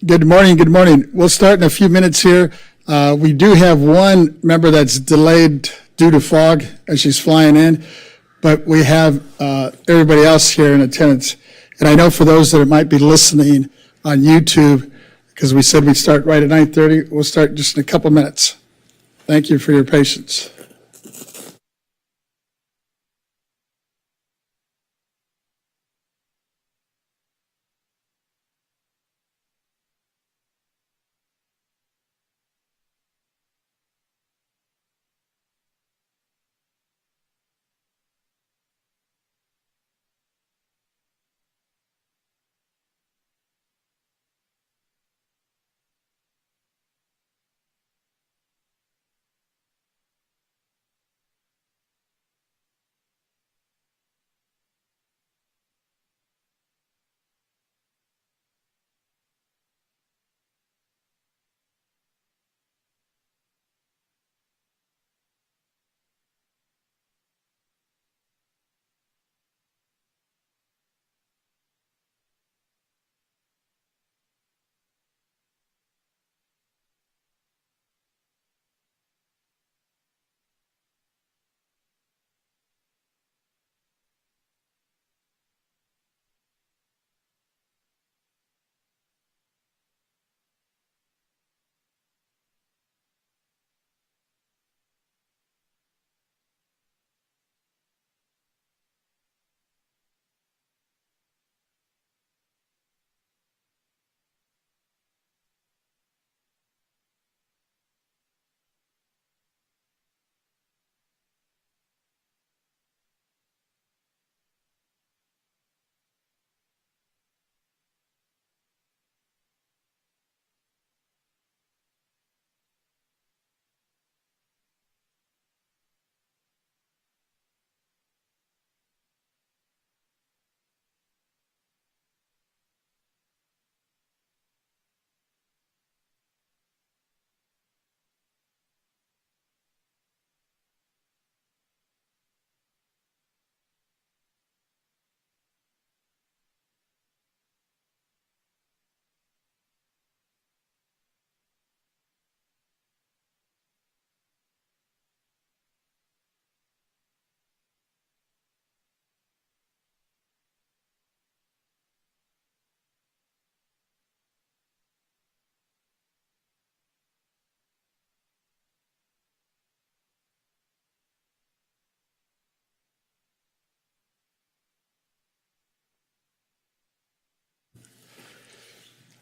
Good morning. Good morning. We'll start in a few minutes here. We do have one member that's delayed due to fog as she's flying in, but we have everybody else here in attendance. And I know for those that might be listening on YouTube, because we said we'd start right at 9:30, we'll start just in a couple minutes. Thank you for your patience.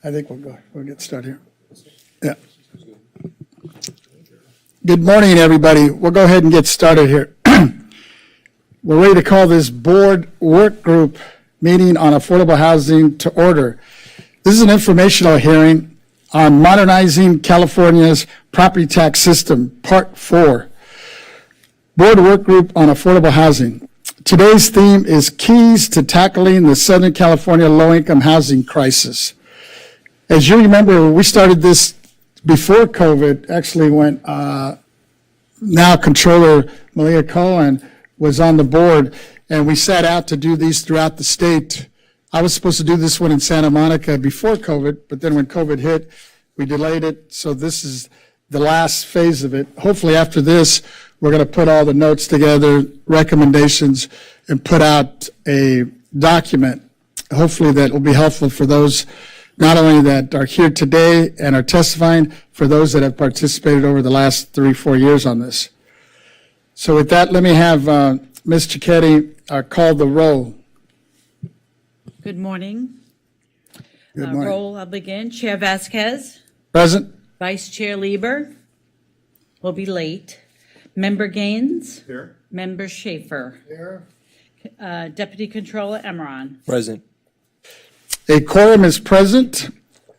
I think we'll get started here. Yeah. Good morning, everybody. We'll go ahead and get started here. We're ready to call this board work group meeting on affordable housing to order. This is an informational hearing on modernizing California's property tax system, Part 4. Board work group on affordable housing. Today's theme is keys to tackling the Southern California low-income housing crisis. As you remember, we started this before COVID, actually when now Controller Malia Cohen was on the board, and we set out to do these throughout the state. I was supposed to do this one in Santa Monica before COVID, but then when COVID hit, we delayed it. So this is the last phase of it. Hopefully after this, we're going to put all the notes together, recommendations, and put out a document. Hopefully that will be helpful for those not only that are here today and are testifying, for those that have participated over the last 3-4 years on this. So with that, let me have Ms. Cicchetti call the roll. Good morning. Good morning. Roll, I'll begin. Chair Vasquez, Present? Vice Chair Lieber will be late. Member Gaines. Here. Member Schaefer. Here. Deputy Controller Emeron. Present. A quorum is present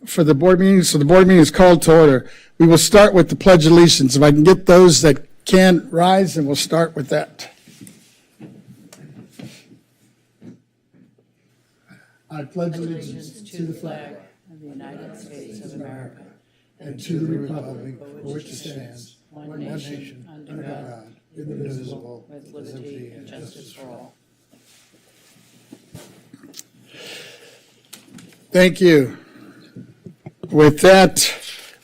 for the board meeting, so the board meeting is called to order. We will start with the Pledge of Allegiance. If I can get those that can rise, and we'll start with that. I pledge allegiance to the flag Of the United States of America. and to the republic for which it stands, One nation, under God, indivisible, with liberty and justice for all. Thank you. With that,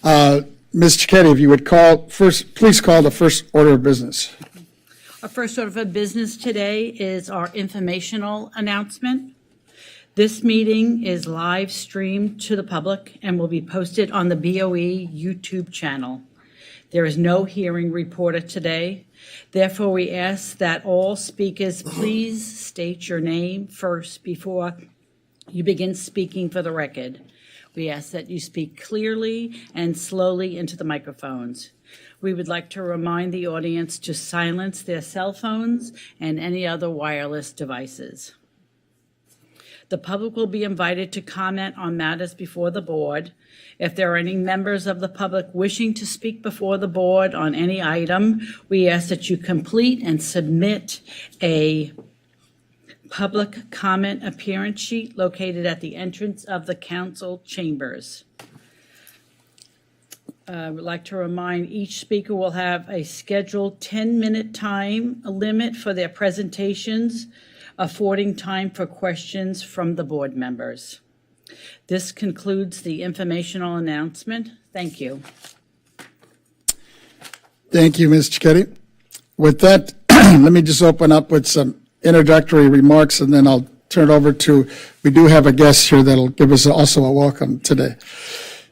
Ms. Cicchetti, if you would please call the first order of business. Our first order of business today is our informational announcement. This meeting is live streamed to the public and will be posted on the BOE YouTube channel. There is no hearing reported today. Therefore, we ask that all speakers please state your name first before you begin speaking for the record. We ask that you speak clearly and slowly into the microphones. We would like to remind the audience to silence their cell phones and any other wireless devices. The public will be invited to comment on matters before the board. If there are any members of the public wishing to speak before the board on any item, we ask that you complete and submit a public comment appearance sheet located at the entrance of the council chambers. I would like to remind each speaker will have a scheduled 10-minute time limit for their presentations, affording time for questions from the board members. This concludes the informational announcement. Thank you. Thank you, Ms. Cicchetti. With that, let me just open up with some introductory remarks, and then I'll turn it over to, we do have a guest here that'll give us also a welcome today.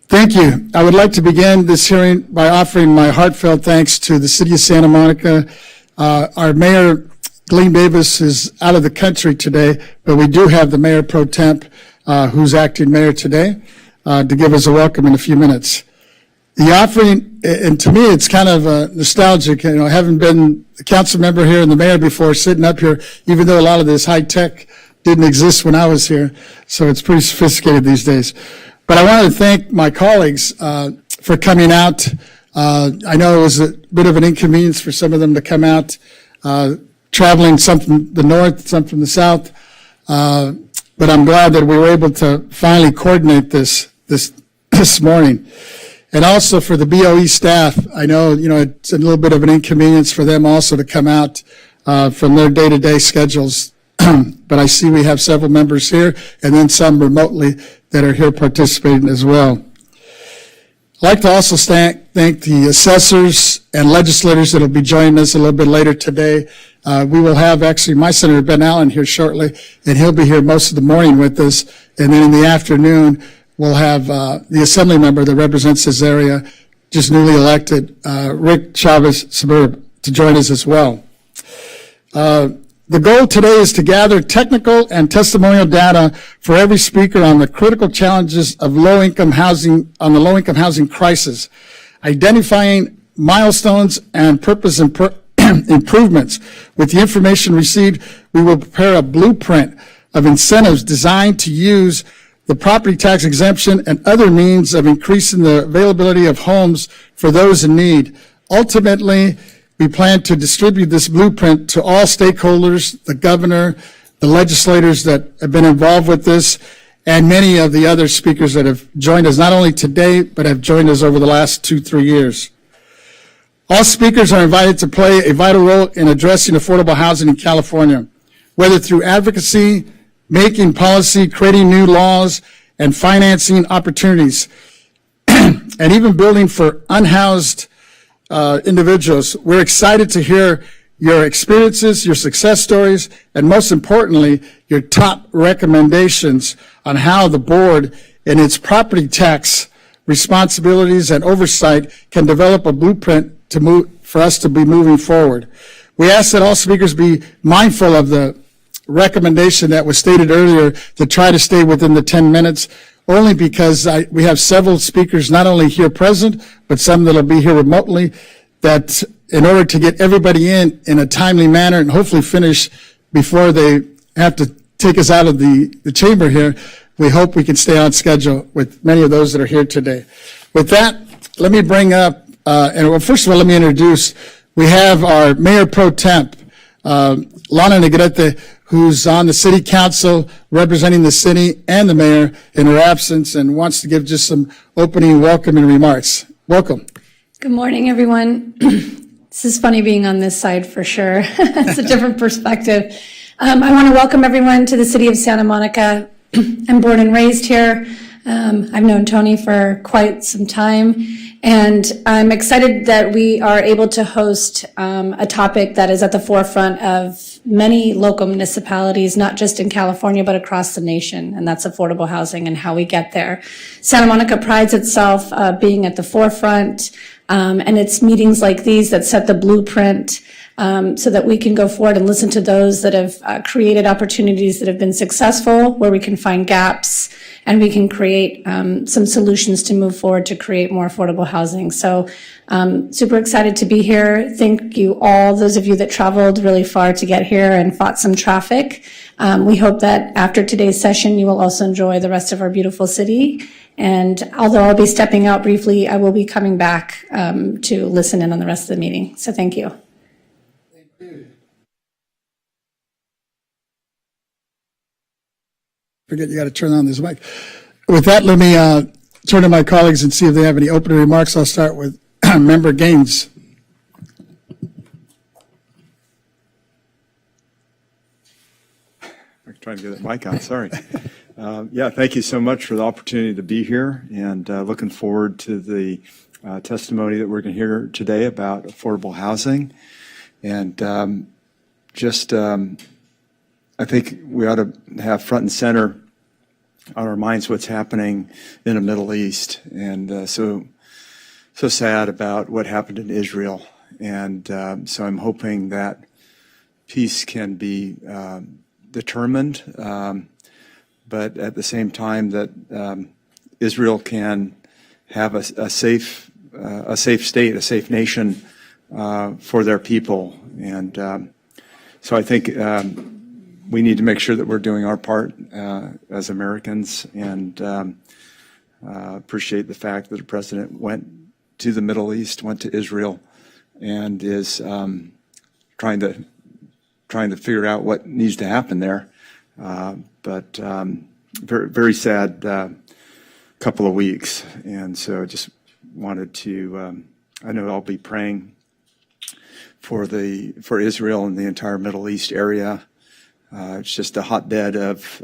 Thank you. I would like to begin this hearing by offering my heartfelt thanks to the City of Santa Monica. Our Mayor, Glenn Davis, is out of the country today, but we do have the Mayor Pro Temp, who's acting mayor today, to give us a welcome in a few minutes. The offering, and to me, it's kind of nostalgic, having been a council member here and the mayor before, sitting up here, even though a lot of this high tech didn't exist when I was here, so it's pretty sophisticated these days. But I want to thank my colleagues for coming out. I know it was a bit of an inconvenience for some of them to come out, traveling some from the north, some from the south, but I'm glad that we were able to finally coordinate this morning. And also for the BOE staff, I know, it's a little bit of an inconvenience for them also to come out from their day-to-day schedules. But I see we have several members here and then some remotely that are here participating as well. I'd like to also thank the assessors and legislators that will be joining us a little bit later today. We will have actually my Senator Ben Allen here shortly, and he'll be here most of the morning with us. And then in the afternoon, we'll have the assembly member that represents this area, just newly elected, Rick Chavez Suburb, to join us as well. The goal today is to gather technical and testimonial data for every speaker on the critical challenges of low-income housing, on the low-income housing crisis, identifying milestones and purpose improvements. With the information received, we will prepare a blueprint of incentives designed to use the property tax exemption and other means of increasing the availability of homes for those in need. Ultimately, we plan to distribute this blueprint to all stakeholders, the governor, the legislators that have been involved with this, and many of the other speakers that have joined us, not only today, but have joined us over the last 2-3 years. All speakers are invited to play a vital role in addressing affordable housing in California, whether through advocacy, making policy, creating new laws, and financing opportunities, and even building for unhoused individuals. We're excited to hear your experiences, your success stories, and most importantly, your top recommendations on how the board and its property tax responsibilities and oversight can develop a blueprint for us to be moving forward. We ask that all speakers be mindful of the recommendation that was stated earlier to try to stay within the 10 minutes, only because we have several speakers not only here present, but some that'll be here remotely, that in order to get everybody in a timely manner and hopefully finish before they have to take us out of the chamber here, we hope we can stay on schedule with many of those that are here today. With that, let me bring up, first of all, let me introduce, we have our Mayor Pro Temp, Lana Negrete, who's on the city council representing the city and the mayor in her absence and wants to give just some opening welcoming remarks. Welcome. Good morning, everyone. This is funny being on this side for sure. It's a different perspective. I want to welcome everyone to the city of Santa Monica. I'm born and raised here. I've known Tony for quite some time, and I'm excited that we are able to host a topic that is at the forefront of many local municipalities, not just in California, but across the nation, and that's affordable housing and how we get there. Santa Monica prides itself being at the forefront, and it's meetings like these that set the blueprint so that we can go forward and listen to those that have created opportunities that have been successful, where we can find gaps, and we can create some solutions to move forward to create more affordable housing. So super excited to be here. Thank you all, those of you that traveled really far to get here and fought some traffic. We hope that after today's session, you will also enjoy the rest of our beautiful city. And although I'll be stepping out briefly, I will be coming back to listen in on the rest of the meeting. So thank you. Forget you got to turn on this mic. With that, let me turn to my colleagues and see if they have any opening remarks. I'll start with Member Gaines. I'm trying to get that mic on, sorry. Yeah, thank you so much for the opportunity to be here, and looking forward to the testimony that we're going to hear today about affordable housing. And I think we ought to have front and center on our minds what's happening in the Middle East, and so sad about what happened in Israel. And so I'm hoping that peace can be determined, but at the same time that Israel can have a safe state, a safe nation for their people. And so I think we need to make sure that we're doing our part as Americans, and appreciate the fact that the president went to the Middle East, went to Israel, and is trying to figure out what needs to happen there. But very, very sad couple of weeks, and so just wanted to. I know I'll be praying for Israel and the entire Middle East area. It's just a hotbed of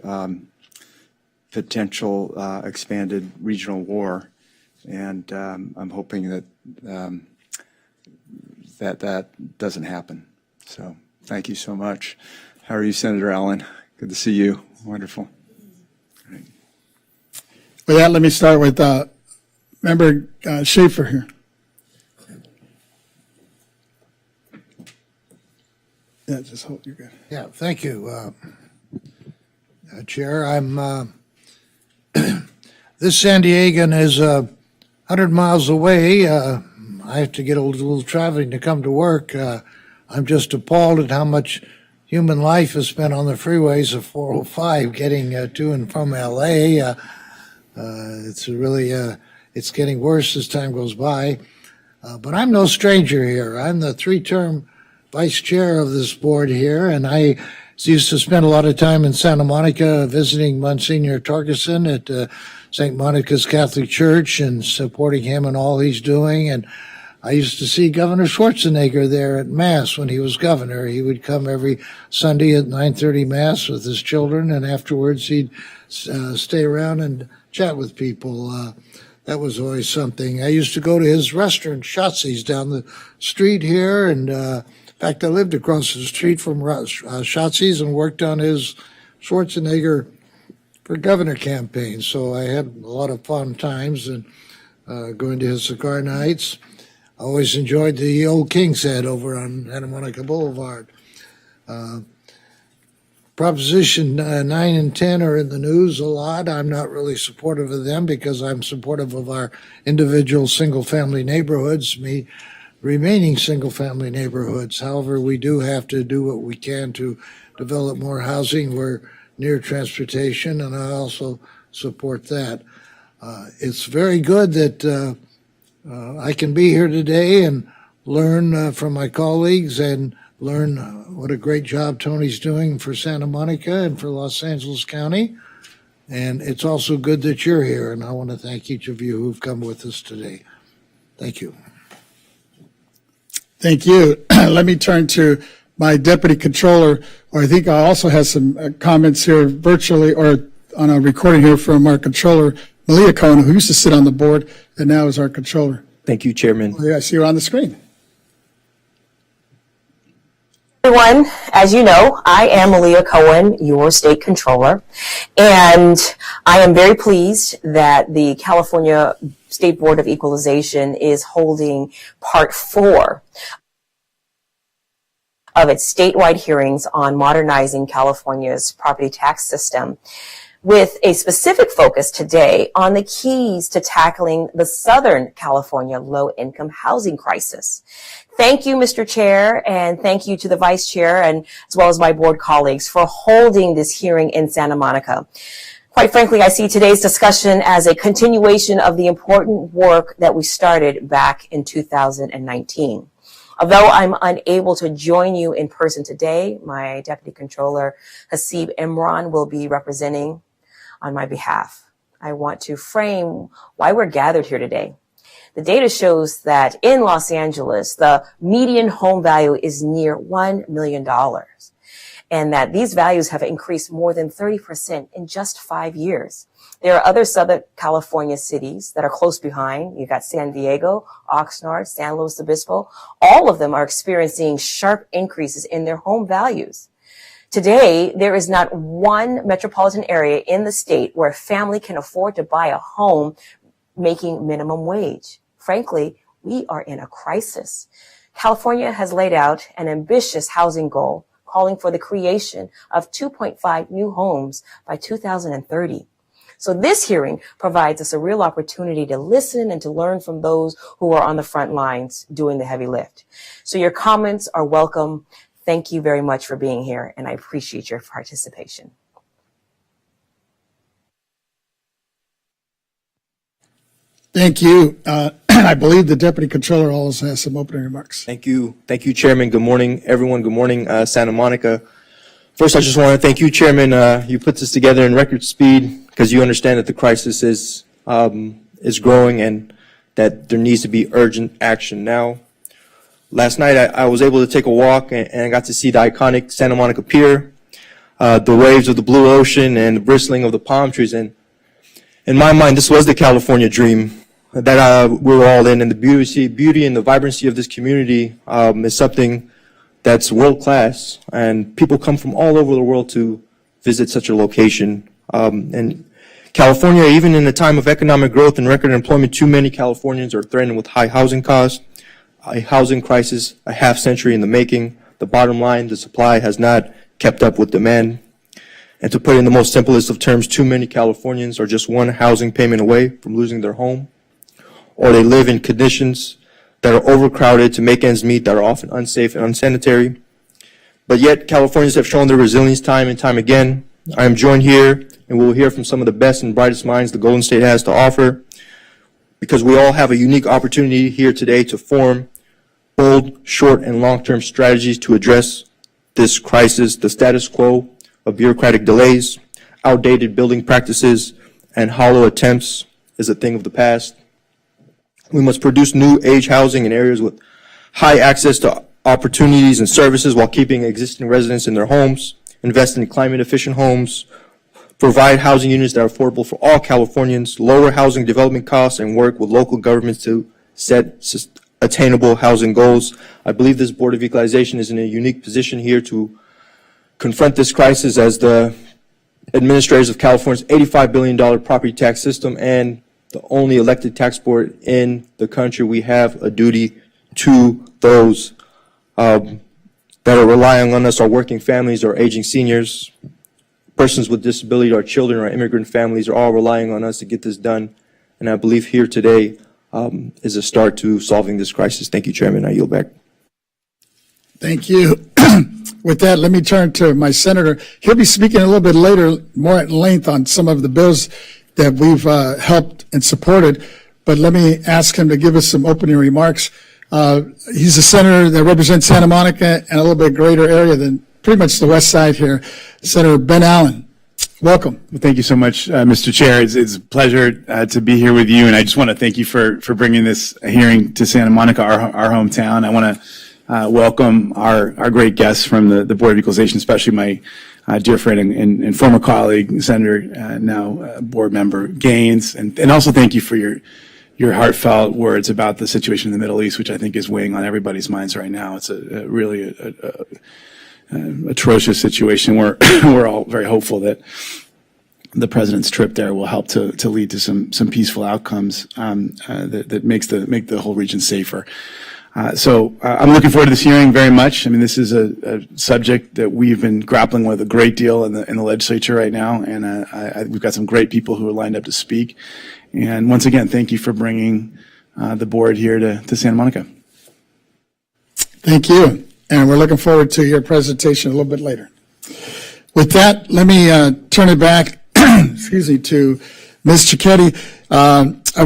potential expanded regional war, and I'm hoping that that doesn't happen. So thank you so much. How are you, Senator Allen? Good to see you. Wonderful. Great. With that, let me start with Member Schaefer here. Yeah, just hope you're good. Yeah, thank you, Chair. This San Diegan is 100 miles away. I have to get a little traveling to come to work. I'm just appalled at how much human life is spent on the freeways of 405 getting to and from LA. It's really, it's getting worse as time goes by. But I'm no stranger here. I'm the three-term vice chair of this board here, and I used to spend a lot of time in Santa Monica visiting Monsignor Torgerson at St. Monica's Catholic Church and supporting him in all he's doing. And I used to see Governor Schwarzenegger there at Mass when he was governor. He would come every Sunday at 9:30 Mass with his children, and afterwards he'd stay around and chat with people. That was always something. I used to go to his restaurant, Schatzi's, down the street here, and in fact, I lived across the street from Schatzi's and worked on his Schwarzenegger for governor campaign. So I had a lot of fun times and going to his cigar nights. I always enjoyed the old King's Head over on Santa Monica Boulevard. Proposition 9 and 10 are in the news a lot. I'm not really supportive of them because I'm supportive of our individual single-family neighborhoods, remaining single-family neighborhoods. However, we do have to do what we can to develop more housing. We're near transportation, and I also support that. It's very good that I can be here today and learn from my colleagues and learn what a great job Tony's doing for Santa Monica and for Los Angeles County. And it's also good that you're here, and I want to thank each of you who've come with us today. Thank you. Thank you. Let me turn to my deputy controller, or I think I also have some comments here virtually or on a recording here from our controller, Malia Cohen, who used to sit on the board and now is our controller. Thank you, Chairman. I see her on the screen. Everyone, as you know, I am Malia Cohen, your state controller, and I am very pleased that the California State Board of Equalization is holding part 4 of its statewide hearings on modernizing California's property tax system, with a specific focus today on the keys to tackling the Southern California low-income housing crisis. Thank you, Mr. Chair, and thank you to the Vice Chair and as well as my board colleagues for holding this hearing in Santa Monica. Quite frankly, I see today's discussion as a continuation of the important work that we started back in 2019. Although I'm unable to join you in person today, my Deputy Controller, Hasib Imran, will be representing on my behalf. I want to frame why we're gathered here today. The data shows that in Los Angeles, the median home value is near $1 million, and that these values have increased more than 30% in just 5 years. There are other Southern California cities that are close behind. You've got San Diego, Oxnard, San Luis Obispo. All of them are experiencing sharp increases in their home values. Today, there is not one metropolitan area in the state where a family can afford to buy a home making minimum wage. Frankly, we are in a crisis. California has laid out an ambitious housing goal calling for the creation of 2.5 new homes by 2030. So this hearing provides us a real opportunity to listen and to learn from those who are on the front lines doing the heavy lift. So your comments are welcome. Thank you very much for being here, and I appreciate your participation. Thank you. I believe the Deputy Controller also has some opening remarks. Thank you. Thank you, Chairman. Good morning, everyone. Good morning, Santa Monica. First, I just want to thank you, Chairman. You put this together in record speed because you understand that the crisis is growing and that there needs to be urgent action now. Last night, I was able to take a walk and I got to see the iconic Santa Monica Pier, the waves of the blue ocean and the bristling of the palm trees. And in my mind, this was the California dream that we're all in. And the beauty and the vibrancy of this community is something that's world class. And people come from all over the world to visit such a location. And California, even in a time of economic growth and record employment, too many Californians are threatened with high housing costs, a housing crisis, a half century in the making. The bottom line, the supply has not kept up with demand. And to put it in the most simplest of terms, too many Californians are just one housing payment away from losing their home, or they live in conditions that are overcrowded to make ends meet, that are often unsafe and unsanitary. But yet, Californians have shown their resilience time and time again. I am joined here, and we'll hear from some of the best and brightest minds the Golden State has to offer, because we all have a unique opportunity here today to form bold, short, and long-term strategies to address this crisis. The status quo of bureaucratic delays, outdated building practices, and hollow attempts is a thing of the past. We must produce new age housing in areas with high access to opportunities and services while keeping existing residents in their homes, invest in climate efficient homes, provide housing units that are affordable for all Californians, lower housing development costs, and work with local governments to set attainable housing goals. I believe this Board of Equalization is in a unique position here to confront this crisis as the administrators of California's $85 billion property tax system and the only elected tax board in the country. We have a duty to those that are relying on us, our working families, our aging seniors, persons with disability, our children, our immigrant families are all relying on us to get this done. And I believe here today is a start to solving this crisis. Thank you, Chairman. I yield back. Thank you. With that, let me turn to my senator. He'll be speaking a little bit later, more at length, on some of the bills that we've helped and supported. But let me ask him to give us some opening remarks. He's a senator that represents Santa Monica and a little bit greater area than pretty much the west side here. Senator Ben Allen, welcome. Well, thank you so much, Mr. Chair. It's a pleasure to be here with you, and I just want to thank you for bringing this hearing to Santa Monica, our hometown. I want to welcome our great guests from the Board of Equalization, especially my dear friend and former colleague, Senator, now board member Gaines, and also thank you for your heartfelt words about the situation in the Middle East, which I think is weighing on everybody's minds right now. It's a really atrocious situation. We're all very hopeful that the president's trip there will help to lead to some peaceful outcomes that make the whole region safer. So I'm looking forward to this hearing very much. I mean, this is a subject that we've been grappling with a great deal in the legislature right now, and we've got some great people who are lined up to speak. And once again, thank you for bringing the board here to Santa Monica. Thank you. And we're looking forward to your presentation a little bit later. With that, let me turn it back, excuse me, to Ms. Cicchetti.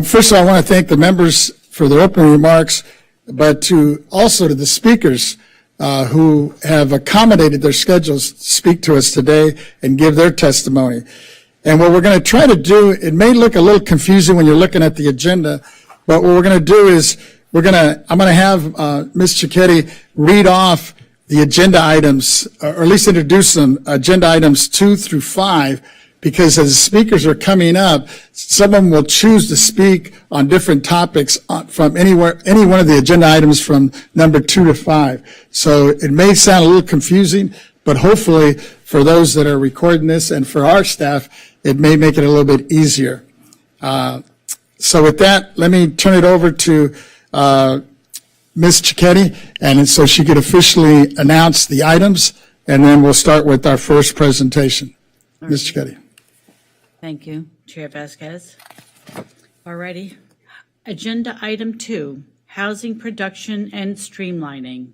First of all, I want to thank the members for their opening remarks, but also to the speakers who have accommodated their schedules to speak to us today and give their testimony. And what we're going to try to do, it may look a little confusing when you're looking at the agenda, but what we're going to do is I'm going to have Ms. Cicchetti read off the agenda items, or at least introduce them, agenda items 2 through 5, because as the speakers are coming up, some of them will choose to speak on different topics from any one of the agenda items from number 2 to 5. So it may sound a little confusing, but hopefully for those that are recording this and for our staff, it may make it a little bit easier. So with that, let me turn it over to Ms. Cicchetti, and so she could officially announce the items, and then we'll start with our first presentation. Ms. Cicchetti. Thank you, Chair Vasquez. Alrighty. Agenda item 2, housing production and streamlining.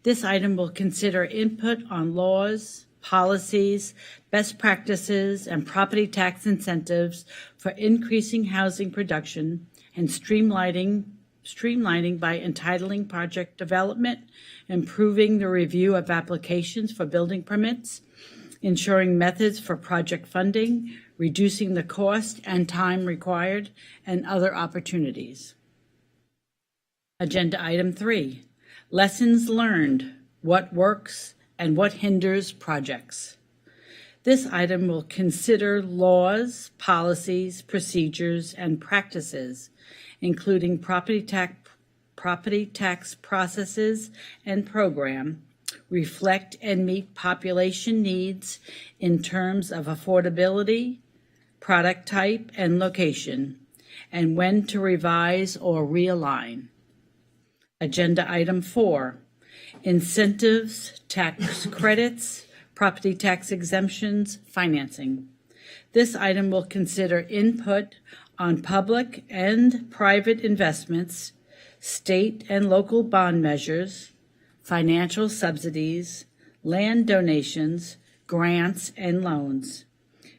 This item will consider input on laws, policies, best practices, and property tax incentives for increasing housing production and streamlining by entitling project development, improving the review of applications for building permits, ensuring methods for project funding, reducing the cost and time required, and other opportunities. Agenda item 3, lessons learned, what works and what hinders projects. This item will consider laws, policies, procedures, and practices, including property tax processes and program, reflect and meet population needs in terms of affordability, product type, and location, and when to revise or realign. Agenda item 4, incentives, tax credits, property tax exemptions, financing. This item will consider input on public and private investments, state and local bond measures, financial subsidies, land donations, grants, and loans,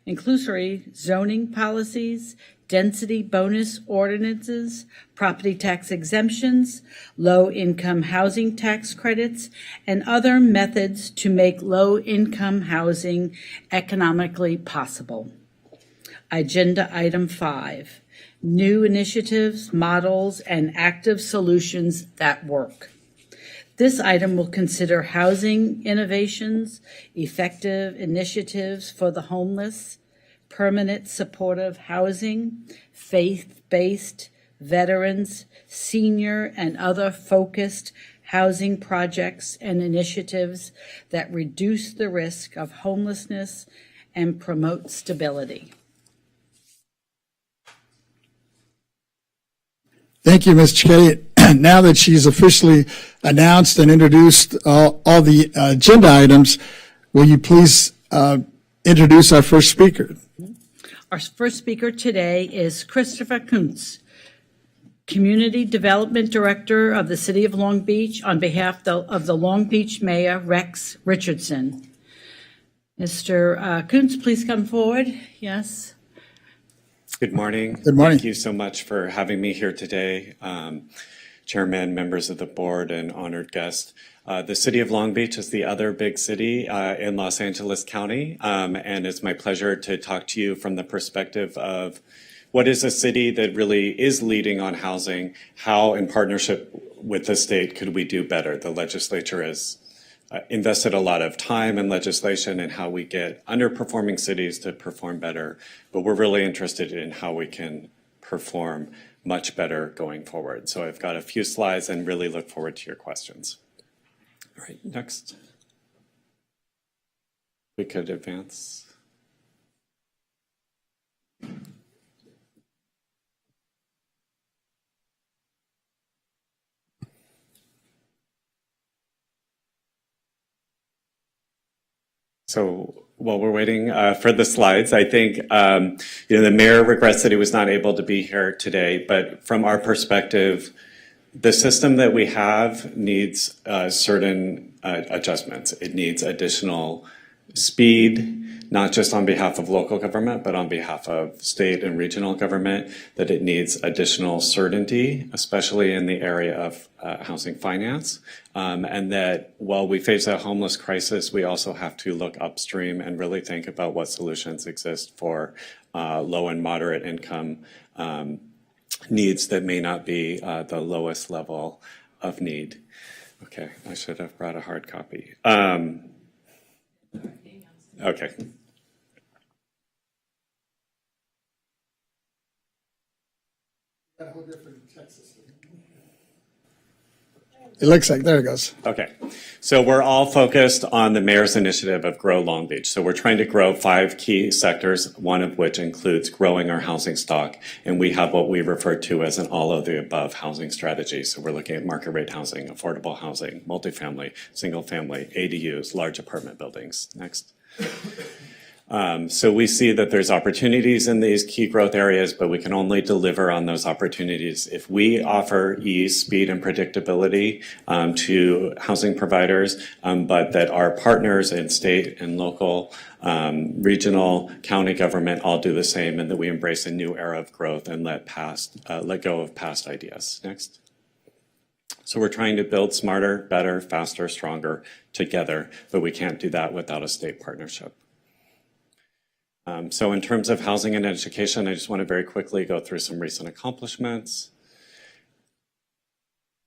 inclusory zoning policies, density bonus ordinances, property tax exemptions, low-income housing tax credits, and other methods to make low-income housing economically possible. Agenda item 5, new initiatives, models, and active solutions that work. This item will consider housing innovations, effective initiatives for the homeless, permanent supportive housing, faith-based, veterans, senior, and other focused housing projects and initiatives that reduce the risk of homelessness and promote stability. Thank you, Ms. Cicchetti. Now that she's officially announced and introduced all the agenda items, will you please introduce our first speaker? Our first speaker today is Christopher Kuntz, Community Development Director of the City of Long Beach on behalf of the Long Beach Mayor, Rex Richardson. Mr. Kuntz, please come forward. Yes. Good morning. Good morning. Thank you so much for having me here today, Chairman, members of the board, and honored guests. The City of Long Beach is the other big city in Los Angeles County, and it's my pleasure to talk to you from the perspective of what is a city that really is leading on housing, how in partnership with the state could we do better. The legislature has invested a lot of time and legislation in how we get underperforming cities to perform better, but we're really interested in how we can perform much better going forward. So I've got a few slides and really look forward to your questions. All right, next. We could advance. So while we're waiting for the slides, I think the mayor regrets that he was not able to be here today, but from our perspective, the system that we have needs certain adjustments. It needs additional speed, not just on behalf of local government, but on behalf of state and regional government, that it needs additional certainty, especially in the area of housing finance. And that while we face a homeless crisis, we also have to look upstream and really think about what solutions exist for low and moderate income needs that may not be the lowest level of need. Okay, I should have brought a hard copy. Okay. It looks like, there it goes. Okay, so we're all focused on the mayor's initiative of Grow Long Beach. So we're trying to grow 5 key sectors, one of which includes growing our housing stock. And we have what we refer to as an all of the above housing strategy. So we're looking at market rate housing, affordable housing, multifamily, single family, ADUs, large apartment buildings. Next. So we see that there's opportunities in these key growth areas, but we can only deliver on those opportunities if we offer ease, speed, and predictability to housing providers, but that our partners in state and local, regional, county government all do the same, and that we embrace a new era of growth and let go of past ideas. Next. So we're trying to build smarter, better, faster, stronger together, but we can't do that without a state partnership. So in terms of housing and education, I just want to very quickly go through some recent accomplishments.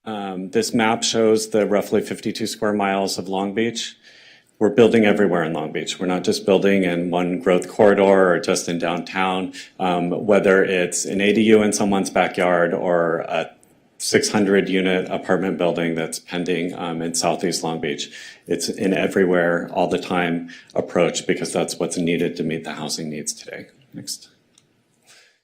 This map shows the roughly 52 square miles of Long Beach. We're building everywhere in Long Beach. We're not just building in one growth corridor or just in downtown, whether it's an ADU in someone's backyard or a 600-unit apartment building that's pending in Southeast Long Beach. It's an everywhere, all the time approach because that's what's needed to meet the housing needs today. Next.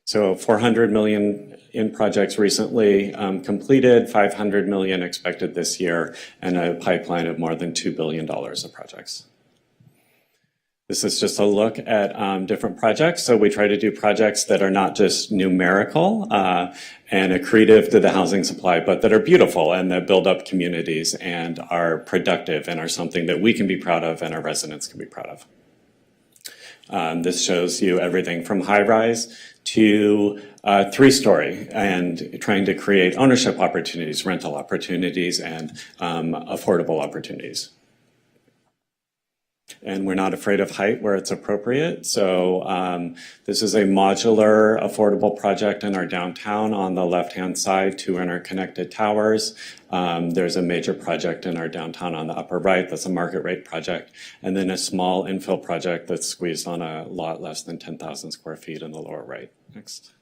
So $400 million in projects recently completed, $500 million expected this year, and a pipeline of more than $2 billion of projects. This is just a look at different projects. So we try to do projects that are not just numerical and accretive to the housing supply, but that are beautiful and that build up communities and are productive and are something that we can be proud of and our residents can be proud of. This shows you everything from high-rise to 3-story and trying to create ownership opportunities, rental opportunities, and affordable opportunities. And we're not afraid of height where it's appropriate. So this is a modular, affordable project in our downtown on the left-hand side, 2 interconnected towers. There's a major project in our downtown on the upper right. That's a market rate project. And then a small infill project that's squeezed on a lot less than 10,000 square feet in the lower right. Next.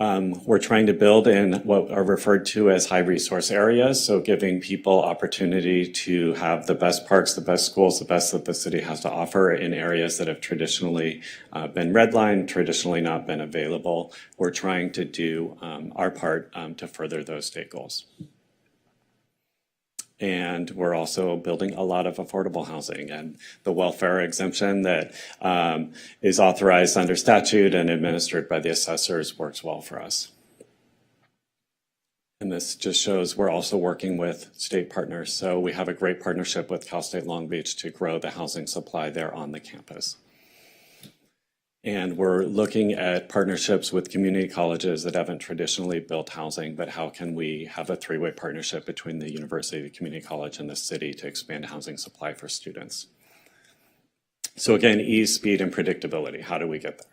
We're trying to build in what are referred to as high resource areas, so giving people opportunity to have the best parks, the best schools, the best that the city has to offer in areas that have traditionally been redlined, traditionally not been available. We're trying to do our part to further those state goals. And we're also building a lot of affordable housing, and the welfare exemption that is authorized under statute and administered by the assessors works well for us. And this just shows we're also working with state partners. So we have a great partnership with Cal State Long Beach to grow the housing supply there on the campus. And we're looking at partnerships with community colleges that haven't traditionally built housing, but how can we have a 3-way partnership between the university, the community college, and the city to expand housing supply for students? So again, ease, speed, and predictability. How do we get there?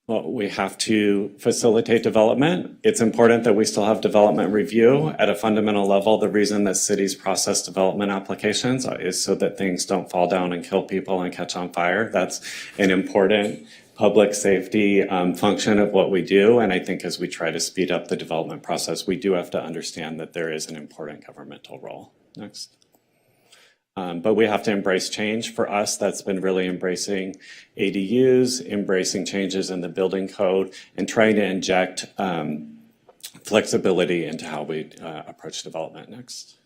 Well, we have to facilitate development. It's important that we still have development review. At a fundamental level, the reason that cities process development applications is so that things don't fall down and kill people and catch on fire. That's an important public safety function of what we do. And I think as we try to speed up the development process, we do have to understand that there is an important governmental role. Next. But we have to embrace change. For us, that's been really embracing ADUs, embracing changes in the building code, and trying to inject flexibility into how we approach development. Next.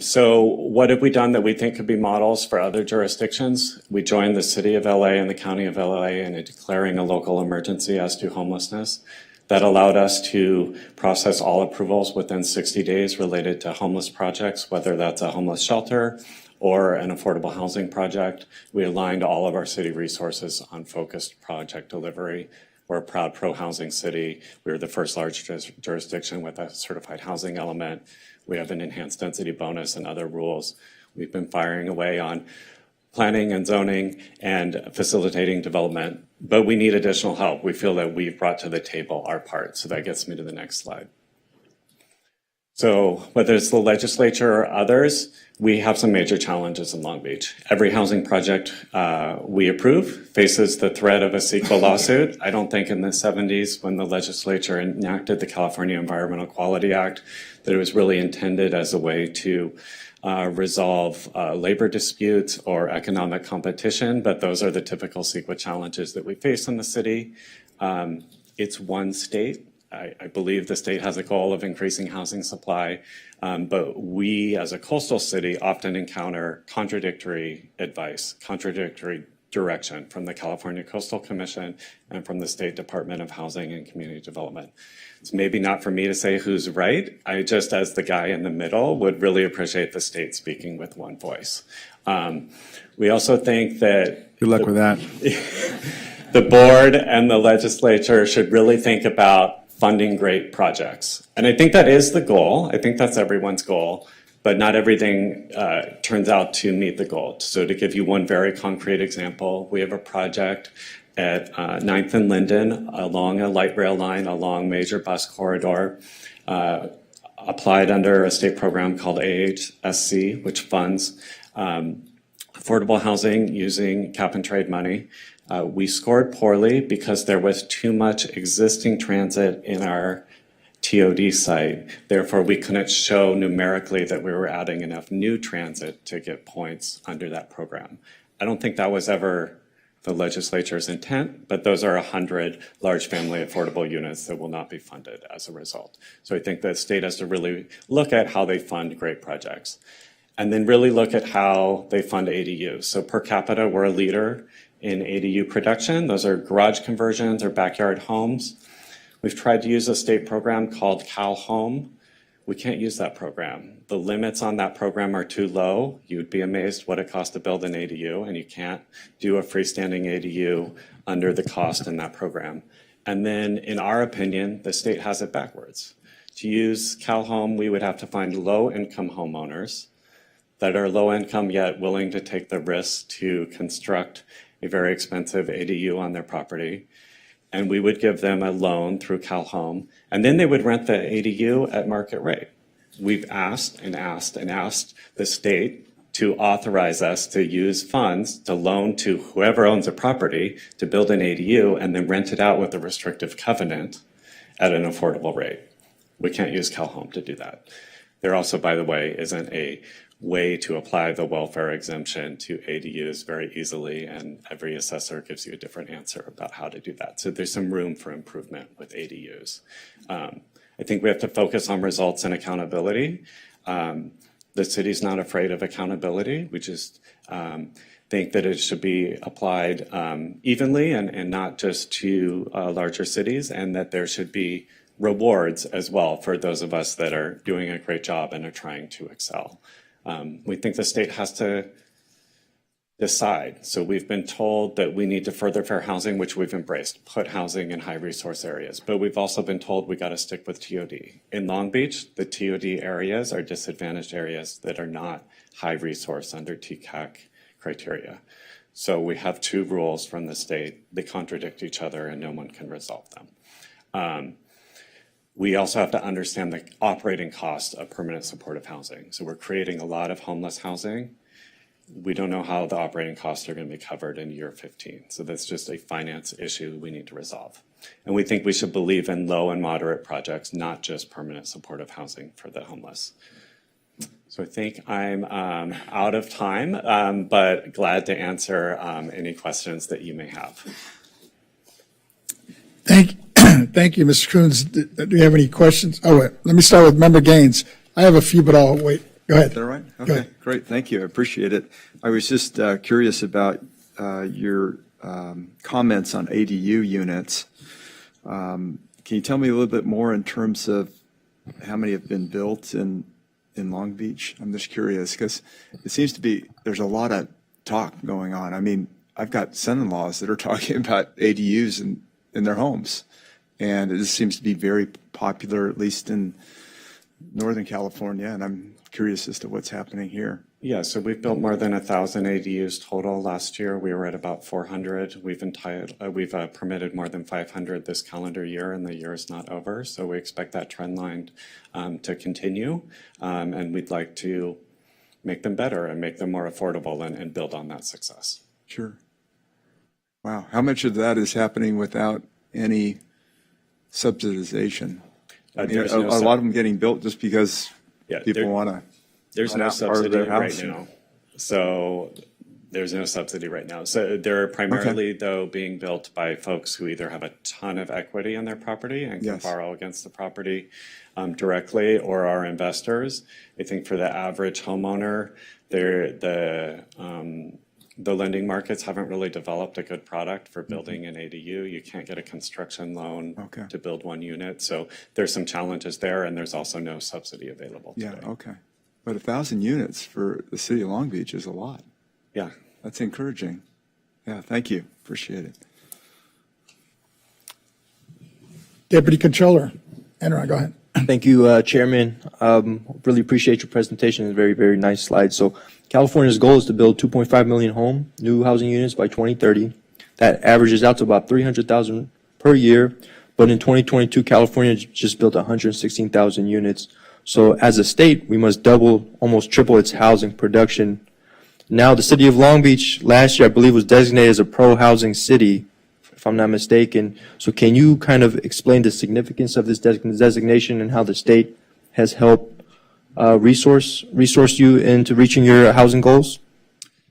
So what have we done that we think could be models for other jurisdictions? We joined the City of LA and the County of LA in declaring a local emergency as to homelessness. That allowed us to process all approvals within 60 days related to homeless projects, whether that's a homeless shelter or an affordable housing project. We aligned all of our city resources on focused project delivery. We're a proud pro-housing city. We were the first large jurisdiction with a certified housing element. We have an enhanced density bonus and other rules. We've been firing away on planning and zoning and facilitating development, but we need additional help. We feel that we've brought to the table our part. So that gets me to the next slide. So whether it's the legislature or others, we have some major challenges in Long Beach. Every housing project we approve faces the threat of a CEQA lawsuit. I don't think in the 70s, when the legislature enacted the California Environmental Quality Act, that it was really intended as a way to resolve labor disputes or economic competition, but those are the typical CEQA challenges that we face in the city. It's one state. I believe the state has a goal of increasing housing supply, but we as a coastal city often encounter contradictory advice, contradictory direction from the California Coastal Commission and from the State Department of Housing and Community Development. It's maybe not for me to say who's right. I just, as the guy in the middle, would really appreciate the state speaking with one voice. We also think that Good luck with that. the board and the legislature should really think about funding great projects. And I think that is the goal. I think that's everyone's goal, but not everything turns out to meet the goal. So to give you one very concrete example, we have a project at 9th and Linden along a light rail line, along major bus corridor, applied under a state program called AHSC, which funds affordable housing using cap and trade money. We scored poorly because there was too much existing transit in our TOD site. Therefore, we couldn't show numerically that we were adding enough new transit to get points under that program. I don't think that was ever the legislature's intent, but those are 100 large family affordable units that will not be funded as a result. So I think the state has to really look at how they fund great projects and then really look at how they fund ADUs. So per capita, we're a leader in ADU production. Those are garage conversions or backyard homes. We've tried to use a state program called Cal Home. We can't use that program. The limits on that program are too low. You'd be amazed what it costs to build an ADU, and you can't do a freestanding ADU under the cost in that program. And then, in our opinion, the state has it backwards. To use Cal Home, we would have to find low-income homeowners that are low-income yet willing to take the risk to construct a very expensive ADU on their property. And we would give them a loan through Cal Home, and then they would rent the ADU at market rate. We've asked and asked and asked the state to authorize us to use funds to loan to whoever owns a property to build an ADU and then rent it out with a restrictive covenant at an affordable rate. We can't use Cal Home to do that. There also, by the way, isn't a way to apply the welfare exemption to ADUs very easily, and every assessor gives you a different answer about how to do that. So there's some room for improvement with ADUs. I think we have to focus on results and accountability. The city's not afraid of accountability. We just think that it should be applied evenly and not just to larger cities, and that there should be rewards as well for those of us that are doing a great job and are trying to excel. We think the state has to decide. So we've been told that we need to further fair housing, which we've embraced, put housing in high resource areas. But we've also been told we got to stick with TOD. In Long Beach, the TOD areas are disadvantaged areas that are not high resource under TCAC criteria. So we have two rules from the state. They contradict each other and no one can resolve them. We also have to understand the operating cost of permanent supportive housing. So we're creating a lot of homeless housing. We don't know how the operating costs are going to be covered in year 15. So that's just a finance issue we need to resolve. And we think we should believe in low and moderate projects, not just permanent supportive housing for the homeless. So I think I'm out of time, but glad to answer any questions that you may have. Thank you, Mr. Coons. Do you have any questions? Oh, wait, let me start with Member Gaines. I have a few, but I'll wait. Go ahead. Is that all right? Go Okay, ahead. great. Thank you. I appreciate it. I was just curious about your comments on ADU units. Can you tell me a little bit more in terms of how many have been built in Long Beach? I'm just curious because it seems to be there's a lot of talk going on. I mean, I've got son-in-laws that are talking about ADUs in their homes, and it just seems to be very popular, at least in Northern California, and I'm curious as to what's happening here. Yeah, so we've built more than 1,000 ADUs total last year. We were at about 400. We've permitted more than 500 this calendar year, and the year is not over. So we expect that trend line to continue, and we'd like to make them better and make them more affordable and build on that success. Sure. Wow. How much of that is happening without any subsidization? I mean, There's a no lot of them getting built just because Yeah, people want to. There's no subsidy right now. So there's no subsidy right now. So they're primarily, though, being built by folks who either have a ton of equity in their property and can Yes. borrow against the property directly, or are investors. I think for the average homeowner, the lending markets haven't really developed a good product for building an ADU. You can't get a construction loan to build one unit. So there's some challenges there, and there's also no subsidy available today. Yeah, okay. But 1,000 units for the city of Long Beach is a lot. Yeah. That's encouraging. Yeah, thank you. Appreciate it. Deputy Controller, Enron, go ahead. Thank you, Chairman. Really appreciate your presentation. It's a very, very nice slide. So California's goal is to build 2.5 million new housing units by 2030. That averages out to about 300,000 per year. But in 2022, California just built 116,000 units. So as a state, we must double, almost triple its housing production. Now, the city of Long Beach last year, I believe, was designated as a pro-housing city, if I'm not mistaken. So can you kind of explain the significance of this designation and how the state has helped resource you into reaching your housing goals?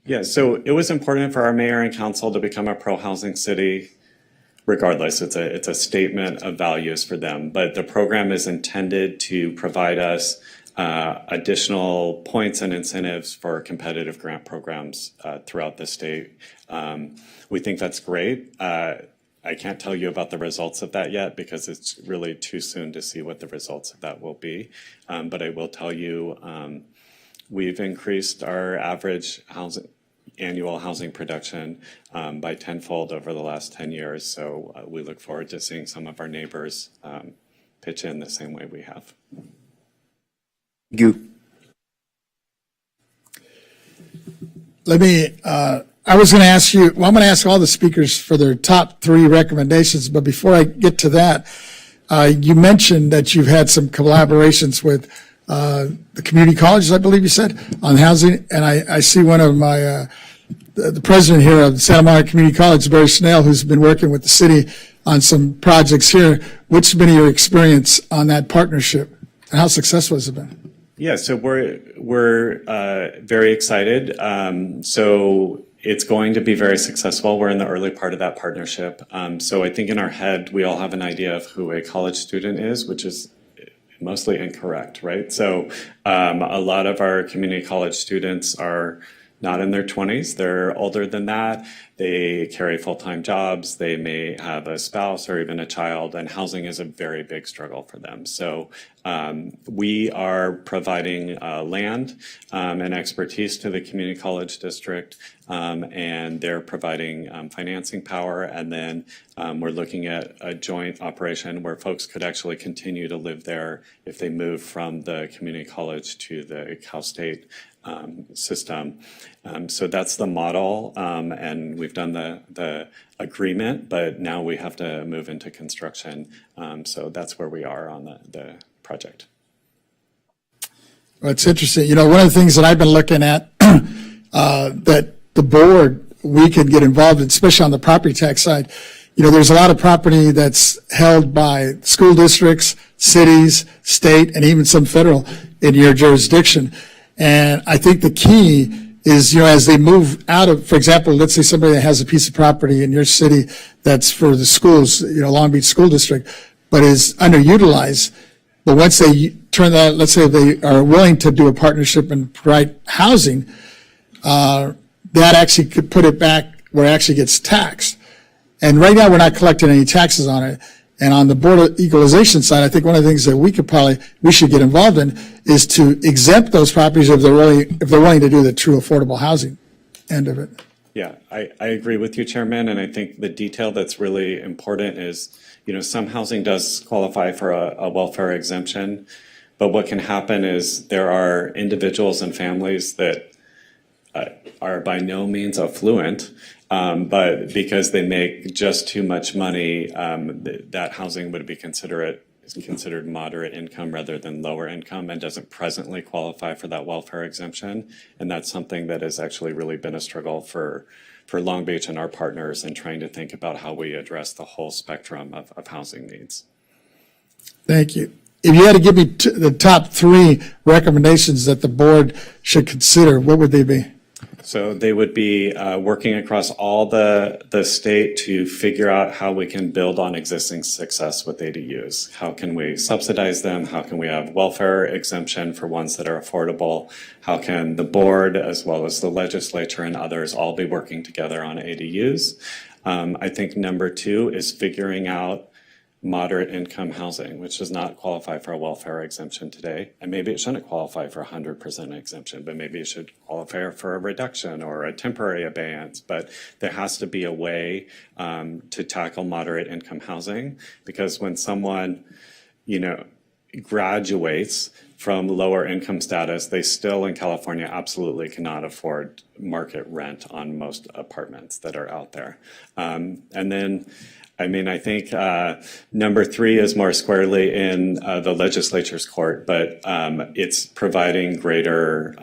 Yeah, so it was important for our mayor and council to become a pro-housing city. Regardless, it's a statement of values for them. But the program is intended to provide us additional points and incentives for competitive grant programs throughout the state. We think that's great. I can't tell you about the results of that yet because it's really too soon to see what the results of that will be. But I will tell you, we've increased our average annual housing production by tenfold over the last 10 years. So we look forward to seeing some of our neighbors pitch in the same way we have. Thank you. Let me, I was going to ask you, well, I'm going to ask all the speakers for their top 3 recommendations, but before I get to that, you mentioned that you've had some collaborations with the community colleges, I believe you said, on housing, and I see one of my, the president here of Santa Monica Community College, Barry Snell, who's been working with the city on some projects here. What's been your experience on that partnership, and how successful has it been? Yeah, so we're very excited. So it's going to be very successful. We're in the early part of that partnership. So I think in our head, we all have an idea of who a college student is, which is mostly incorrect, right? So a lot of our community college students are not in their 20s. They're older than that. They carry full-time jobs. They may have a spouse or even a child, and housing is a very big struggle for them. So we are providing land and expertise to the community college district and they're providing financing power. And then we're looking at a joint operation where folks could actually continue to live there if they move from the community college to the Cal State system. So that's the model, and we've done the agreement, but now we have to move into construction. So that's where we are on the project. Well, it's interesting. One of the things that I've been looking at that the board, we could get involved in, especially on the property tax side. There's a lot of property that's held by school districts, cities, state, and even some federal in your jurisdiction. And I think the key is, as they move out of, for example, let's say somebody that has a piece of property in your city that's for the schools, Long Beach School District, but is underutilized. But once they turn that, let's say they are willing to do a partnership and provide housing, that actually could put it back where it actually gets taxed. And right now, we're not collecting any taxes on it. And on the Board of Equalization side, I think one of the things that we should get involved in is to exempt those properties if they're willing to do the true affordable housing end of it. Yeah, I agree with you, Chairman, and I think the detail that's really important is, some housing does qualify for a welfare exemption, but what can happen is there are individuals and families that are by no means affluent, but because they make just too much money, that housing would be considered moderate income rather than lower income and doesn't presently qualify for that welfare exemption. And that's something that has actually really been a struggle for Long Beach and our partners in trying to think about how we address the whole spectrum of housing needs. Thank you. If you had to give me the top 3 recommendations that the board should consider, what would they be? So they would be working across all the state to figure out how we can build on existing success with ADUs. How can we subsidize them? How can we have welfare exemption for ones that are affordable? How can the board, as well as the legislature and others, all be working together on ADUs? I think number 2 is figuring out moderate income housing, which does not qualify for a welfare exemption today. And maybe it shouldn't qualify for 100% exemption, but maybe it should qualify for a reduction or a temporary abeyance. But there has to be a way to tackle moderate income housing, because when someone, graduates from lower income status, they still in California absolutely cannot afford market rent on most apartments that are out there. And then I think number 3 is more squarely in the legislature's court, but it's providing greater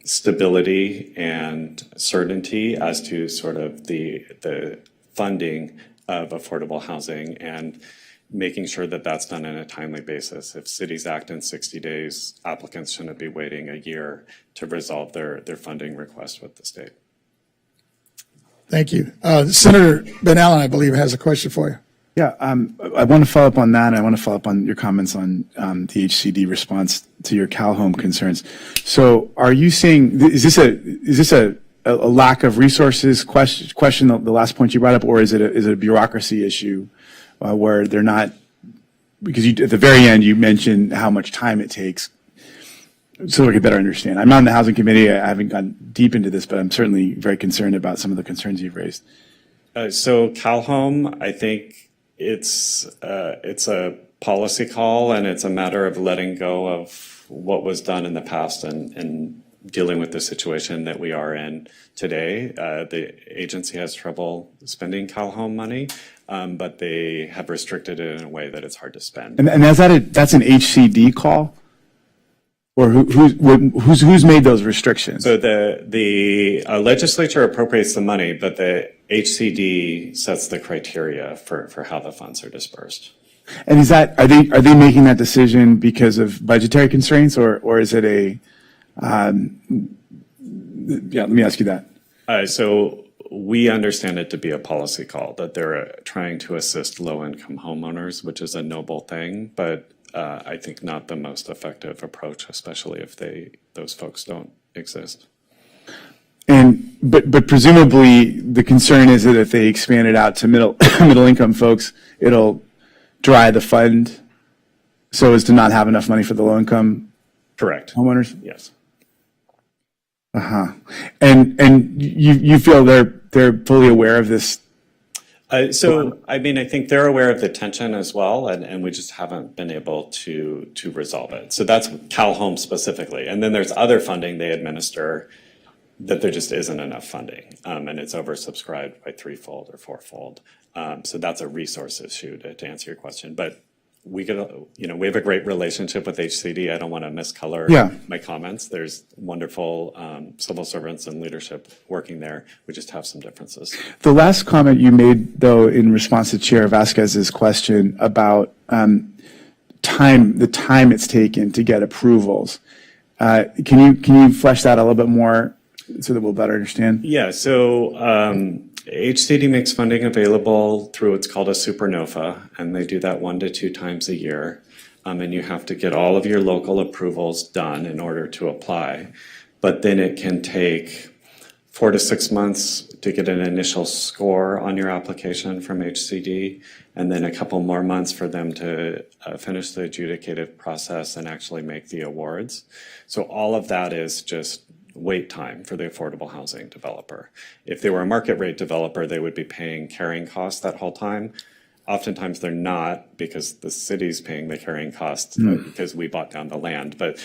stability and certainty as to sort of the funding of affordable housing and making sure that that's done on a timely basis. If cities act in 60 days, applicants shouldn't be waiting a year to resolve their funding request with the state. Thank you. Senator Ben Allen, I believe, has a question for you. Yeah, I want to follow up on that. I want to follow up on your comments on the HCD response to your CalHome concerns. So, are you saying is this a lack of resources question? The last point you brought up, or is it a bureaucracy issue where they're not? Because at the very end you mentioned how much time it takes. So we could better understand. I'm not on the housing committee. I haven't gone deep into this, but I'm certainly very concerned about some of the concerns you've raised. So CalHome, I think it's a policy call, and it's a matter of letting go of what was done in the past and dealing with the situation that we are in today. The agency has trouble spending CalHome money, but they have restricted it in a way that it's hard to spend. And that's an HCD call? Or who's made those restrictions? So the legislature appropriates the money, but the HCD sets the criteria for how the funds are dispersed. And are they making that decision because of budgetary constraints, or is it a? Yeah, let me ask you that. So we understand it to be a policy call, that they're trying to assist low-income homeowners, which is a noble thing, but I think not the most effective approach, especially if those folks don't exist. But presumably the concern is that if they expand it out to middle income folks, it'll dry the fund so as to not have enough money for the low income Correct. homeowners. Yes. And you feel they're fully aware of this? So, I mean, I think they're aware of the tension as well, and we just haven't been able to resolve it. So that's Cal Home specifically. And then there's other funding they administer that there just isn't enough funding, and it's oversubscribed by threefold or fourfold. So that's a resource issue to answer your question. But we have a great relationship with HCD. I don't want to miscolor my comments. There's wonderful civil servants and leadership working there. We just have some differences. The last comment you made, though, in response to Chair Vasquez's question about the time it's taken to get approvals, can you flesh that a little bit more so that we'll better understand? Yeah, so HCD makes funding available through what's called a supernova, and they do that 1 to 2 times a year. And you have to get all of your local approvals done in order to apply. But then it can take 4 to 6 months to get an initial score on your application from HCD, and then a couple more months for them to finish the adjudicative process and actually make the awards. So all of that is just wait time for the affordable housing developer. If they were a market rate developer, they would be paying carrying costs that whole time. Oftentimes they're not, because the city's paying the carrying costs because we bought down the land. But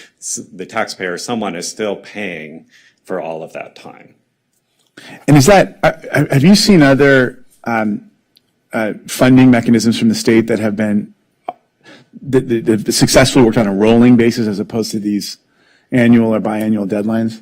the taxpayer, someone is still paying for all of that time. And is that, have you seen other funding mechanisms from the state that have been that successfully worked on a rolling basis as opposed to these annual or biannual deadlines?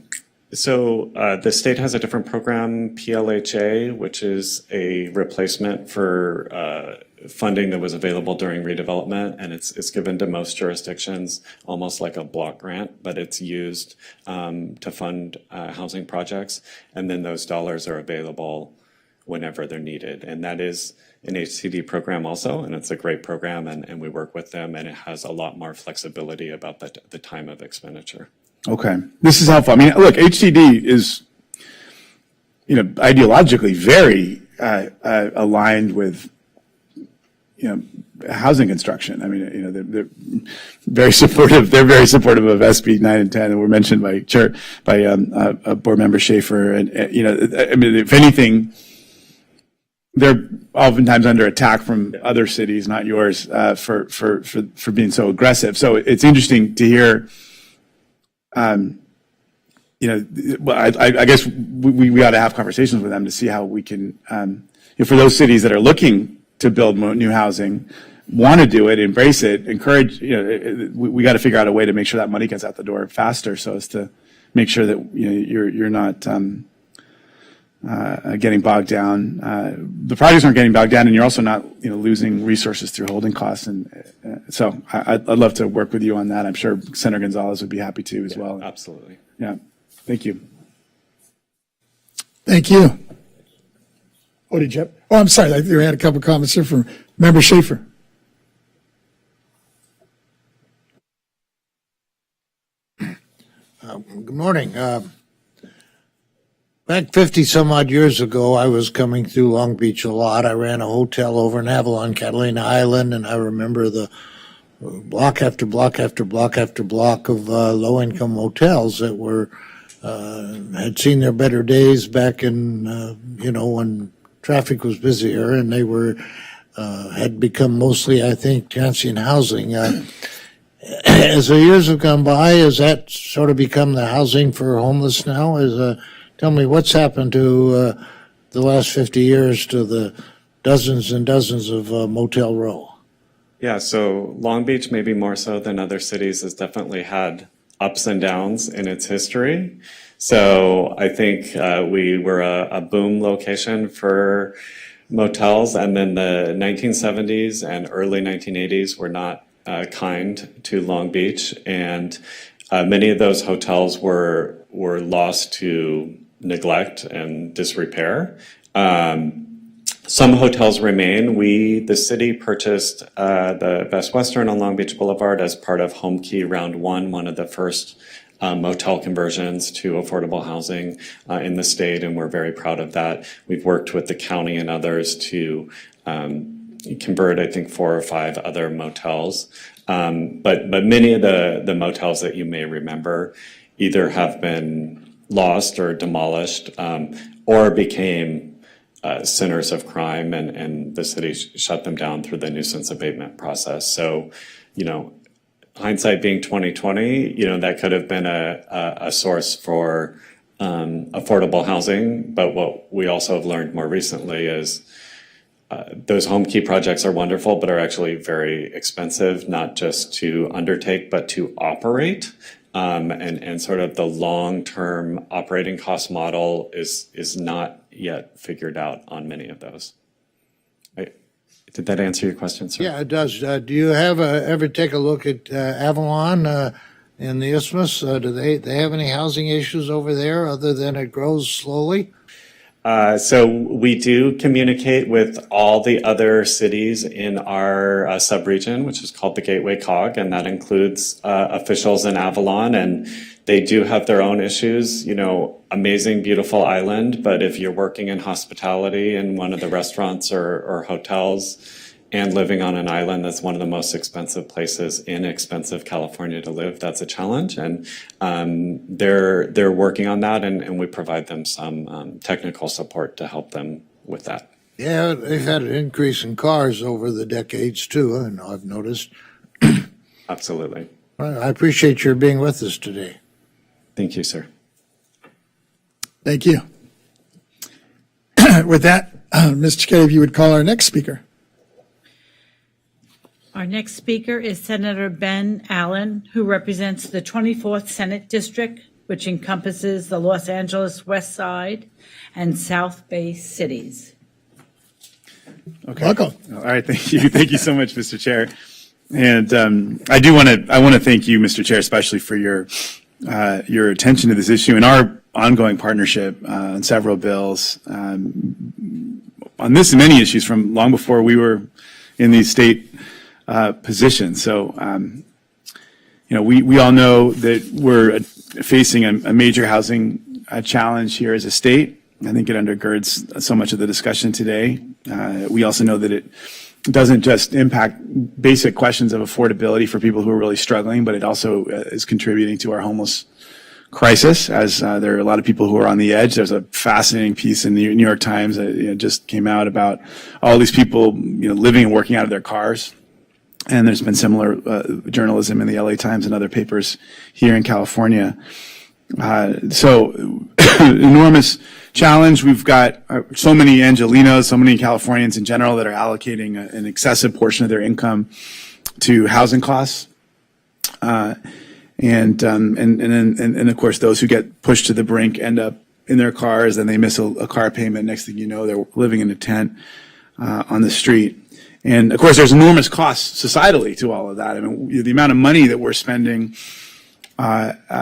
So the state has a different program, PLHA, which is a replacement for funding that was available during redevelopment, and it's given to most jurisdictions almost like a block grant, but it's used to fund housing projects, and then those dollars are available whenever they're needed. And that is an HCD program also, and it's a great program, and we work with them, and it has a lot more flexibility about the time of expenditure. Okay, this is helpful. I mean, look, HCD is, ideologically very aligned with, housing construction. I mean, they're very supportive. They're very supportive of SB 9 and 10, and were mentioned by Board Member Schaefer. And I mean, if anything, they're oftentimes under attack from other cities, not yours, for being so aggressive. So it's interesting to hear. I guess we ought to have conversations with them to see how we can, for those cities that are looking to build new housing, want to do it, embrace it, encourage, we got to figure out a way to make sure that money gets out the door faster so as to make sure that, you're not getting bogged down. The projects aren't getting bogged down, and you're also not, losing resources through holding costs. And so I'd love to work with you on that. I'm sure Senator Gonzalez would be happy to as well. Absolutely. Yeah. Thank you. Thank you. Oh, did you? Oh, I'm sorry. I think we had a couple of comments here from Member Schaefer. Good morning. Back 50 some odd years ago, I was coming through Long Beach a lot. I ran a hotel over in Avalon, Catalina Island, and I remember the block after block after block after block of low-income hotels that were had seen their better days back in when traffic was busier, and they were had become mostly, I think, transient housing. As the years have gone by, has that sort of become the housing for homeless now? Tell me what's happened to the last 50 years to the dozens and dozens of Motel Row? Yeah, so Long Beach, maybe more so than other cities, has definitely had ups and downs in its history. So I think we were a boom location for motels, and then the 1970s and early 1980s were not kind to Long Beach, and many of those hotels were lost to neglect and disrepair. Some hotels remain. The city purchased the Best Western on Long Beach Boulevard as part of Home Key Round 1, one of the first motel conversions to affordable housing in the state, and we're very proud of that. We've worked with the county and others to convert, I think, 4 or 5 other motels. But many of the motels that you may remember either have been lost or demolished, or became centers of crime, and the city shut them down through the nuisance abatement process. So, hindsight being 2020, that could have been a source for affordable housing. But what we also have learned more recently is those home key projects are wonderful, but are actually very expensive, not just to undertake, but to operate. And sort of the long-term operating cost model is not yet figured out on many of those. Did that answer your question, sir? Yeah, it does. Do you ever take a look at Avalon in the Isthmus? Do they have any housing issues over there other than it grows slowly? So we do communicate with all the other cities in our subregion, which is called the Gateway COG, and that includes officials in Avalon, and they do have their own issues. Amazing, beautiful island, but if you're working in hospitality in one of the restaurants or hotels and living on an island that's one of the most expensive places in expensive California to live, that's a challenge. And they're working on that, and we provide them some technical support to help them with that. Yeah, they've had an increase in cars over the decades too, and I've noticed. Absolutely. Well, I appreciate your being with us today. Thank you, sir. Thank you. With that, Ms. Chiketi, if you would call our next speaker. Our next speaker is Senator Ben Allen, who represents the 24th Senate District, which encompasses the Los Angeles West Side and South Bay cities. Okay. Welcome. All right. Thank you. Thank you so much, Mr. Chair. And I want to thank you, Mr. Chair, especially for your attention to this issue and our ongoing partnership on several bills on this and many issues from long before we were in these state positions. So, we all know that we're facing a major housing challenge here as a state. I think it undergirds so much of the discussion today. We also know that it doesn't just impact basic questions of affordability for people who are really struggling, but it also is contributing to our homeless crisis, as there are a lot of people who are on the edge. There's a fascinating piece in the New York Times that just came out about all these people living and working out of their cars. And there's been similar journalism in the LA Times and other papers here in California. So enormous challenge. We've got so many Angelenos, so many Californians in general that are allocating an excessive portion of their income to housing costs. And of course, those who get pushed to the brink end up in their cars, and they miss a car payment. Next thing you know, they're living in a tent on the street. And of course, there's enormous costs societally to all of that. I mean, the amount of money that we're spending, on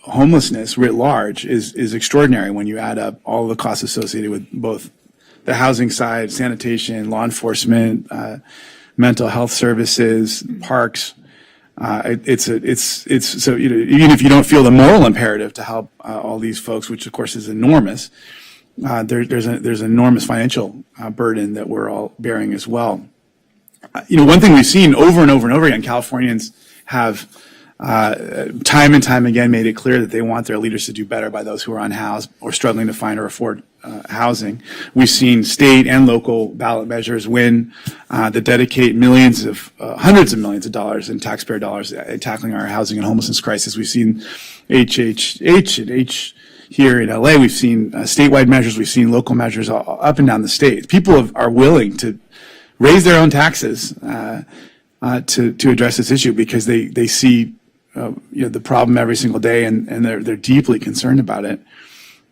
homelessness writ large is extraordinary when you add up all the costs associated with both the housing side, sanitation, law enforcement, mental health services, parks. It's so even if you don't feel the moral imperative to help all these folks, which of course is enormous, there's an enormous financial burden that we're all bearing as well. One thing we've seen over and over and over again, Californians have time and time again made it clear that they want their leaders to do better by those who are unhoused or struggling to find or afford housing. We've seen state and local ballot measures win that dedicate hundreds of millions of dollars in taxpayer dollars tackling our housing and homelessness crisis. We've seen HHH and H here in LA. We've seen statewide measures. We've seen local measures up and down the state. People are willing to raise their own taxes to address this issue because they see the problem every single day, and they're deeply concerned about it.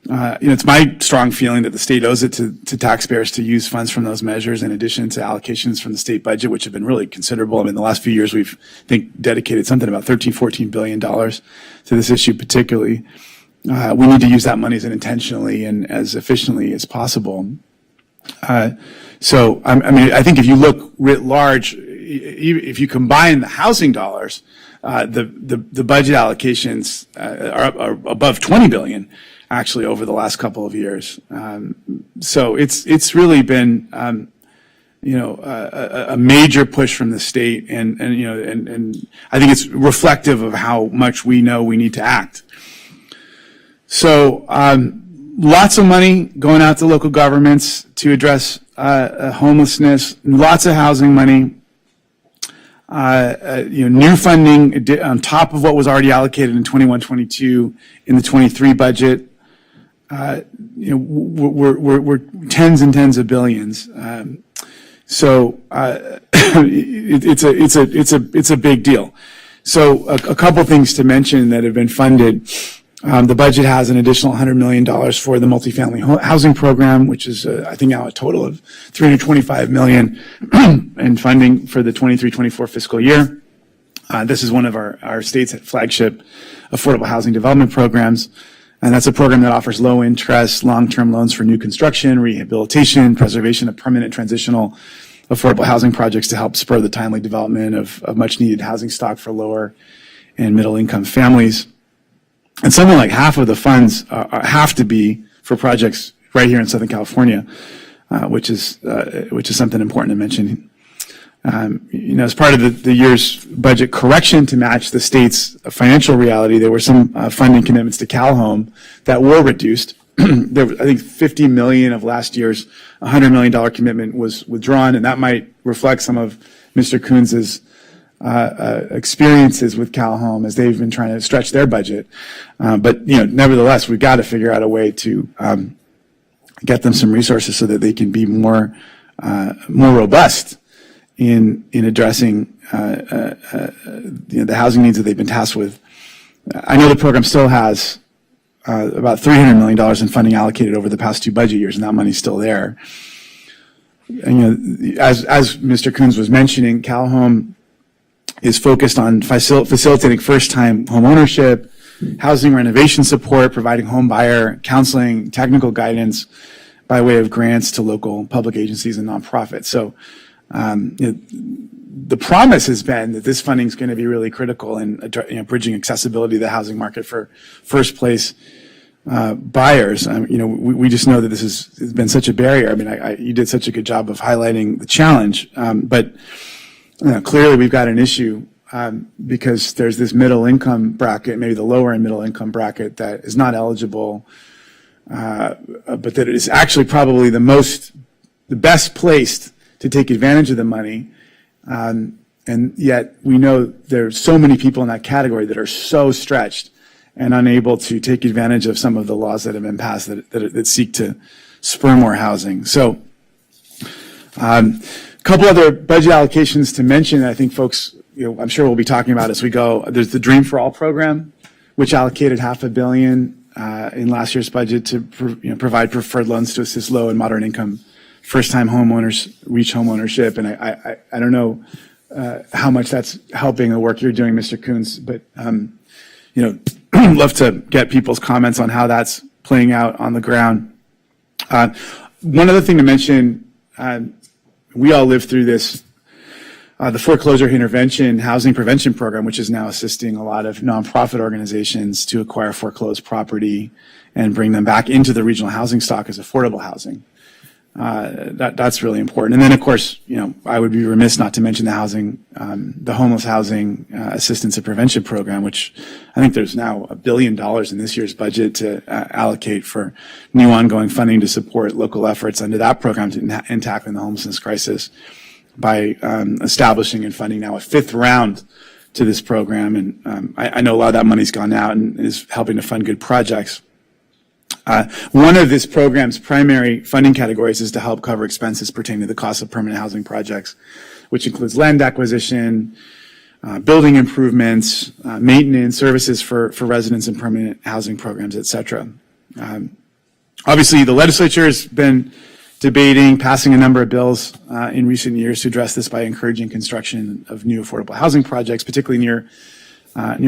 It's my strong feeling that the state owes it to taxpayers to use funds from those measures in addition to allocations from the state budget, which have been really considerable. I mean, the last few years we've, dedicated something about $13-14 billion to this issue particularly. We need to use that money as intentionally and as efficiently as possible. I think if you look writ large, if you combine the housing dollars, the budget allocations are above $20 billion actually over the last couple of years. So it's really been a major push from the state, and I think it's reflective of how much we know we need to act. So lots of money going out to local governments to address homelessness, lots of housing money, new funding on top of what was already allocated in 21-22 in the 23 budget. We're tens and tens of billions. So it's a big deal. So a couple things to mention that have been funded. The budget has an additional $100 million for the multifamily housing program, which is, I think, now a total of $325 million in funding for the 23-24 fiscal year. This is one of our state's flagship affordable housing development programs. And that's a program that offers low interest, long-term loans for new construction, rehabilitation, preservation of permanent transitional affordable housing projects to help spur the timely development of much needed housing stock for lower and middle income families. And something like half of the funds have to be for projects right here in Southern California, which is something important to mention. As part of the year's budget correction to match the state's financial reality, there were some funding commitments to CalHome that were reduced. There was, I think, $50 million of last year's $100 million commitment was withdrawn, and that might reflect some of Mr. Coons's experiences with CalHome as they've been trying to stretch their budget. But nevertheless, we've got to figure out a way to get them some resources so that they can be more robust in addressing the housing needs that they've been tasked with. I know the program still has about $300 million in funding allocated over the past 2 budget years, and that money's still there. And, as Mr. Coons was mentioning, CalHome is focused on facilitating first-time home ownership, housing renovation support, providing home buyer counseling, technical guidance by way of grants to local public agencies and nonprofits. So the promise has been that this funding is going to be really critical in bridging accessibility to the housing market for first-place buyers. We just know that this has been such a barrier. I mean, you did such a good job of highlighting the challenge, but clearly we've got an issue because there's this middle income bracket, maybe the lower and middle income bracket, that is not eligible, but that is actually probably the best placed to take advantage of the money. And yet we know there's so many people in that category that are so stretched and unable to take advantage of some of the laws that have been passed that seek to spur more housing. So a couple other budget allocations to mention that I think folks, I'm sure we'll be talking about as we go. There's the Dream for All program, which allocated $500 million in last year's budget to provide preferred loans to assist low and moderate income first-time homeowners reach home ownership. And I don't know how much that's helping the work you're doing, Mr. Coons, but love to get people's comments on how that's playing out on the ground. One other thing to mention, we all lived through this, the foreclosure intervention housing prevention program, which is now assisting a lot of nonprofit organizations to acquire foreclosed property and bring them back into the regional housing stock as affordable housing. That's really important. And then, of course, I would be remiss not to mention the homeless housing assistance and prevention program, which I think there's now $1 billion in this year's budget to allocate for new ongoing funding to support local efforts under that program in tackling the homelessness crisis by establishing and funding now a 5th round to this program. And I know a lot of that money's gone out and is helping to fund good projects. One of this program's primary funding categories is to help cover expenses pertaining to the cost of permanent housing projects, which includes land acquisition, building improvements, maintenance, services for residents in permanent housing programs, et cetera. Obviously, the legislature has been debating passing a number of bills in recent years to address this by encouraging construction of new affordable housing projects, particularly near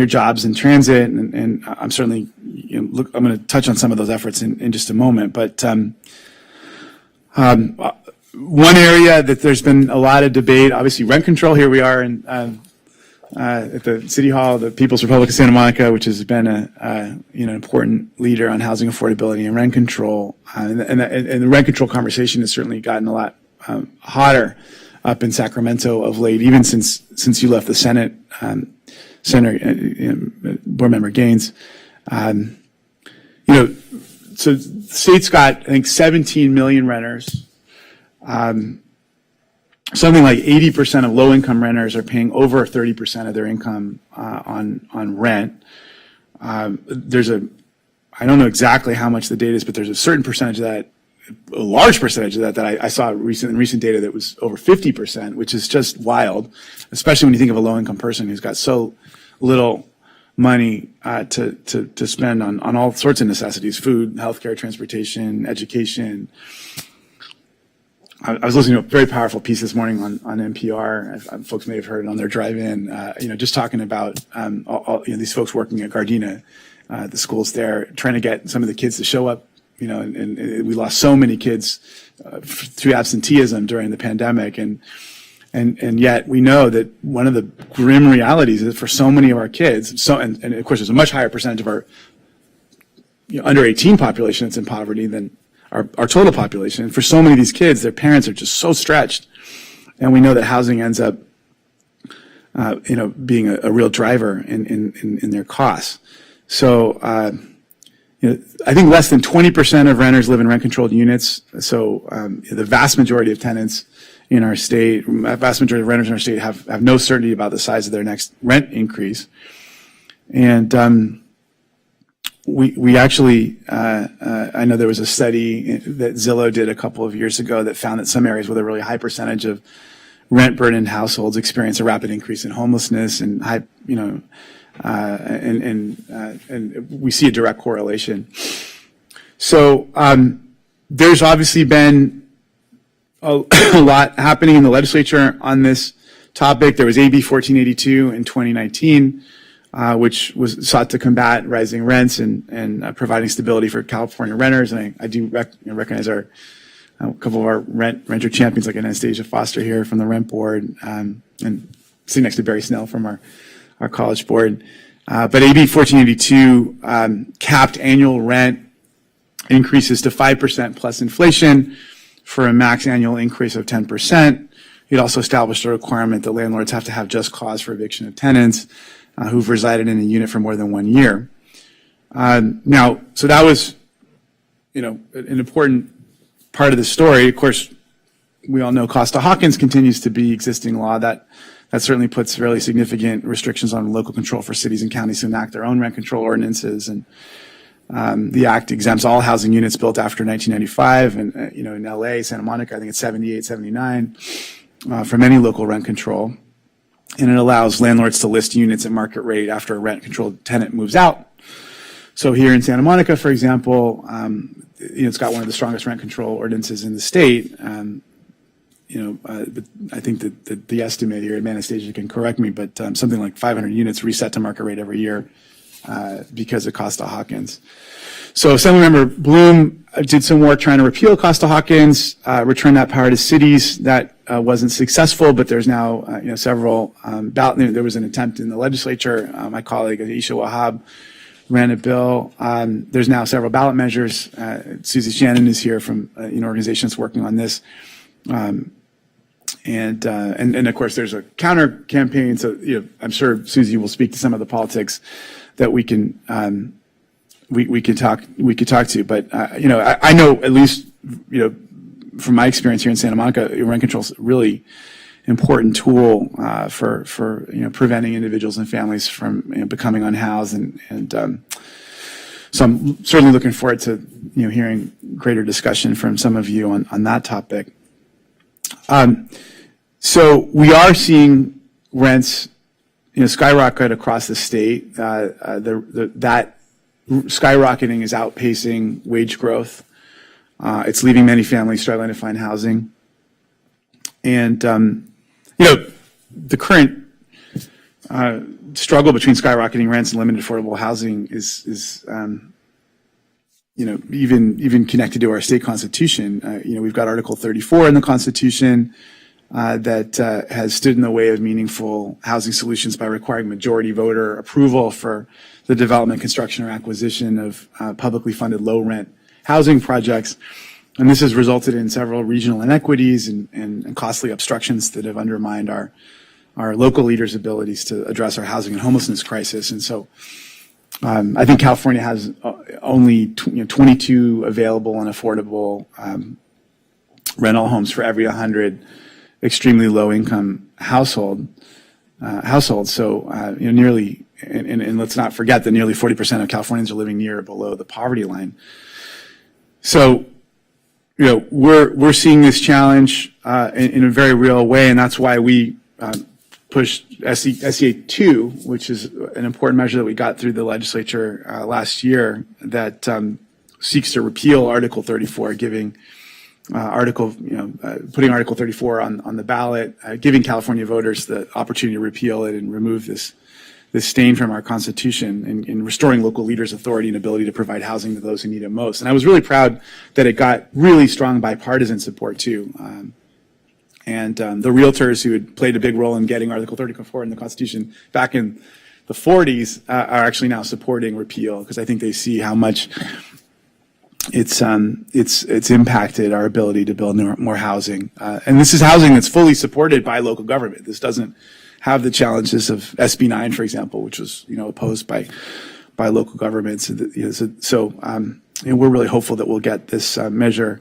jobs and transit, and I'm certainly, I'm going to touch on some of those efforts in just a moment. But one area that there's been a lot of debate, obviously rent control. Here we are at the City Hall, the People's Republic of Santa Monica, which has been an important leader on housing affordability and rent control. And the rent control conversation has certainly gotten a lot hotter up in Sacramento of late, even since you left the Senate, Board Member Gaines. So the state's got, I think, 17 million renters. Something like 80% of low-income renters are paying over 30% of their income on rent. I don't know exactly how much the data is, but there's a certain percentage of that, a large percentage of that I saw in recent data that was over 50%, which is just wild, especially when you think of a low-income person who's got so little money to spend on all sorts of necessities: food, healthcare, transportation, education. I was listening to a very powerful piece this morning on NPR. Folks may have heard it on their drive-in. Just talking about these folks working at Gardena, the schools there, trying to get some of the kids to show up. And we lost so many kids through absenteeism during the pandemic, and yet we know that one of the grim realities is for so many of our kids. And of course, there's a much higher percentage of our under 18 population that's in poverty than our total population. And for so many of these kids, their parents are just so stretched, and we know that housing ends up, being a real driver in their costs. So, I think less than 20% of renters live in rent-controlled units. So, the vast majority of tenants in our state, vast majority of renters in our state have no certainty about the size of their next rent increase. And we actually, I know there was a study that Zillow did a couple of years ago that found that some areas with a really high percentage of rent-burdened households experience a rapid increase in homelessness and and we see a direct correlation. So there's obviously been a lot happening in the legislature on this topic. There was AB 1482 in 2019, which was sought to combat rising rents and providing stability for California renters. And I do recognize a couple of our renter champions like Anastasia Foster here from the Rent Board, and sitting next to Barry Snell from our college board. But AB 1482 capped annual rent increases to 5% plus inflation for a max annual increase of 10%. It also established a requirement that landlords have to have just cause for eviction of tenants who've resided in a unit for more than 1 year. So that was, an important part of the story. Of course, we all know Costa-Hawkins continues to be existing law. That certainly puts fairly significant restrictions on local control for cities and counties to enact their own rent control ordinances. And the act exempts all housing units built after 1995. And, in LA, Santa Monica, I think it's 78, 79, from any local rent control. And it allows landlords to list units at market rate after a rent-controlled tenant moves out. So here in Santa Monica, for example, it's got one of the strongest rent control ordinances in the state. But I think that the estimate here, and Anastasia can correct me, but something like 500 units reset to market rate every year because of Costa-Hawkins. So Assemblymember Bloom did some work trying to repeal Costa-Hawkins, return that power to cities. That wasn't successful, but there's now several there was an attempt in the legislature. My colleague Aisha Wahab ran a bill. There's now several ballot measures. Susie Shannon is here from an organization that's working on this. And of course there's a counter campaign. So I'm sure Susie will speak to some of the politics that we can we could talk to. But I know at least from my experience here in Santa Monica, rent control is a really important tool for preventing individuals and families from becoming unhoused, and so I'm certainly looking forward to hearing greater discussion from some of you on that topic. So we are seeing rents skyrocket across the state. That skyrocketing is outpacing wage growth. It's leaving many families struggling to find housing. And, the current struggle between skyrocketing rents and limited affordable housing is even connected to our state constitution. We've got Article 34 in the Constitution that has stood in the way of meaningful housing solutions by requiring majority voter approval for the development, construction, or acquisition of publicly funded low-rent housing projects. And this has resulted in several regional inequities and costly obstructions that have undermined our local leaders' abilities to address our housing and homelessness crisis. And so I think California has only 22 available and affordable rental homes for every 100 extremely low-income households. So nearly, and let's not forget that nearly 40% of Californians are living near or below the poverty line. So we're seeing this challenge in a very real way, and that's why we pushed SCA 2, which is an important measure that we got through the legislature last year that seeks to repeal Article 34, giving putting Article 34 on the ballot, giving California voters the opportunity to repeal it and remove this stain from our Constitution, and restoring local leaders' authority and ability to provide housing to those who need it most. And I was really proud that it got really strong bipartisan support too. And the realtors who had played a big role in getting Article 34 in the Constitution back in the 40s are actually now supporting repeal, because I think they see how much it's impacted our ability to build more housing. And this is housing that's fully supported by local government. This doesn't have the challenges of SB 9, for example, which was opposed by local governments. So we're really hopeful that we'll get this measure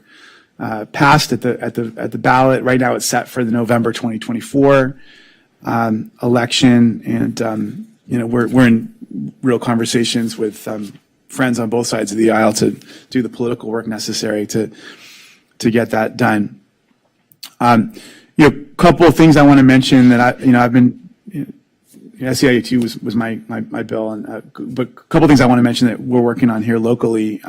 passed at the ballot. Right now, it's set for the November 2024 election, and we're in real conversations with friends on both sides of the aisle to do the political work necessary to get that done. A couple of things I want to mention that I've been, SCIA 2 was my bill, but a couple of things I want to mention that we're working on here locally.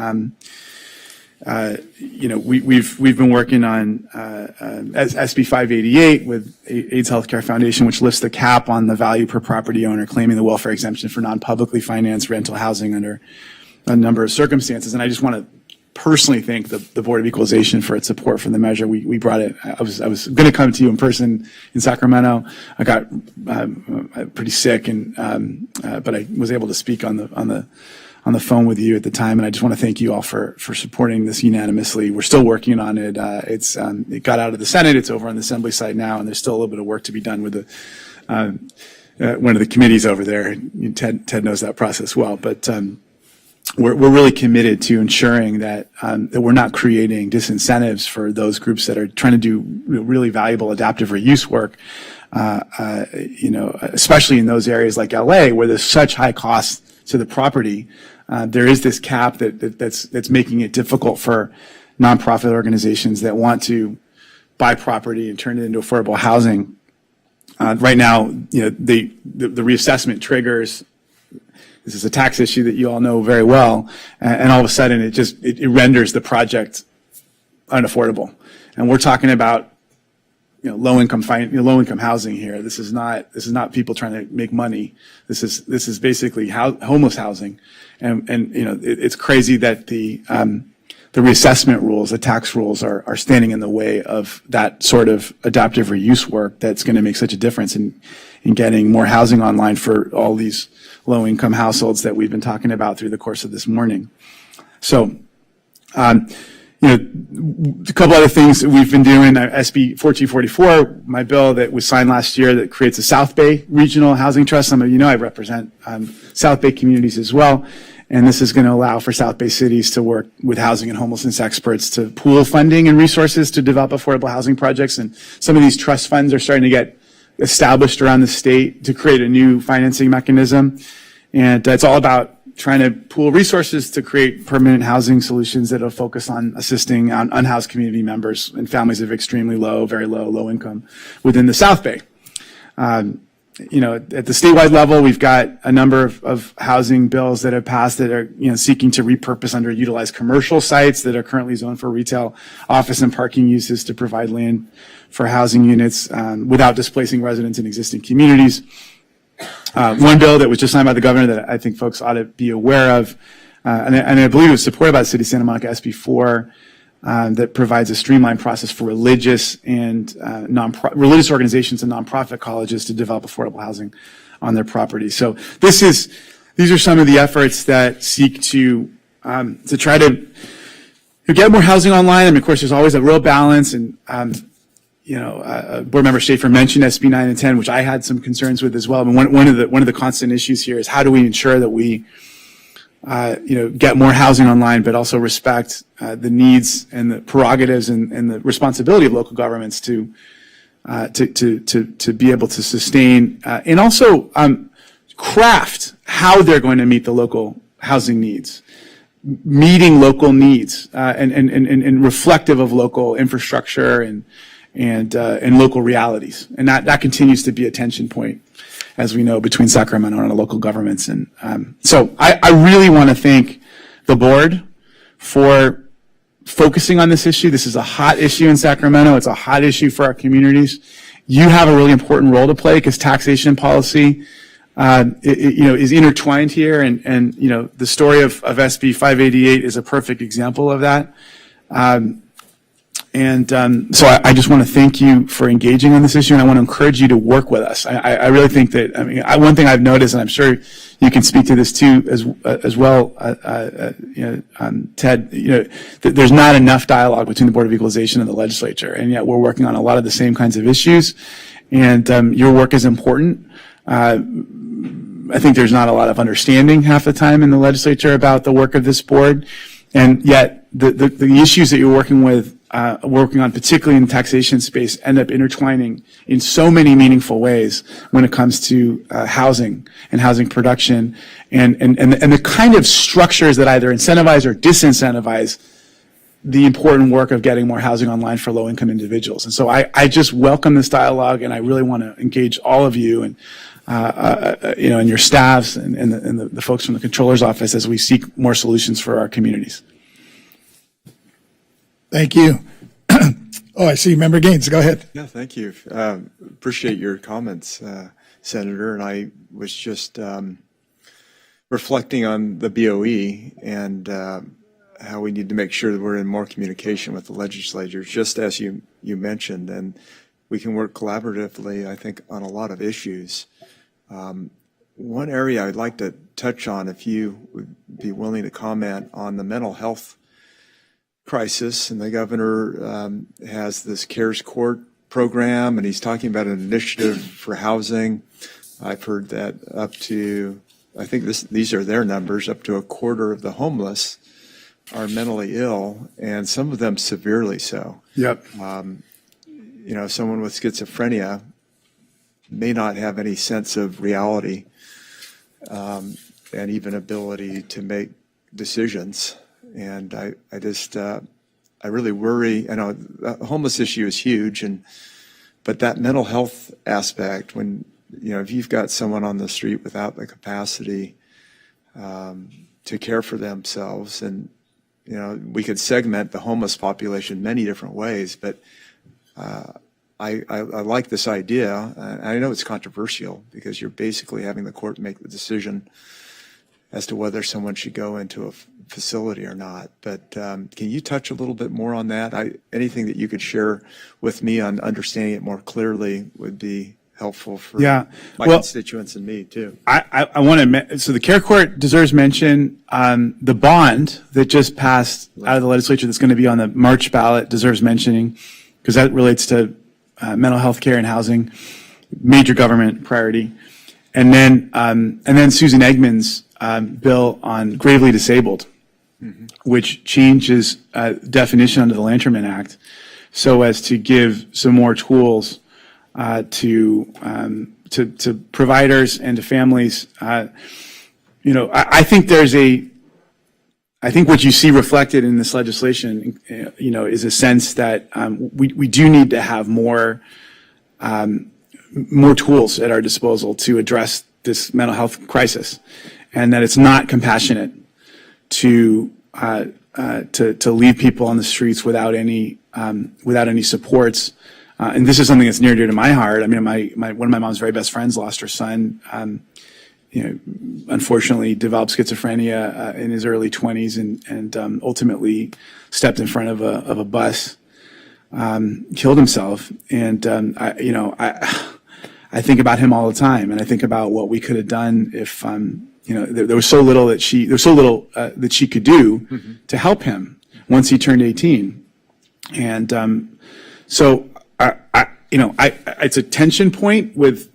We've been working on SB 588 with AIDS Healthcare Foundation, which lifts the cap on the value per property owner claiming the welfare exemption for non-publicly financed rental housing under a number of circumstances. And I just want to personally thank the Board of Equalization for its support for the measure. We brought it. I was going to come to you in person in Sacramento. I got pretty sick, but I was able to speak on the phone with you at the time, and I just want to thank you all for supporting this unanimously. We're still working on it. It got out of the Senate. It's over on the Assembly side now, and there's still a little bit of work to be done with one of the committees over there. Ted knows that process well, but we're really committed to ensuring that we're not creating disincentives for those groups that are trying to do really valuable adaptive reuse work, especially in those areas like LA where there's such high costs to the property. There is this cap that's making it difficult for nonprofit organizations that want to buy property and turn it into affordable housing. Right now, the reassessment triggers. This is a tax issue that you all know very well, and all of a sudden it renders the project unaffordable. And we're talking about low income housing here. This is not people trying to make money. This is basically homeless housing, and it's crazy that the reassessment rules, the tax rules, are standing in the way of that sort of adaptive reuse work that's going to make such a difference in getting more housing online for all these low income households that we've been talking about through the course of this morning. So, a couple other things that we've been doing. SB 1444, my bill that was signed last year that creates a South Bay Regional Housing Trust. Some of you know I represent South Bay communities as well. And this is going to allow for South Bay cities to work with housing and homelessness experts to pool funding and resources to develop affordable housing projects. And some of these trust funds are starting to get established around the state to create a new financing mechanism. And it's all about trying to pool resources to create permanent housing solutions that will focus on assisting unhoused community members and families of extremely low, very low income within the South Bay. At the statewide level, we've got a number of housing bills that have passed that are, seeking to repurpose underutilized commercial sites that are currently zoned for retail, office, and parking uses to provide land for housing units without displacing residents in existing communities. One bill that was just signed by the governor that I think folks ought to be aware of, and I believe it was supported by the city of Santa Monica, SB 4, that provides a streamlined process for religious and religious organizations and nonprofit colleges to develop affordable housing on their property. So these are some of the efforts that seek to try to get more housing online. I mean, of course, there's always a real balance, and Board Member Schaefer mentioned SB 9 and 10, which I had some concerns with as well. I mean, one of the constant issues here is how do we ensure that we get more housing online, but also respect the needs and the prerogatives and the responsibility of local governments to be able to sustain and also craft how they're going to meet the local housing needs, meeting local needs and reflective of local infrastructure and local realities. And that continues to be a tension point, as we know, between Sacramento and our local governments. And so I really want to thank the board for focusing on this issue. This is a hot issue in Sacramento. It's a hot issue for our communities. You have a really important role to play because taxation policy, is intertwined here. And the story of SB 588 is a perfect example of that. So I just want to thank you for engaging on this issue, and I want to encourage you to work with us. I really think that, one thing I've noticed, and I'm sure you can speak to this too as well, Ted, that there's not enough dialogue between the Board of Equalization and the legislature, and yet we're working on a lot of the same kinds of issues, and your work is important. I think there's not a lot of understanding half the time in the legislature about the work of this board, and yet the issues that you're working on, particularly in the taxation space, end up intertwining in so many meaningful ways when it comes to housing and housing production and the kind of structures that either incentivize or disincentivize the important work of getting more housing online for low-income individuals. And so I just welcome this dialogue, and I really want to engage all of you and and your staffs and the folks from the Controller's Office as we seek more solutions for our communities. Thank you. Oh, I see Member Gaines. Go ahead. Yeah, thank you. Appreciate your comments, Senator. And I was just reflecting on the BOE and how we need to make sure that we're in more communication with the legislature, just as you mentioned. And we can work collaboratively, I think, on a lot of issues. One area I'd like to touch on, if you would be willing to comment on the mental health crisis, and the governor has this CARES Court program, and he's talking about an initiative for housing. I've heard that up to, I think these are their numbers, up to a quarter of the homeless are mentally ill, and some of them severely so. Yep. Someone with schizophrenia may not have any sense of reality and even ability to make decisions. And I really worry. I know the homeless issue is huge, but that mental health aspect, when, if you've got someone on the street without the capacity to care for themselves, and, we could segment the homeless population many different ways, but I like this idea. I know it's controversial because you're basically having the court make the decision as to whether someone should go into a facility or not. But can you touch a little bit more on that? Anything that you could share with me on understanding it more clearly would be helpful for my constituents and me too. I want to, so the CARE Court deserves mention. The bond that just passed out of the legislature that's going to be on the March ballot deserves mentioning, because that relates to mental health care and housing, major government priority. And then Susan Eggman's bill on gravely disabled, which changes definition under the Lanterman Act so as to give some more tools to providers and to families. I think what you see reflected in this legislation, is a sense that we do need to have more tools at our disposal to address this mental health crisis, and that it's not compassionate to leave people on the streets without any supports. And this is something that's near and dear to my heart. I mean, one of my mom's very best friends lost her son. Unfortunately developed schizophrenia in his early 20s and ultimately stepped in front of a bus, killed himself. And I think about him all the time, and I think about what we could have done if there was so little that she could do to help him. once he turned 18. And so, it's a tension point with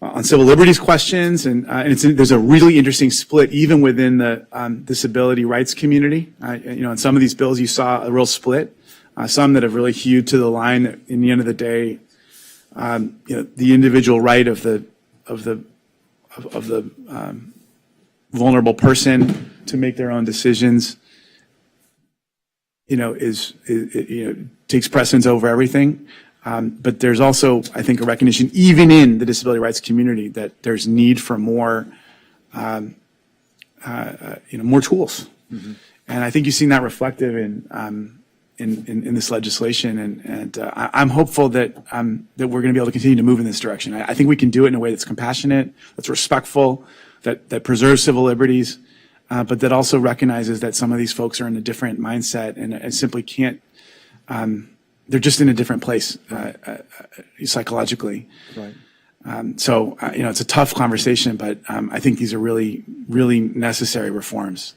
on civil liberties questions, and there's a really interesting split even within the disability rights community. In some of these bills, you saw a real split. Some that have really hewed to the line that, in the end of the day, the individual right of the vulnerable person to make their own decisions, takes precedence over everything. But there's also, I think, a recognition, even in the disability rights community, that there's need for more, more tools. Mm-hmm. And I think you've seen that reflective in this legislation. And I'm hopeful that that we're going to be able to continue to move in this direction. I think we can do it in a way that's compassionate, that's respectful, that preserves civil liberties, but that also recognizes that some of these folks are in a different mindset and simply can't. They're just in a different place psychologically. Right. It's a tough conversation, but I think these are really, really necessary reforms.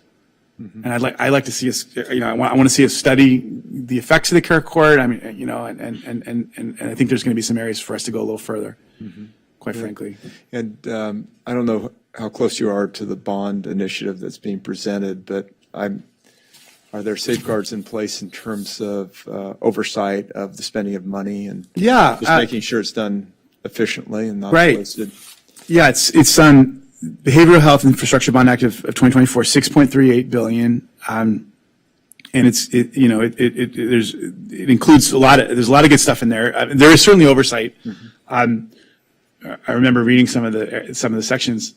Mm-hmm. And I'd like to see us. I want to see us study the effects of the care court. I mean, and I think there's going to be some areas for us to go a little further. Mm-hmm. Quite frankly. And I don't know how close you are to the bond initiative that's being presented, but are there safeguards in place in terms of oversight of the spending of money and just making sure it's done efficiently and not wasted? Yeah, it's Behavioral Health Infrastructure Bond Act of 2024, $6.38 billion, and it includes there's a lot of good stuff in there. There is certainly oversight. Mm-hmm. I remember reading some of the sections.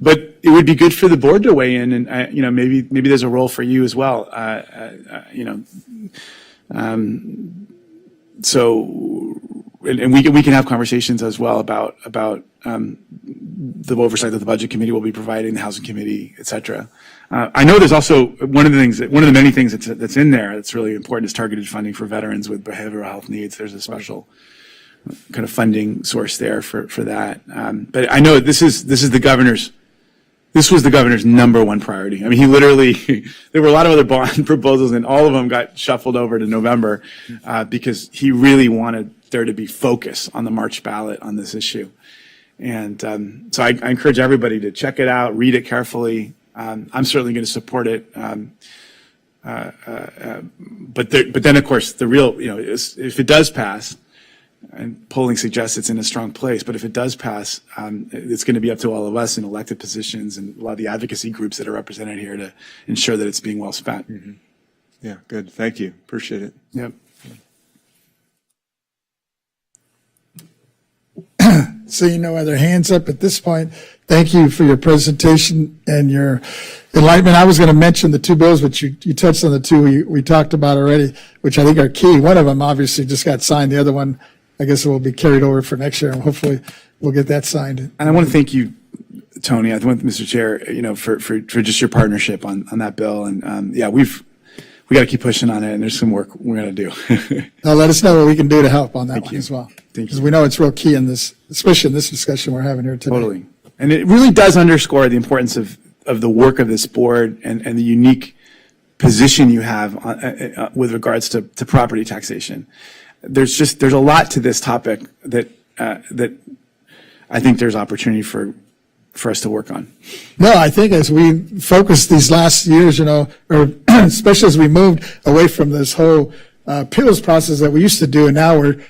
But it would be good for the board to weigh in, and maybe there's a role for you as well. So we can have conversations as well about the oversight that the budget committee will be providing, the housing committee, et cetera. I know there's also one of the many things that's in there that's really important is targeted funding for veterans with behavioral health needs. There's a special kind of funding source there for that. But I know this was the governor's number one priority. I mean, he literally, there were a lot of other bond proposals and all of them got shuffled over to November because he really wanted there to be focus on the March ballot on this issue. And so I encourage everybody to check it out, read it carefully. I'm certainly going to support it. But then, of course, the real, if it does pass, and polling suggests it's in a strong place, but if it does pass, it's going to be up to all of us in elected positions and a lot of the advocacy groups that are represented here to ensure that it's being well spent. Mm-hmm. Yeah, good. Thank you. Appreciate it. Yep. Seeing no other hands up at this point, thank you for your presentation and your enlightenment. I was going to mention the two bills, but you touched on the two we talked about already, which I think are key. One of them obviously just got signed. The other one, I guess it will be carried over for next year, and hopefully we'll get that signed. And I want to thank you, Tony. I want Mr. Chair, for just your partnership on that bill. And we got to keep pushing on it, and there's some work we're going to do. Now let us know what we can do to help on that one as well. Thank you. Because we know it's real key in this, especially in this discussion we're having here today. Totally. And it really does underscore the importance of the work of this board and the unique position you have with regards to property taxation. There's a lot to this topic that I think there's opportunity for us to work on. No, I think as we focused these last years, or especially as we moved away from this whole appeals process that we used to do, and now we're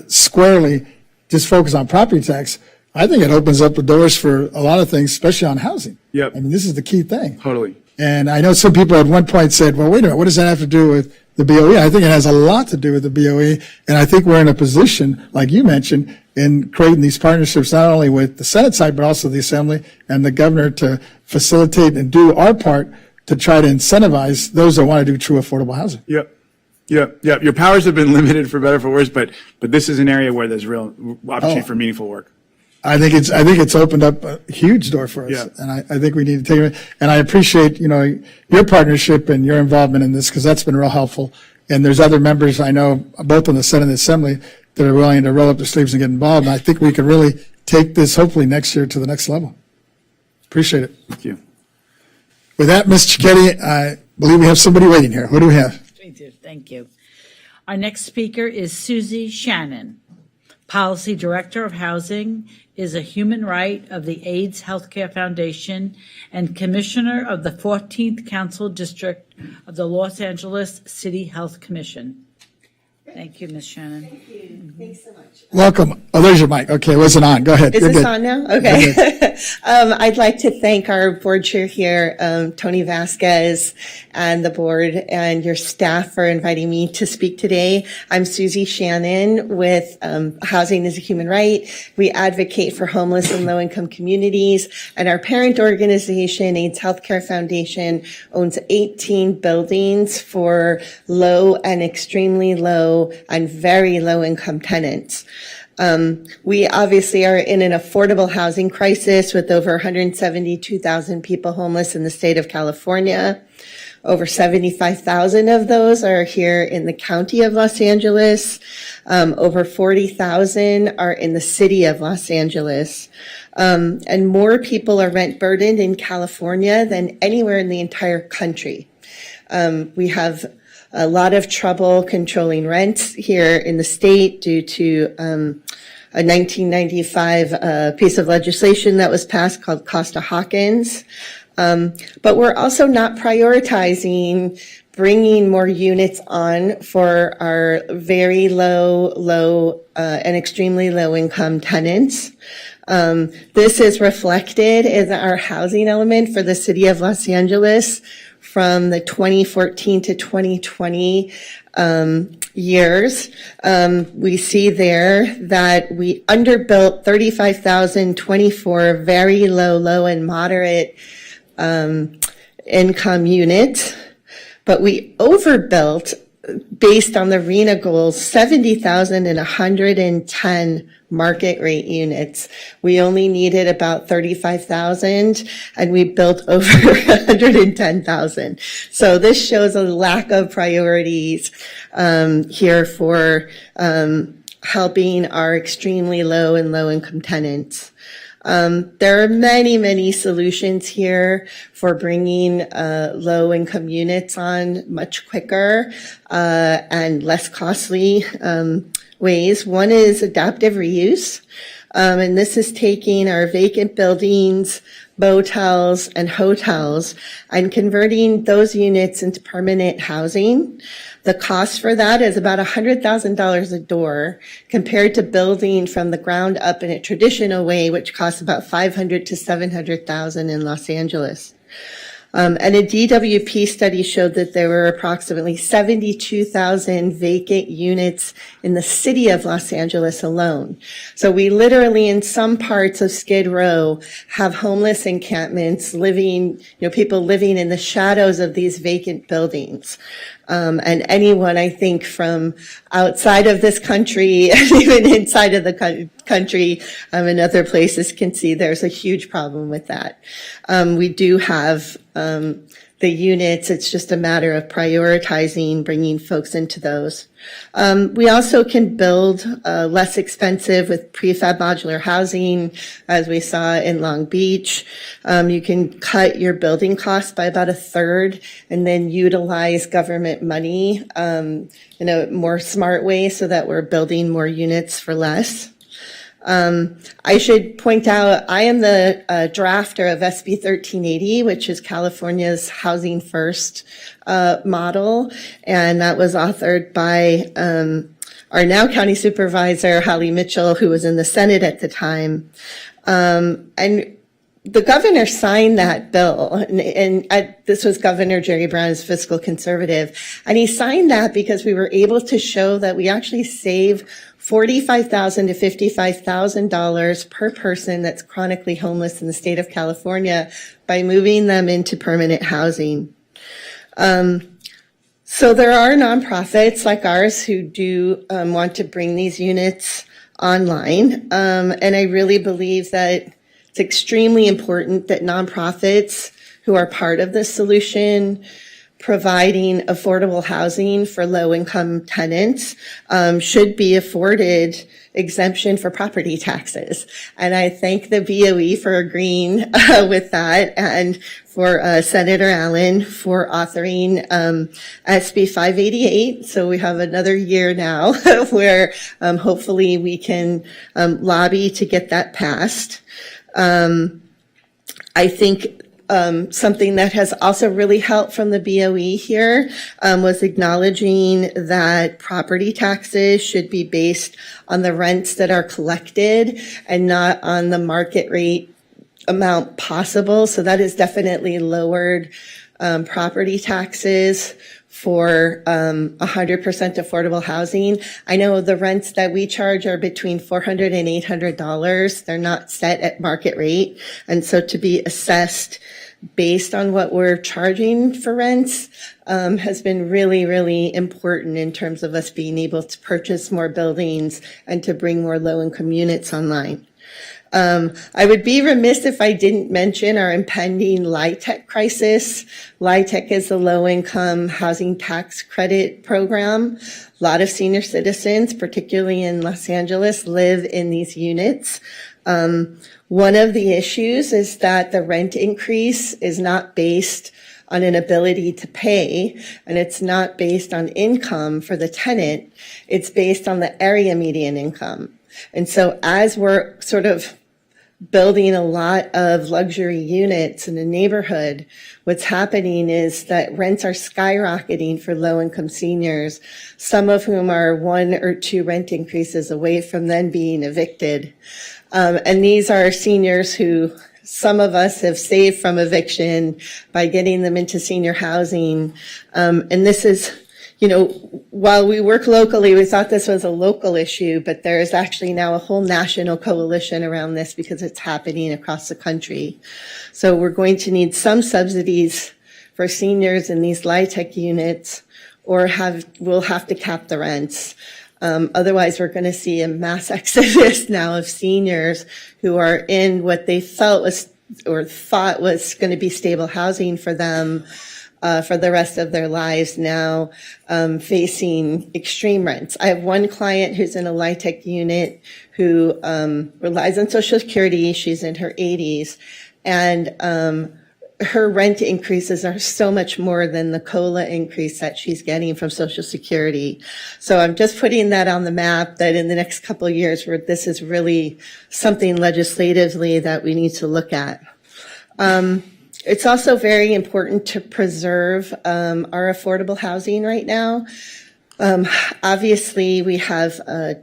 squarely just focused on property tax, I think it opens up the doors for a lot of things, especially on housing. Yep. I mean, this is the key thing. Totally. And I know some people at one point said, well, wait a minute, what does that have to do with the BOE? I think it has a lot to do with the BOE. And I think we're in a position, like you mentioned, in creating these partnerships, not only with the Senate side, but also the Assembly and the governor to facilitate and do our part to try to incentivize those that want to do true affordable housing. Yep. Your powers have been limited for better or for worse, but this is an area where there's real opportunity for meaningful work. I think it's opened up a huge door for us, Yeah. and I think we need to take it. And I appreciate your partnership and your involvement in this, because that's been real helpful. And there's other members I know, both on the Senate and the Assembly, that are willing to roll up their sleeves and get involved. And I think we can really take this hopefully next year to the next level. Appreciate it. Thank you. With that, Ms. Cicchetti, believe we have somebody waiting here. Who do we have? We do, thank you. Our next speaker is Susie Shannon. Policy Director of Housing, is a human right of the AIDS Healthcare Foundation and Commissioner of the 14th Council District of the Los Angeles City Health Commission. Thank you, Ms. Shannon. Thank you. Thanks so much. Welcome. Oh, there's your mic. Okay, it wasn't on. Go ahead. Is You're this good. on now? Okay. I'd like to thank our board chair here, Tony Vasquez, and the board and your staff for inviting me to speak today. I'm Susie Shannon with Housing is a Human Right. We advocate for homeless and low-income communities, and our parent organization, AIDS Healthcare Foundation, owns 18 buildings for low and extremely low and very low-income tenants. We obviously are in an affordable housing crisis with over 172,000 people homeless in the state of California. Over 75,000 of those are here in the county of Los Angeles. Over 40,000 are in the city of Los Angeles. And more people are rent burdened in California than anywhere in the entire country. We have a lot of trouble controlling rents here in the state due to a 1995 piece of legislation that was passed called Costa-Hawkins. But we're also not prioritizing bringing more units on for our very low, and extremely low income tenants. This is reflected in our housing element for the city of Los Angeles from the 2014 to 2020 years. We see there that we underbuilt 35,024 very low and moderate income units, but we overbuilt based on the RENA goals, 70,110 market rate units. We only needed about 35,000 and we built over 110,000. So this shows a lack of priorities here for helping our extremely low and low income tenants. There are many solutions here for bringing low income units on much quicker and less costly ways. One is adaptive reuse, and this is taking our vacant buildings, motels, and hotels and converting those units into permanent housing. The cost for that is about $100,000 a door compared to building from the ground up in a traditional way, which costs about $500,000 to $700,000 in Los Angeles. And a DWP study showed that there were approximately 72,000 vacant units in the city of Los Angeles alone. So we literally, in some parts of Skid Row, have homeless encampments living, people living in the shadows of these vacant buildings. And anyone, I think, from outside of this country and even inside of the country and other places can see there's a huge problem with that. We do have the units. It's just a matter of prioritizing, bringing folks into those. We also can build less expensive with prefab modular housing, as we saw in Long Beach. You can cut your building costs by about a third and then utilize government money in a more smart way so that we're building more units for less. I should point out, I am the drafter of SB 1380, which is California's Housing First model, and that was authored by our now county supervisor, Holly Mitchell, who was in the Senate at the time. And the governor signed that bill, and this was Governor Jerry Brown's fiscal conservative, and he signed that because we were able to show that we actually save $45,000 to $55,000 per person that's chronically homeless in the state of California by moving them into permanent housing. So there are nonprofits like ours who do want to bring these units online, and I really believe that it's extremely important that nonprofits who are part of this solution providing affordable housing for low-income tenants should be afforded exemption for property taxes. And I thank the BOE for agreeing with that, and for Senator Allen for authoring SB 588. So we have another year now where hopefully we can lobby to get that passed. I think something that has also really helped from the BOE here was acknowledging that property taxes should be based on the rents that are collected and not on the market rate amount possible. So that has definitely lowered property taxes for 100% affordable housing. I know the rents that we charge are between $400 and $800. They're not set at market rate. And so to be assessed based on what we're charging for rents has been really, really important in terms of us being able to purchase more buildings and to bring more low-income units online. I would be remiss if I didn't mention our impending LIHTC crisis. LIHTC is the Low-Income Housing Tax Credit Program. A lot of senior citizens, particularly in Los Angeles, live in these units. One of the issues is that the rent increase is not based on an ability to pay, and it's not based on income for the tenant. It's based on the area median income. And so as we're sort of building a lot of luxury units in the neighborhood, what's happening is that rents are skyrocketing for low-income seniors, some of whom are 1 or 2 rent increases away from then being evicted. And these are seniors who some of us have saved from eviction by getting them into senior housing. And this is, you know, while we work locally, we thought this was a local issue, but there is actually now a whole national coalition around this because it's happening across the country. So we're going to need some subsidies for seniors in these LIHTC units, or we'll have to cap the rents. Otherwise, we're going to see a mass exodus now of seniors who are in what they felt was or thought was going to be stable housing for them for the rest of their lives, now facing extreme rents. I have one client who's in a LIHTC unit who relies on Social Security. She's in her 80s, and her rent increases are so much more than the COLA increase that she's getting from Social Security. So I'm just putting that on the map, that in the next couple of years, where this is really something legislatively that we need to look at. It's also very important to preserve our affordable housing right now. Obviously, we have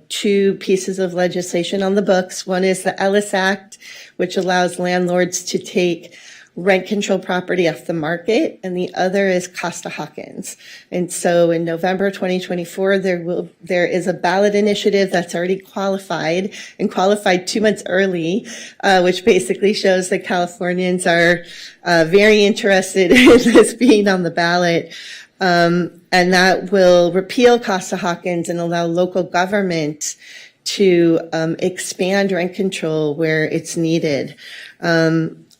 2 pieces of legislation on the books. One is the Ellis Act, which allows landlords to take rent control property off the market, and the other is Costa-Hawkins. And so in November 2024, there is a ballot initiative that's already qualified, and qualified 2 months early, which basically shows that Californians are very interested in this being on the ballot. And that will repeal Costa-Hawkins and allow local government to expand rent control where it's needed.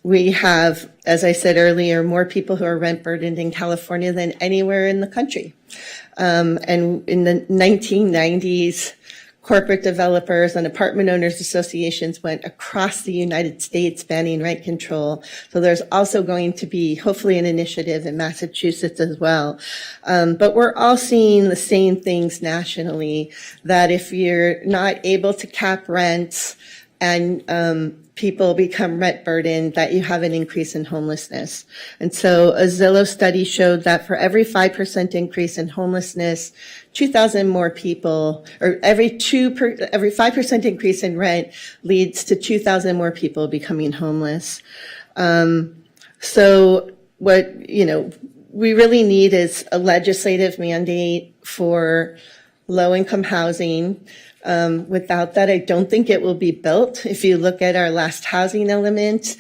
We have, as I said earlier, more people who are rent burdened in California than anywhere in the country. And in the 1990s, corporate developers and apartment owners associations went across the United States banning rent control. So there's also going to be hopefully an initiative in Massachusetts as well. But we're all seeing the same things nationally, that if you're not able to cap rents and people become rent burdened, that you have an increase in homelessness. And so a Zillow study showed that for every 5% increase in homelessness, 2,000 more people, or every 5% increase in rent leads to 2,000 more people becoming homeless. So what, you know, we really need is a legislative mandate for low-income housing. Without that, I don't think it will be built. If you look at our last housing element,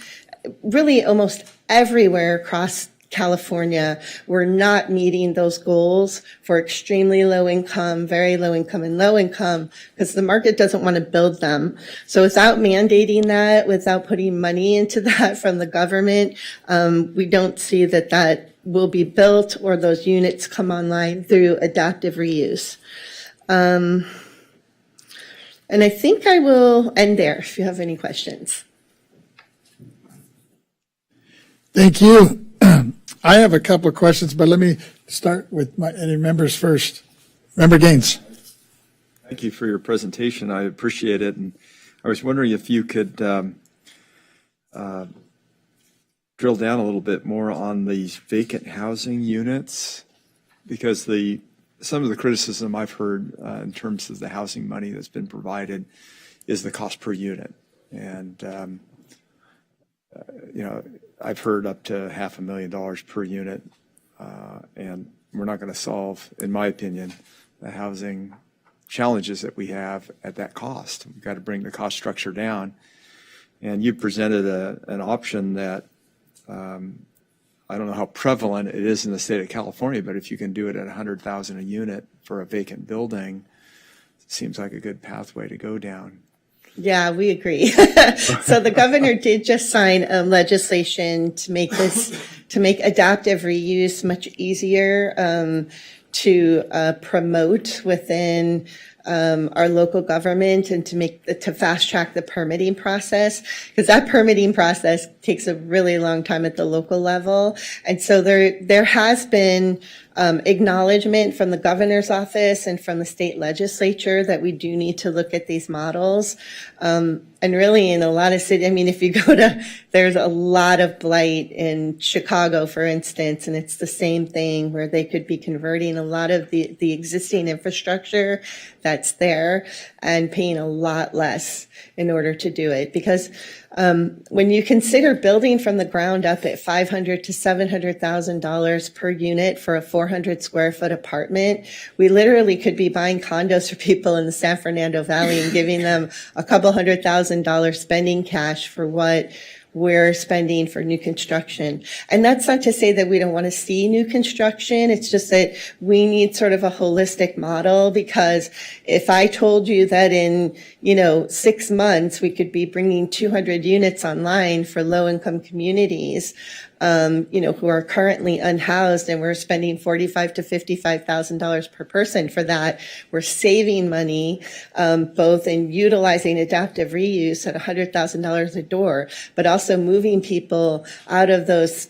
really almost everywhere across California, we're not meeting those goals for extremely low income, very low income, and low income because the market doesn't want to build them. So without mandating that, without putting money into that from the government, we don't see that will be built or those units come online through adaptive reuse. And I think I will end there if you have any questions. Thank you. I have a couple of questions, but let me start with any members first. Member Gaines. Thank you for your presentation. I appreciate it. And I was wondering if you could drill down a little bit more on these vacant housing units, because some of the criticism I've heard in terms of the housing money that's been provided is the cost per unit. And, I've heard up to $500,000 per unit, and we're not going to solve, in my opinion, the housing challenges that we have at that cost. We've got to bring the cost structure down. And you presented an option that I don't know how prevalent it is in the state of California, but if you can do it at $100,000 a unit for a vacant building, it seems like a good pathway to go down. Yeah, we agree. So the governor did just sign legislation to make adaptive reuse much easier to promote within our local government and to fast track the permitting process, because that permitting process takes a really long time at the local level. And so there has been acknowledgement from the governor's office and from the state legislature that we do need to look at these models. And really in a lot of cities, I mean, if you there's a lot of blight in Chicago, for instance, and it's the same thing where they could be converting a lot of the existing infrastructure that's there and paying a lot less in order to do it. Because when you consider building from the ground up at $500,000 to $700,000 per unit for a 400 square foot apartment, we literally could be buying condos for people in the San Fernando Valley and giving them a couple $100,000 spending cash for what we're spending for new construction. And that's not to say that we don't want to see new construction. It's just that we need sort of a holistic model, because if I told you that in, 6 months we could be bringing 200 units online for low income communities, who are currently unhoused, and we're spending $45,000 to $55,000 per person for that. We're saving money, both in utilizing adaptive reuse at $100,000 a door, but also moving people out of those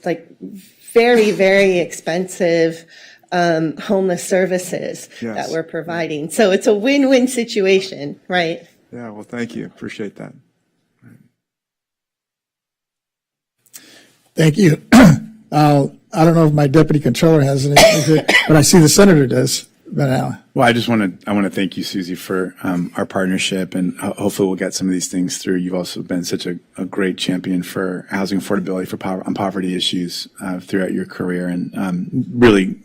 very, very expensive homeless services that we're providing. So it's a win-win situation, right? Yeah, well, thank you. Appreciate that. Thank you. I don't know if my deputy controller has anything, but I see the senator does. Well, I want to thank you, Susie, for our partnership, and hopefully we'll get some of these things through. You've also been such a great champion for housing affordability on poverty issues throughout your career, and really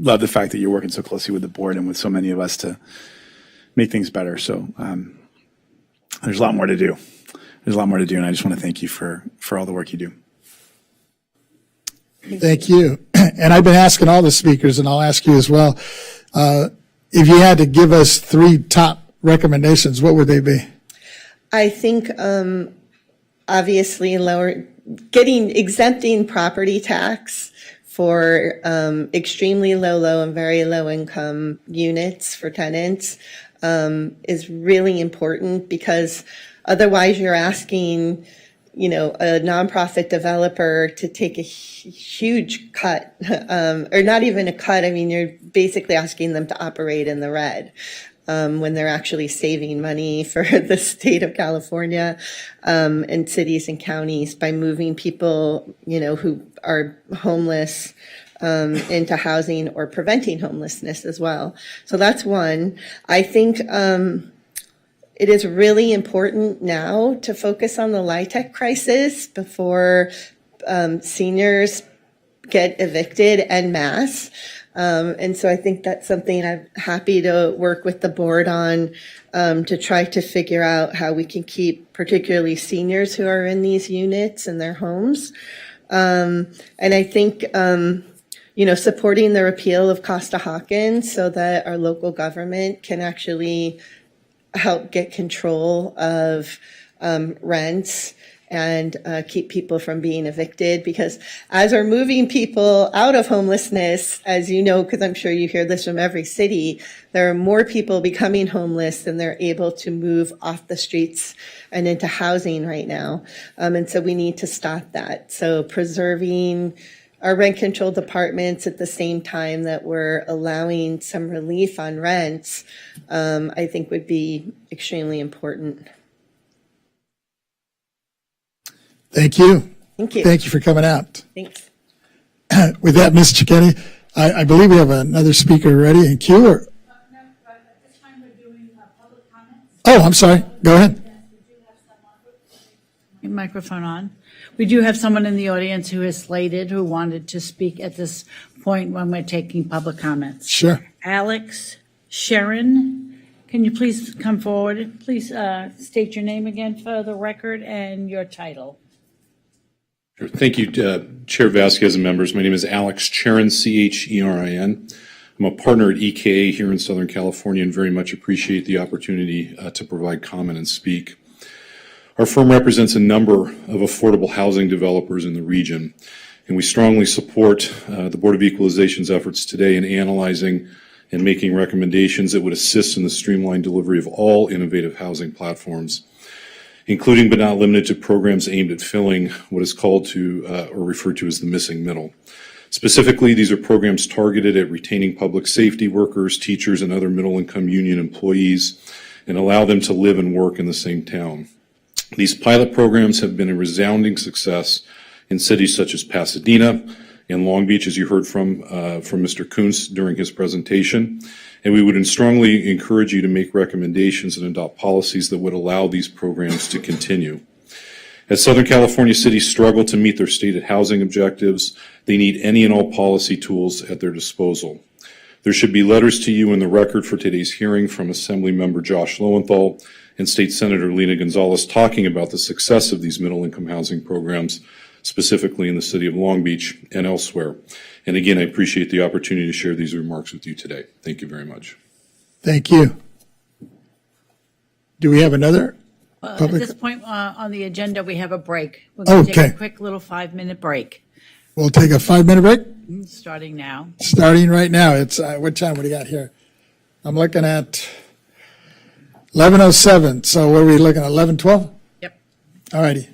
love the fact that you're working so closely with the board and with so many of us to make things better. So there's a lot more to do. And I just want to thank you for all the work you do. Thank you. And I've been asking all the speakers, and I'll ask you as well. If you had to give us 3 top recommendations, what would they be? I think obviously exempting property tax for extremely low and very low income units for tenants is really important, because otherwise you're asking a nonprofit developer to take a huge cut, or not even a cut. I mean, you're basically asking them to operate in the red when they're actually saving money for the state of California and cities and counties by moving people, who are homeless into housing, or preventing homelessness as well. So that's one. I think it is really important now to focus on the LIHTC crisis before seniors get evicted en masse. And so I think that's something I'm happy to work with the board on, to try to figure out how we can keep particularly seniors who are in these units in their homes. And I think, supporting the repeal of Costa-Hawkins so that our local government can actually help get control of rents and keep people from being evicted. Because as we're moving people out of homelessness, as you know, because I'm sure you hear this from every city, there are more people becoming homeless than they're able to move off the streets and into housing right now. And so we need to stop that. So preserving our rent controlled apartments at the same time that we're allowing some relief on rents, I think would be extremely important. Thank you. Thank you. Thank you for coming out. Thanks. With that, Ms. Chickeni, I believe we have another speaker ready in queue. No, but at this time we're doing public comments. Oh, I'm sorry. Go ahead. Microphone on. We do have someone in the audience who is slated who wanted to speak at this point when we're taking public comments. Sure. Alex Sharon, can you please come forward? Please state your name again for the record and your title. Sure. Thank you, Chair Vasquez and members. My name is Alex Cherin, Cherin. I'm a partner at EKA here in Southern California and very much appreciate the opportunity to provide comment and speak. Our firm represents a number of affordable housing developers in the region, and we strongly support the Board of Equalization's efforts today in analyzing and making recommendations that would assist in the streamlined delivery of all innovative housing platforms, including but not limited to programs aimed at filling what is called to or referred to as the missing middle. Specifically, these are programs targeted at retaining public safety workers, teachers, and other middle-income union employees and allow them to live and work in the same town. These pilot programs have been a resounding success in cities such as Pasadena and Long Beach, as you heard from Mr. Kuntz during his presentation. And we would strongly encourage you to make recommendations and adopt policies that would allow these programs to continue. As Southern California cities struggle to meet their stated housing objectives, they need any and all policy tools at their disposal. There should be letters to you in the record for today's hearing from Assemblymember Josh Lowenthal and State Senator Lena Gonzalez talking about the success of these middle-income housing programs, specifically in the city of Long Beach and elsewhere. And again, I appreciate the opportunity to share these remarks with you today. Thank you very much. Thank you. Do we have another? At this point on the agenda, we have a break. We're going to Okay. take a quick little 5-minute break, We'll take a 5-minute break, starting now. starting right now. It's, what time what do you got here? I'm looking at 11:07. So what are we looking at, 11:12? Yep. All righty.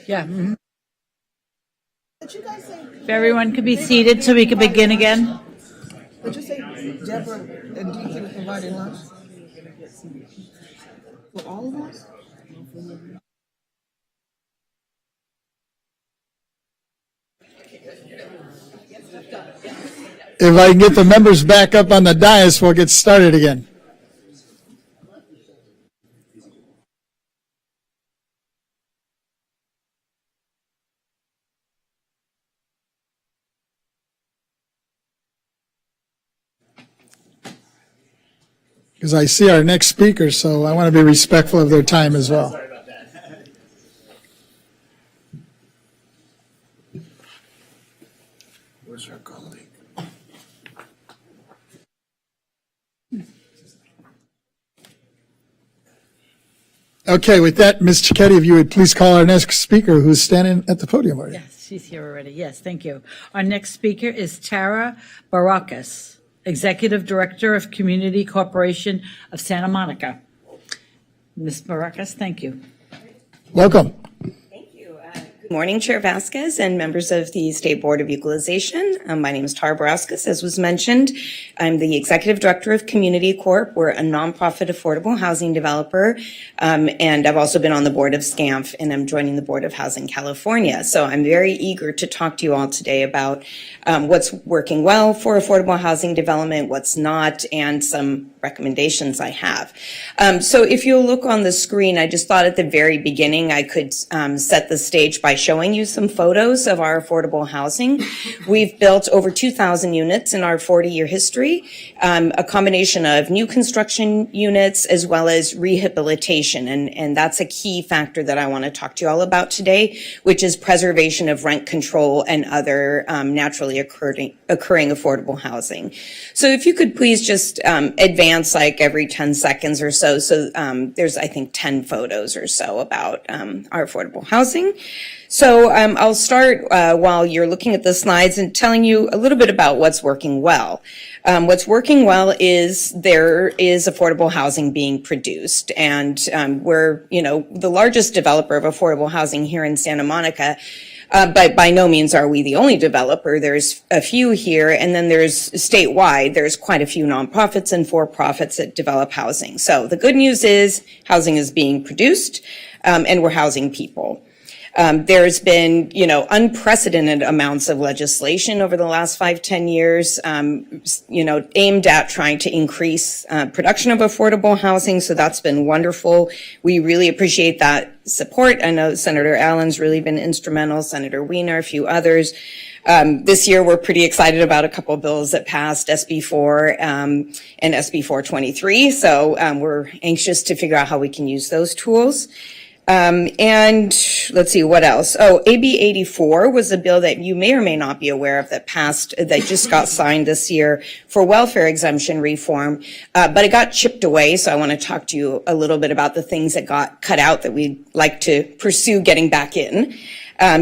Yeah. If everyone could be seated so we could begin again. Did you say Deborah and DK were providing lunch? For all of us? If I can get the members back up on the dais, we'll get started again. Because I see our next speaker, so I want to be respectful of their time as well. Where's our colleague? Okay, with that, Ms. Cicchetti, if you would please call our next speaker who's standing at the podium already. Yes, she's here already. Yes, thank you. Our next speaker is Tara Barakas, Executive Director of Community Corporation of Santa Monica. Ms. Baracus, thank you. Welcome. Good morning, Chair Vasquez and members of the State Board of Equalization. My name is Tara Barascas, as was mentioned. I'm the Executive Director of Community Corp. We're a nonprofit affordable housing developer, and I've also been on the board of SCAMF, and I'm joining the Board of Housing California. So I'm very eager to talk to you all today about what's working well for affordable housing development, what's not, and some recommendations I have. So if you'll look on the screen, I just thought at the very beginning I could set the stage by showing you some photos of our affordable housing. We've built over 2,000 units in our 40-year history, a combination of new construction units as well as rehabilitation. And that's a key factor that I want to talk to you all about today, which is preservation of rent control and other naturally occurring affordable housing. So if you could please just advance like every 10 seconds or so. So there's, I think, 10 photos or so about our affordable housing. So I'll start while you're looking at the slides and telling you a little bit about what's working well. What's working well is there is affordable housing being produced, and we're, the largest developer of affordable housing here in Santa Monica. But by no means are we the only developer. There's a few here, and then there's statewide, there's quite a few nonprofits and for-profits that develop housing. So the good news is housing is being produced, and we're housing people. There's been, unprecedented amounts of legislation over the last 5-10 years, aimed at trying to increase production of affordable housing. So that's been wonderful. We really appreciate that support. I know Senator Allen's really been instrumental, Senator Wiener, a few others. This year, we're pretty excited about a couple of bills that passed, SB 4 and SB 423. So we're anxious to figure out how we can use those tools. And let's see, what else? Oh, AB 84 was a bill that you may or may not be aware of that passed, that just got signed this year for welfare exemption reform, but it got chipped away. So I want to talk to you a little bit about the things that got cut out that we'd like to pursue getting back in,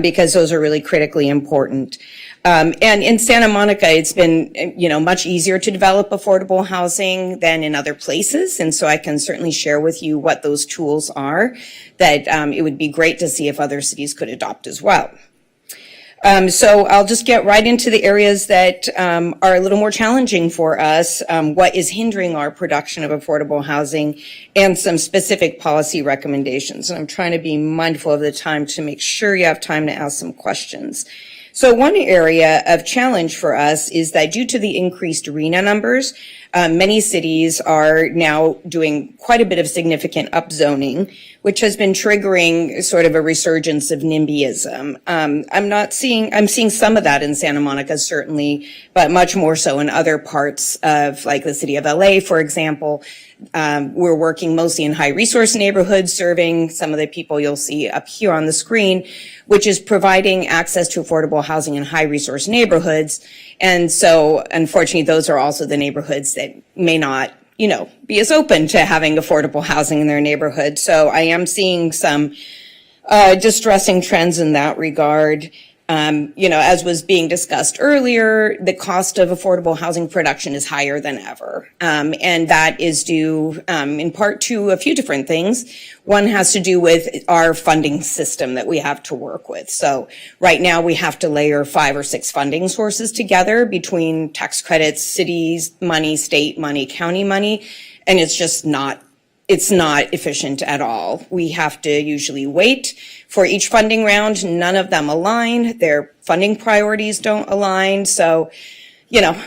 because those are really critically important. And in Santa Monica, it's been, much easier to develop affordable housing than in other places. And so I can certainly share with you what those tools are that it would be great to see if other cities could adopt as well. So I'll just get right into the areas that are a little more challenging for us, what is hindering our production of affordable housing, and some specific policy recommendations. And I'm trying to be mindful of the time to make sure you have time to ask some questions. So one area of challenge for us is that due to the increased RHNA numbers, many cities are now doing quite a bit of significant upzoning, which has been triggering sort of a resurgence of NIMBYism. I'm seeing some of that in Santa Monica, certainly, but much more so in other parts of, like the city of LA, for example. We're working mostly in high resource neighborhoods, serving some of the people you'll see up here on the screen, which is providing access to affordable housing in high resource neighborhoods. And so, unfortunately, those are also the neighborhoods that may not, be as open to having affordable housing in their neighborhood. So I am seeing some distressing trends in that regard. As was being discussed earlier, the cost of affordable housing production is higher than ever. And that is due in part to a few different things. One has to do with our funding system that we have to work with. So right now we have to layer 5 or 6 funding sources together between tax credits, cities money, state money, county money, and it's just not efficient at all. We have to usually wait for each funding round. None of them align. Their funding priorities don't align. So,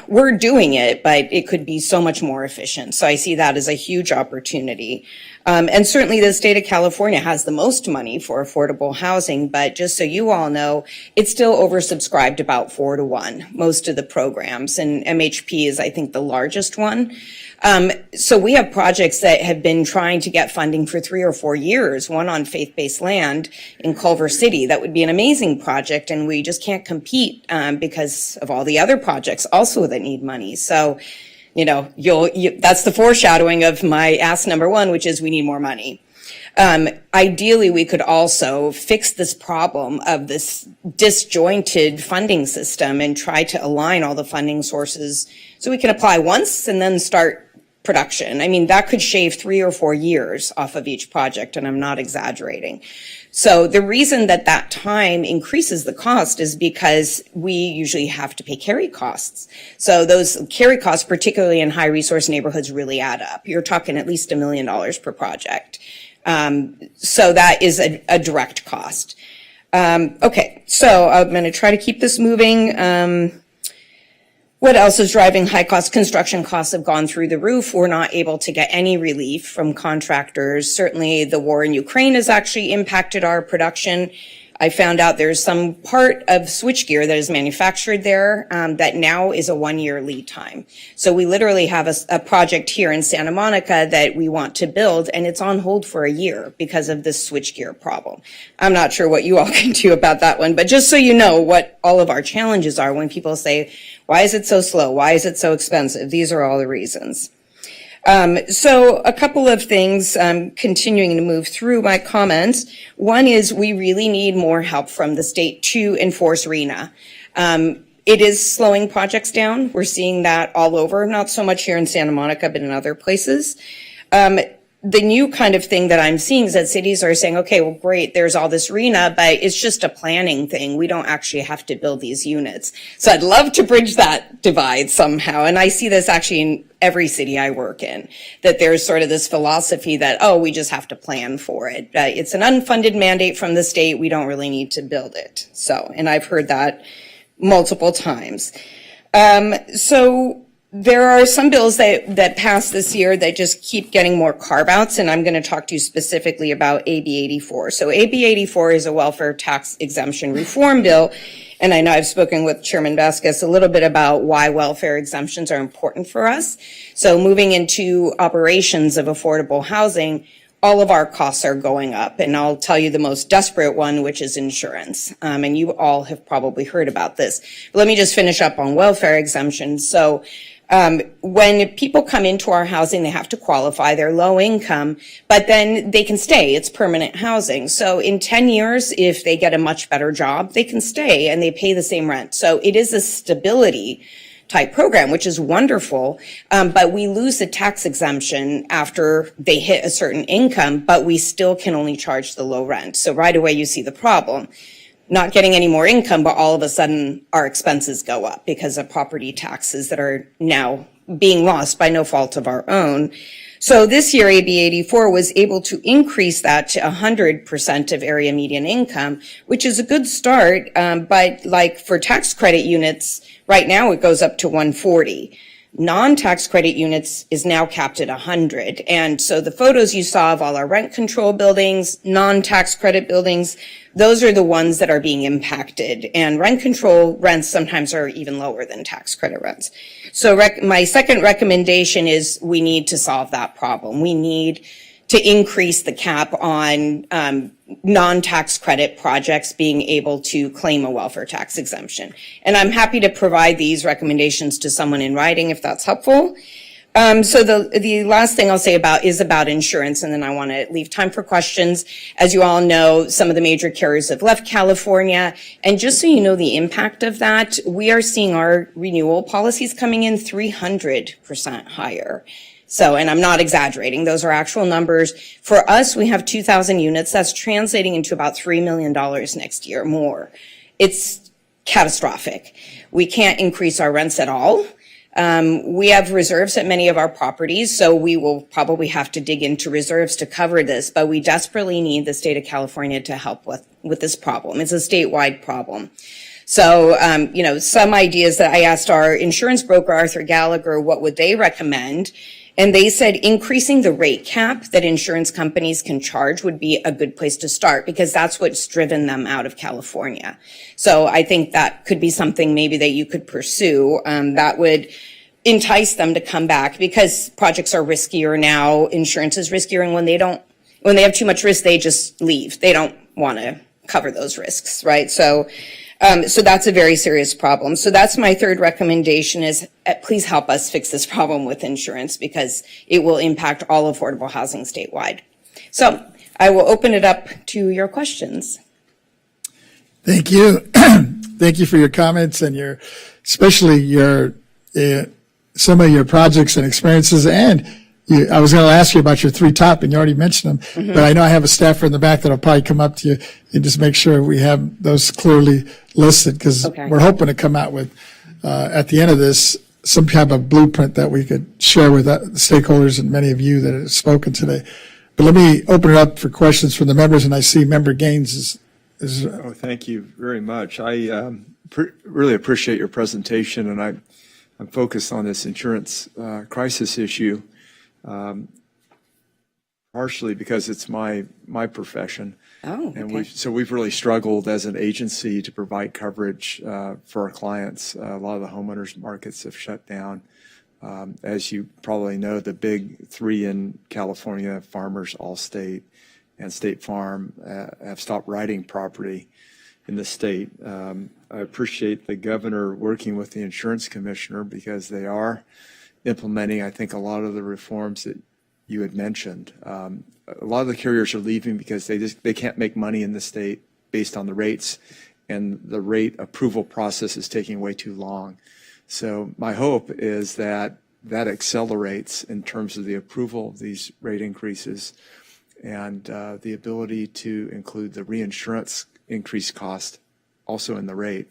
we're doing it, but it could be so much more efficient. So I see that as a huge opportunity. And certainly the state of California has the most money for affordable housing, but just so you all know, it's still oversubscribed about 4-to-1, most of the programs, and MHP is, I think, the largest one. So we have projects that have been trying to get funding for 3 or 4 years, one on faith-based land in Culver City. That would be an amazing project, and we just can't compete because of all the other projects also that need money. So, that's the foreshadowing of my ask number 1, which is we need more money. Ideally, we could also fix this problem of this disjointed funding system and try to align all the funding sources so we can apply once and then start production. I mean, that could shave 3 or 4 years off of each project, and I'm not exaggerating. So the reason that that time increases the cost is because we usually have to pay carry costs. So those carry costs, particularly in high resource neighborhoods, really add up. You're talking at least $1 million per project. So that is a direct cost. Okay, so I'm going to try to keep this moving. What else is driving high cost? Construction costs have gone through the roof. We're not able to get any relief from contractors. Certainly the war in Ukraine has actually impacted our production. I found out there's some part of switchgear that is manufactured there that now is a 1-year lead time. So we literally have a project here in Santa Monica that we want to build, and it's on hold for a year because of this switchgear problem. I'm not sure what you all can do about that one, but just so you know what all of our challenges are when people say, why is it so slow? Why is it so expensive? These are all the reasons. So a couple of things, continuing to move through my comments. One is we really need more help from the state to enforce RENA. It is slowing projects down. We're seeing that all over, not so much here in Santa Monica, but in other places. The new kind of thing that I'm seeing is that cities are saying, okay, well, great, there's all this RENA, but it's just a planning thing. We don't actually have to build these units. So I'd love to bridge that divide somehow. And I see this actually in every city I work in, that there's sort of this philosophy that, oh, we just have to plan for it. It's an unfunded mandate from the state. We don't really need to build it. So, and I've heard that multiple times. So there are some bills that passed this year that just keep getting more carve-outs, and I'm going to talk to you specifically about AB 84. So AB 84 is a welfare tax exemption reform bill, and I know I've spoken with Chairman Vasquez a little bit about why welfare exemptions are important for us. So moving into operations of affordable housing, all of our costs are going up, and I'll tell you the most desperate one, which is insurance. And you all have probably heard about this. But let me just finish up on welfare exemptions. So when people come into our housing, they have to qualify. They're low income, but then they can stay. It's permanent housing. So in 10 years, if they get a much better job, they can stay and they pay the same rent. So it is a stability type program, which is wonderful. But we lose the tax exemption after they hit a certain income, but we still can only charge the low rent. So right away, you see the problem. Not getting any more income, but all of a sudden our expenses go up because of property taxes that are now being lost by no fault of our own. So this year, AB 84 was able to increase that to 100% of area median income, which is a good start. But like for tax credit units, right now it goes up to 140. Non-tax credit units is now capped at 100. And so the photos you saw of all our rent control buildings, non-tax credit buildings, those are the ones that are being impacted. And rent control rents sometimes are even lower than tax credit rents. So my second recommendation is we need to solve that problem. We need to increase the cap on non-tax credit projects being able to claim a welfare tax exemption. And I'm happy to provide these recommendations to someone in writing if that's helpful. So the last thing I'll say is about insurance, and then I want to leave time for questions. As you all know, some of the major carriers have left California, and just so you know the impact of that, we are seeing our renewal policies coming in 300% higher. So, and I'm not exaggerating, those are actual numbers. For us, we have 2,000 units. That's translating into about $3 million next year more. It's catastrophic. We can't increase our rents at all. We have reserves at many of our properties, so we will probably have to dig into reserves to cover this, but we desperately need the state of California to help with this problem. It's a statewide problem. So, some ideas that I asked our insurance broker, Arthur Gallagher, what would they recommend? And they said increasing the rate cap that insurance companies can charge would be a good place to start because that's what's driven them out of California. So I think that could be something maybe that you could pursue that would entice them to come back because projects are riskier now. Insurance is riskier, and when they have too much risk, they just leave. They don't want to cover those risks, right? So that's a very serious problem. So that's my third recommendation is please help us fix this problem with insurance because it will impact all affordable housing statewide. So I will open it up to your questions. Thank you. Thank you for your comments and especially your, some of your projects and experiences. And I was going to ask you about your 3 top, and you already mentioned them. But I know I have a staffer in the back that'll probably come up to you and just make sure we have those clearly listed, because we're hoping to come out with, at the end of this, some kind of blueprint that we could share with the stakeholders and many of you that have spoken today. But let me open it up for questions from the members, and I see Member Gaines is Oh, thank you very much. I really appreciate your presentation, and I'm focused on this insurance crisis issue, partially because it's my profession. Oh, okay. And we've really struggled as an agency to provide coverage for our clients. A lot of the homeowners markets have shut down. As you probably know, the big 3 in California, Farmers, Allstate, and State Farm, have stopped writing property in the state. I appreciate the governor working with the insurance commissioner, because they are implementing, I think, a lot of the reforms that you had mentioned. A lot of the carriers are leaving because they can't make money in the state based on the rates, and the rate approval process is taking way too long. So my hope is that accelerates in terms of the approval of these rate increases, and the ability to include the reinsurance increased cost also in the rate.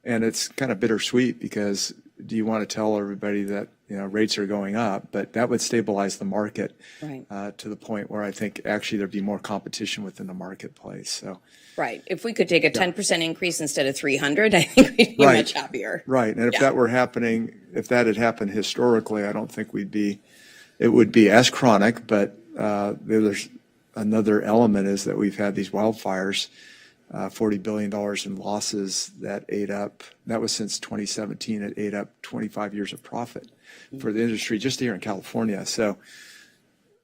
And it's kind of bittersweet, because do you want to tell everybody that rates are going up, but that would stabilize the market to the point where I think actually there'd be more competition within the marketplace. So Right. If we could take a 10% increase instead of 300, I think we'd be much happier. Right. And if that were happening, if that had happened historically, I don't think it would be as chronic, but there's another element is that we've had these wildfires, $40 billion in losses that was since 2017, it ate up 25 years of profit for the industry just here in California. So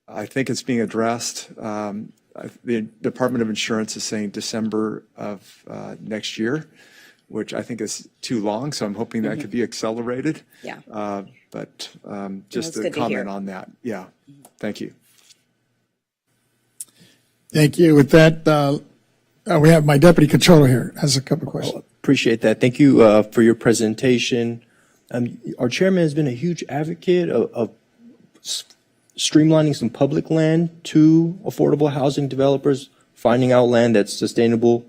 I think it's being addressed. The Department of Insurance is saying December of next year, which I think is too long. So I'm hoping that could be accelerated. Yeah. But just a comment on that. Yeah. Thank you. Thank you. With that, we have my deputy controller here, has a couple of questions. Appreciate that. Thank you for your presentation. Our chairman has been a huge advocate of streamlining some public land to affordable housing developers, finding out land that's sustainable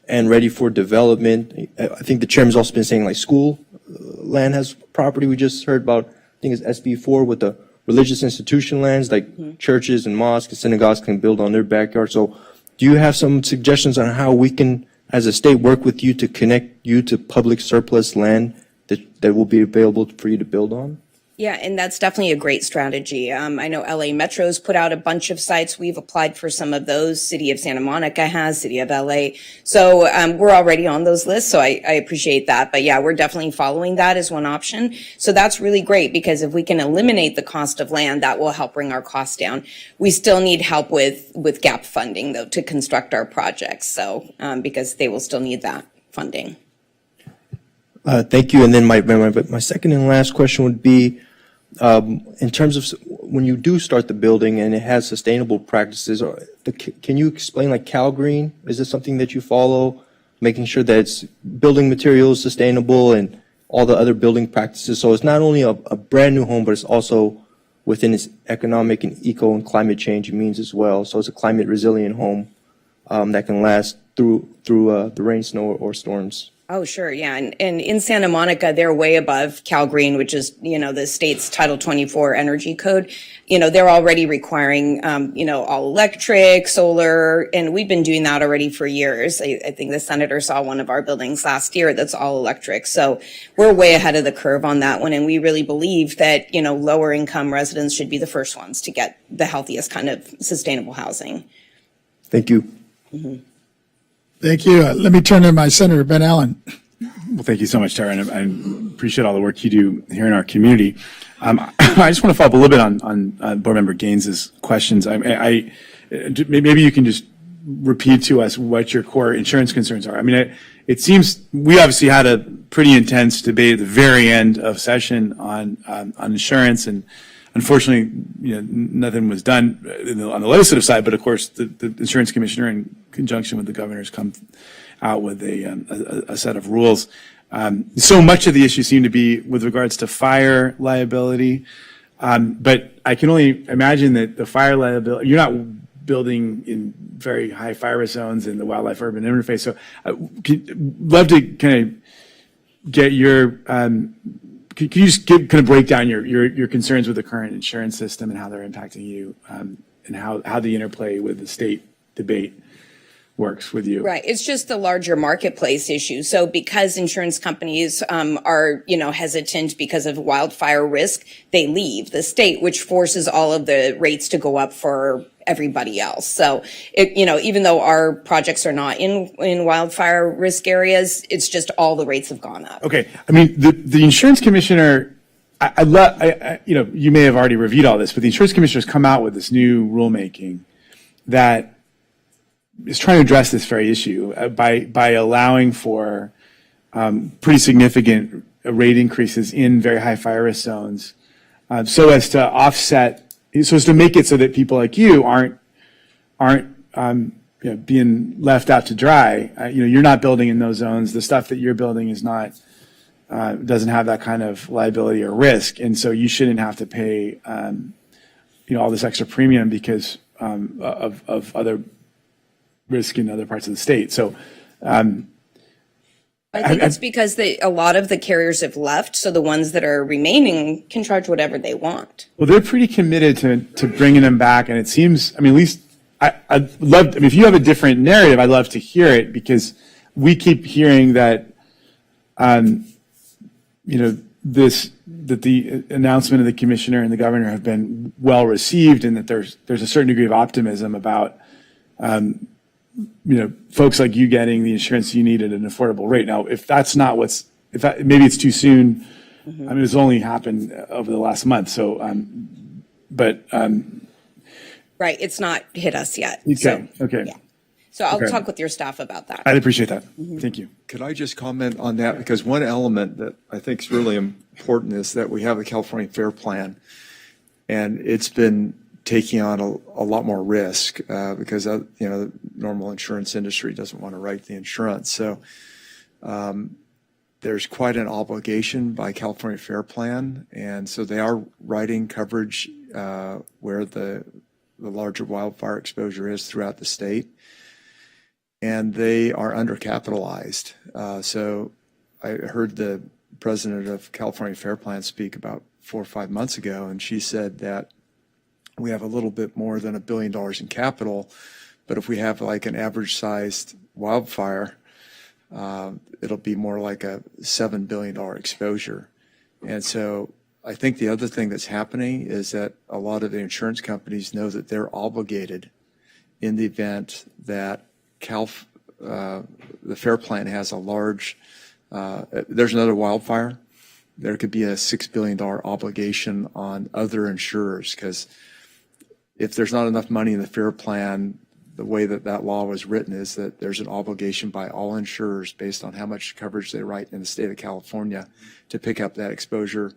and ready for development. I think the chairman's also been saying like school land has property. We just heard about, I think it's SB4 with the religious institution lands, like churches and mosques and synagogues can build on their backyard. So do you have some suggestions on how we can, as a state, work with you to connect you to public surplus land that will be available for you to build on? Yeah, and that's definitely a great strategy. I know LA Metro's put out a bunch of sites. We've applied for some of those. City of Santa Monica has, City of LA. So we're already on those lists, so I appreciate that. But yeah, we're definitely following that as one option. So that's really great, because if we can eliminate the cost of land, that will help bring our costs down. We still need help with gap funding, though, to construct our projects. So because they will still need that funding. Thank you. And then my second and last question would be, in terms of when you do start the building and it has sustainable practices, can you explain like Cal Green? Is this something that you follow, making sure that it's building materials sustainable and all the other building practices? So it's not only a brand new home, but it's also within its economic and eco and climate change means as well. So it's a climate resilient home that can last through the rain, snow, or storms. Oh, sure. Yeah. And in Santa Monica, they're way above Cal Green, which is, the state's Title 24 energy code. They're already requiring, all electric, solar, and we've been doing that already for years. I think the senator saw one of our buildings last year that's all electric. So we're way ahead of the curve on that one. And we really believe that, lower income residents should be the first ones to get the healthiest kind of sustainable housing. Thank you. Mm-hmm. Thank you. Let me turn to my Senator Ben Allen. Well, thank you so much, Tara, and I appreciate all the work you do here in our community. I just want to follow up a little bit on Board Member Gaines's questions. Maybe you can just repeat to us what your core insurance concerns are. It seems we obviously had a pretty intense debate at the very end of session on insurance, and unfortunately, nothing was done on the legislative side, but of course, the insurance commissioner, in conjunction with the governor, has come out with a set of rules. So much of the issue seemed to be with regards to fire liability, but I can only imagine that the fire liability, you're not building in very high fire risk zones in the wildlife urban interface. So love to kind of get your, can you just kind of break down your concerns with the current insurance system and how they're impacting you, and how the interplay with the state debate works with you? Right. It's just the larger marketplace issue. So because insurance companies are, hesitant because of wildfire risk, they leave the state, which forces all of the rates to go up for everybody else. So, even though our projects are not in wildfire risk areas, it's just all the rates have gone up. Okay. I mean, the insurance commissioner, you may have already reviewed all this, but the insurance commissioner has come out with this new rulemaking that is trying to address this very issue by allowing for pretty significant rate increases in very high fire risk zones, so as to make it so that people like you aren't being left out to dry. You're not building in those zones. The stuff that you're building is not doesn't have that kind of liability or risk, and so you shouldn't have to pay all this extra premium because of other risk in other parts of the state. So I think it's because a lot of the carriers have left, so the ones that are remaining can charge whatever they want. Well, they're pretty committed to bringing them back, and it seems, at least I'd love, if you have a different narrative, I'd love to hear it, because we keep hearing that, that the announcement of the commissioner and the governor have been well received, and that there's a certain degree of optimism about folks like you getting the insurance you need at an affordable rate. Now, if that's not maybe it's too soon. Mm-hmm. It's only happened over the last month. So, right. It's not hit us yet. Okay. So, Okay. Yeah. So I'll Okay. talk with your staff about that. I'd appreciate that. Mm-hmm. Thank you. Could I just comment on that? Because one element that I think is really important is that we have the California Fair Plan, and it's been taking on a lot more risk because the normal insurance industry doesn't want to write the insurance. So there's quite an obligation by California Fair Plan, and so they are writing coverage where the larger wildfire exposure is throughout the state, and they are undercapitalized. So I heard the president of California Fair Plan speak about 4 or 5 months ago, and she said that we have a little bit more than $1 billion in capital, but if we have like an average sized wildfire, it'll be more like a $7 billion exposure. And so I think the other thing that's happening is that a lot of the insurance companies know that they're obligated in the event that the Fair Plan has a large, there's another wildfire, there could be a $6 billion obligation on other insurers, because if there's not enough money in the Fair Plan, the way that law was written is that there's an obligation by all insurers based on how much coverage they write in the state of California to pick up that exposure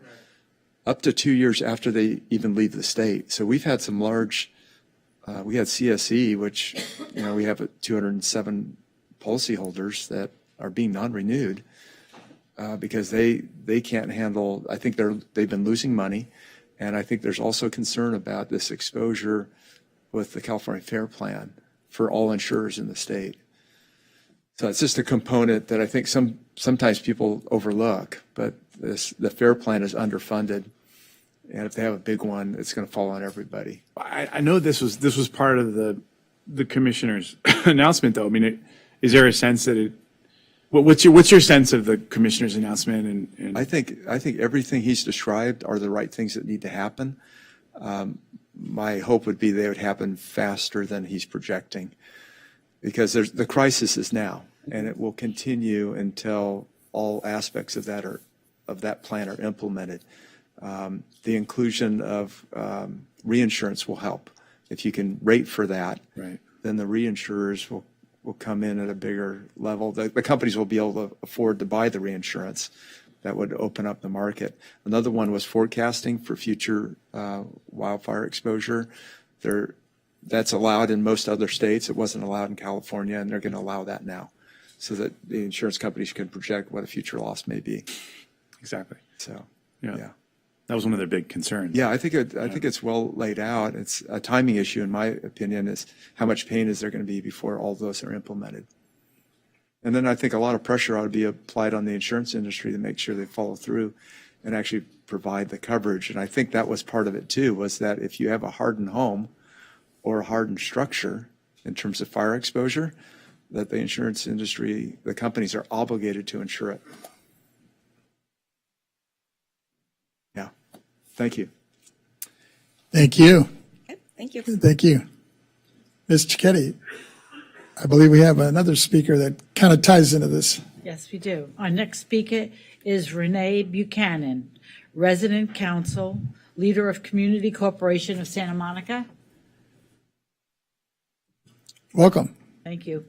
up to 2 years after they even leave the state. So we've had some large, we had CSE, which, we have 207 policyholders that are being non-renewed because they can't handle, I think they've been losing money. And I think there's also concern about this exposure with the California Fair Plan for all insurers in the state. So it's just a component that I think sometimes people overlook, but the Fair Plan is underfunded. And if they have a big one, it's going to fall on everybody. I know this was part of the commissioner's announcement, though. Is there a sense that what's your sense of the commissioner's announcement? And I think everything he's described are the right things that need to happen. My hope would be they would happen faster than he's projecting, because the crisis is now, and it will continue until all aspects of that plan are implemented. The inclusion of reinsurance will help. If you can rate for that, right, then the reinsurers will come in at a bigger level. The companies will be able to afford to buy the reinsurance, that would open up the market. Another one was forecasting for future wildfire exposure. That's allowed in most other states. It wasn't allowed in California, and they're going to allow that now so that the insurance companies can project what a future loss may be. Exactly. So, Yeah. yeah. That was one of their big concerns. Yeah, I think it's well laid out. It's a timing issue, in my opinion, is how much pain is there going to be before all those are implemented. And then I think a lot of pressure ought to be applied on the insurance industry to make sure they follow through and actually provide the coverage. And I think that was part of it too, was that if you have a hardened home or a hardened structure in terms of fire exposure, that the insurance industry, the companies are obligated to insure it. Yeah. Thank you. Thank you. Thank you. Thank you. Ms. Cicchetti, I believe we have another speaker that kind of ties into this. Yes, we do. Our next speaker is Renee Buchanan, Resident Council, Leader of Community Corporation of Santa Monica. Welcome. Thank you.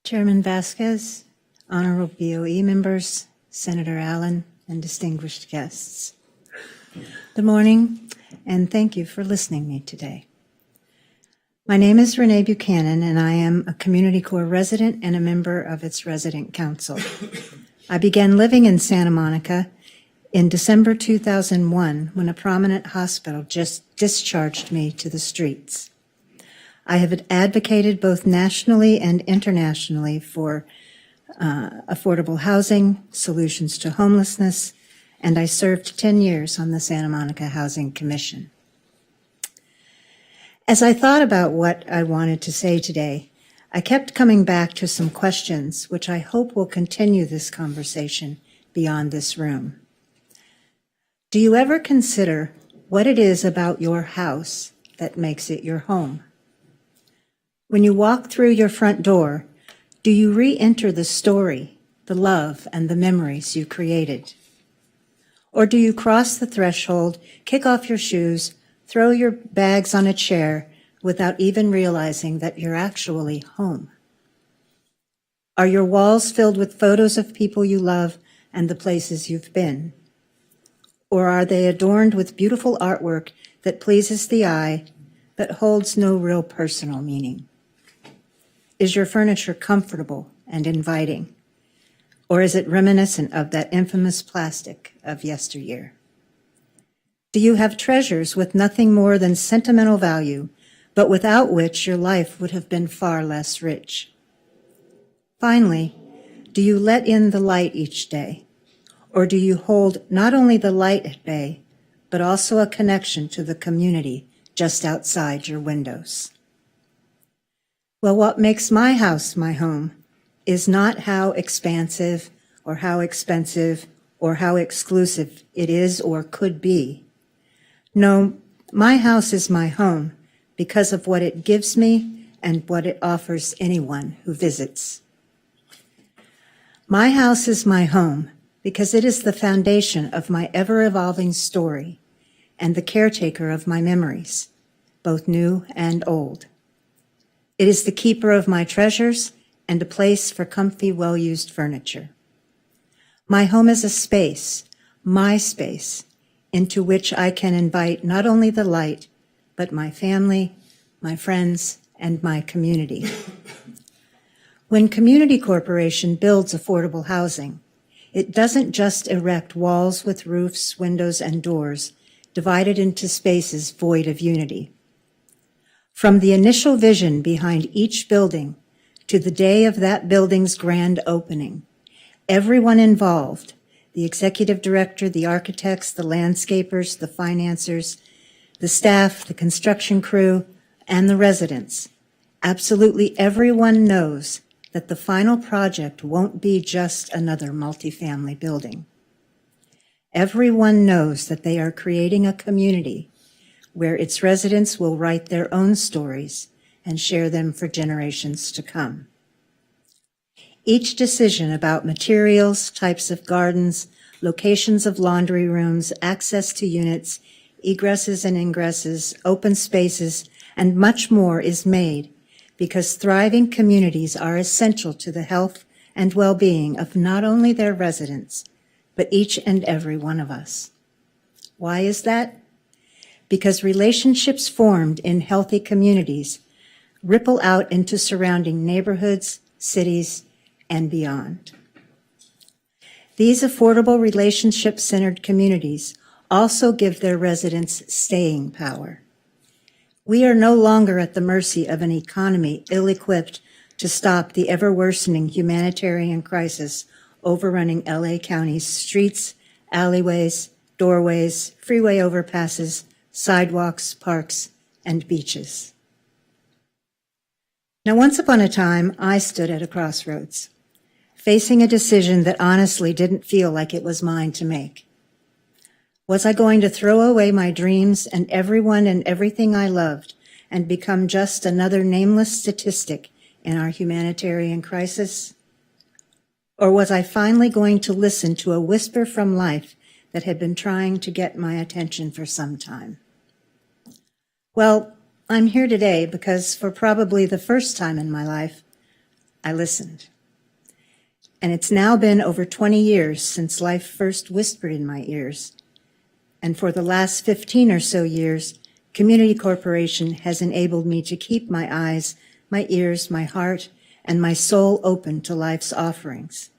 Chairman Vasquez, honorable BOE members, Senator Allen, and distinguished guests. Good morning, and thank you for listening to me today. My name is Renee Buchanan, and I am a Community Corps resident and a member of its resident council. I began living in Santa Monica in December 2001 when a prominent hospital just discharged me to the streets. I have advocated both nationally and internationally for affordable housing, solutions to homelessness, and I served 10 years on the Santa Monica Housing Commission. As I thought about what I wanted to say today, I kept coming back to some questions which I hope will continue this conversation beyond this room. Do you ever consider what it is about your house that makes it your home? When you walk through your front door, do you re-enter the story, the love, and the memories you created? Or do you cross the threshold, kick off your shoes, throw your bags on a chair without even realizing that you're actually home? Are your walls filled with photos of people you love and the places you've been? Or are they adorned with beautiful artwork that pleases the eye but holds no real personal meaning? Is your furniture comfortable and inviting? Or is it reminiscent of that infamous plastic of yesteryear? Do you have treasures with nothing more than sentimental value, but without which your life would have been far less rich? Finally, do you let in the light each day? Or do you hold not only the light at bay, but also a connection to the community just outside your windows? Well, what makes my house my home is not how expansive or how expensive or how exclusive it is or could be. No, my house is my home because of what it gives me and what it offers anyone who visits. My house is my home because it is the foundation of my ever-evolving story and the caretaker of my memories, both new and old. It is the keeper of my treasures and a place for comfy, well-used furniture. My home is a space, my space, into which I can invite not only the light, but my family, my friends, and my community. When Community Corporation builds affordable housing, it doesn't just erect walls with roofs, windows, and doors divided into spaces void of unity. From the initial vision behind each building to the day of that building's grand opening, everyone involved, the executive director, the architects, the landscapers, the financiers, the staff, the construction crew, and the residents, absolutely everyone knows that the final project won't be just another multifamily building. Everyone knows that they are creating a community where its residents will write their own stories and share them for generations to come. Each decision about materials, types of gardens, locations of laundry rooms, access to units, egresses and ingresses, open spaces, and much more is made because thriving communities are essential to the health and well-being of not only their residents, but each and every one of us. Why is that? Because relationships formed in healthy communities ripple out into surrounding neighborhoods, cities, and beyond. These affordable relationship-centered communities also give their residents staying power. We are no longer at the mercy of an economy ill-equipped to stop the ever-worsening humanitarian crisis overrunning LA County's streets, alleyways, doorways, freeway overpasses, sidewalks, parks, and beaches. Now, once upon a time, I stood at a crossroads, facing a decision that honestly didn't feel like it was mine to make. Was I going to throw away my dreams and everyone and everything I loved and become just another nameless statistic in our humanitarian crisis? Or was I finally going to listen to a whisper from life that had been trying to get my attention for some time? Well, I'm here today because for probably the first time in my life, I listened. And it's now been over 20 years since life first whispered in my ears. And for the last 15 or so years, Community Corporation has enabled me to keep my eyes, my ears, my heart, and my soul open to life's offerings.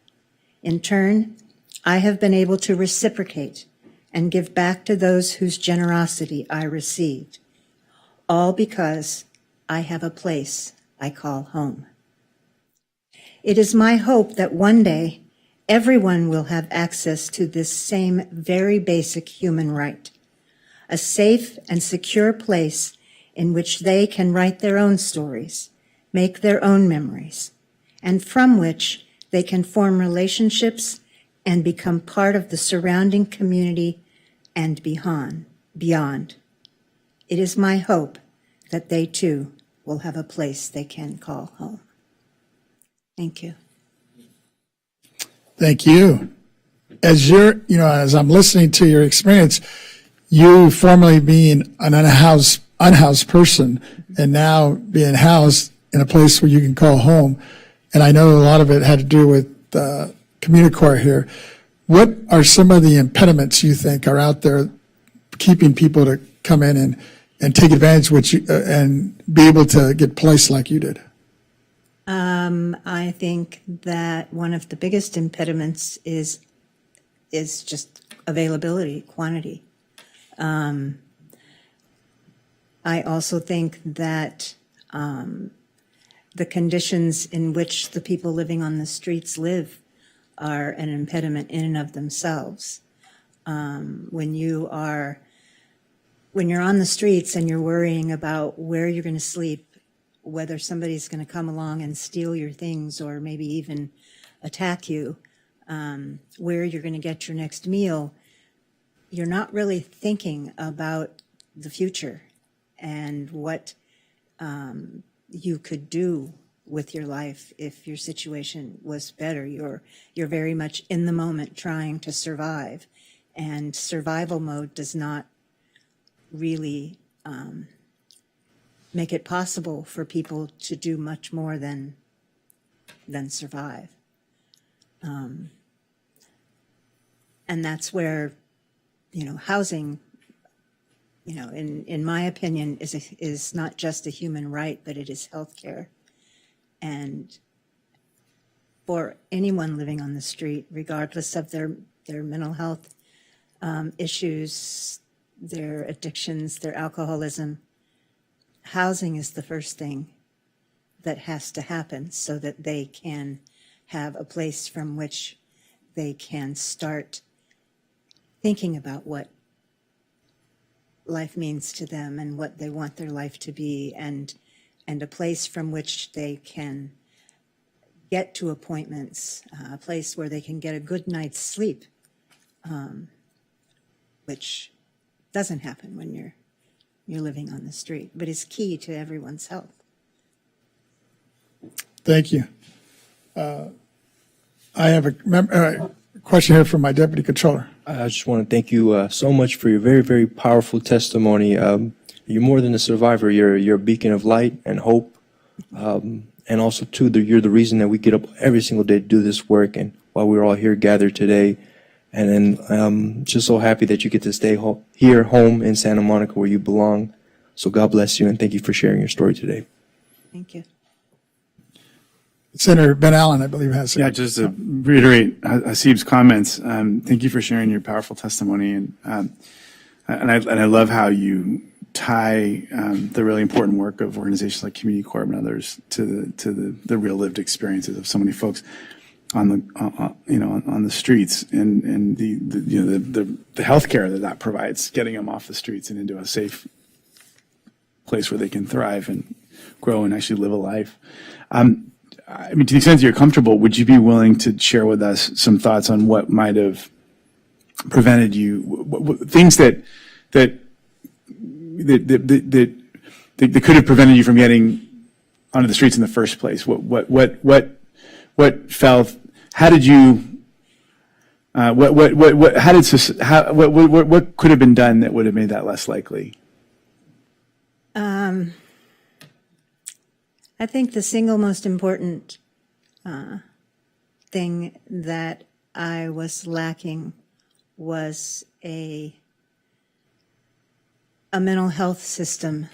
In turn, I have been able to reciprocate and give back to those whose generosity I received, all because I have a place I call home. It is my hope that one day everyone will have access to this same very basic human right, a safe and secure place in which they can write their own stories, make their own memories, and from which they can form relationships and become part of the surrounding community and beyond. It is my hope that they too will have a place they can call home. Thank you. Thank you. As as I'm listening to your experience, you formerly being an unhoused person and now being housed in a place where you can call home. And I know a lot of it had to do with Community Corps here. What are some of the impediments you think are out there keeping people to come in and take advantage and be able to get placed like you did? I think that one of the biggest impediments is just availability, quantity. I also think that the conditions in which the people living on the streets live are an impediment in and of themselves. When you're on the streets and you're worrying about where you're going to sleep, whether somebody's going to come along and steal your things or maybe even attack you, where you're going to get your next meal, you're not really thinking about the future and what you could do with your life if your situation was better. You're very much in the moment trying to survive, and survival mode does not really make it possible for people to do much more than survive. And that's where, housing, in my opinion, is not just a human right, but it is healthcare. And for anyone living on the street, regardless of their mental health issues, their addictions, their alcoholism, housing is the first thing that has to happen so that they can have a place from which they can start thinking about what life means to them and what they want their life to be, and a place from which they can get to appointments, a place where they can get a good night's sleep, which doesn't happen when you're living on the street, but is key to everyone's health. Thank you. I have a question here from my Deputy Controller. I just want to thank you so much for your very, very powerful testimony. You're more than a survivor. You're a beacon of light and hope. And And also, too, you're the reason that we get up every single day to do this work, and while we're all here gathered today. And then just so happy that you get to stay here, home in Santa Monica, where you belong. So God bless you, and thank you for sharing your story today. Thank you. Senator Ben Allen, I believe, has. Yeah, just to reiterate Hasib's comments, thank you for sharing your powerful testimony, and I love how you tie the really important work of organizations like Community Corp and others to the real lived experiences of so many folks on the streets, and the healthcare that provides, getting them off the streets and into a safe place where they can thrive and grow and actually live a life. I mean, to the extent that you're comfortable, would you be willing to share with us some thoughts on what might have prevented you, things that could have prevented you from getting onto the streets in the first place? What felt? How did you? What could have been done that would have made that less likely? I think the single most important thing that I was lacking was a mental health system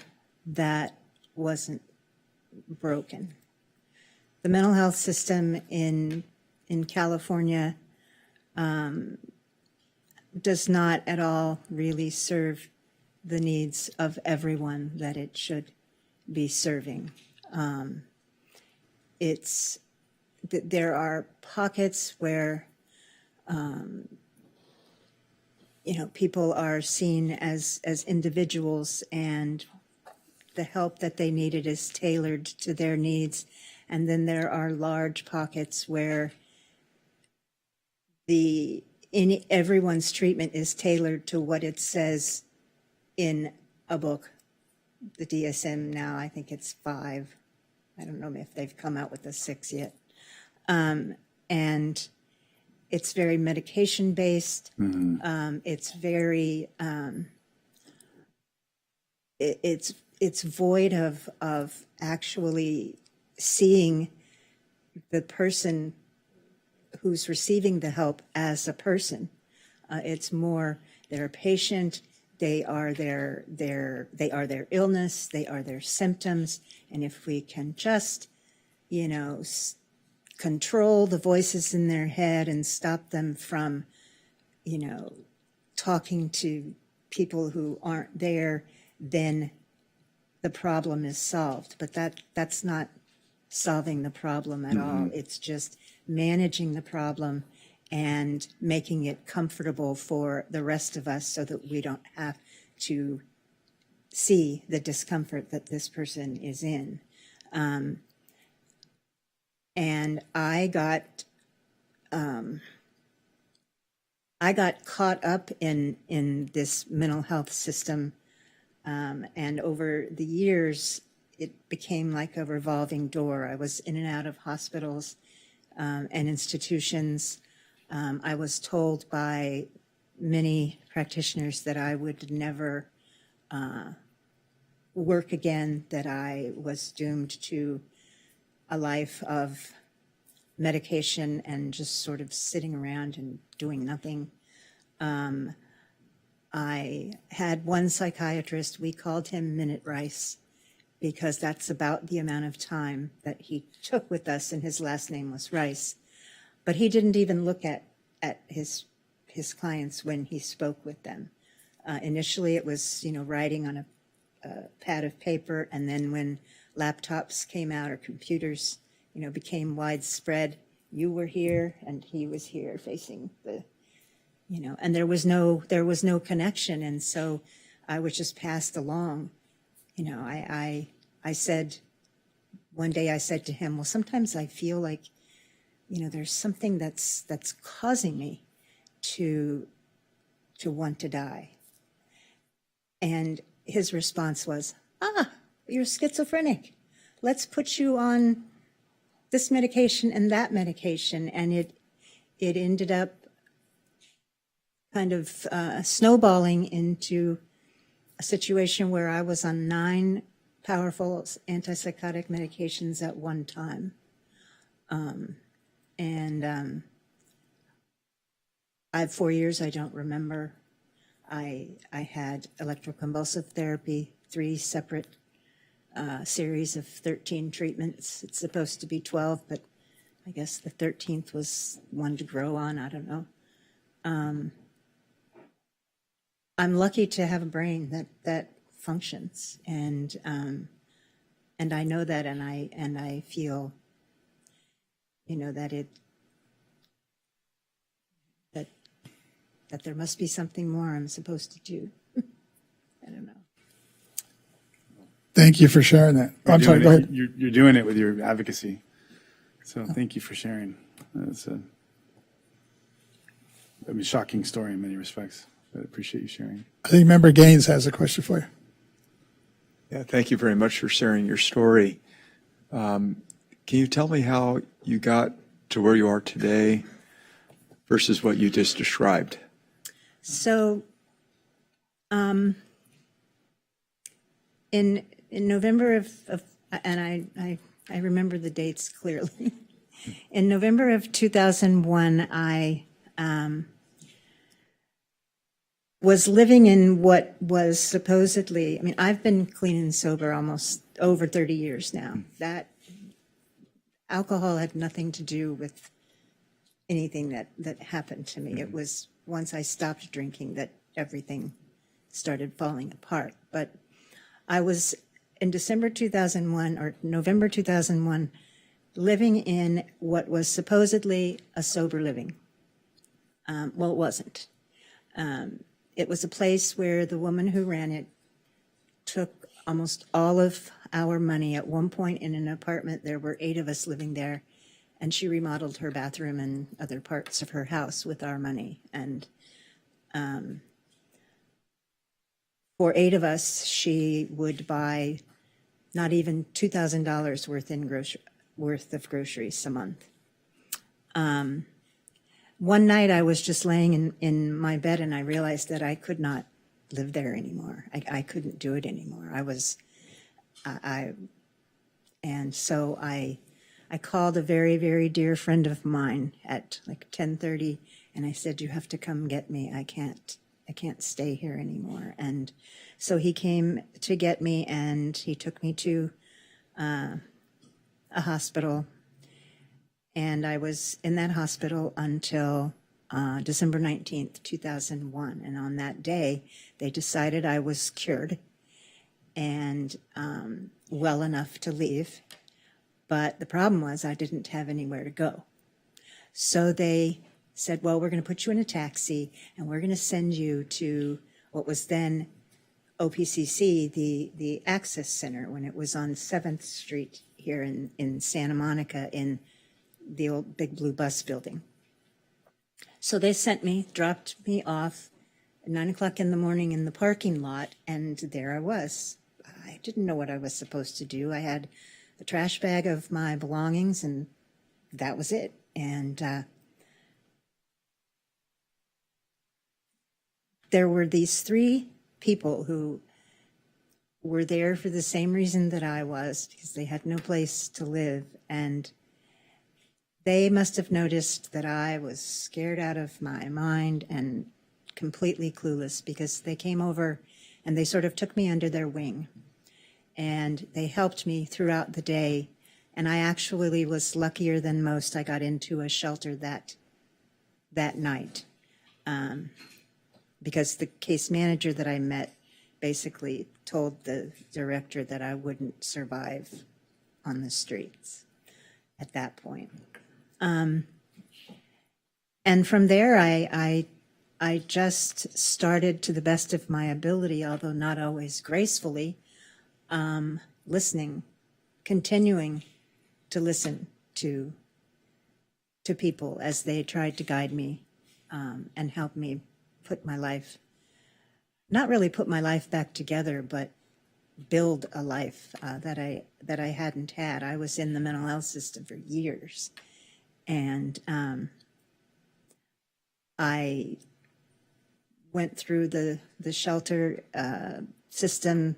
that wasn't broken. The mental health system in California does not at all really serve the needs of everyone that it should be serving. There are pockets where people are seen as individuals, and the help that they needed is tailored to their needs. And then there are large pockets where everyone's treatment is tailored to what it says in a book. The DSM now, I think it's 5. I don't know if they've come out with a 6 yet. And it's very medication based. Mm-hmm. It's very, it's void of actually seeing the person who's receiving the help as a person. It's more, they're a patient. They are their illness, they are their symptoms, and if we can just, control the voices in their head and stop them from, talking to people who aren't there, then the problem is solved. But that's not solving the problem at all. It's just managing the problem and making it comfortable for the rest of us so that we don't have to see the discomfort that this person is in. And I got caught up in this mental health system, and over the years, it became like a revolving door. I was in and out of hospitals and institutions. I was told by many practitioners that I would never work again, that I was doomed to a life of medication and just sort of sitting around and doing nothing. I had one psychiatrist, we called him Minute Rice, because that's about the amount of time that he took with us, and his last name was Rice. But he didn't even look at his clients when he spoke with them. Initially, it was, writing on a pad of paper, and then when laptops came out or computers, became widespread, you were here and he was here facing the, and there was no connection, and so I was just passed along. I said one day, I said to him, well, sometimes I feel like, there's something that's causing me to want to die. And his response was, you're schizophrenic. Let's put you on this medication and that medication. And it ended up kind of snowballing into a situation where I was on 9 powerful antipsychotic medications at one time. I have 4 years I don't remember. I had electroconvulsive therapy, 3 separate series of 13 treatments. It's supposed to be 12, but I guess the 13th was one to grow on. I don't know. I'm lucky to have a brain that functions, and I know that, and I feel, that that there must be something more I'm supposed to do. I don't know. Thank you for sharing that. Oh, I'm sorry, go ahead. You're doing it with your advocacy. So thank you for sharing. It's a shocking story in many respects, but I appreciate you sharing. I think Member Gaines has a question for you. Yeah, thank you very much for sharing your story. Can you tell me how you got to where you are today versus what you just described? So, in November of and I remember the dates clearly. In November of 2001, I was living in what was supposedly, I've been clean and sober almost over 30 years now. That alcohol had nothing to do with anything that happened to me. It was once I stopped drinking that everything started falling apart. But I was in December 2001 or November 2001 living in what was supposedly a sober living. Well, it wasn't. It was a place where the woman who ran it took almost all of our money. At one point in an apartment, there were 8 of us living there, and she remodeled her bathroom and other parts of her house with our money. And for 8 of us, she would buy not even $2,000 worth of groceries a month. One night I was just laying in my bed and I realized that I could not live there anymore. I couldn't do it anymore. And so I called a very, very dear friend of mine at like 10:30 and I said, "You have to come get me. I can't stay here anymore." And so he came to get me and he took me to a hospital. And I was in that hospital until December 19th, 2001. And on that day, they decided I was cured and well enough to leave. But the problem was I didn't have anywhere to go. So they said, well, we're going to put you in a taxi and we're going to send you to what was then OPCC, the Access Center, when it was on 7th Street here in Santa Monica in the old Big Blue Bus building. So they dropped me off at 9 o'clock in the morning in the parking lot, and there I was. I didn't know what I was supposed to do. I had a trash bag of my belongings, and that was it. And there were these 3 people who were there for the same reason that I was, because they had no place to live. And they must have noticed that I was scared out of my mind and completely clueless, because they came over and they sort of took me under their wing and they helped me throughout the day. And I actually was luckier than most. I got into a shelter that night because the case manager that I met basically told the director that I wouldn't survive on the streets at that point. And from there, I just started, to the best of my ability, although not always gracefully, listening, continuing to listen to people as they tried to guide me and help me put my life, not really put my life back together, but build a life that I hadn't had. I was in the mental health system for years. And I went through the shelter system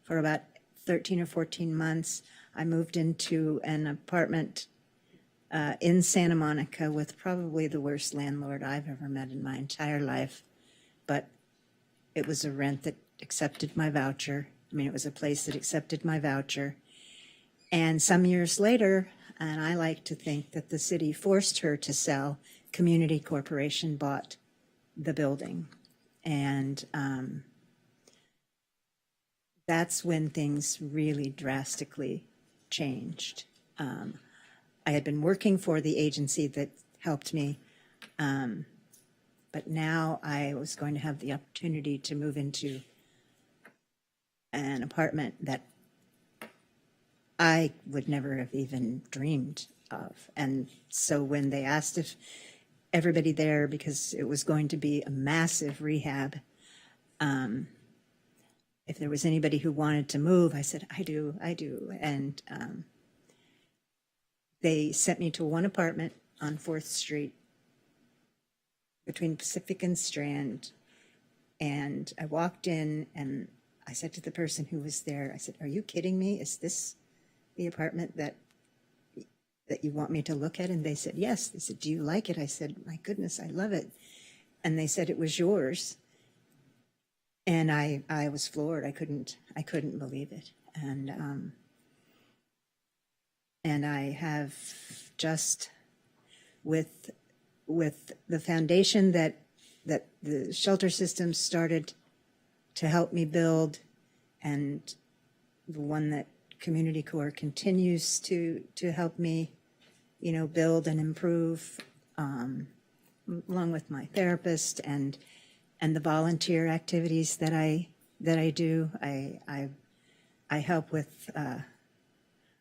for about 13 or 14 months, I moved into an apartment in Santa Monica with probably the worst landlord I've ever met in my entire life. But it was a rent that accepted my voucher. I mean, it was a place that accepted my voucher. And some years later, and I like to think that the city forced her to sell, Community Corporation bought the building. And that's when things really drastically changed. I had been working for the agency that helped me, but now I was going to have the opportunity to move into an apartment that I would never have even dreamed of. And so when they asked if everybody there, because it was going to be a massive rehab, if there was anybody who wanted to move, I said, I do. And they sent me to one apartment on 4th Street between Pacific and Strand. And I walked in and I said to the person who was there, I said, are you kidding me? Is this the apartment that you want me to look at? And they said, yes. They said, do you like it? I said, my goodness, I love it. And they said it was yours. And I was floored. I couldn't believe it. And I have just, with the foundation that the shelter system started to help me build, and the one that Community Corps continues to help me, build and improve, along with my therapist and the volunteer activities that I do. I help with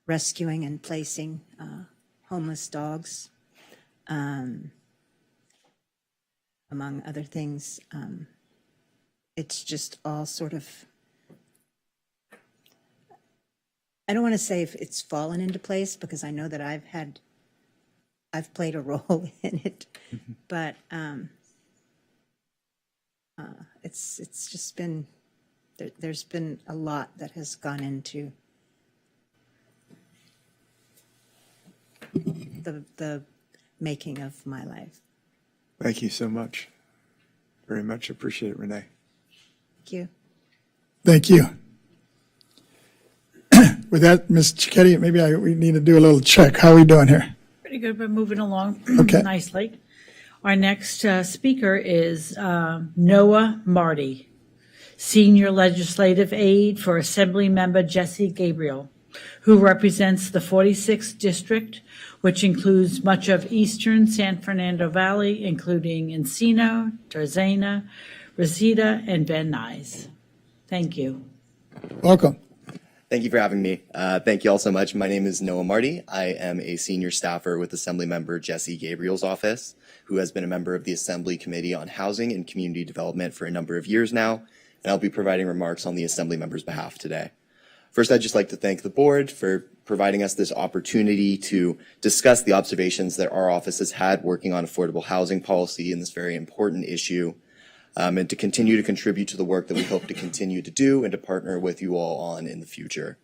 rescuing and placing homeless dogs, among other things. It's just all sort of, I don't want to say if it's fallen into place, because I know that I've played a role in it, but it's just been, there's been a lot that has gone into the making of my life. Thank you so much. Very much appreciate it, Renee. Thank you. Thank you. With that, Ms. Cicchetti, maybe we need to do a little check. How are we doing here? Pretty good. We're moving along Okay. nicely. Our next speaker is Noah Marty, Senior Legislative Aide for Assemblymember Jesse Gabriel, who represents the 46th District, which includes much of eastern San Fernando Valley, including Encino, Tarzana, Reseda, and Van Nuys. Thank you. Welcome. Thank you for having me. Thank you all so much. My name is Noah Marty. I am a senior staffer with Assemblymember Jesse Gabriel's office, who has been a member of the Assembly Committee on Housing and Community Development for a number of years now, and I'll be providing remarks on the Assembly member's behalf today. First, I'd just like to thank the board for providing us this opportunity to discuss the observations that our office has had working on affordable housing policy in this very important issue, and to continue to contribute to the work that we hope to continue to do and to partner with you all on in the future.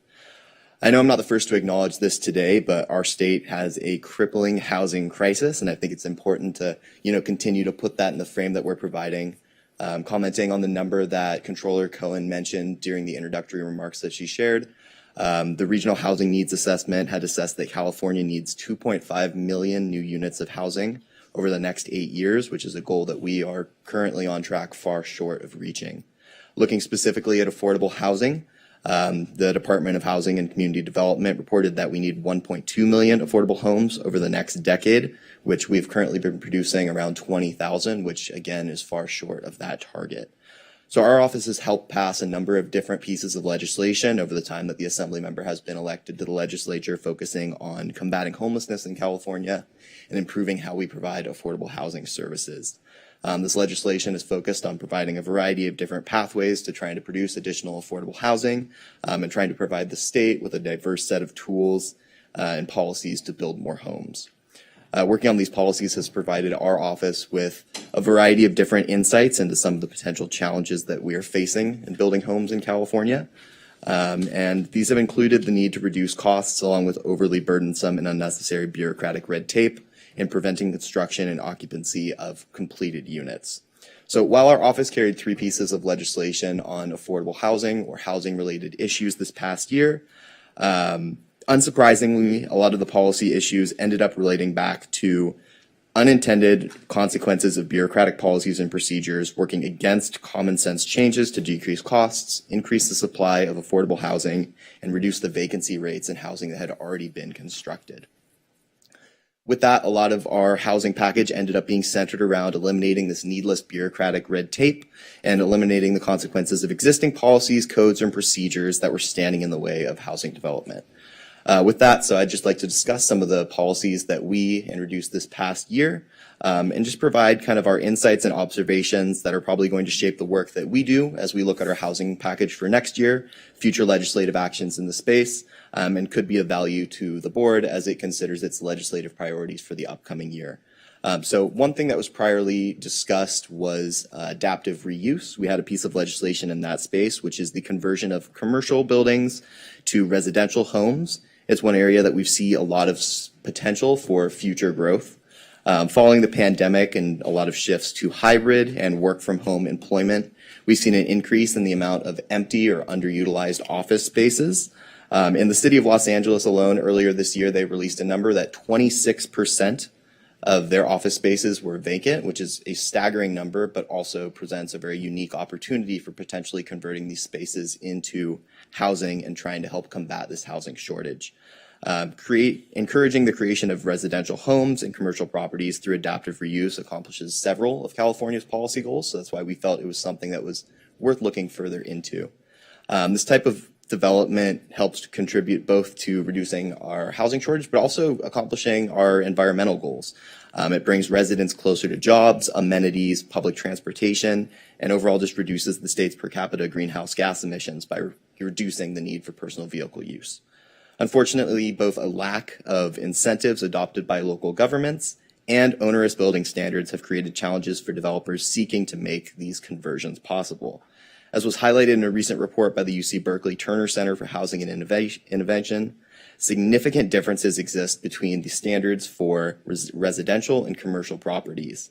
I know I'm not the first to acknowledge this today, but our state has a crippling housing crisis, and I think it's important to, continue to put that in the frame that we're providing. Commenting on the number that Controller Cohen mentioned during the introductory remarks that she shared, the Regional Housing Needs Assessment had assessed that California needs 2.5 million new units of housing over the next 8 years, which is a goal that we are currently on track far short of reaching. Looking specifically at affordable housing, the Department of Housing and Community Development reported that we need 1.2 million affordable homes over the next decade, which we've currently been producing around 20,000, which again is far short of that target. So our office has helped pass a number of different pieces of legislation over the time that the Assembly member has been elected to the legislature, focusing on combating homelessness in California and improving how we provide affordable housing services. This legislation is focused on providing a variety of different pathways to trying to produce additional affordable housing, and trying to provide the state with a diverse set of tools and policies to build more homes. Working on these policies has provided our office with a variety of different insights into some of the potential challenges that we are facing in building homes in California. And these have included the need to reduce costs along with overly burdensome and unnecessary bureaucratic red tape in preventing construction and occupancy of completed units. So while our office carried 3 pieces of legislation on affordable housing or housing-related issues this past year, unsurprisingly, a lot of the policy issues ended up relating back to unintended consequences of bureaucratic policies and procedures working against common sense changes to decrease costs, increase the supply of affordable housing, and reduce the vacancy rates in housing that had already been constructed. With that, a lot of our housing package ended up being centered around eliminating this needless bureaucratic red tape and eliminating the consequences of existing policies, codes, and procedures that were standing in the way of housing development. With that, so I'd just like to discuss some of the policies that we introduced this past year and just provide kind of our insights and observations that are probably going to shape the work that we do as we look at our housing package for next year, future legislative actions in the space, and could be of value to the board as it considers its legislative priorities for the upcoming year. So one thing that was priorly discussed was adaptive reuse. We had a piece of legislation in that space, which is the conversion of commercial buildings to residential homes. It's one area that we see a lot of potential for future growth. Following the pandemic and a lot of shifts to hybrid and work from home employment, we've seen an increase in the amount of empty or underutilized office spaces. In the city of Los Angeles alone, earlier this year, they released a number that 26% of their office spaces were vacant, which is a staggering number, but also presents a very unique opportunity for potentially converting these spaces into housing and trying to help combat this housing shortage. Encouraging the creation of residential homes and commercial properties through adaptive reuse accomplishes several of California's policy goals, so that's why we felt it was something that was worth looking further into. This type of development helps to contribute both to reducing our housing shortage, but also accomplishing our environmental goals. It brings residents closer to jobs, amenities, public transportation, and overall just reduces the state's per capita greenhouse gas emissions by reducing the need for personal vehicle use. Unfortunately, both a lack of incentives adopted by local governments and onerous building standards have created challenges for developers seeking to make these conversions possible. As was highlighted in a recent report by the UC Berkeley Turner Center for Housing and Innovation, significant differences exist between the standards for residential and commercial properties.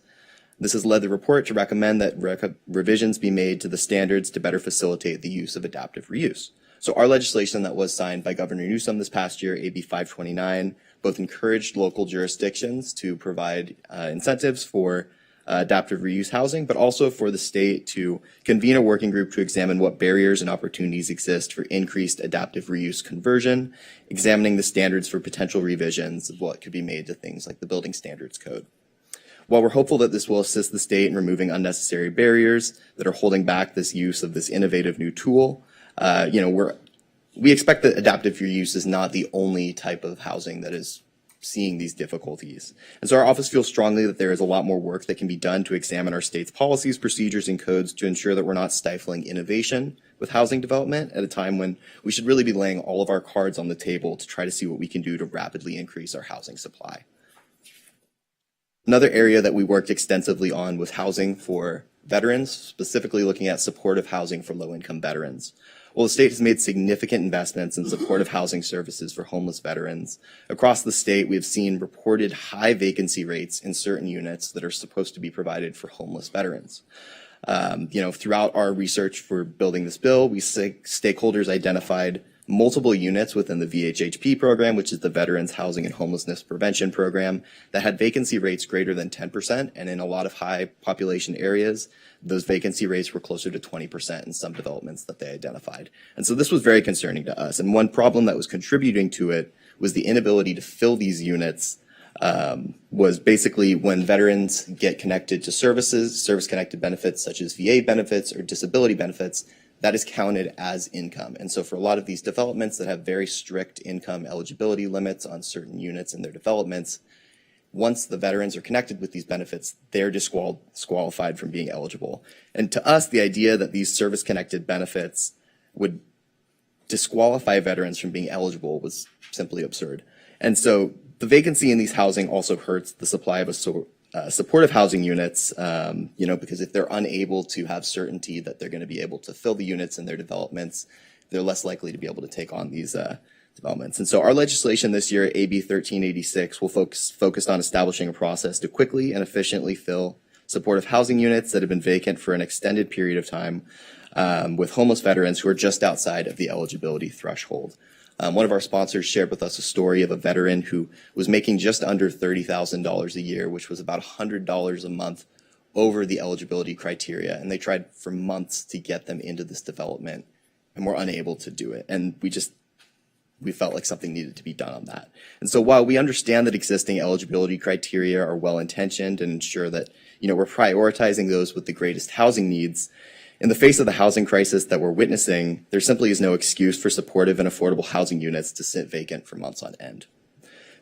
This has led the report to recommend that revisions be made to the standards to better facilitate the use of adaptive reuse. So our legislation that was signed by Governor Newsom this past year, AB 529, both encouraged local jurisdictions to provide incentives for adaptive reuse housing, but also for the state to convene a working group to examine what barriers and opportunities exist for increased adaptive reuse conversion, examining the standards for potential revisions of what could be made to things like the Building Standards Code. While we're hopeful that this will assist the state in removing unnecessary barriers that are holding back this use of this innovative new tool, we expect that adaptive reuse is not the only type of housing that is seeing these difficulties. And so our office feels strongly that there is a lot more work that can be done to examine our state's policies, procedures, and codes to ensure that we're not stifling innovation with housing development at a time when we should really be laying all of our cards on the table to try to see what we can do to rapidly increase our housing supply. Another area that we worked extensively on was housing for veterans, specifically looking at supportive housing for low-income veterans. Well, the state has made significant investments in supportive housing services for homeless veterans. Across the state, we have seen reported high vacancy rates in certain units that are supposed to be provided for homeless veterans. Throughout our research for building this bill, stakeholders identified multiple units within the VHHP program, which is the Veterans Housing and Homelessness Prevention Program, that had vacancy rates greater than 10%, and in a lot of high population areas, those vacancy rates were closer to 20% in some developments that they identified. And so this was very concerning to us. And one problem that was contributing to it was the inability to fill these units was basically when veterans get connected to services, service-connected benefits such as VA benefits or disability benefits, that is counted as income. And so for a lot of these developments that have very strict income eligibility limits on certain units in their developments, once the veterans are connected with these benefits, they're disqualified from being eligible. And to us, the idea that these service-connected benefits would disqualify veterans from being eligible was simply absurd. And so the vacancy in these housing also hurts the supply of supportive housing units, because if they're unable to have certainty that they're going to be able to fill the units in their developments, they're less likely to be able to take on these developments. And so our legislation this year, AB 1386, will focus on establishing a process to quickly and efficiently fill supportive housing units that have been vacant for an extended period of time with homeless veterans who are just outside of the eligibility threshold. One of our sponsors shared with us a story of a veteran who was making just under $30,000 a year, which was about $100 a month over the eligibility criteria. And they tried for months to get them into this development and were unable to do it. And we felt like something needed to be done on that. And so while we understand that existing eligibility criteria are well-intentioned and ensure that, we're prioritizing those with the greatest housing needs, in the face of the housing crisis that we're witnessing, there simply is no excuse for supportive and affordable housing units to sit vacant for months on end.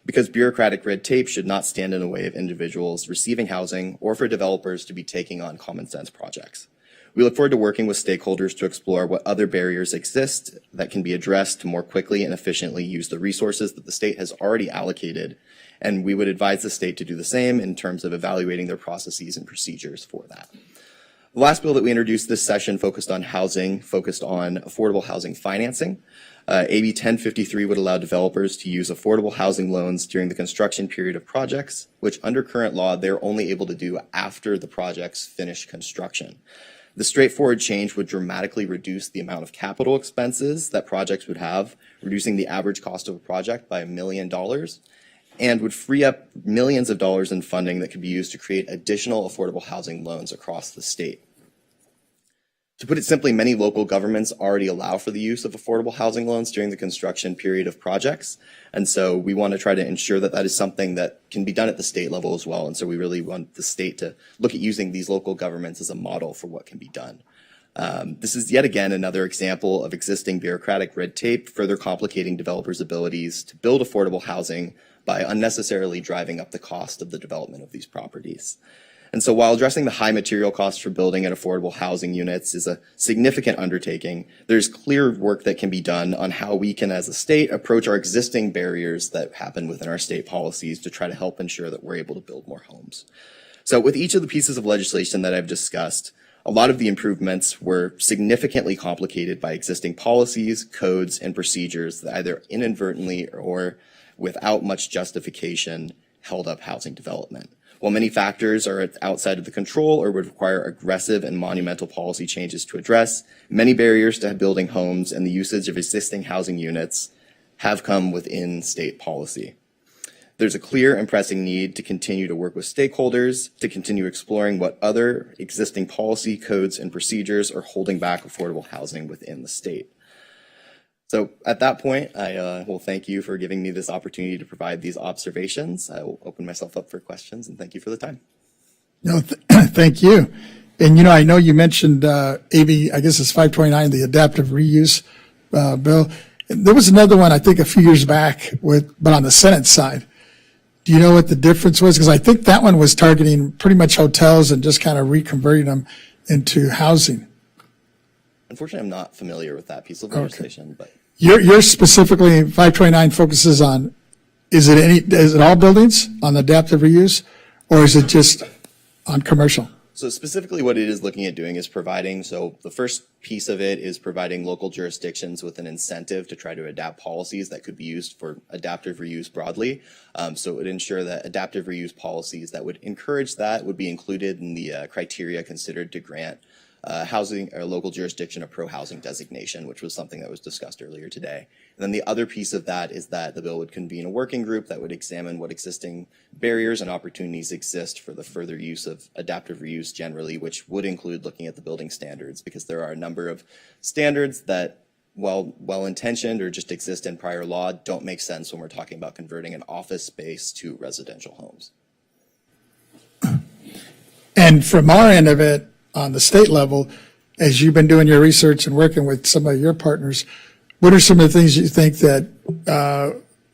Because bureaucratic red tape should not stand in the way of individuals receiving housing or for developers to be taking on common sense projects. We look forward to working with stakeholders to explore what other barriers exist that can be addressed to more quickly and efficiently use the resources that the state has already allocated. And we would advise the state to do the same in terms of evaluating their processes and procedures for that. The last bill that we introduced this session focused on affordable housing financing. AB 1053 would allow developers to use affordable housing loans during the construction period of projects, which under current law, they're only able to do after the projects finish construction. The straightforward change would dramatically reduce the amount of capital expenses that projects would have, reducing the average cost of a project by $1 million, and would free up millions of dollars in funding that could be used to create additional affordable housing loans across the state. To put it simply, many local governments already allow for the use of affordable housing loans during the construction period of projects. And so we want to try to ensure that that is something that can be done at the state level as well. And so we really want the state to look at using these local governments as a model for what can be done. This is yet again another example of existing bureaucratic red tape, further complicating developers' abilities to build affordable housing by unnecessarily driving up the cost of the development of these properties. And so while addressing the high material costs for building and affordable housing units is a significant undertaking, there's clear work that can be done on how we can, as a state, approach our existing barriers that happen within our state policies to try to help ensure that we're able to build more homes. So with each of the pieces of legislation that I've discussed, a lot of the improvements were significantly complicated by existing policies, codes, and procedures that either inadvertently or without much justification held up housing development. While many factors are outside of the control or would require aggressive and monumental policy changes to address, many barriers to building homes and the usage of existing housing units have come within state policy. There's a clear and pressing need to continue to work with stakeholders, to continue exploring what other existing policy, codes, and procedures are holding back affordable housing within the state. So at that point, I will thank you for giving me this opportunity to provide these observations. I will open myself up for questions, and thank you for the time. No, thank you. And, I know you mentioned AB, I guess it's 529, the adaptive reuse bill. There was another one, I think, a few years back, but on the Senate side. Do you know what the difference was? Because I think that one was targeting pretty much hotels and just kind of reconverting them into housing. Unfortunately, I'm not familiar with that piece of legislation, but You're specifically, 529 focuses on, is it all buildings on adaptive reuse, or is it just on commercial? so specifically what it is looking at doing is providing, so the first piece of it is providing local jurisdictions with an incentive to try to adapt policies that could be used for adaptive reuse broadly. So it would ensure that adaptive reuse policies that would encourage that would be included in the criteria considered to grant housing or local jurisdiction a pro-housing designation, which was something that was discussed earlier today. And then the other piece of that is that the bill would convene a working group that would examine what existing barriers and opportunities exist for the further use of adaptive reuse generally, which would include looking at the building standards, because there are a number of standards that, while well-intentioned or just exist in prior law, don't make sense when we're talking about converting an office space to residential homes. And from our end of it, on the state level, as you've been doing your research and working with some of your partners, what are some of the things you think that,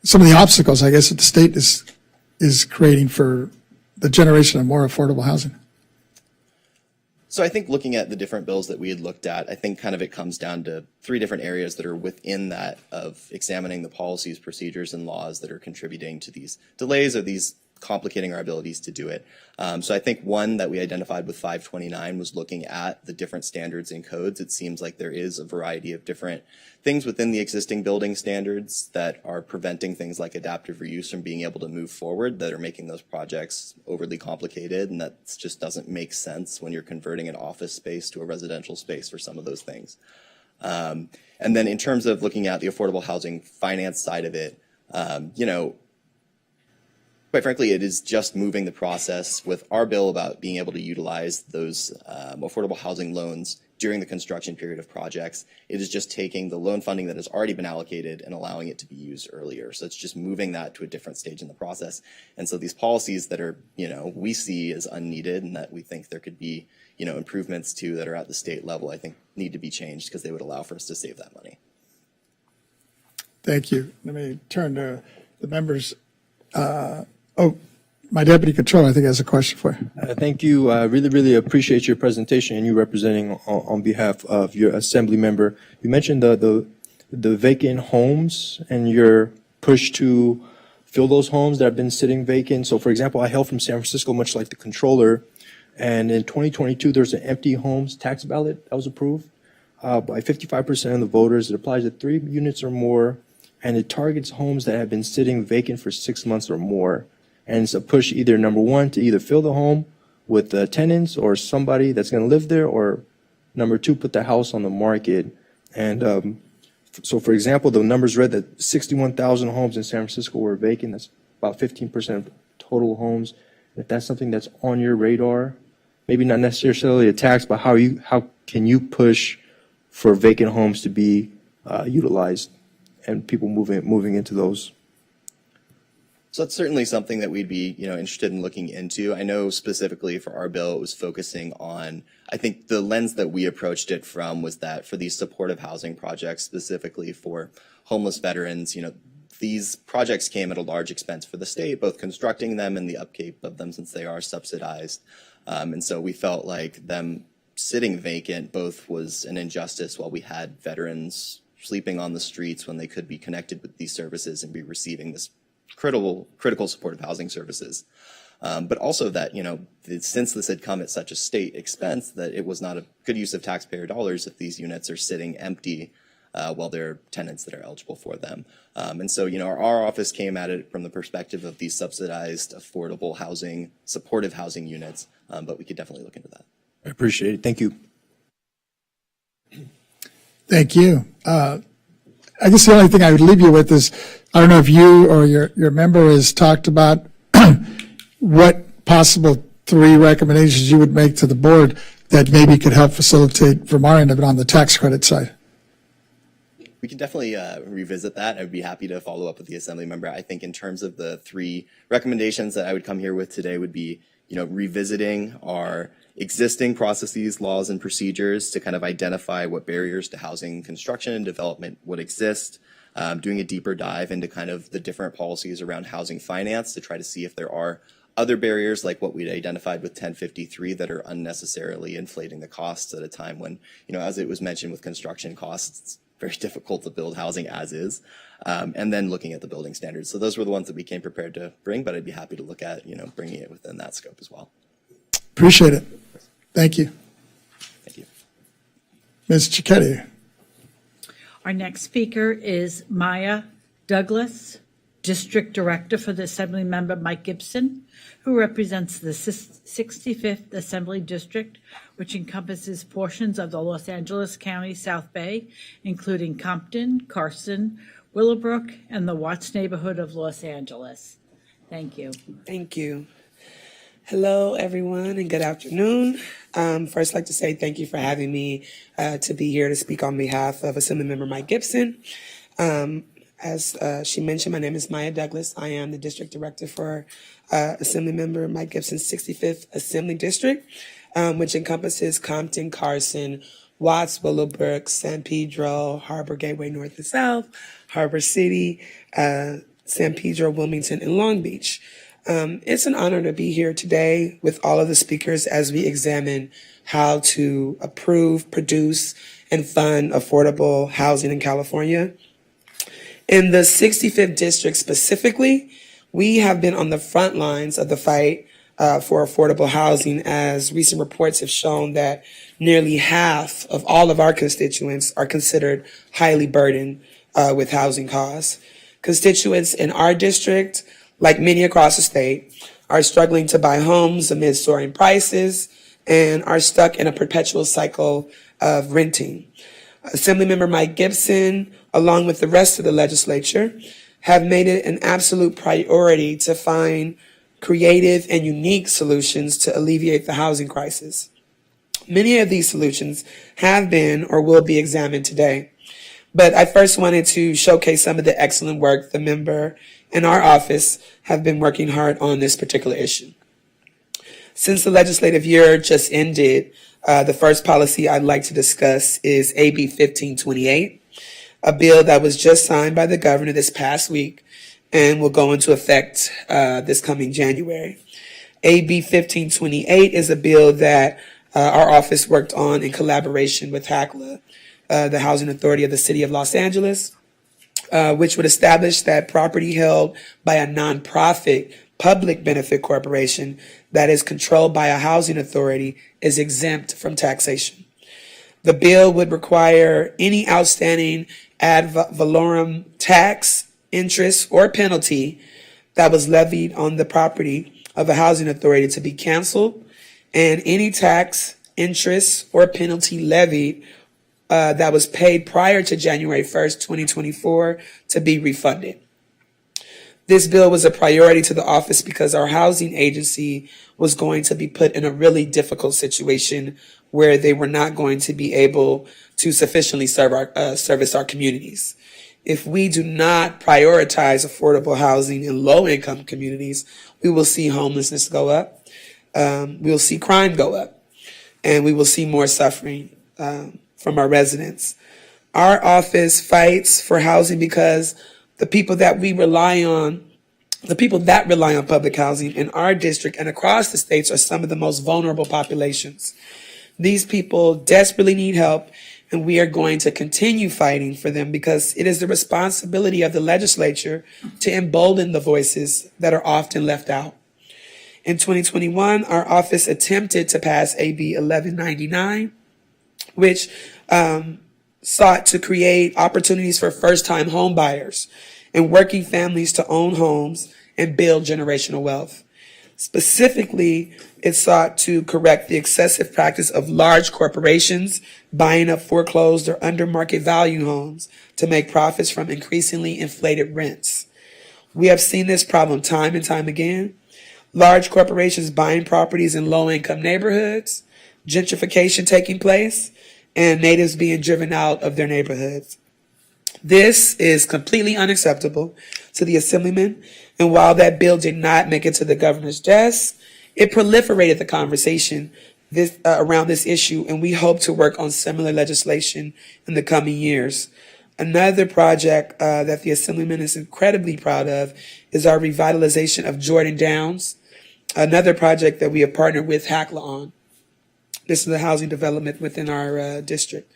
some of the obstacles, I guess, that the state is creating for the generation of more affordable housing? So I think looking at the different bills that we had looked at, I think kind of it comes down to three different areas that are within that of examining the policies, procedures, and laws that are contributing to these delays or these complicating our abilities to do it. So I think one that we identified with 529 was looking at the different standards and codes. It seems like there is a variety of different things within the existing building standards that are preventing things like adaptive reuse from being able to move forward, that are making those projects overly complicated, and that just doesn't make sense when you're converting an office space to a residential space for some of those things. And then in terms of looking at the affordable housing finance side of it, quite frankly, it is just moving the process with our bill about being able to utilize those affordable housing loans during the construction period of projects. It is just taking the loan funding that has already been allocated and allowing it to be used earlier. So it's just moving that to a different stage in the process. And so these policies that are, we see as unneeded and that we think there could be, improvements to that are at the state level, I think need to be changed because they would allow for us to save that money. Thank you. Let me turn to the members. My deputy controller, I think, has a question for you. Thank you. I really appreciate your presentation and you representing on behalf of your assembly member. You mentioned the vacant homes and your push to fill those homes that have been sitting vacant. So, for example, I hail from San Francisco, much like the controller, and in 2022, there's an empty homes tax ballot that was approved by 55% of the voters. It applies to 3 units or more, and it targets homes that have been sitting vacant for 6 months or more. And it's a push either, number one, to either fill the home with tenants or somebody that's going to live there, or number two, put the house on the market. And so, for example, the numbers read that 61,000 homes in San Francisco were vacant. That's about 15% of total homes. If that's something that's on your radar, maybe not necessarily a tax, but how can you push for vacant homes to be utilized and people moving into those? So that's certainly something that we'd be, interested in looking into. I know specifically for our bill, it was focusing on, I think the lens that we approached it from was that for these supportive housing projects, specifically for homeless veterans, these projects came at a large expense for the state, both constructing them and the upkeep of them since they are subsidized. And so we felt like them sitting vacant both was an injustice while we had veterans sleeping on the streets when they could be connected with these services and be receiving this critical supportive housing services. But also that, since this had come at such a state expense, that it was not a good use of taxpayer dollars if these units are sitting empty while there are tenants that are eligible for them. And so, our office came at it from the perspective of these subsidized, affordable housing, supportive housing units, but we could definitely look into that. I appreciate it. Thank you. Thank you. I guess the only thing I would leave you with is, I don't know if you or your member has talked about what possible 3 recommendations you would make to the board that maybe could help facilitate from our end of it on the tax credit side. We can definitely revisit that. I'd be happy to follow up with the assembly member. I think in terms of the 3 recommendations that I would come here with today would be, revisiting our existing processes, laws, and procedures to kind of identify what barriers to housing construction and development would exist, doing a deeper dive into kind of the different policies around housing finance to try to see if there are other barriers like what we'd identified with 1053 that are unnecessarily inflating the costs at a time when, as it was mentioned with construction costs, it's very difficult to build housing as is, and then looking at the building standards. So those were the ones that we came prepared to bring, but I'd be happy to look at, bringing it within that scope as well. Appreciate it. Thank you. Thank you. Ms. Cicchetti. Our next speaker is Maya Douglas, District Director for the Assembly Member Mike Gibson, who represents the 65th Assembly District, which encompasses portions of the Los Angeles County South Bay, including Compton, Carson, Willowbrook, and the Watts neighborhood of Los Angeles. Thank you. Thank you. Hello, everyone, and good afternoon. First, I'd like to say thank you for having me to be here to speak on behalf of Assemblymember Mike Gibson. As she mentioned, my name is Maya Douglas. I am the District Director for Assemblymember Mike Gibson's 65th Assembly District, which encompasses Compton, Carson, Watts, Willowbrook, San Pedro, Harbor Gateway North and South, Harbor City, San Pedro, Wilmington, and Long Beach. It's an honor to be here today with all of the speakers as we examine how to approve, produce, and fund affordable housing in California. In the 65th district specifically, We have been on the front lines of the fight for affordable housing, as recent reports have shown that nearly half of all of our constituents are considered highly burdened with housing costs. Constituents in our district, like many across the state, are struggling to buy homes amid soaring prices and are stuck in a perpetual cycle of renting. Assemblymember Mike Gibson, along with the rest of the legislature, have made it an absolute priority to find creative and unique solutions to alleviate the housing crisis. Many of these solutions have been or will be examined today. But I first wanted to showcase some of the excellent work the member and our office have been working hard on this particular issue. Since the legislative year just ended, the first policy I'd like to discuss is AB 1528, a bill that was just signed by the governor this past week and will go into effect this coming January. AB 1528 is a bill that our office worked on in collaboration with HACLA, the Housing Authority of the City of Los Angeles, which would establish that property held by a nonprofit public benefit corporation that is controlled by a housing authority is exempt from taxation. The bill would require any outstanding ad valorem tax, interest, or penalty that was levied on the property of a housing authority to be canceled, and any tax, interest, or penalty levied that was paid prior to January 1st, 2024 to be refunded. This bill was a priority to the office because our housing agency was going to be put in a really difficult situation where they were not going to be able to sufficiently service our communities. If we do not prioritize affordable housing in low-income communities, we will see homelessness go up, we'll see crime go up, and we will see more suffering from our residents. Our office fights for housing because the people that rely on public housing in our district and across the states are some of the most vulnerable populations. These people desperately need help, and we are going to continue fighting for them because it is the responsibility of the legislature to embolden the voices that are often left out. In 2021, our office attempted to pass AB 1199, which sought to create opportunities for first-time home buyers and working families to own homes and build generational wealth. Specifically, it sought to correct the excessive practice of large corporations buying up foreclosed or under market value homes to make profits from increasingly inflated rents. We have seen this problem time and time again. Large corporations buying properties in low-income neighborhoods, gentrification taking place, and natives being driven out of their neighborhoods. This is completely unacceptable to the Assemblyman, and while that bill did not make it to the governor's desk, it proliferated the conversation around this issue, and we hope to work on similar legislation in the coming years. Another project that the Assemblyman is incredibly proud of is our revitalization of Jordan Downs, another project that we have partnered with HACLA on. This is a housing development within our district,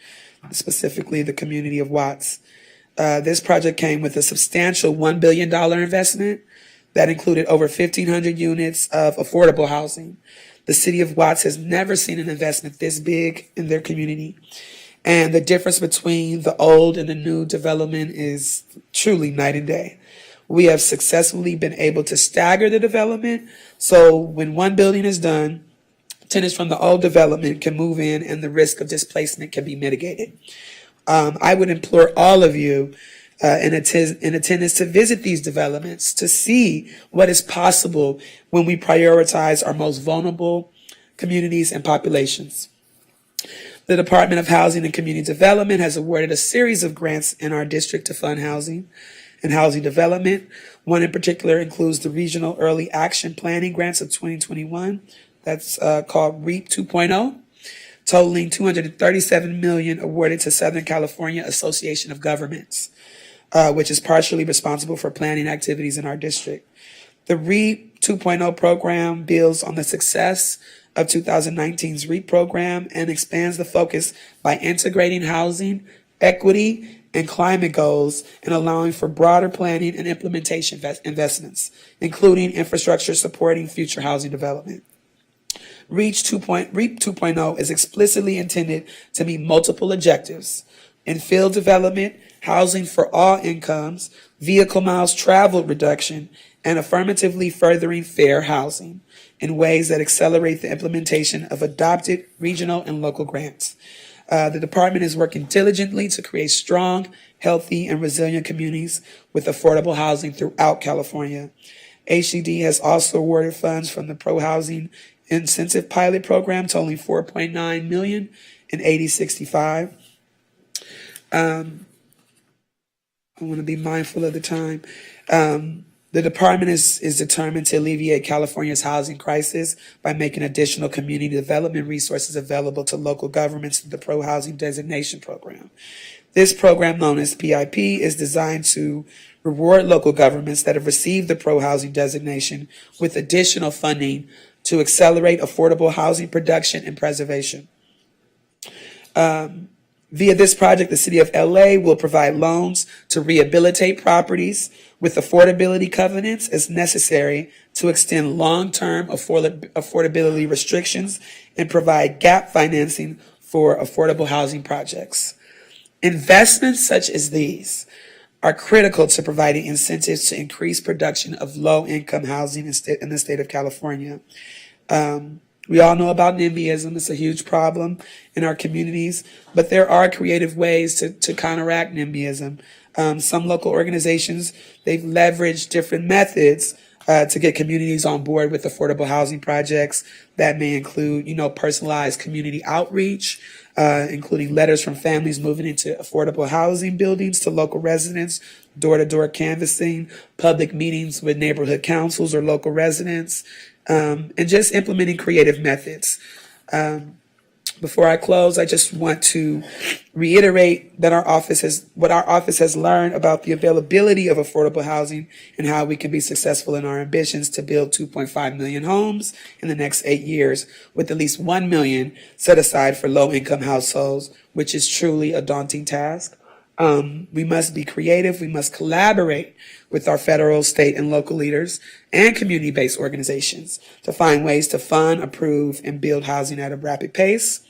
specifically the community of Watts. This project came with a substantial $1 billion investment that included over 1,500 units of affordable housing. The city of Watts has never seen an investment this big in their community. And the difference between the old and the new development is truly night and day. We have successfully been able to stagger the development, so when one building is done, tenants from the old development can move in and the risk of displacement can be mitigated. I would implore all of you in attendance to visit these developments to see what is possible when we prioritize our most vulnerable communities and populations. The Department of Housing and Community Development has awarded a series of grants in our district to fund housing and housing development. One in particular includes the Regional Early Action Planning Grants of 2021. That's called REAP 2.0, totaling $237 million awarded to Southern California Association of Governments, which is partially responsible for planning activities in our district. The REAP 2.0 program builds on the success of 2019's REAP program and expands the focus by integrating housing, equity, and climate goals and allowing for broader planning and implementation investments, including infrastructure supporting future housing development. REAP 2.0 is explicitly intended to meet multiple objectives: infill development, housing for all incomes, vehicle miles traveled reduction, and affirmatively furthering fair housing in ways that accelerate the implementation of adopted regional and local grants. The department is working diligently to create strong, healthy, and resilient communities with affordable housing throughout California. HCD has also awarded funds from the Pro Housing Incentive Pilot Program totaling $4.9 million in 8065. I want to be mindful of the time. The department is determined to alleviate California's housing crisis by making additional community development resources available to local governments through the Pro Housing Designation Program. This program, known as PIP, is designed to reward local governments that have received the Pro Housing Designation with additional funding to accelerate affordable housing production and preservation. Via this project, the City of LA will provide loans to rehabilitate properties with affordability covenants as necessary to extend long-term affordability restrictions and provide gap financing for affordable housing projects. Investments such as these are critical to providing incentives to increase production of low-income housing in the state of California. We all know about NIMBYism. It's a huge problem in our communities, but there are creative ways to counteract NIMBYism. Some local organizations, they've leveraged different methods to get communities on board with affordable housing projects. That may include, personalized community outreach, including letters from families moving into affordable housing buildings to local residents, door-to-door canvassing, public meetings with neighborhood councils or local residents, and just implementing creative methods. Before I close, I just want to reiterate that what our office has learned about the availability of affordable housing and how we can be successful in our ambitions to build 2.5 million homes in the next 8 years, with at least 1 million set aside for low-income households, which is truly a daunting task. We must be creative. We must collaborate with our federal, state, and local leaders and community-based organizations to find ways to fund, approve, and build housing at a rapid pace.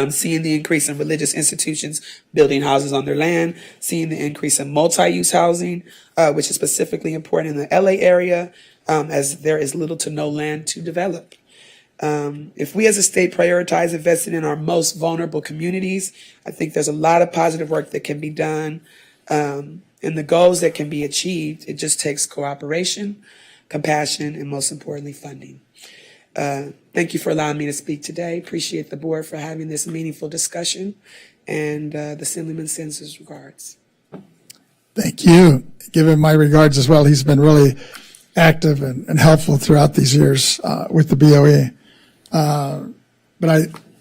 Seeing the increase in religious institutions building houses on their land, seeing the increase in multi-use housing, which is specifically important in the LA area, as there is little to no land to develop. If we as a state prioritize investing in our most vulnerable communities, I think there's a lot of positive work that can be done, and the goals that can be achieved. It just takes cooperation, compassion, and most importantly, funding. Thank you for allowing me to speak today. Appreciate the board for having this meaningful discussion, and the Assemblyman sends his regards. Thank you. Give him my regards as well. He's been really active and helpful throughout these years with the BOE. But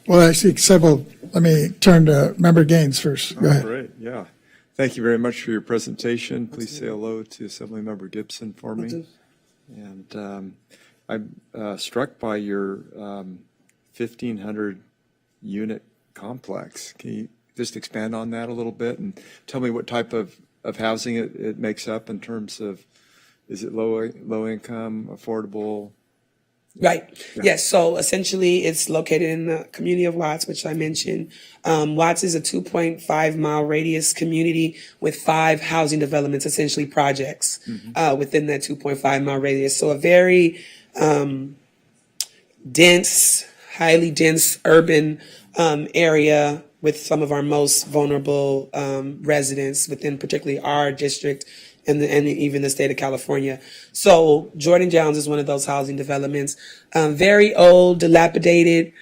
I see several. Let me turn to Member Gaines first. Go ahead. Great, yeah. Thank you very much for your presentation. Please say hello to Assemblymember Gibson for me. And I'm struck by your 1,500 unit complex. Can you just expand on that a little bit and tell me what type of housing it makes up in terms of, is it low income, affordable? Right. Yeah. Yes. So essentially, it's located in the community of Watts, which I mentioned. Watts is a 2.5-mile radius community with 5 housing developments, essentially projects, within that 2.5-mile radius. So a very dense, highly dense urban area with some of our most vulnerable residents within particularly our district and even the state of California. So Jordan Jones is one of those housing developments. Very old, dilapidated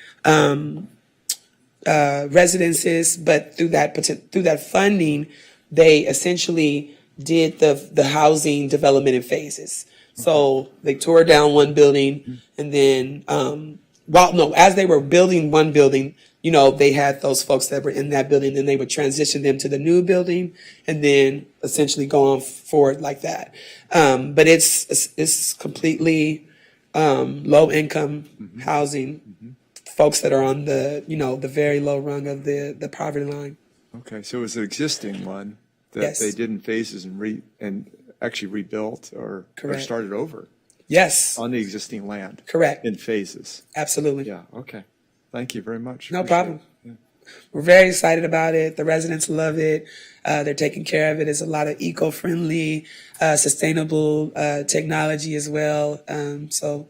residences, but through that funding, they essentially did the housing development in phases. So they tore down one building, and then as they were building one building, they had those folks that were in that building, and they would transition them to the new building, and then essentially go on forward like that. But it's completely low income housing, folks that are on the the very low rung of the poverty line. Okay, so it was an existing one that Yes. they did in phases and actually rebuilt or Correct. started over Yes, on the existing land correct. in phases. Absolutely. Yeah, okay. Thank you very much. No Appreciate problem. it. Yeah. We're very excited about it. The residents love it. They're taking care of it. It's a lot of eco-friendly, sustainable technology as well. So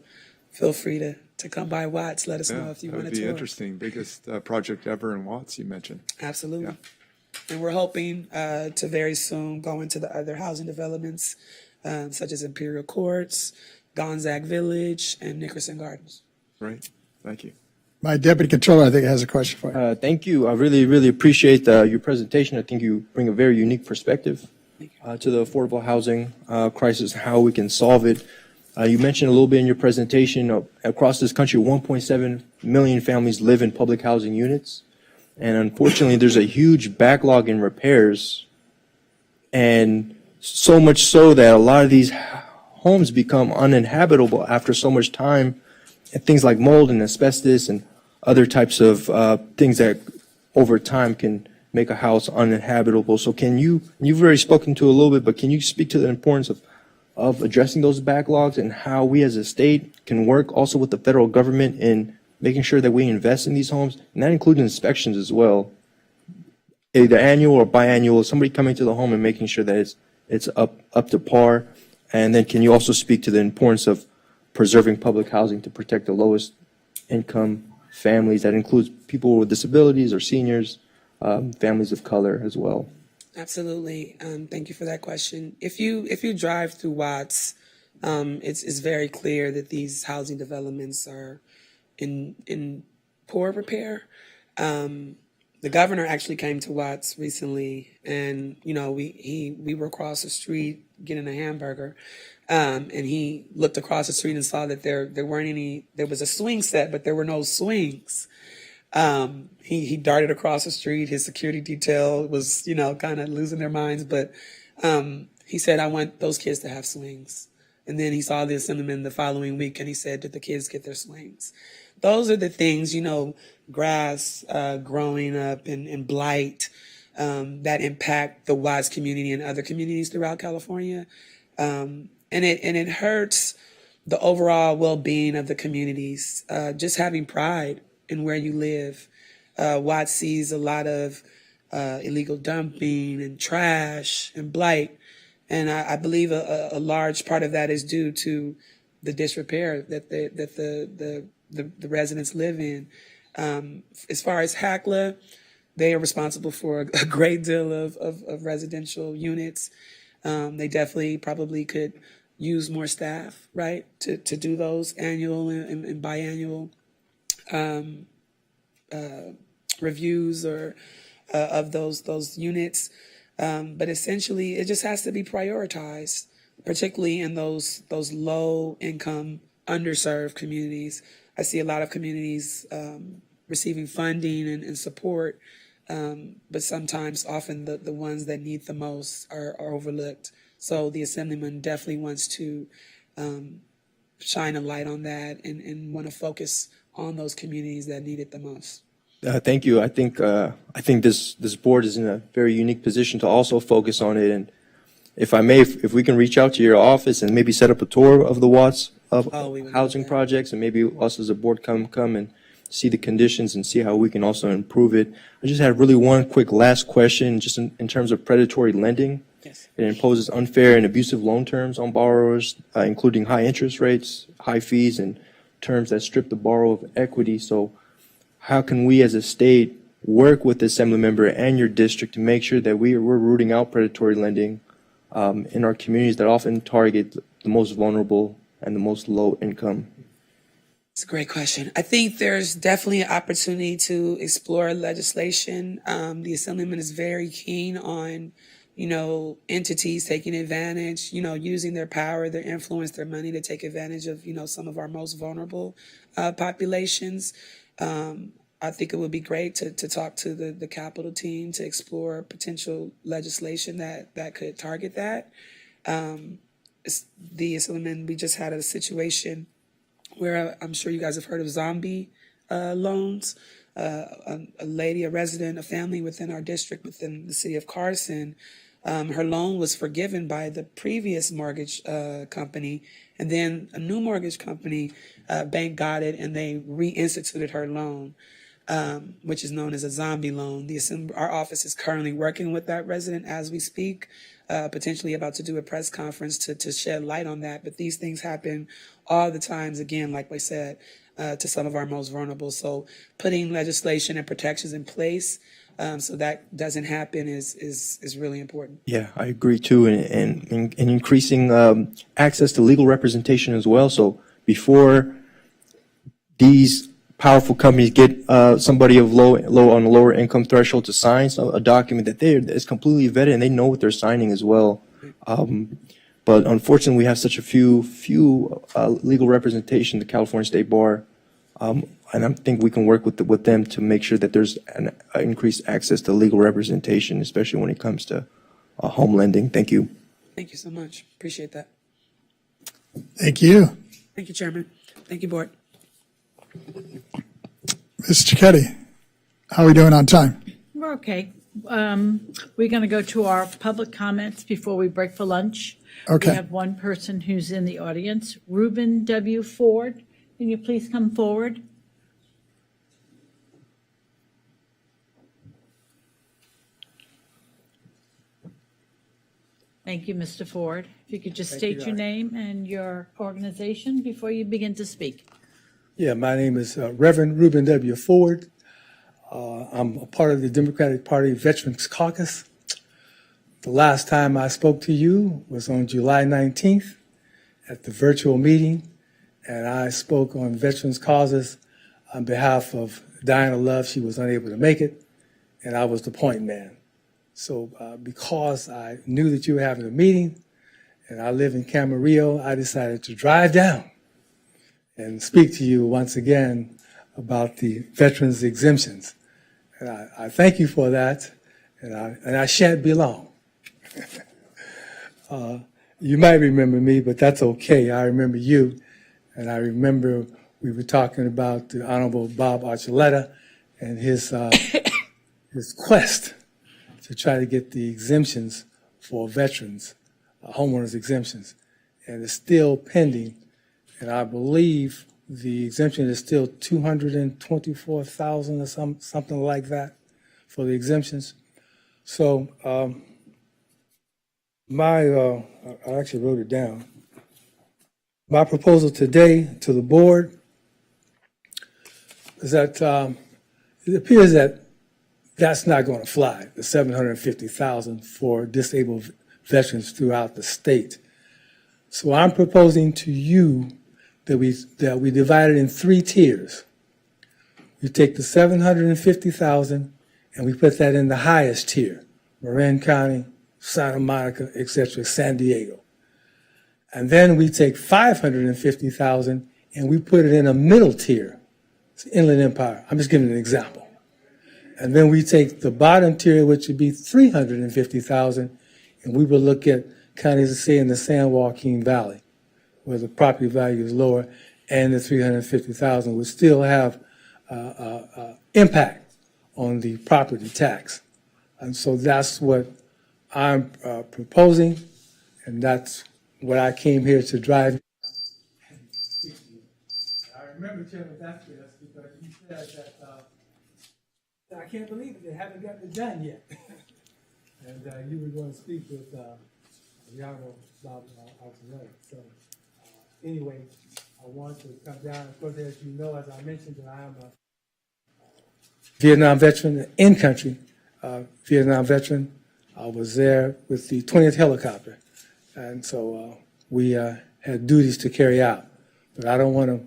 feel free to come by Watts. Let us know if you that want would to be tour. interesting. Biggest project ever in Watts, you mentioned. Absolutely. Yeah. And we're hoping to very soon go into the other housing developments, such as Imperial Courts, Gonzague Village, and Nickerson Gardens. Great. Thank you. My deputy controller, I think, has a question for you. Thank you. I really, really appreciate your presentation. I think you bring a very unique perspective to the affordable housing crisis, how we can solve it. You mentioned a little bit in your presentation, across this country, 1.7 million families live in public housing units. And unfortunately, there's a huge backlog in repairs. And so much so that a lot of these homes become uninhabitable after so much time. And things like mold and asbestos and other types of things that over time can make a house uninhabitable. So you've already spoken to a little bit, but can you speak to the importance of addressing those backlogs and how we as a state can work also with the federal government in making sure that we invest in these homes, and that includes inspections as well, either annual or biannual, somebody coming to the home and making sure that it's up to par. And then can you also speak to the importance of preserving public housing to protect the lowest income families? That includes people with disabilities or seniors, families of color as well. Absolutely. Thank you for that question. If you drive through Watts, it's very clear that these housing developments are in poor repair. The governor actually came to Watts recently, and we were across the street getting a hamburger, and he looked across the street and saw that there weren't any. There was a swing set, but there were no swings. He darted across the street. His security detail was kind of losing their minds, but he said, "I want those kids to have swings." And then he saw the assemblyman the following week, and he said, "Did the kids get their swings?" Those are the things, grass growing up and blight that impact the Watts community and other communities throughout California. And it hurts the overall well-being of the communities. Just having pride in where you live. Watts sees a lot of illegal dumping and trash and blight. And I believe a large part of that is due to the disrepair that the residents live in. As far as HACLA, they are responsible for a great deal of residential units. They definitely probably could use more staff, right, to do those annual and biannual reviews or of those units. But essentially, it just has to be prioritized, particularly in those low income, underserved communities. I see a lot of communities receiving funding and support, but sometimes often the ones that need the most are overlooked. So the Assemblyman definitely wants to shine a light on that and want to focus on those communities that need it the most. Thank you. I think this board is in a very unique position to also focus on it. And if I may, if we can reach out to your office and maybe set up a tour of the Watts of housing projects, and maybe us as a board come and see the conditions and see how we can also improve it. I just had really one quick last question, just in terms of predatory lending. Yes. It imposes unfair and abusive loan terms on borrowers, including high interest rates, high fees, and terms that strip the borrower of equity. So how can we as a state work with the assembly member and your district to make sure that we're rooting out predatory lending in our communities that often target the most vulnerable and the most low income? It's a great question. I think there's definitely an opportunity to explore legislation. The Assemblyman is very keen on, entities taking advantage, using their power, their influence, their money to take advantage of, some of our most vulnerable populations. I think it would be great to talk to the Capitol team to explore potential legislation that could target that. The Assemblyman, we just had a situation where I'm sure you guys have heard of zombie loans. a lady, a resident, a family within our district, within the city of Carson. Her loan was forgiven by the previous mortgage company, and then a new mortgage company bank got it, and they reinstituted her loan, which is known as a zombie loan. Our office is currently working with that resident as we speak, potentially about to do a press conference to shed light on that. But these things happen all the times, again, like I said, to some of our most vulnerable. So putting legislation and protections in place so that doesn't happen is really important. Yeah, I agree too, and increasing access to legal representation as well. So before these powerful companies get somebody of low on the lower income threshold to sign a document that is completely vetted and they know what they're signing as well. But unfortunately, we have such a few legal representation, the California State Bar, and I think we can work with them to make sure that there's an increased access to legal representation, especially when it comes to home lending. Thank you. Thank you so much. Appreciate that. Thank you. Thank you, Chairman. Thank you, Board. Ms. Cicchetti, how are we doing on time? We're okay. We're going to go to our public comments before we break for lunch. Okay. We have one person who's in the audience, Reuben W. Ford. Can you please come forward? Thank you, Mr. Ford. If you could just state your name and your organization before you begin to speak. Yeah, my name is Reverend Reuben W. Ford. I'm a part of the Democratic Party Veterans Caucus. The last time I spoke to you was on July 19th at the virtual meeting, and I spoke on veterans causes on behalf of Diana Love. She was unable to make it, and I was the point man. So because I knew that you were having a meeting, and I live in Camarillo, I decided to drive down and speak to you once again about the veterans exemptions. And I thank you for that, and I shan't be long. You might remember me, but that's okay. I remember you, and I remember we were talking about the Honorable Bob Archuleta and his quest to try to get the exemptions for veterans, homeowners exemptions, and it's still pending. And I believe the exemption is still $224,000 or something like that for the exemptions. So I actually wrote it down. My proposal today to the board is that it appears that that's not going to fly, the $750,000 for disabled veterans throughout the state. So I'm proposing to you that we divide it in 3 tiers. We take the $750,000 and we put that in the highest tier, Marin County, Santa Monica, etc., San Diego. And then we take $550,000 and we put it in a middle tier, it's Inland Empire. I'm just giving an example. And then we take the bottom tier, which would be $350,000, and we will look at counties, say, in the San Joaquin Valley, where the property value is lower, and the $350,000 would still have impact on the property tax. And so that's what I'm proposing, and that's what I came here to drive. I remember Chairman Vasquez because he said that I can't believe it, they haven't gotten it done yet. And you were going to speak with the Honorable Bob Archuleta. So anyway, I want to come down. Of course, as you know, as I mentioned, that I am a Vietnam veteran, an in-country Vietnam veteran. I was there with the 20th helicopter. And so we had duties to carry out. But I don't want to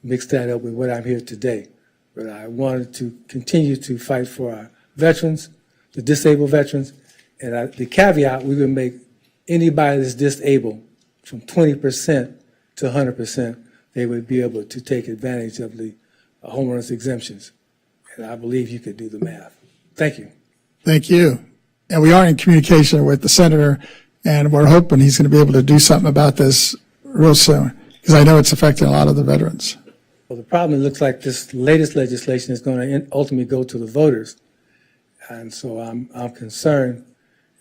mix that up with what I'm here today. But I wanted to continue to fight for our veterans, the disabled veterans, and the caveat, we would make anybody that's disabled from 20% to 100%, they would be able to take advantage of the homeowners exemptions. And I believe you could do the math. Thank you. Thank you. And we are in communication with the senator, and we're hoping he's going to be able to do something about this real soon, because I know it's affecting a lot of the veterans. Well, the problem, it looks like this latest legislation is going to ultimately go to the voters. And so I'm concerned.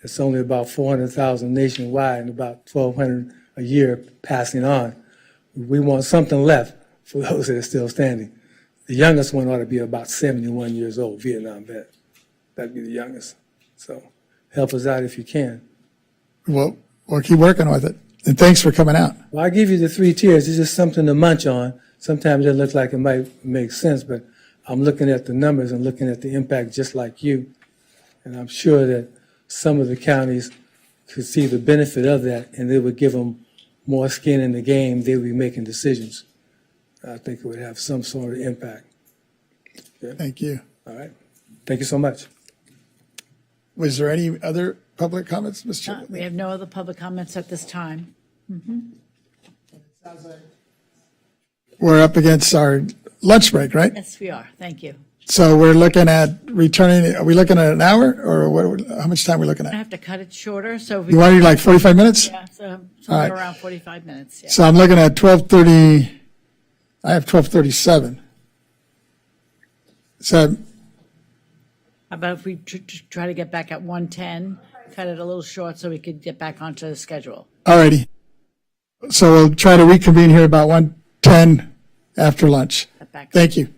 It's only about 400,000 nationwide and about 1,200 a year passing on. We want something left for those that are still standing. The youngest one ought to be about 71 years old, Vietnam vet. That'd be the youngest. So help us out if you can. We'll keep working with it. And thanks for coming out. Well, I give you the 3 tiers. It's just something to munch on. Sometimes it looks like it might make sense, but I'm looking at the numbers and looking at the impact just like you. And I'm sure that some of the counties could see the benefit of that, and they would give them more skin in the game. They would be making decisions. I think it would have some sort of impact. Okay? Thank you. All right. Thank you so much. Was there any other public comments, Mr. Chairman? We have no other public comments at this time. We're up against our lunch break, right? Yes, we are. Thank you. So we're looking at returning, are we looking at an hour or what, how much time are we looking I at? have to cut it shorter, so. You want to do like 45 minutes? Yeah, so All somewhere right. around 45 minutes, yeah. So I'm looking at 12:30, I have 12:37. So, How about if we try to get back at 1:10, cut it a little short so we could get back onto the schedule? all righty. So we'll try to reconvene here about 1:10 after lunch. Thank you.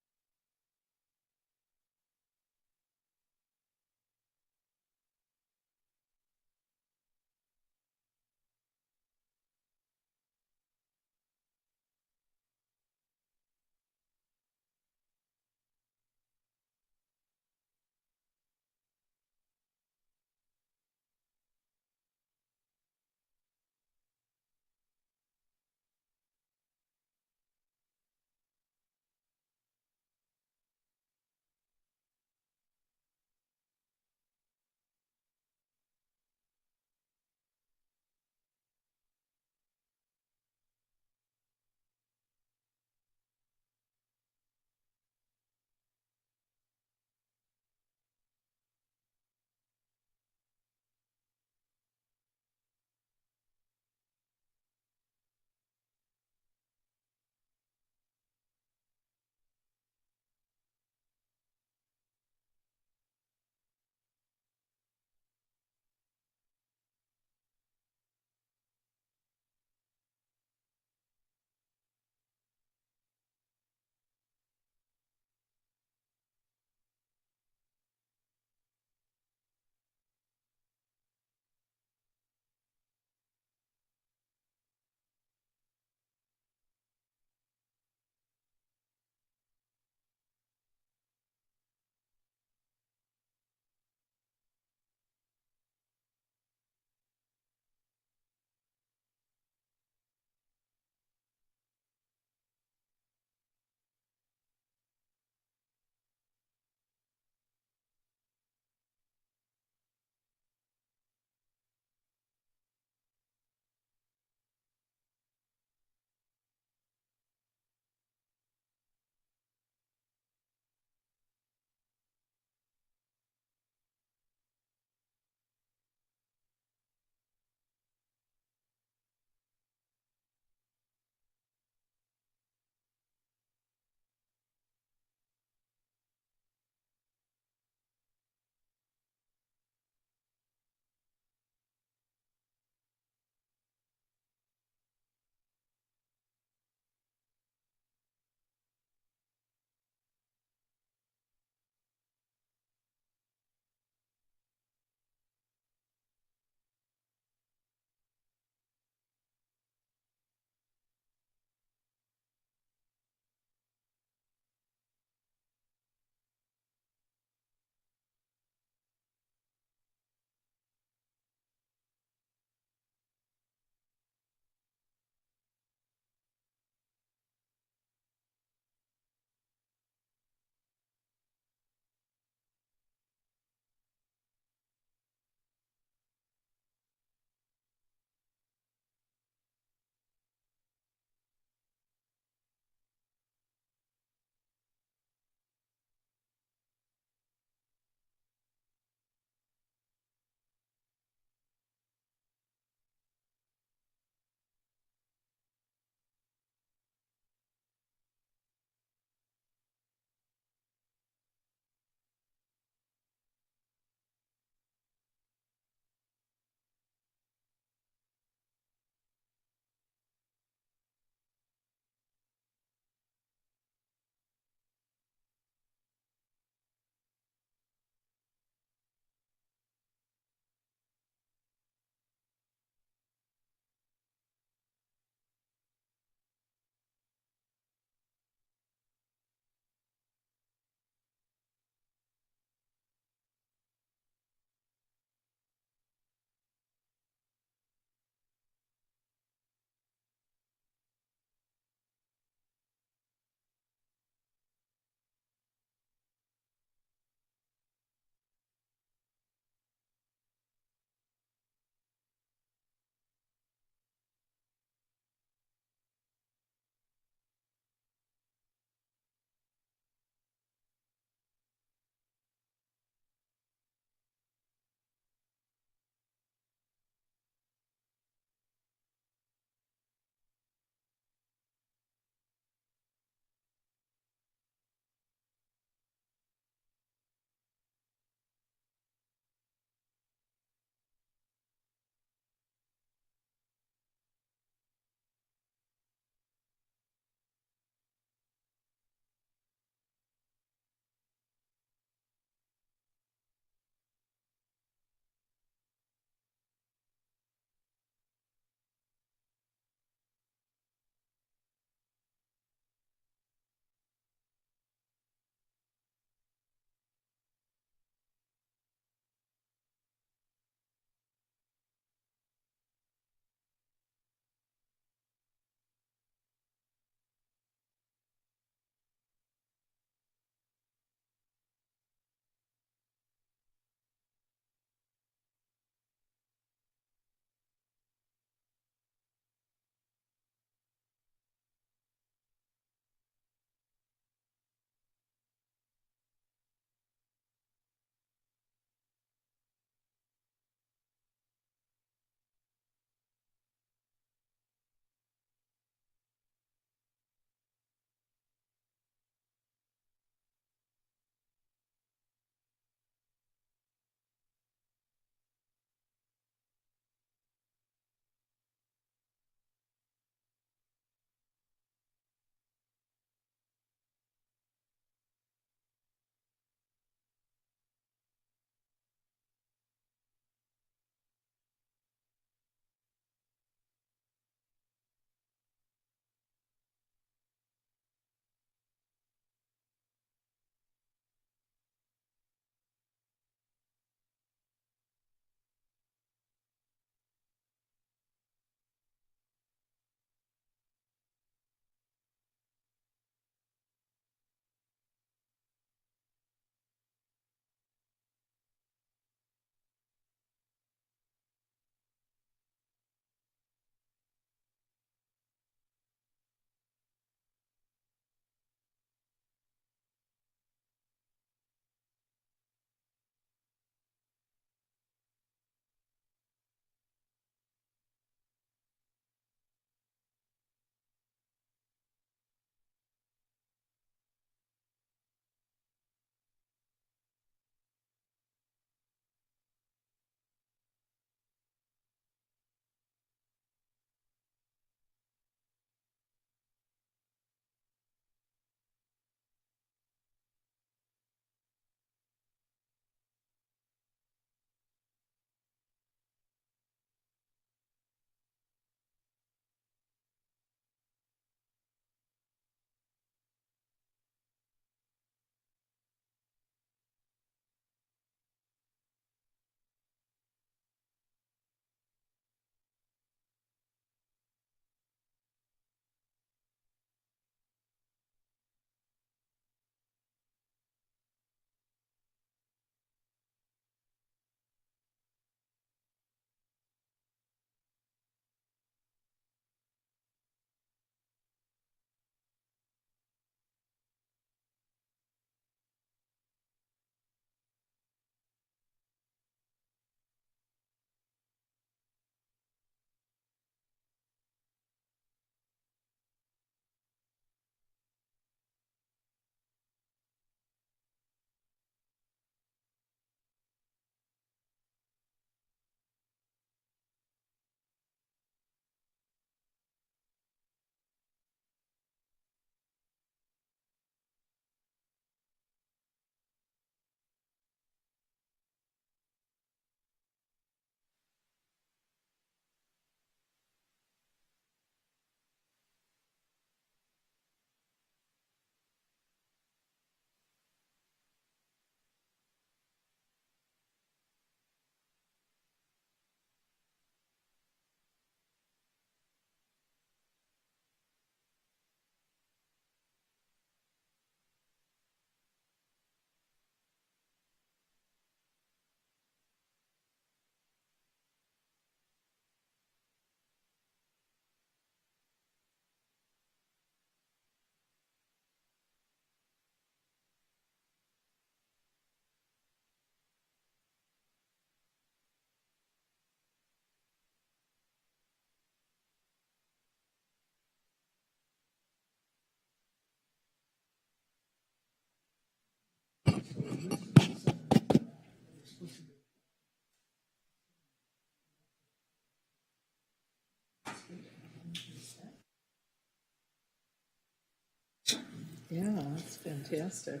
Yeah, that's fantastic.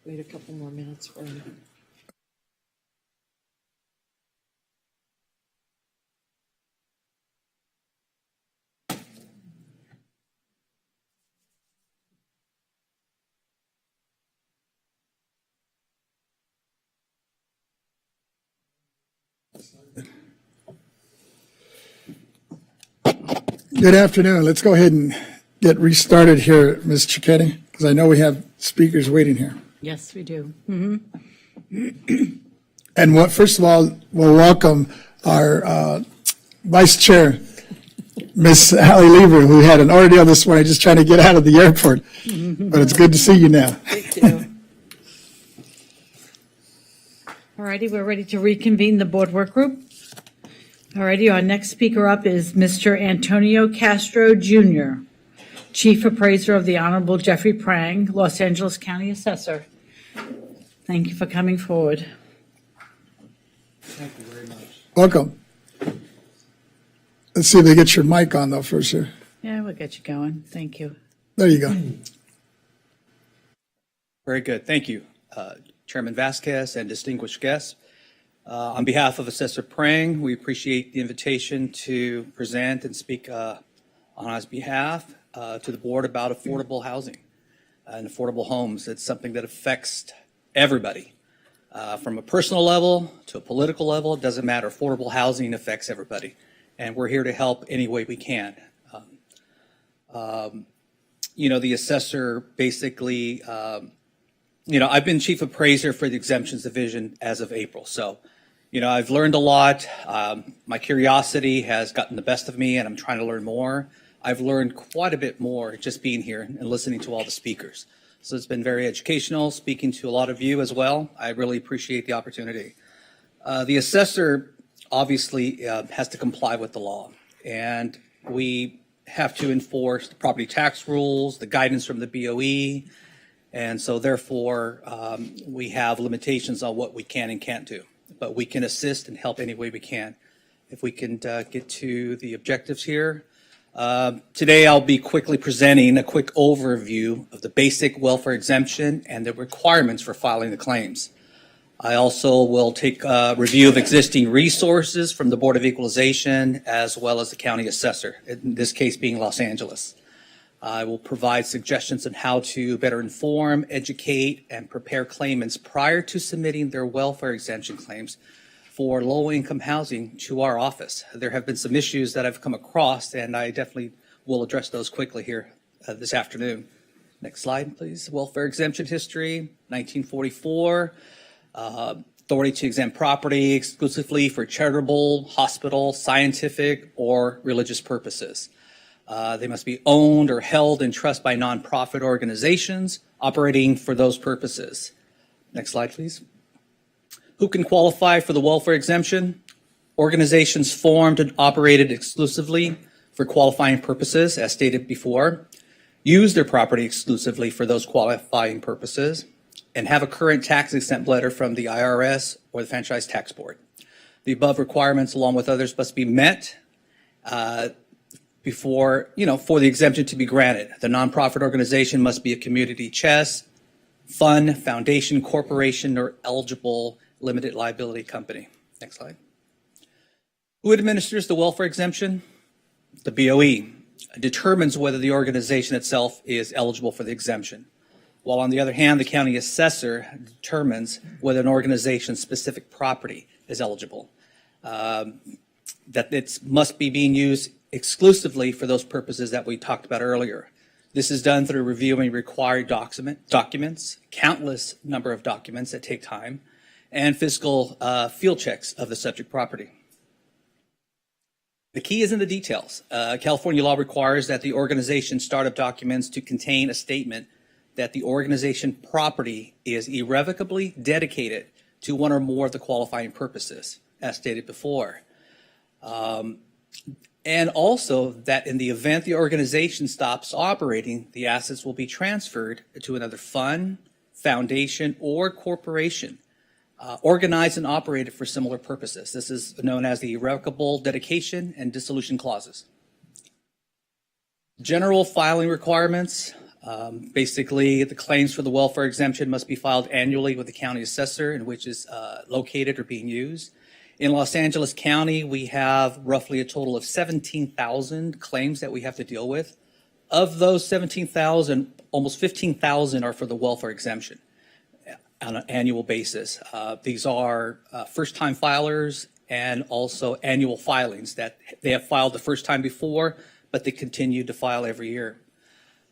Wait a couple more minutes for me. Good afternoon. Let's go ahead and get restarted here, Ms. Cicchetti, because I know we have speakers waiting here. Yes, we do. And first of all, we'll welcome our Vice Chair, Miss Hallie Lever, who had an ordeal this morning just trying to get out of the airport. But it's good to see you now. Thank you. All righty, we're ready to reconvene the board work group. All righty, our next speaker up is Mr. Antonio Castro Jr., Chief Appraiser of the Honorable Jeffrey Prang, Los Angeles County Assessor. Thank you for coming forward. Thank you very much. Welcome. Let's see if they get your mic on though first here. Yeah, we'll get you going. Thank you. There you go. Very good. Thank you, Chairman Vasquez and distinguished guests. On behalf of Assessor Prang, we appreciate the invitation to present and speak on his behalf to the board about affordable housing and affordable homes. It's something that affects everybody, from a personal level to a political level. It doesn't matter. Affordable housing affects everybody, and we're here to help any way we can. The assessor basically, I've been chief appraiser for the exemptions division as of April. So, I've learned a lot. My curiosity has gotten the best of me, and I'm trying to learn more. I've learned quite a bit more just being here and listening to all the speakers. So it's been very educational, speaking to a lot of you as well. I really appreciate the opportunity. The assessor obviously has to comply with the law, and we have to enforce the property tax rules, the guidance from the BOE, and so therefore we have limitations on what we can and can't do. But we can assist and help any way we can. If we can get to the objectives here. Today I'll be quickly presenting a quick overview of the basic welfare exemption and the requirements for filing the claims. I also will take a review of existing resources from the Board of Equalization as well as the county assessor, in this case being Los Angeles. I will provide suggestions on how to better inform, educate, and prepare claimants prior to submitting their welfare exemption claims for low-income housing to our office. There have been some issues that I've come across, and I definitely will address those quickly here this afternoon. Next slide, please. Welfare exemption history, 1944. Authority to exempt property exclusively for charitable, hospital, scientific, or religious purposes. They must be owned or held in trust by nonprofit organizations operating for those purposes. Next slide, please. Who can qualify for the welfare exemption? Organizations formed and operated exclusively for qualifying purposes, as stated before, use their property exclusively for those qualifying purposes, and have a current tax-exempt letter from the IRS or the Franchise Tax Board. The above requirements, along with others, must be met for the exemption to be granted. The nonprofit organization must be a community chest, fund, foundation, corporation, or eligible limited liability company. Next slide. Who administers the welfare exemption? The BOE determines whether the organization itself is eligible for the exemption. While on the other hand, the county assessor determines whether an organization's specific property is eligible. That it must be being used exclusively for those purposes that we talked about earlier. This is done through reviewing required documents, countless number of documents that take time, and physical field checks of the subject property. The key is in the details. California law requires that the organization startup documents to contain a statement that the organization property is irrevocably dedicated to one or more of the qualifying purposes, as stated before. And also that in the event the organization stops operating, the assets will be transferred to another fund, foundation, or corporation organized and operated for similar purposes. This is known as the irrevocable dedication and dissolution clauses. General filing requirements. Basically, the claims for the welfare exemption must be filed annually with the county assessor in which is located or being used. In Los Angeles County, we have roughly a total of 17,000 claims that we have to deal with. Of those 17,000, almost 15,000 are for the welfare exemption on an annual basis. These are first-time filers and also annual filings that they have filed the first time before, but they continue to file every year.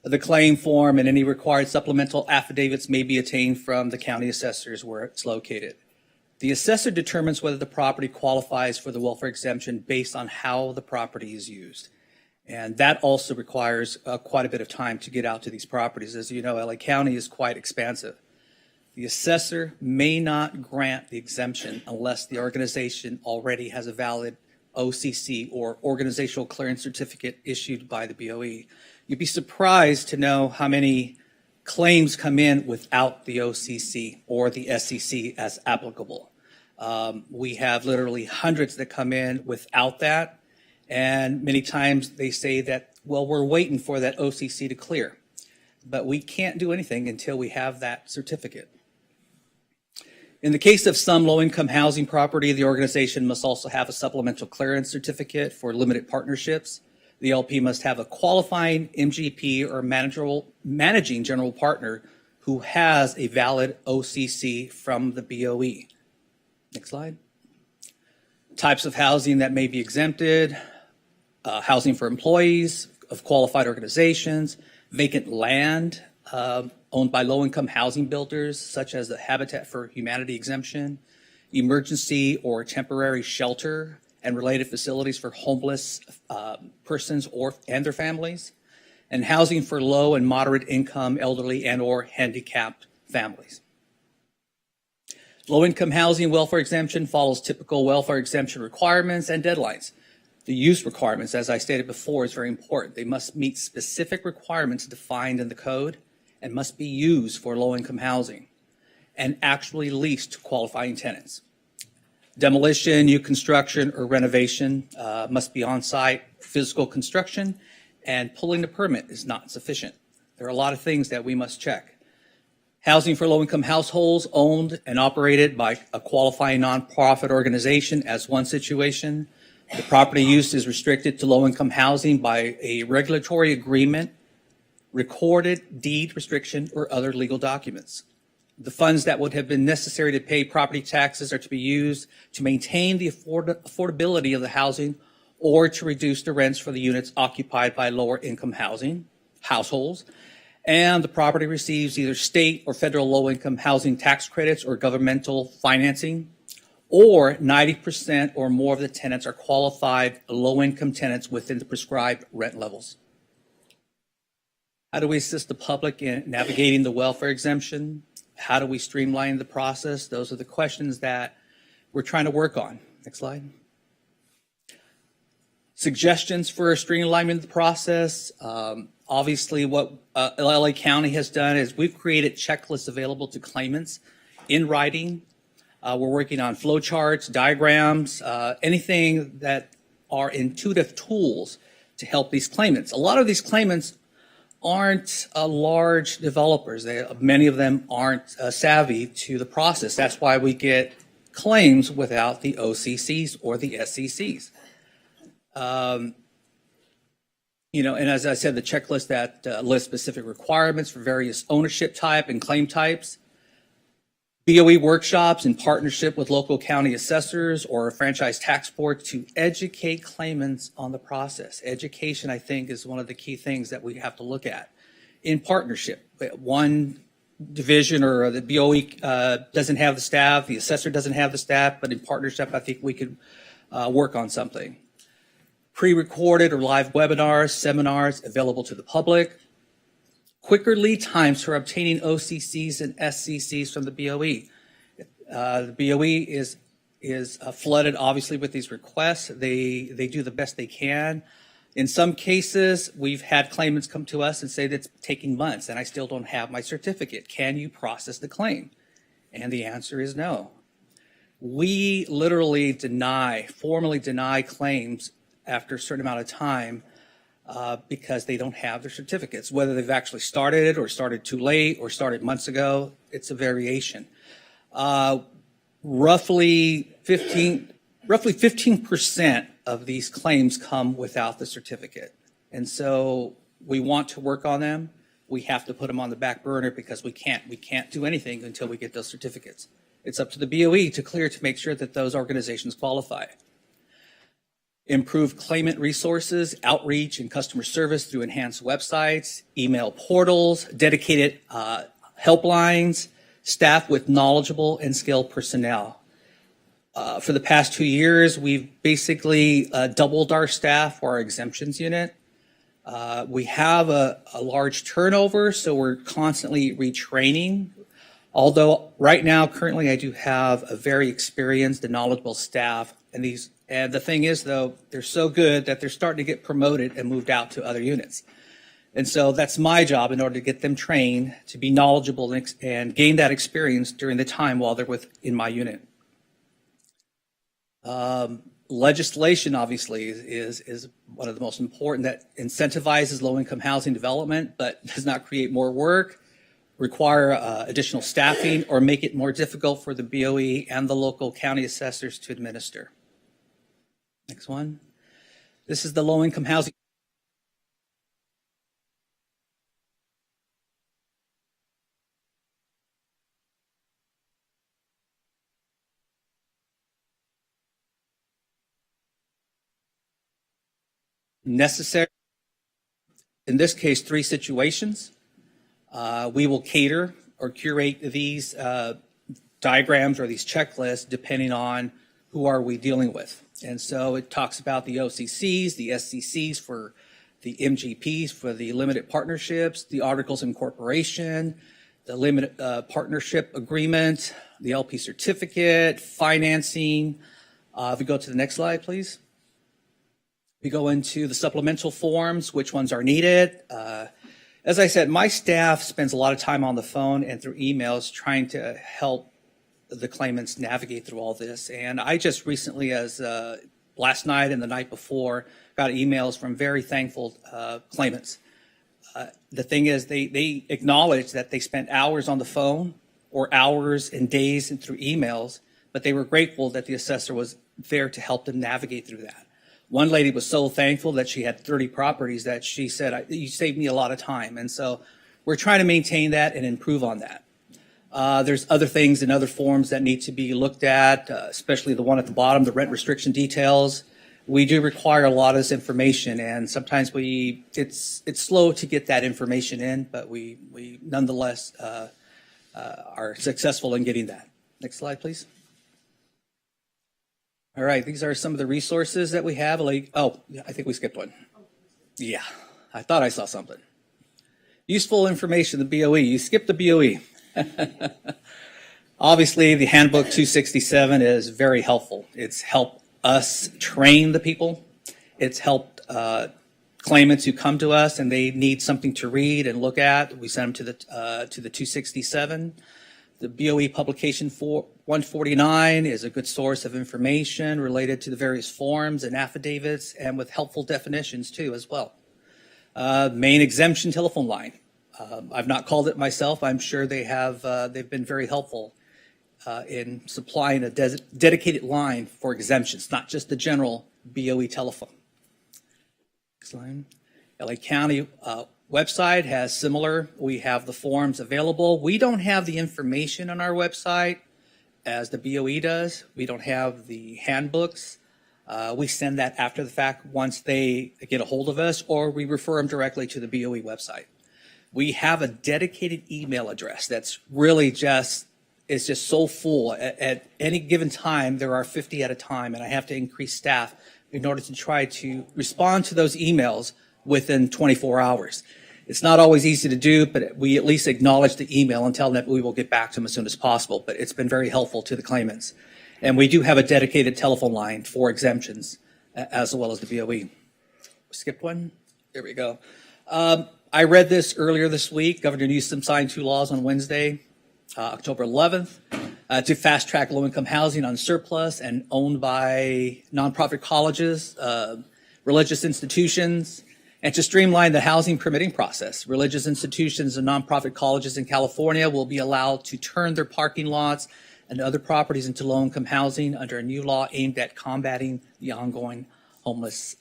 The claim form and any required supplemental affidavits may be obtained from the county assessors where it's located. The assessor determines whether the property qualifies for the welfare exemption based on how the property is used. And that also requires quite a bit of time to get out to these properties. As you know, LA County is quite expansive. The assessor may not grant the exemption unless the organization already has a valid OCC or organizational clearance certificate issued by the BOE. You'd be surprised to know how many claims come in without the OCC or the SEC as applicable. We have literally hundreds that come in without that, and many times they say that, well, we're waiting for that OCC to clear, but we can't do anything until we have that certificate. In the case of some low-income housing property, the organization must also have a supplemental clearance certificate for limited partnerships. The LP must have a qualifying MGP or managing general partner who has a valid OCC from the BOE. Next slide. Types of housing that may be exempted, housing for employees of qualified organizations, vacant land owned by low-income housing builders, such as the Habitat for Humanity exemption, emergency or temporary shelter and related facilities for homeless persons and their families, and housing for low and moderate income elderly and or handicapped families. Low-income housing welfare exemption follows typical welfare exemption requirements and deadlines. The use requirements, as I stated before, is very important. They must meet specific requirements defined in the code and must be used for low-income housing and actually leased to qualifying tenants. Demolition, new construction, or renovation must be on-site. Physical construction and pulling the permit is not sufficient. There are a lot of things that we must check. Housing for low-income households owned and operated by a qualifying nonprofit organization as one situation. The property use is restricted to low-income housing by a regulatory agreement, recorded deed restriction, or other legal documents. The funds that would have been necessary to pay property taxes are to be used to maintain the affordability of the housing or to reduce the rents for the units occupied by lower income households. And the property receives either state or federal low-income housing tax credits or governmental financing, or 90% or more of the tenants are qualified low-income tenants within the prescribed rent levels. How do we assist the public in navigating the welfare exemption? How do we streamline the process? Those are the questions that we're trying to work on. Next slide. Suggestions for streamlining the process. Obviously, what LA County has done is we've created checklists available to claimants in writing. We're working on flow charts, diagrams, anything that are intuitive tools to help these claimants. A lot of these claimants aren't large developers. Many of them aren't savvy to the process. That's why we get claims without the OCCs or the SCCs. And as I said, the checklist that lists specific requirements for various ownership type and claim types. BOE workshops in partnership with local county assessors or franchise tax boards to educate claimants on the process. Education, I think, is one of the key things that we have to look at in partnership. One division or the BOE doesn't have the staff, the assessor doesn't have the staff, but in partnership, I think we could work on something. Pre-recorded or live webinars, seminars available to the public. Quicker lead times for obtaining OCCs and SCCs from the BOE. The BOE is flooded, obviously, with these requests. They do the best they can. In some cases, we've had claimants come to us and say that it's taking months and I still don't have my certificate. Can you process the claim? And the answer is no. We literally formally deny claims after a certain amount of time because they don't have their certificates. Whether they've actually started or started too late or started months ago, it's a variation. Roughly 15% of these claims come without the certificate. And so we want to work on them. We have to put them on the back burner because we can't do anything until we get those certificates. It's up to the BOE to clear to make sure that those organizations qualify. Improve claimant resources, outreach, and customer service through enhanced websites, email portals, dedicated helplines, staff with knowledgeable and skilled personnel. For the past 2 years, we've basically doubled our staff for our exemptions unit. We have a large turnover, so we're constantly retraining. Although right now, currently, I do have a very experienced and knowledgeable staff, and the thing is, though, they're so good that they're starting to get promoted and moved out to other units. And so that's my job in order to get them trained to be knowledgeable and gain that experience during the time while they're in my unit. Legislation, obviously, is one of the most important that incentivizes low-income housing development, but does not create more work, require additional staffing, or make it more difficult for the BOE and the local county assessors to administer. Next one. This is the low-income housing. Necessary, in this case, 3 situations. We will cater or curate these diagrams or these checklists depending on who are we dealing with. And so it talks about the OCCs, the SCCs for the MGPs, for the limited partnerships, the articles of incorporation, the limited partnership agreement, the LP certificate, financing. If we go to the next slide, please. We go into the supplemental forms, which ones are needed. As I said, my staff spends a lot of time on the phone and through emails trying to help the claimants navigate through all this. And I just recently, as last night and the night before, got emails from very thankful claimants. The thing is, they acknowledge that they spent hours on the phone or hours and days and through emails, but they were grateful that the assessor was there to help them navigate through that. One lady was so thankful that she had 30 properties that she said, you saved me a lot of time. And so we're trying to maintain that and improve on that. There's other things in other forms that need to be looked at, especially the one at the bottom, the rent restriction details. We do require a lot of this information, and sometimes it's slow to get that information in, but we nonetheless are successful in getting that. Next slide, please. All right, these are some of the resources that we have. I think we skipped one. Yeah, I thought I saw something. Useful information, the BOE. You skipped the BOE. Obviously, the Handbook 267 is very helpful. It's helped us train the people. It's helped claimants who come to us and they need something to read and look at. We send them to the 267. The BOE publication 149 is a good source of information related to the various forms and affidavits and with helpful definitions too as well. Main exemption telephone line. I've not called it myself. I'm sure they have. They've been very helpful in supplying a dedicated line for exemptions, not just the general BOE telephone. Next line. LA County website has similar. We have the forms available. We don't have the information on our website as the BOE does. We don't have the handbooks. We send that after the fact once they get a hold of us, or we refer them directly to the BOE website. We have a dedicated email address that's really just, it's just so full. At any given time, there are 50 at a time, and I have to increase staff in order to try to respond to those emails within 24 hours. It's not always easy to do, but we at least acknowledge the email and tell them that we will get back to them as soon as possible. But it's been very helpful to the claimants. And we do have a dedicated telephone line for exemptions as well as the BOE. Skip one. There we go. I read this earlier this week. Governor Newsom signed 2 laws on Wednesday, October 11th, to fast track low-income housing on surplus and owned by nonprofit colleges, religious institutions, and to streamline the housing permitting process. Religious institutions and nonprofit colleges in California will be allowed to turn their parking lots and other properties into low-income housing under a new law aimed at combating the ongoing homeless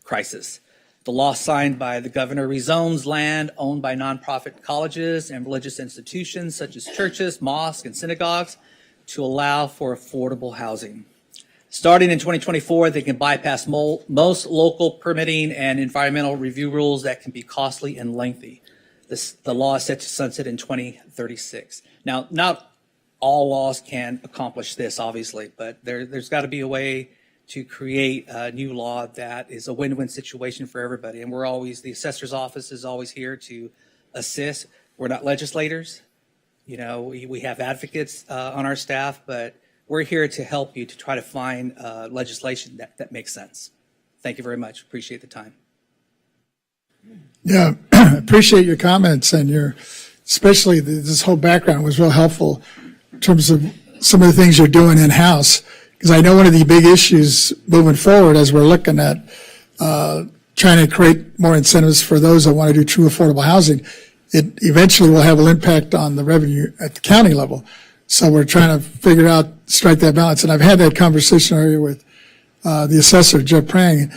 crisis. The law signed by the governor rezones land owned by nonprofit colleges and religious institutions such as churches, mosques, and synagogues to allow for affordable housing. Starting in 2024, they can bypass most local permitting and environmental review rules that can be costly and lengthy. The law is set to sunset in 2036. Now, not all laws can accomplish this, obviously, but there's got to be a way to create a new law that is a win-win situation for everybody. And the assessor's office is always here to assist. We're not legislators. You know, we have advocates on our staff, but we're here to help you to try to find legislation that makes sense. Thank you very much. Appreciate the time. Yeah, appreciate your comments and especially this whole background was real helpful in terms of some of the things you're doing in-house. Because I know one of the big issues moving forward as we're looking at trying to create more incentives for those that want to do true affordable housing, it eventually will have an impact on the revenue at the county level. So we're trying to figure out, strike that balance. And I've had that conversation earlier with the assessor, Jeff Prang,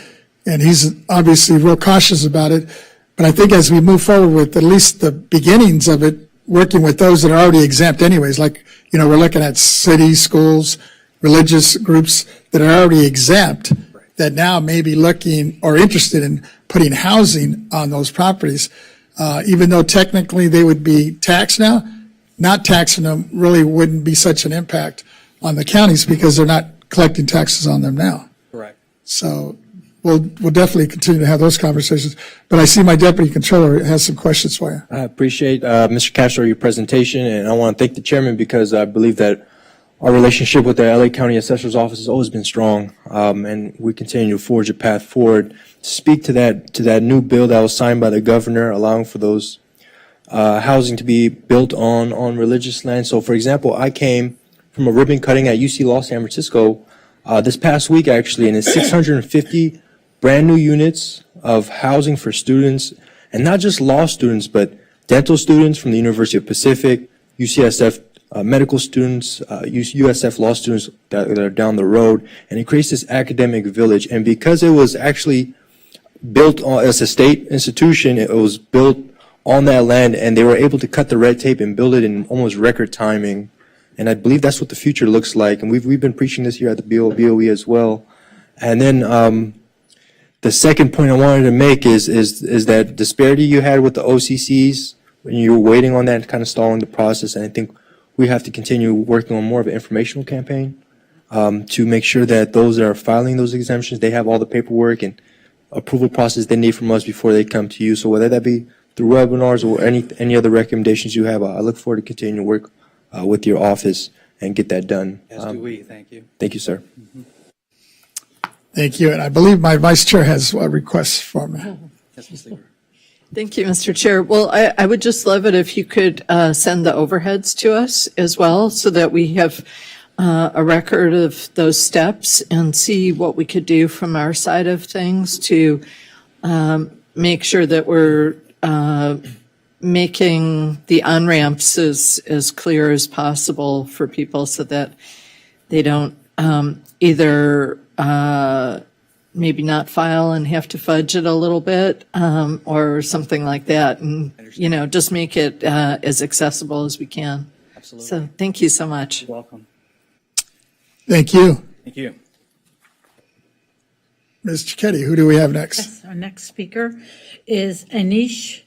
and he's obviously real cautious about it. But I think as we move forward with at least the beginnings of it, working with those that are already exempt anyways, like, we're looking at cities, schools, religious groups that are already exempt that now may be looking or interested in putting housing on those properties, even though technically they would be taxed now. Not taxing them really wouldn't be such an impact on the counties because they're not collecting taxes on them now. Correct. So we'll definitely continue to have those conversations. But I see my deputy controller has some questions for you. I appreciate, Mr. Castro, your presentation, and I want to thank the chairman because I believe that our relationship with the LA County Assessor's Office has always been strong, and we continue to forge a path forward. To speak to that new bill that was signed by the governor, allowing for those housing to be built on religious land. So, for example, I came from a ribbon cutting at UC Law San Francisco this past week, actually, and it's 650 brand new units of housing for students, and not just law students, but dental students from the University of Pacific, UCSF medical students, USF law students that are down the road, and it creates this academic village. And because it was actually built as a state institution, it was built on that land, and they were able to cut the red tape and build it in almost record timing. And I believe that's what the future looks like. And we've been preaching this here at the BOE as well. And then the second point I wanted to make is that disparity you had with the OCCs when you were waiting on that, kind of stalling the process. And I think we have to continue working on more of an informational campaign to make sure that those that are filing those exemptions, they have all the paperwork and approval process they need from us before they come to you. So whether that be through webinars or any other recommendations you have, I look forward to continuing to work with your office and get that done. As do we. Thank you. Thank you, sir. Thank you. And I believe my vice chair has a request for me. Yes, Ms. Lieber. Thank you, Mr. Chair. Well, I would just love it if you could send the overheads to us as well so that we have a record of those steps and see what we could do from our side of things to make sure that we're making the on-ramps as clear as possible for people so that they don't either maybe not file and have to fudge it a little bit, or something like that, and, just make it as accessible as we can. Absolutely. So thank you so much. You're welcome. Thank you. Thank you. Ms. Cicchetti, who do we have next? Yes, our next speaker is Anish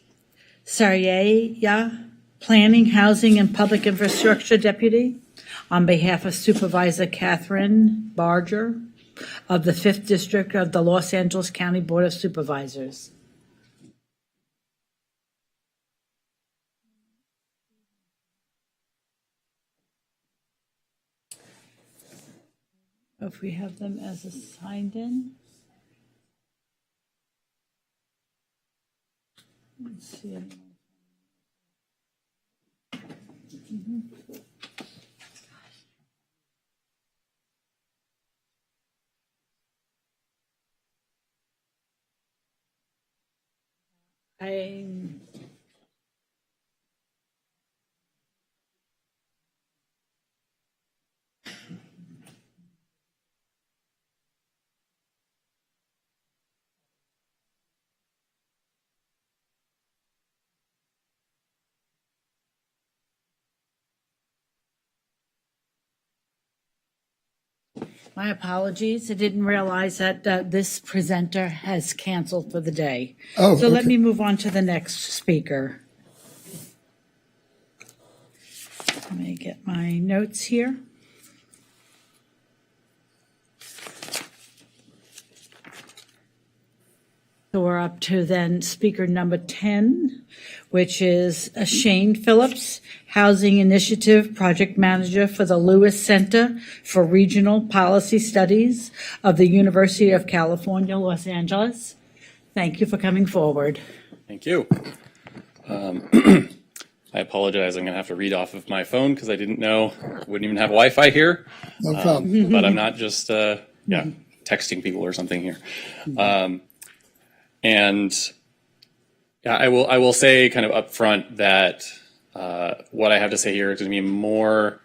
Saryaya, Planning, Housing, and Public Infrastructure Deputy, on behalf of Supervisor Catherine Barger of the 5th District of the Los Angeles County Board of Supervisors. If we have them as assigned in. Let's see. My apologies. I didn't realize that this presenter has canceled for the day. Oh, So let okay. me move on to the next speaker. Let me get my notes here. So we're up to then speaker number 10, which is Shane Phillips, Housing Initiative Project Manager for the Lewis Center for Regional Policy Studies of the University of California, Los Angeles. Thank you for coming forward. Thank you. I apologize. I'm going to have to read off of my phone because I didn't know I wouldn't even have Wi-Fi here. No problem. But I'm not just texting people or something here. And yeah, I will say kind of upfront that what I have to say here is going to be more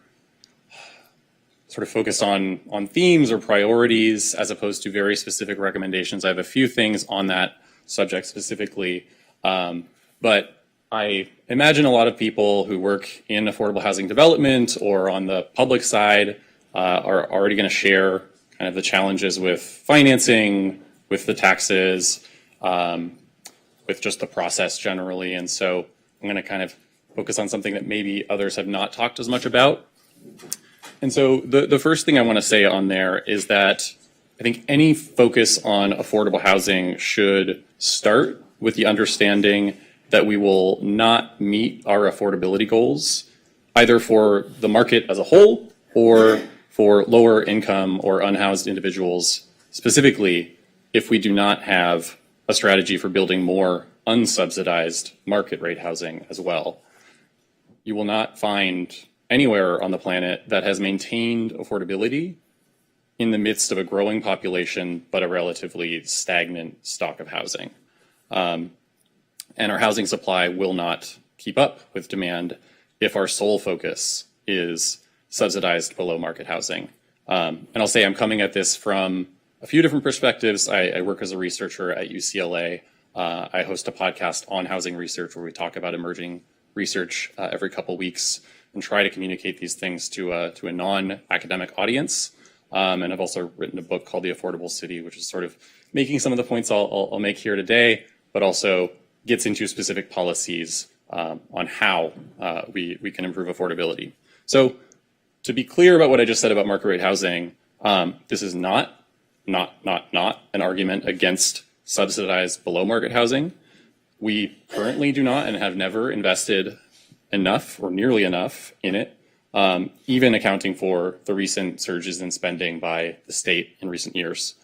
sort of focused on themes or priorities as opposed to very specific recommendations. I have a few things on that subject specifically, but I imagine a lot of people who work in affordable housing development or on the public side are already going to share kind of the challenges with financing, with the taxes, with just the process generally. And so I'm going to kind of focus on something that maybe others have not talked as much about. And so the first thing I want to say on there is that I think any focus on affordable housing should start with the understanding that we will not meet our affordability goals, either for the market as a whole or for lower income or unhoused individuals, specifically if we do not have a strategy for building more unsubsidized market rate housing as well. You will not find anywhere on the planet that has maintained affordability in the midst of a growing population, but a relatively stagnant stock of housing. And our housing supply will not keep up with demand if our sole focus is subsidized below market housing. And I'll say I'm coming at this from a few different perspectives. I work as a researcher at UCLA. I host a podcast on housing research where we talk about emerging research every couple weeks and try to communicate these things to a non-academic audience. And I've also written a book called The Affordable City, which is sort of making some of the points I'll make here today, but also gets into specific policies on how we can improve affordability. So to be clear about what I just said about market rate housing, this is not an argument against subsidized below market housing. We currently do not and have never invested enough or nearly enough in it, even accounting for the recent surges in spending by the state in recent years.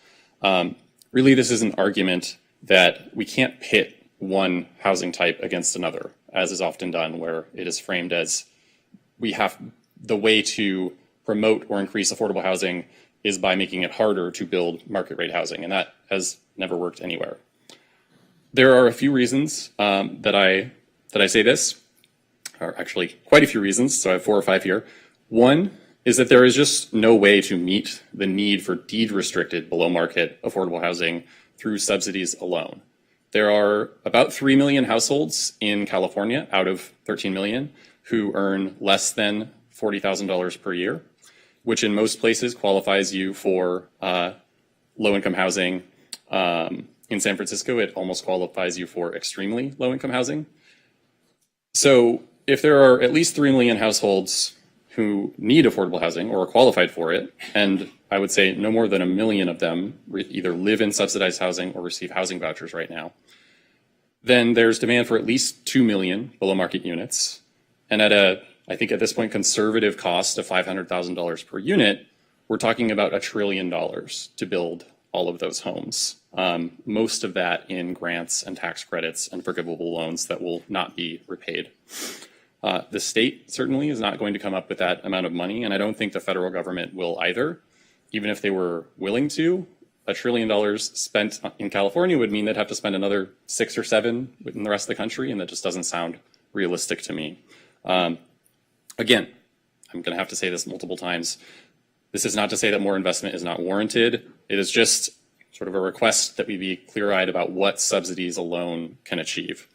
Really, this is an argument that we can't pit one housing type against another, as is often done, where it is framed as we have the way to promote or increase affordable housing is by making it harder to build market rate housing, and that has never worked anywhere. There are a few reasons that I say this, or actually quite a few reasons, so I have 4 or 5 here. One is that there is just no way to meet the need for deed-restricted below-market affordable housing through subsidies alone. There are about 3 million households in California out of 13 million who earn less than $40,000 per year, which in most places qualifies you for low-income housing. In San Francisco, it almost qualifies you for extremely low-income housing. So if there are at least 3 million households who need affordable housing or are qualified for it, and I would say no more than 1 million of them either live in subsidized housing or receive housing vouchers right now, then there's demand for at least 2 million below market units. And at I think at this point, conservative cost of $500,000 per unit, we're talking about $1 trillion to build all of those homes. Most of that in grants and tax credits and forgivable loans that will not be repaid. The state certainly is not going to come up with that amount of money, and I don't think the federal government will either. Even if they were willing to, $1 trillion spent in California would mean they'd have to spend another 6 or 7 in the rest of the country, and that just doesn't sound realistic to me. Again, I'm going to have to say this multiple times. This is not to say that more investment is not warranted. It is just sort of a request that we be clear-eyed about what subsidies alone can achieve.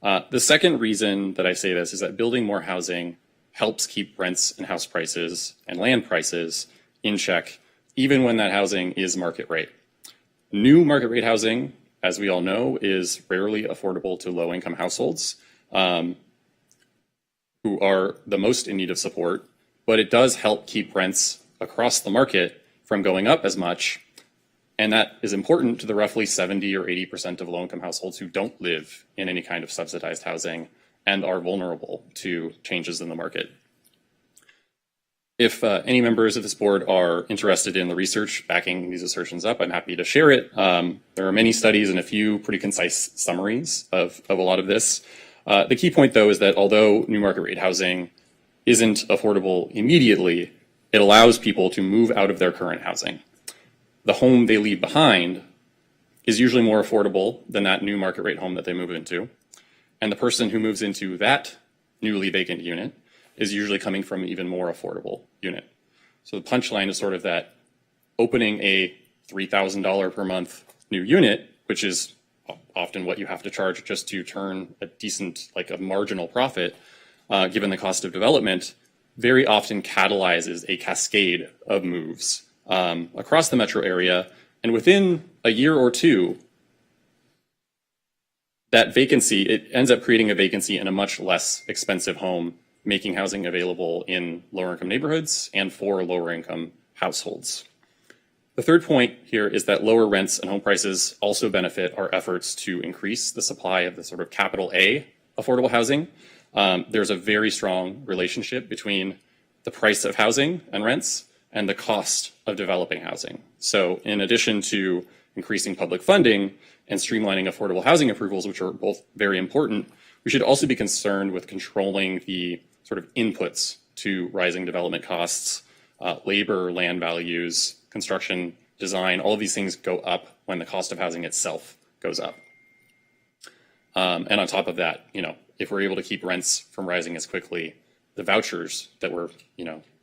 The second reason that I say this is that building more housing helps keep rents and house prices and land prices in check, even when that housing is market rate. New market rate housing, as we all know, is rarely affordable to low-income households who are the most in need of support, but it does help keep rents across the market from going up as much. And that is important to the roughly 70 or 80% of low-income households who don't live in any kind of subsidized housing and are vulnerable to changes in the market. If any members of this board are interested in the research backing these assertions up, I'm happy to share it. There are many studies and a few pretty concise summaries of a lot of this. The key point, though, is that although new market rate housing isn't affordable immediately, it allows people to move out of their current housing. The home they leave behind is usually more affordable than that new market rate home that they move into. And the person who moves into that newly vacant unit is usually coming from an even more affordable unit. So the punchline is sort of that opening a $3,000 per month new unit, which is often what you have to charge just to turn a decent, like a marginal profit, given the cost of development, very often catalyzes a cascade of moves across the metro area. And within a year or two, that vacancy, it ends up creating a vacancy in a much less expensive home, making housing available in lower income neighborhoods and for lower income households. The third point here is that lower rents and home prices also benefit our efforts to increase the supply of the sort of capital A affordable housing. There's a very strong relationship between the price of housing and rents and the cost of developing housing. So in addition to increasing public funding and streamlining affordable housing approvals, which are both very important, we should also be concerned with controlling the sort of inputs to rising development costs, labor, land values, construction, design. All of these things go up when the cost of housing itself goes up. And on top of that, if we're able to keep rents from rising as quickly, the vouchers that we're,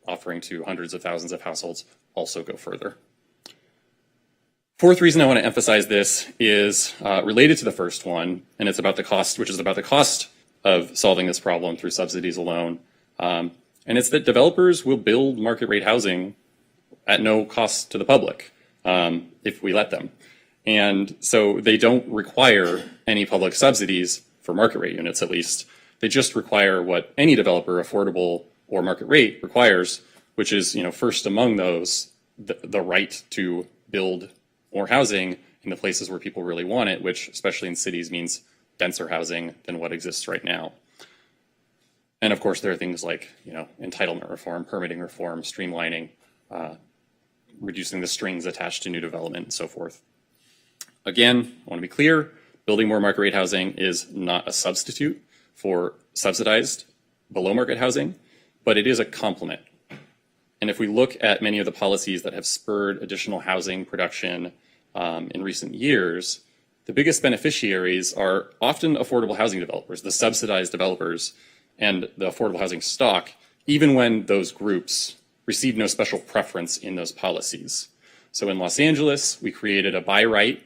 offering to hundreds of thousands of households also go further. Fourth reason I want to emphasize this is related to the first one, and it's about the cost, which is about the cost of solving this problem through subsidies alone. And it's that developers will build market rate housing at no cost to the public if we let them. And so they don't require any public subsidies for market rate units, at least. They just require what any developer, affordable or market rate, requires, which is, first among those, the right to build more housing in the places where people really want it, which, especially in cities, means denser housing than what exists right now. And of course, there are things like, entitlement reform, permitting reform, streamlining, reducing the strings attached to new development, and so forth. Again, I want to be clear, building more market rate housing is not a substitute for subsidized below market housing, but it is a complement. And if we look at many of the policies that have spurred additional housing production in recent years, the biggest beneficiaries are often affordable housing developers, the subsidized developers, and the affordable housing stock, even when those groups received no special preference in those policies. So in Los Angeles, we created a by right,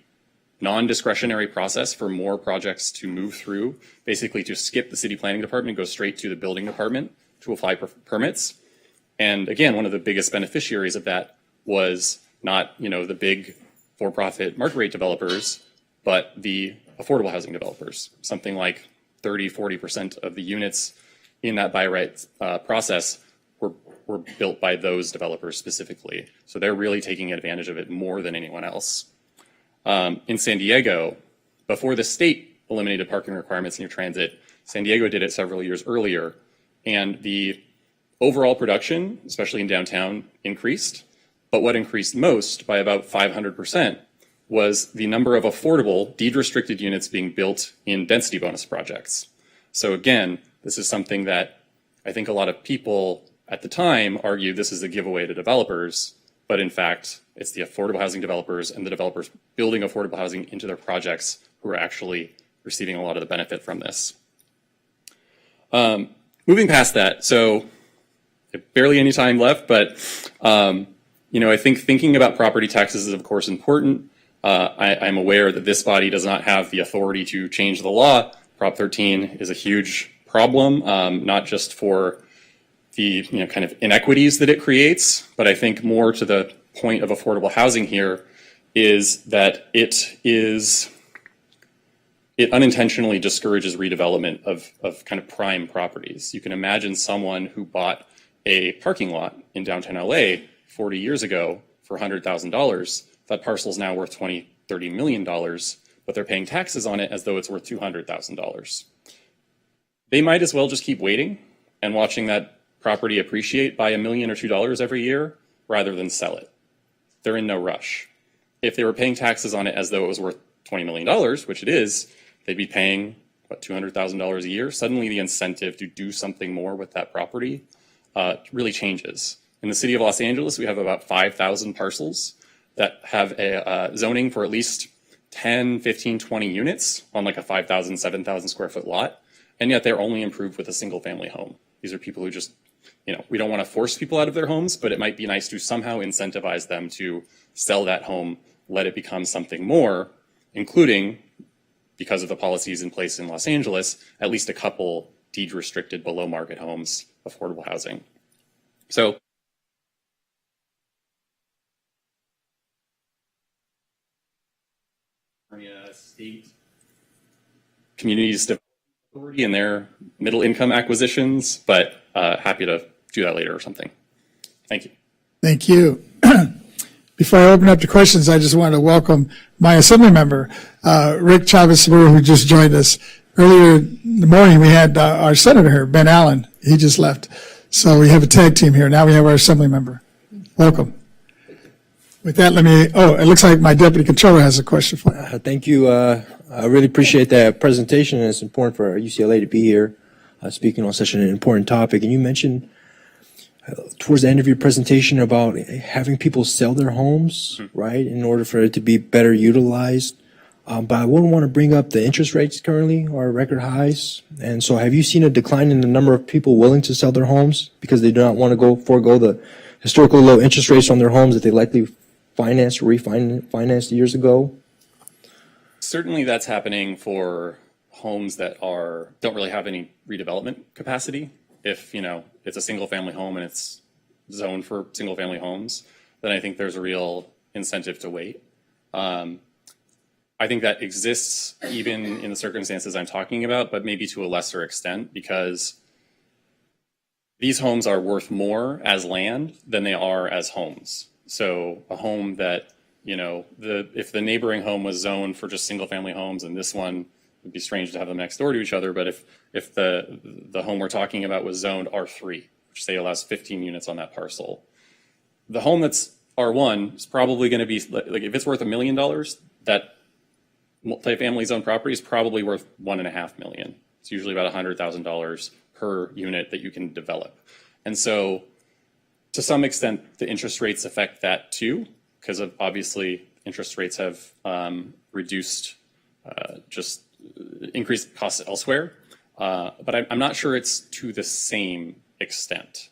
non-discretionary process for more projects to move through, basically to skip the city planning department, go straight to the building department to apply for permits. And again, one of the biggest beneficiaries of that was not, the big for-profit market rate developers, but the affordable housing developers. Something like 30–40% of the units in that by right process were built by those developers specifically. So they're really taking advantage of it more than anyone else. In San Diego, before the state eliminated parking requirements in your transit, San Diego did it several years earlier, and the overall production, especially in downtown, increased. But what increased most, by about 500%, was the number of affordable, deed-restricted units being built in density bonus projects. So again, this is something that I think a lot of people at the time argued this is a giveaway to developers, but in fact, it's the affordable housing developers and the developers building affordable housing into their projects who are actually receiving a lot of the benefit from this. Moving past that, so barely any time left, but I think thinking about property taxes is of course important. I'm aware that this body does not have the authority to change the law. Prop 13 is a huge problem, not just for the kind of inequities that it creates, but I think more to the point of affordable housing here is that it unintentionally discourages redevelopment of kind of prime properties. You can imagine someone who bought a parking lot in downtown LA 40 years ago for $100,000. That parcel is now worth $20–30 million, but they're paying taxes on it as though it's worth $200,000. They might as well just keep waiting and watching that property appreciate by $1 million or $2 million every year rather than sell it. They're in no rush. If they were paying taxes on it as though it was worth $20 million, which it is, they'd be paying, $200,000 a year. Suddenly the incentive to do something more with that property really changes. In the city of Los Angeles, we have about 5,000 parcels that have a zoning for at least 10, 15, 20 units on like a 5,000, 7,000 square foot lot. And yet they're only improved with a single family home. These are people who just, we don't want to force people out of their homes, but it might be nice to somehow incentivize them to sell that home, let it become something more, including, because of the policies in place in Los Angeles, at least a couple deed-restricted below market homes, affordable housing. So state communities authority in their middle income acquisitions, but happy to do that later or something. Thank you. Thank you. Before I open up to questions, I just wanted to welcome my assembly member, Rick Chavez-Saburo, who just joined us. Earlier in the morning, we had our senator here, Ben Allen. He just left. So we have a tag team here. Now we have our assembly member. Welcome. With that, it looks like my deputy controller has a question for you. Thank you. I really appreciate that presentation, and it's important for UCLA to be here speaking on such an important topic. And you mentioned towards the end of your presentation about having people sell their homes, right, in order for it to be better utilized. But I wouldn't want to bring up the interest rates currently are record highs. And so have you seen a decline in the number of people willing to sell their homes because they do not want to forego the historically low interest rates on their homes that they likely refinanced years ago? Certainly that's happening for homes that don't really have any redevelopment capacity. If, it's a single family home and it's zoned for single family homes, then I think there's a real incentive to wait. I think that exists even in the circumstances I'm talking about, but maybe to a lesser extent, because these homes are worth more as land than they are as homes. So a home that, if the neighboring home was zoned for just single family homes and this one, would be strange to have them next door to each other, but if the home we're talking about was zoned R3, which say allows 15 units on that parcel, the home that's R1 is probably going to be, like if it's worth $1 million, that multifamily zone property is probably worth $1.5 million. It's usually about $100,000 per unit that you can develop. And so to some extent, the interest rates affect that too, because obviously interest rates have reduced just increased costs elsewhere. But I'm not sure it's to the same extent.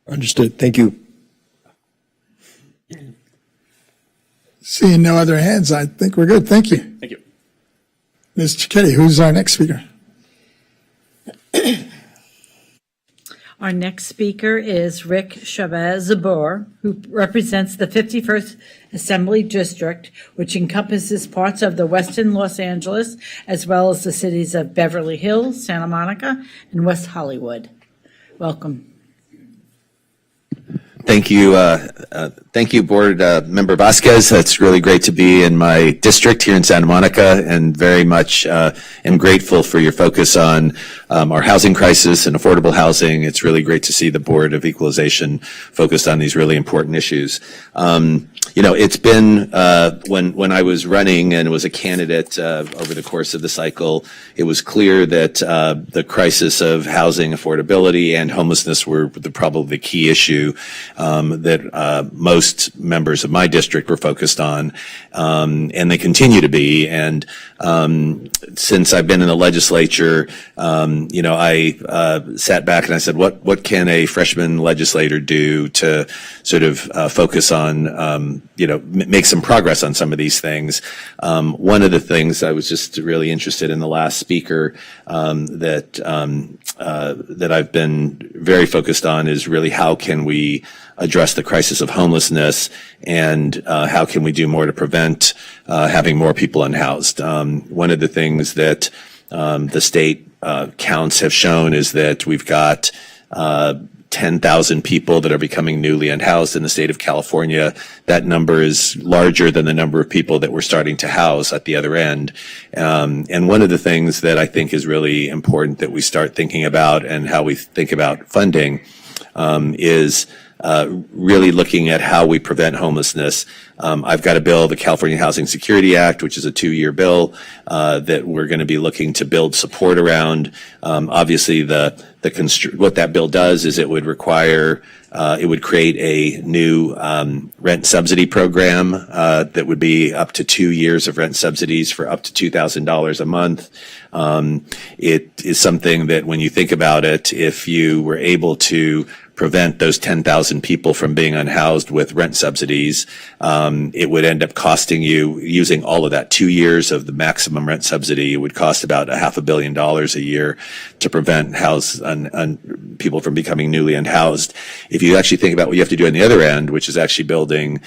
Understood. Thank you. Seeing no other hands, I think we're good. Thank you. Thank you. Ms. Cicchetti, who's our next speaker? Our next speaker is Rick Chavez-Zabor, who represents the 51st Assembly District, which encompasses parts of the Western Los Angeles, as well as the cities of Beverly Hills, Santa Monica, and West Hollywood. Welcome. Thank you. Thank you, Board Member Vasquez. It's really great to be in my district here in Santa Monica, and very much am grateful for your focus on our housing crisis and affordable housing. It's really great to see the Board of Equalization focused on these really important issues. You know, it's been, when I was running and was a candidate over the course of the cycle, it was clear that the crisis of housing affordability and homelessness were probably the key issue that most members of my district were focused on, and they continue to be. And since I've been in the legislature, you know, I sat back and I said, what can a freshman legislator do to sort of focus on, you know, make some progress on some of these things. One of the things I was just really interested in the last speaker that I've been very focused on is really how can we address the crisis of homelessness, and how can we do more to prevent having more people unhoused. One of the things that the state counts have shown is that we've got 10,000 people that are becoming newly unhoused in the state of California. That number is larger than the number of people that we're starting to house at the other end. And one of the things that I think is really important that we start thinking about, and how we think about funding, is really looking at how we prevent homelessness. I've got a bill, the California Housing Security Act, which is a 2-year bill that we're going to be looking to build support around. Obviously, what that bill does is it would require, it would create a new rent subsidy program that would be up to 2 years of rent subsidies for up to $2,000 a month. It is something that, when you think about it, if you were able to prevent those 10,000 people from being unhoused with rent subsidies, it would end up costing you, using all of that 2 years of the maximum rent subsidy, it would cost about $500 million a year to prevent people from becoming newly unhoused. If you actually think about what you have to do on the other end, which is actually building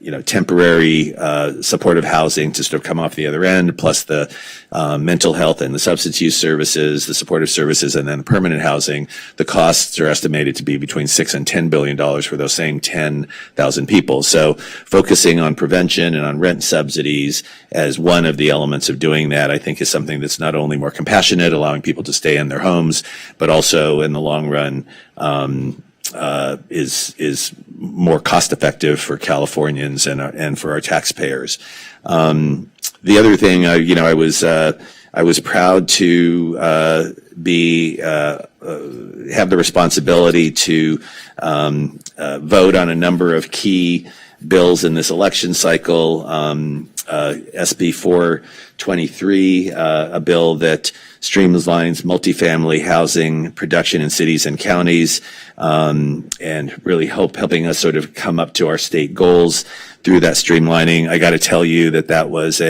you know, temporary supportive housing to sort of come off the other end, plus the mental health and the substance use services, the supportive services, and then permanent housing, the costs are estimated to be between $6 and $10 billion for those same 10,000 people. So focusing on prevention and on rent subsidies as one of the elements of doing that, I think, is something that's not only more compassionate, allowing people to stay in their homes, but also in the long run is more cost effective for Californians and for our taxpayers. The other thing, you know, I was proud to have the responsibility to vote on a number of key bills in this election cycle. SB 423, a bill that streamlines multifamily housing production in cities and counties, and really helping us sort of come up to our state goals through that streamlining. I got to tell you that was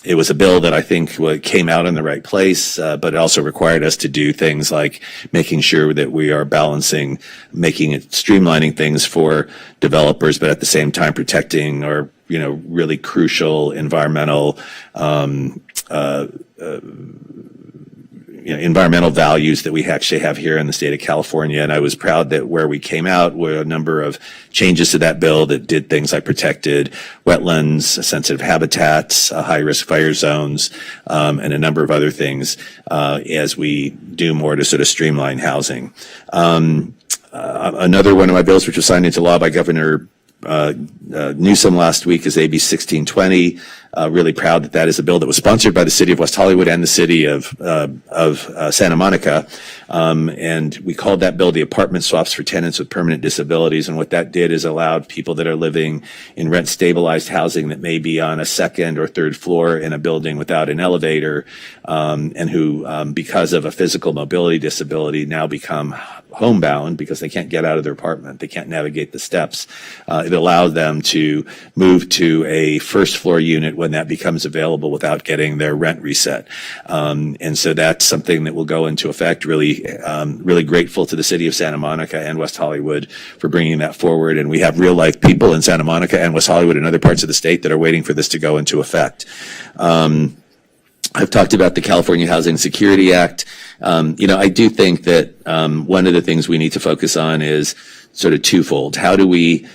it was a bill that I think came out in the right place, but it also required us to do things like making sure that we are balancing, streamlining things for developers, but at the same time protecting our, you know, really crucial environmental environmental values that we actually have here in the state of California. And I was proud that where we came out were a number of changes to that bill that did things like protected wetlands, sensitive habitats, high-risk fire zones, and a number of other things as we do more to sort of streamline housing. Another one of my bills, which was signed into law by Governor Newsom last week, is AB 1620. Really proud that is a bill that was sponsored by the city of West Hollywood and the city of Santa Monica. And we called that bill the Apartment Swaps for Tenants with Permanent Disabilities. And what that did is allowed people that are living in rent stabilized housing that may be on a second or third floor in a building without an elevator, and who, because of a physical mobility disability, now become homebound because they can't get out of their apartment. They can't navigate the steps. It allows them to move to a first floor unit when that becomes available without getting their rent reset. And so that's something that will go into effect. Really, really grateful to the city of Santa Monica and West Hollywood for bringing that forward. And we have real life people in Santa Monica and West Hollywood and other parts of the state that are waiting for this to go into effect. I've talked about the California Housing Security Act. I do think that one of the things we need to focus on is sort of twofold. How do we,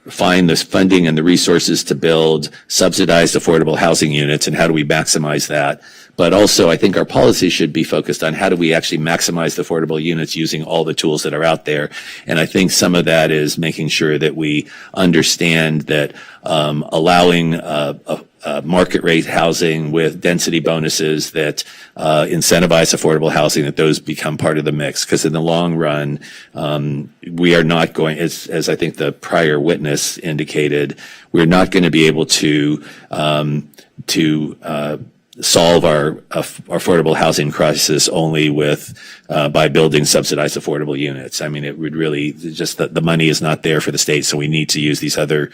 find this funding and the resources to build subsidized affordable housing units, and how do we maximize that? But also, I think our policy should be focused on how do we actually maximize the affordable units using all the tools that are out there. And I think some of that is making sure that we understand that allowing market rate housing with density bonuses that incentivize affordable housing, that those become part of the mix. Because in the long run, we are not going, as I think the prior witness indicated, we're not going to be able to solve our affordable housing crisis only with by building subsidized affordable units. I mean, it would really just the money is not there for the state, so we need to use these other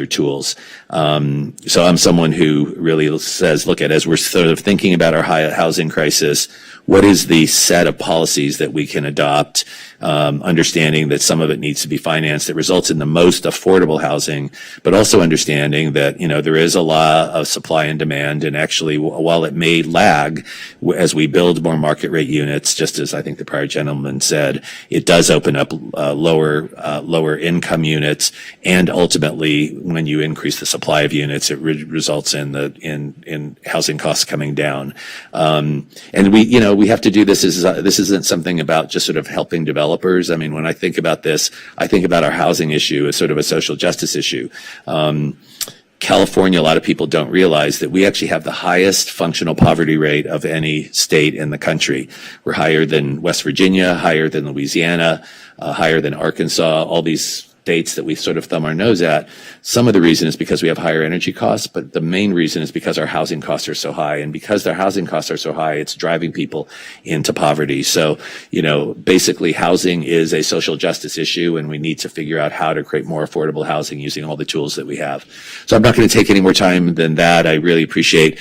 tools. So I'm someone who really says, look at, as we're sort of thinking about our housing crisis, what is the set of policies that we can adopt, understanding that some of it needs to be financed that results in the most affordable housing, but also understanding that, there is a law of supply and demand. And actually, while it may lag as we build more market rate units, just as I think the prior gentleman said, it does open up lower income units. And ultimately, when you increase the supply of units, it results in housing costs coming down. And we have to do this. This isn't something about just sort of helping developers. I mean, when I think about this, I think about our housing issue as sort of a social justice issue. California, a lot of people don't realize that we actually have the highest functional poverty rate of any state in the country. We're higher than West Virginia, higher than Louisiana, higher than Arkansas, all these states that we sort of thumb our nose at. Some of the reason is because we have higher energy costs, but the main reason is because our housing costs are so high. And because their housing costs are so high, it's driving people into poverty. So, basically housing is a social justice issue, and we need to figure out how to create more affordable housing using all the tools that we have. So I'm not going to take any more time than that. I really appreciate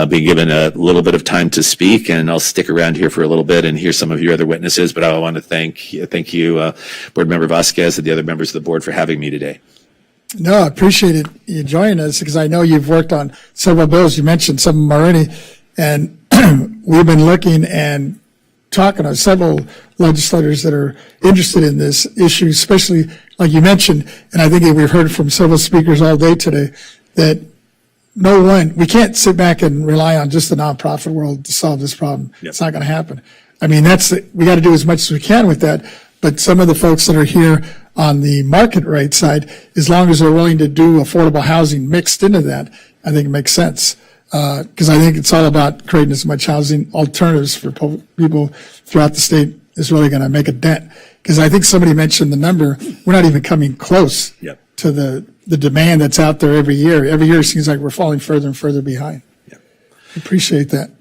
being given a little bit of time to speak, and I'll stick around here for a little bit and hear some of your other witnesses. But I want to thank you, Board Member Vasquez, and the other members of the board for having me today. No, I appreciate you joining us because I know you've worked on several bills. You mentioned some of them already, and we've been looking and talking to several legislators that are interested in this issue, especially like you mentioned, and I think we've heard from several speakers all day today that we can't sit back and rely on just the nonprofit world to solve this problem. Yep. It's not going to happen. I mean, we got to do as much as we can with that. But some of the folks that are here on the market rate side, as long as they're willing to do affordable housing mixed into that, I think it makes sense. Because I think it's all about creating as much housing alternatives for people throughout the state is really going to make a dent. Because I think somebody mentioned the number, we're not even coming close to the demand that's out there every year. Every year it seems like we're falling further and further behind. Yep. Appreciate that.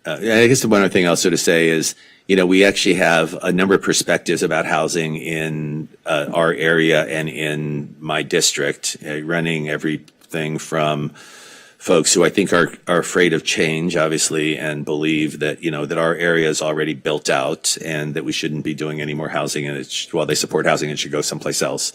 I guess the one other thing I'll sort of say is, we actually have a number of perspectives about housing in our area and in my district, running everything from folks who I think are afraid of change, obviously, and believe that, that our area is already built out and that we shouldn't be doing any more housing, and while they support housing, it should go someplace else,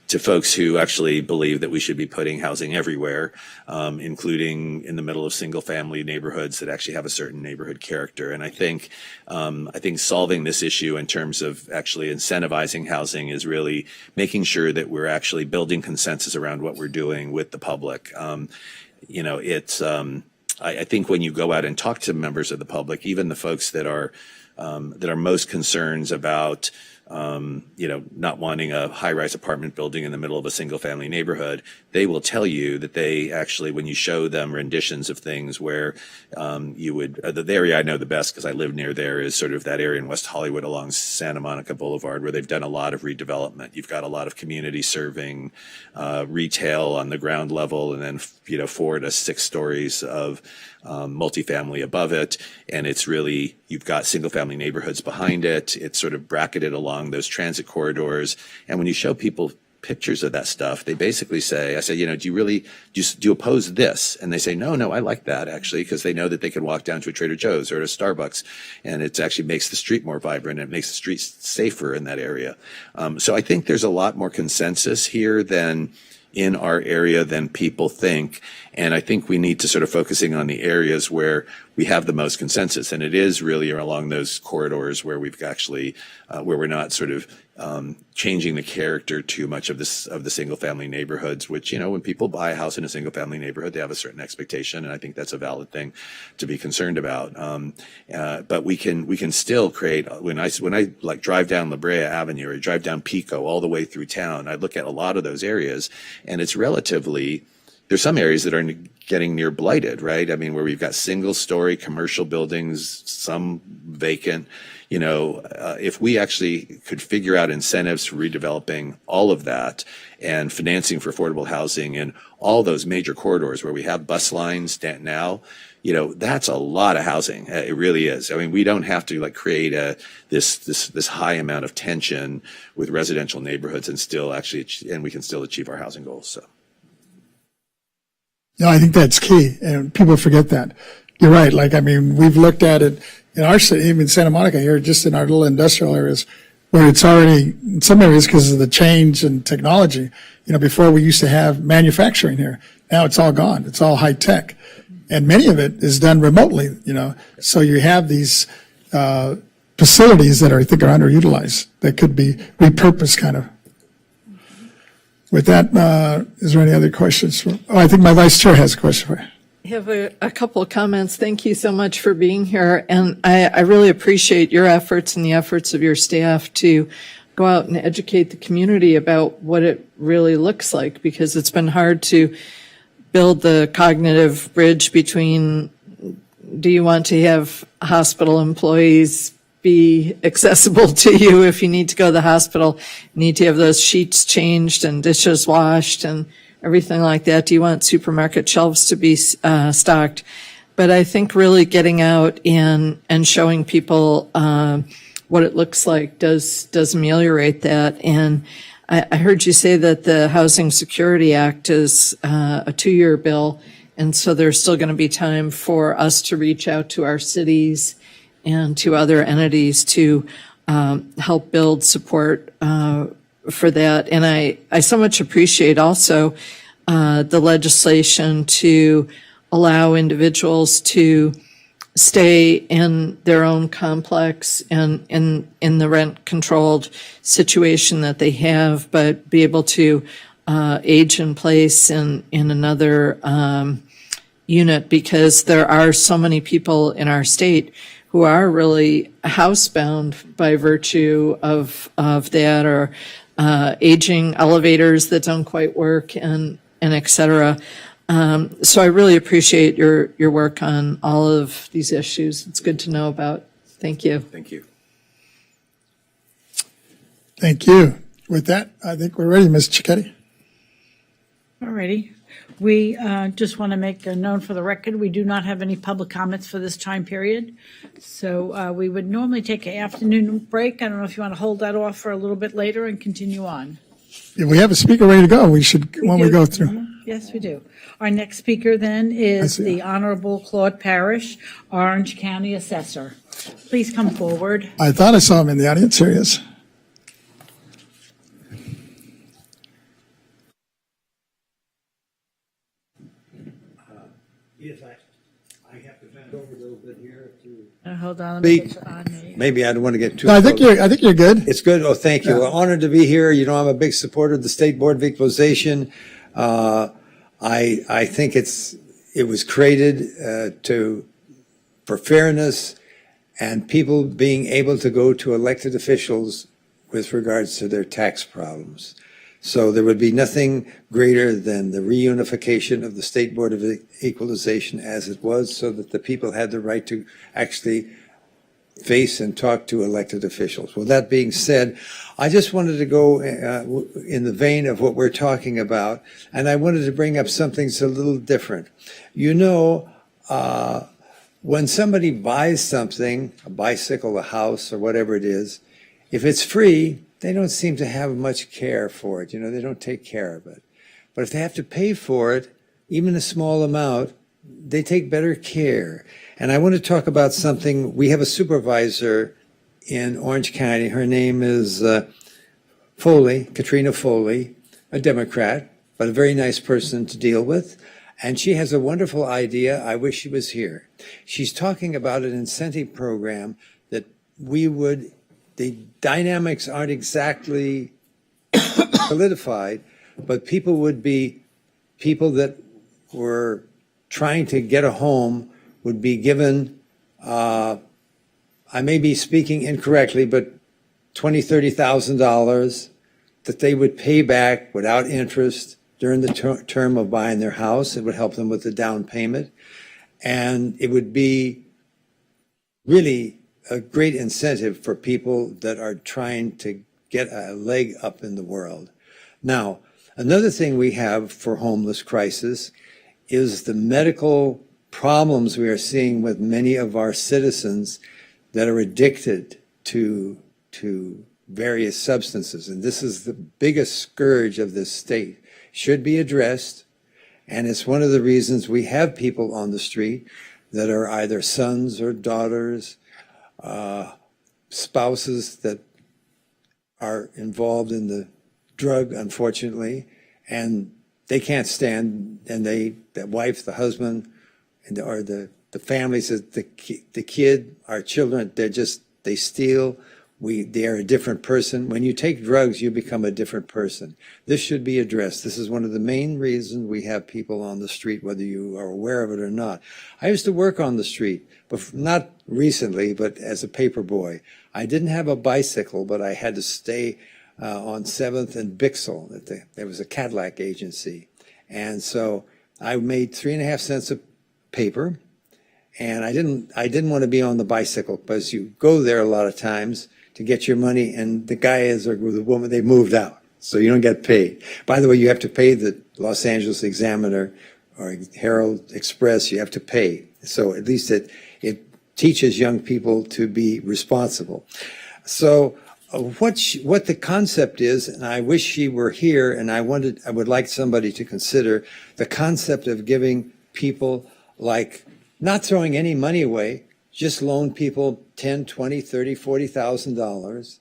to folks who actually believe that we should be putting housing everywhere, including in the middle of single-family neighborhoods that actually have a certain neighborhood character. And I think solving this issue in terms of actually incentivizing housing is really making sure that we're actually building consensus around what we're doing with the public. I think when you go out and talk to members of the public, even the folks that are most concerns about not wanting a high-rise apartment building in the middle of a single-family neighborhood, they will tell you that they actually, when you show them renditions of things where you would, the area I know the best because I live near there is sort of that area in West Hollywood along Santa Monica Boulevard where they've done a lot of redevelopment. You've got a lot of community serving retail on the ground level, and then 4 to 6 stories of multifamily above it, and it's really you've got single-family neighborhoods behind it. It's sort of bracketed along those transit corridors. And when you show people pictures of that stuff, they basically say, I say, do you oppose this? And they say, no, I like that actually, because they know that they can walk down to a Trader Joe's or a Starbucks, and it actually makes the street more vibrant. And it makes the streets safer in that area. So I think there's a lot more consensus here than in our area than people think. And I think we need to sort of focusing on the areas where we have the most consensus. And it is really along those corridors where we've actually, where we're not sort of changing the character too much of the single family neighborhoods, which, when people buy a house in a single family neighborhood, they have a certain expectation. And I think that's a valid thing to be concerned about. But we can still create, when I like drive down La Brea Avenue or drive down Pico all the way through town, I look at a lot of those areas, and it's relatively, there's some areas that are getting near blighted, right? I mean, where we've got single story commercial buildings, some vacant. If we actually could figure out incentives for redeveloping all of that and financing for affordable housing in all those major corridors where we have bus lines now, that's a lot of housing. It really is. I mean, we don't have to create this high amount of tension with residential neighborhoods and we can still achieve our housing goals. So. No, I think that's key, and people forget that. You're right. We've looked at it in our city, even Santa Monica here, just in our little industrial areas, where it's already, in some areas, because of the change in technology. Before we used to have manufacturing here. Now it's all gone. It's all high tech. And many of it is done remotely, So you have these facilities that I think are underutilized, that could be repurposed kind of. With that, is there any other questions? I think my vice chair has a question for you. I have a couple of comments. Thank you so much for being here. And I really appreciate your efforts and the efforts of your staff to go out and educate the community about what it really looks like, because it's been hard to build the cognitive bridge between, do you want to have hospital employees be accessible to you if you need to go to the hospital, need to have those sheets changed and dishes washed and everything like that? Do you want supermarket shelves to be stocked? But I think really getting out and showing people what it looks like does ameliorate that. And I heard you say that the Housing Security Act is a 2-year bill, and so there's still going to be time for us to reach out to our cities and to other entities to help build support for that. And I so much appreciate also the legislation to allow individuals to stay in their own complex and in the rent-controlled situation that they have, but be able to age in place in another unit, because there are so many people in our state who are really housebound by virtue of that, or aging elevators that don't quite work, and et cetera. So I really appreciate your work on all of these issues. It's good to know about. Thank you. Thank you. Thank you. With that, I think we're ready, Ms. Cicchetti. All righty. We just want to make known for the record, we do not have any public comments for this time period. So we would normally take an afternoon break. I don't know if you want to hold that off for a little bit later and continue on. If we have a speaker ready to go, we should, we go through. Yes, we do. Our next speaker then is the Honorable Claude Parrish, Orange County Assessor. Please come forward. I thought I saw him in the audience. Here he is. Yes, I have to bend over a little bit here to Hold on. Let me get you on me. maybe I don't want to get too. No, I think you're good. It's good. Oh, thank you. Well, honored to be here. I'm a big supporter of the State Board of Equalization. I think it was created for fairness and people being able to go to elected officials with regards to their tax problems. So there would be nothing greater than the reunification of the State Board of Equalization as it was, so that the people had the right to actually face and talk to elected officials. Well, that being said, I just wanted to go in the vein of what we're talking about, and I wanted to bring up something that's a little different. when somebody buys something, a bicycle, a house, or whatever it is, if it's free, they don't seem to have much care for it. You know, they don't take care of it. But if they have to pay for it, even a small amount, they take better care. And I want to talk about something. We have a supervisor in Orange County. Her name is Foley, Katrina Foley, a Democrat, but a very nice person to deal with. And she has a wonderful idea. I wish she was here. She's talking about an incentive program that the dynamics aren't exactly solidified, but people that were trying to get a home would be given, I may be speaking incorrectly, but $20,000, $30,000 that they would pay back without interest during the term of buying their house. It would help them with the down payment. And it would be really a great incentive for people that are trying to get a leg up in the world. Now, another thing we have for homeless crisis is the medical problems we are seeing with many of our citizens that are addicted to various substances. And this is the biggest scourge of this state. Should be addressed. And it's one of the reasons we have people on the street that are either sons or daughters, spouses that are involved in the drug, unfortunately, and they can't stand, and the wife, the husband, or the families, the kid, our children, they steal. They are a different person. When you take drugs, you become a different person. This should be addressed. This is one of the main reasons we have people on the street, whether you are aware of it or not. I used to work on the street, but not recently, but as a paper boy. I didn't have a bicycle, but I had to stay on 7th and Bixel. There was a Cadillac agency. And so I made 3.5 cents a paper. And I didn't want to be on the bicycle because you go there a lot of times to get your money, and the guy or the woman, they moved out. So you don't get paid. By the way, you have to pay the Los Angeles Examiner or Herald Express. You have to pay. So at least it teaches young people to be responsible. So what the concept is, and I wish she were here, and I would like somebody to consider the concept of giving people, like, not throwing any money away, just loan people $10,000, $20,000, $30,000,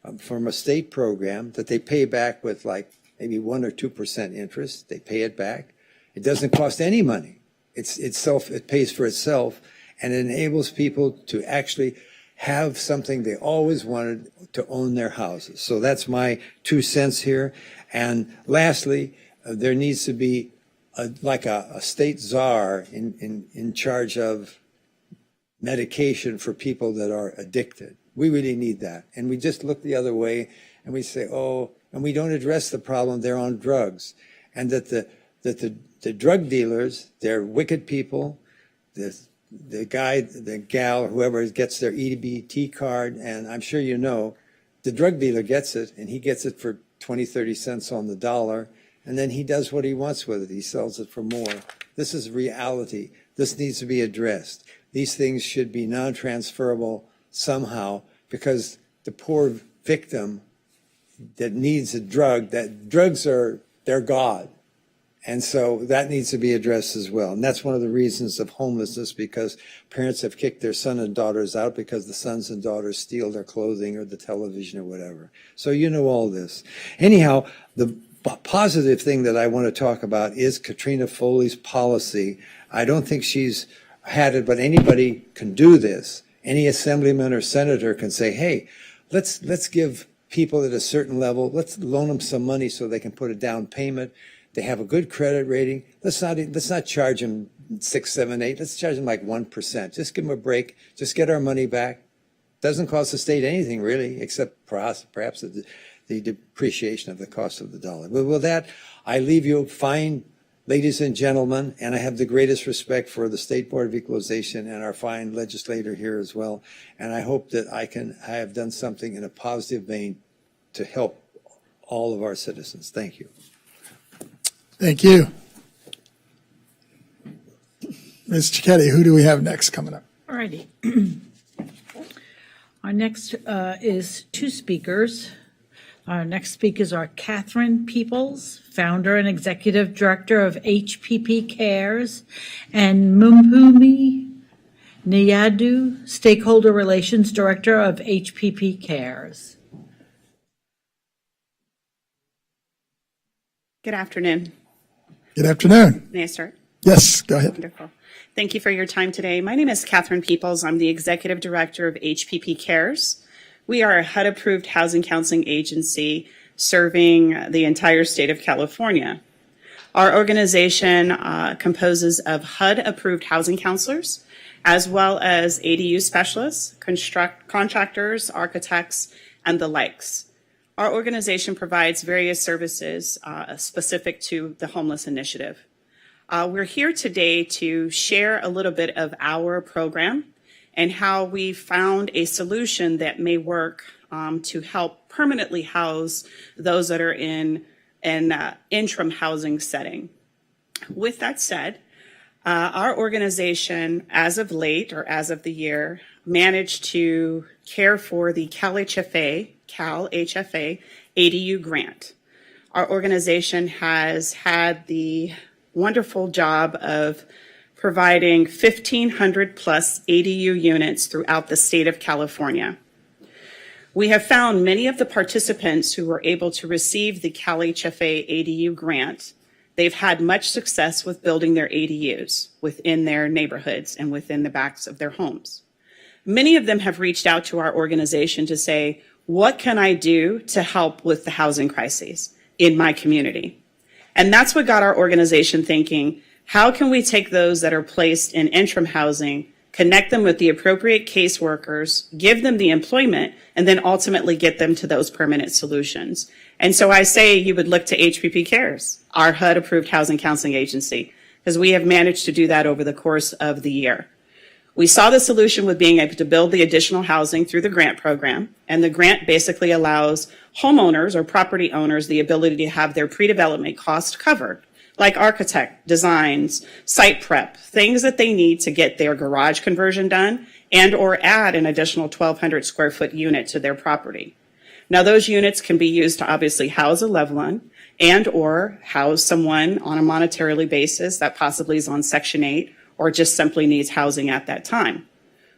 $40,000 from a state program that they pay back with like maybe 1 or 2% interest. They pay it back. It doesn't cost any money. It pays for itself, and it enables people to actually have something they always wanted, to own their houses. So that's my 2 cents here. And lastly, there needs to be a state czar in charge of medication for people that are addicted. We really need that. And we just look the other way and we say, oh, and we don't address the problem, they're on drugs. And that the drug dealers, they're wicked people. The guy, the gal, whoever gets their EBT card, and I'm sure you know, the drug dealer gets it, and he gets it for 20, 30 cents on the dollar, and then he does what he wants with it. He sells it for more. This is reality. This needs to be addressed. These things should be non-transferable somehow, because the poor victim that needs a drug, that drugs are their God. And so that needs to be addressed as well. And that's one of the reasons of homelessness, because parents have kicked their sons and daughters out because the sons and daughters steal their clothing or the television or whatever. So you know all this. Anyhow, the positive thing that I want to talk about is Katrina Foley's policy. I don't think she's had it, but anybody can do this. Any assemblyman or senator can say, hey, let's give people at a certain level, let's loan them some money so they can put a down payment. They have a good credit rating. Let's not charge them 6, 7, 8. Let's charge them like 1%. Just give them a break. Just get our money back. Doesn't cost the state anything really, except perhaps the depreciation of the cost of the dollar. But with that, I leave you fine, ladies and gentlemen, and I have the greatest respect for the State Board of Equalization and our fine legislator here as well. And I hope that I have done something in a positive vein to help all of our citizens. Thank you. Thank you. Ms. Cicchetti, who do we have next coming up? All righty. Our next is two speakers. Our next speakers are Catherine Peoples, founder and executive director of HPP Cares, and Mumpumi Niyadu, stakeholder relations director of HPP Cares. Good afternoon. Good afternoon. May I start? Yes, go ahead. Wonderful. Thank you for your time today. My name is Catherine Peoples. I'm the executive director of HPP Cares. We are a HUD-approved housing counseling agency serving the entire state of California. Our organization composes of HUD-approved housing counselors, as well as ADU specialists, contractors, architects, and the likes. Our organization provides various services specific to the homeless initiative. We're here today to share a little bit of our program and how we found a solution that may work to help permanently house those that are in an interim housing setting. With that said, our organization, as of late or as of the year, managed to care for the Cal HFA ADU grant. Our organization has had the wonderful job of providing 1,500 plus ADU units throughout the state of California. We have found many of the participants who were able to receive the Cal HFA ADU grant, they've had much success with building their ADUs within their neighborhoods and within the backs of their homes. Many of them have reached out to our organization to say, what can I do to help with the housing crises in my community? And that's what got our organization thinking, how can we take those that are placed in interim housing, connect them with the appropriate caseworkers, give them the employment, and then ultimately get them to those permanent solutions. And so I say you would look to HPP Cares, our HUD-approved housing counseling agency, because we have managed to do that over the course of the year. We saw the solution with being able to build the additional housing through the grant program, and the grant basically allows homeowners or property owners the ability to have their pre-development costs covered, like architect, designs, site prep, things that they need to get their garage conversion done and or add an additional 1,200 square foot unit to their property. Now those units can be used to obviously house a loved one and or house someone on a monetarily basis that possibly is on Section 8 or just simply needs housing at that time.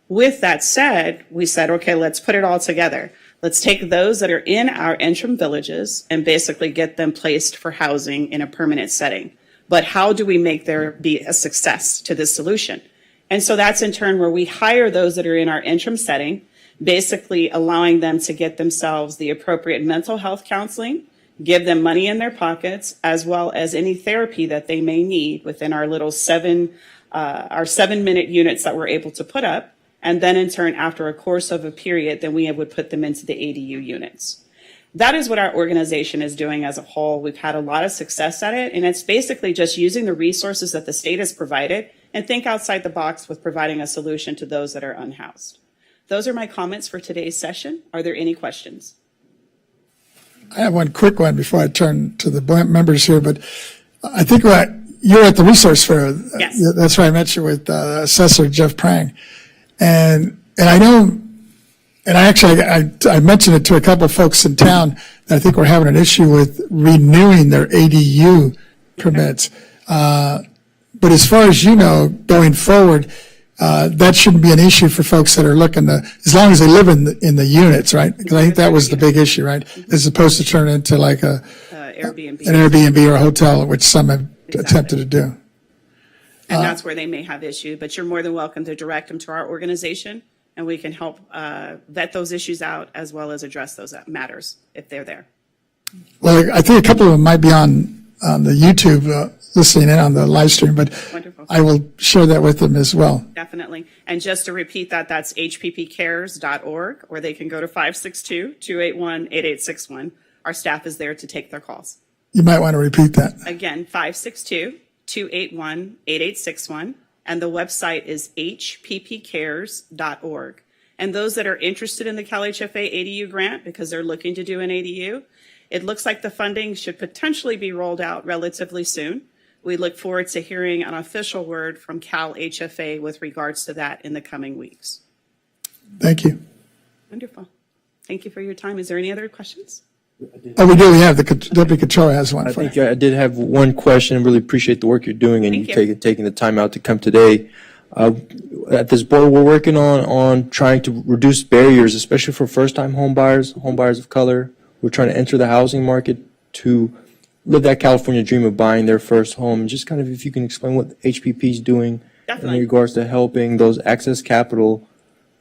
With that said, we said, okay, let's put it all together. Let's take those that are in our interim villages and basically get them placed for housing in a permanent setting. But how do we make there be a success to this solution? And so that's in turn where we hire those that are in our interim setting, basically allowing them to get themselves the appropriate mental health counseling, give them money in their pockets, as well as any therapy that they may need within our little 7-minute units that we're able to put up. And then in turn, after a course of a period, then we would put them into the ADU units. That is what our organization is doing as a whole. We've had a lot of success at it, and it's basically just using the resources that the state has provided and think outside the box with providing a solution to those that are unhoused. Those are my comments for today's session. Are there any questions? I have one quick one before I turn to the members here, but I think you're at the resource fair. Yes. That's what I mentioned with Assessor Jeff Prang. And I know, and I mentioned it to a couple of folks in town that I think we're having an issue with renewing their ADU permits. But as far as you know, going forward, that shouldn't be an issue for folks that are looking to, as long as they live in the units, right? Because I think that was the big issue, right? As opposed to turn it into like an Airbnb or a hotel, which some have attempted to do. And that's where they may have issues, but you're more than welcome to direct them to our organization, and we can help vet those issues out as well as address those matters if they're there. Well, I think a couple of them might be on the YouTube listening in on the live stream, but Wonderful. I will share that with them as well. Definitely. And just to repeat that, that's hppcares.org, or they can go to 562-281-8861. Our staff is there to take their calls. You might want to repeat that. Again, 562-281-8861, and the website is hppcares.org. And those that are interested in the Cal HFA ADU grant, because they're looking to do an ADU, it looks like the funding should potentially be rolled out relatively soon. We look forward to hearing an official word from Cal HFA with regards to that in the coming weeks. Thank you. Wonderful. Thank you for your time. Is there any other questions? Oh, we do. We have the Deputy Controller has one I for you. think I did have one question. Really appreciate the work you're doing and Thank you you. taking the time out to come today. At this board, we're working on trying to reduce barriers, especially for first-time home buyers of color. We're trying to enter the housing market to live that California dream of buying their first home. Just kind of if you can explain what HPP is doing Definitely. in regards to helping those access capital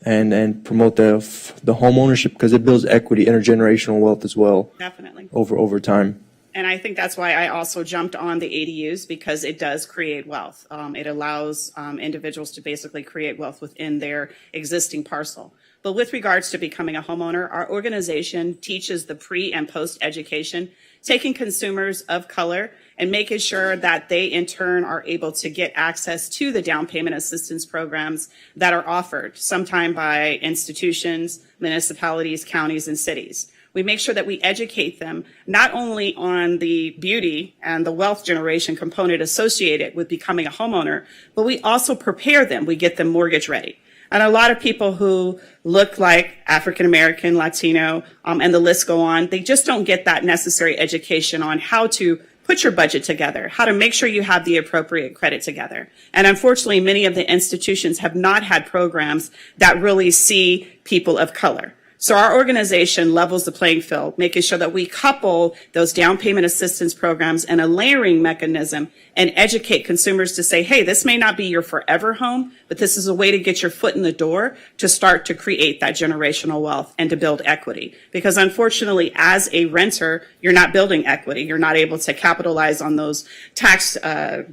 and promote the home ownership because it builds equity, intergenerational wealth as well Definitely. over time. And I think that's why I also jumped on the ADUs, because it does create wealth. It allows individuals to basically create wealth within their existing parcel. But with regards to becoming a homeowner, our organization teaches the pre and post education, taking consumers of color and making sure that they in turn are able to get access to the down payment assistance programs that are offered, sometime by institutions, municipalities, counties, and cities. We make sure that we educate them not only on the beauty and the wealth generation component associated with becoming a homeowner, but we also prepare them. We get them mortgage ready. And a lot of people who look like African American, Latino, and the list go on, they just don't get that necessary education on how to put your budget together, how to make sure you have the appropriate credit together. And unfortunately, many of the institutions have not had programs that really see people of color. So our organization levels the playing field, making sure that we couple those down payment assistance programs and a layering mechanism and educate consumers to say, hey, this may not be your forever home, but this is a way to get your foot in the door to start to create that generational wealth and to build equity. Because unfortunately, as a renter, you're not building equity. You're not able to capitalize on those tax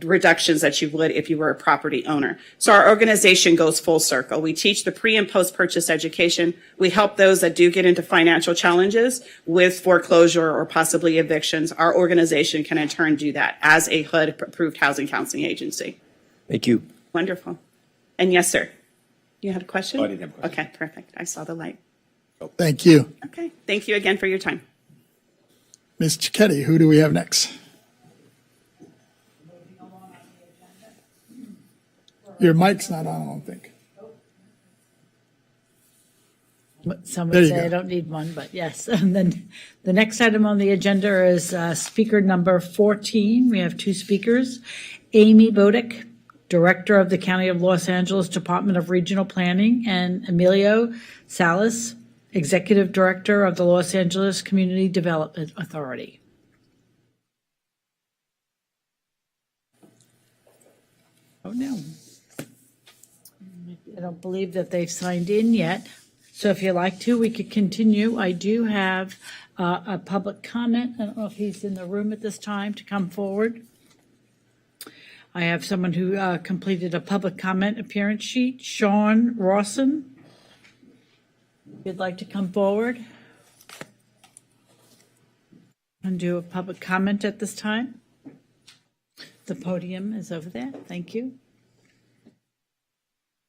reductions that you would if you were a property owner. So our organization goes full circle. We teach the pre and post purchase education. We help those that do get into financial challenges with foreclosure or possibly evictions. Our organization can in turn do that as a HUD-approved housing counseling agency. Thank you. Wonderful. And yes, sir, you had a question? Oh, I didn't have a question. Okay, perfect. I saw the light. Thank you. Okay, thank you again for your time. Ms. Cicchetti, who do we have next? Your mic's not on, I don't think. Some There would you say go. I don't need one, but yes. And then the next item on the agenda is speaker number 14. We have two speakers. Amy Bodick, Director of the County of Los Angeles Department of Regional Planning, and Emilio Salas, Executive Director of the Los Angeles Community Development Authority. Oh, no. I don't believe that they've signed in yet. So if you'd like to, we could continue. I do have a public comment. I don't know if he's in the room at this time to come forward. I have someone who completed a public comment appearance sheet, Sean Rawson. If you'd like to come forward and do a public comment at this time. The podium is over there. Thank you.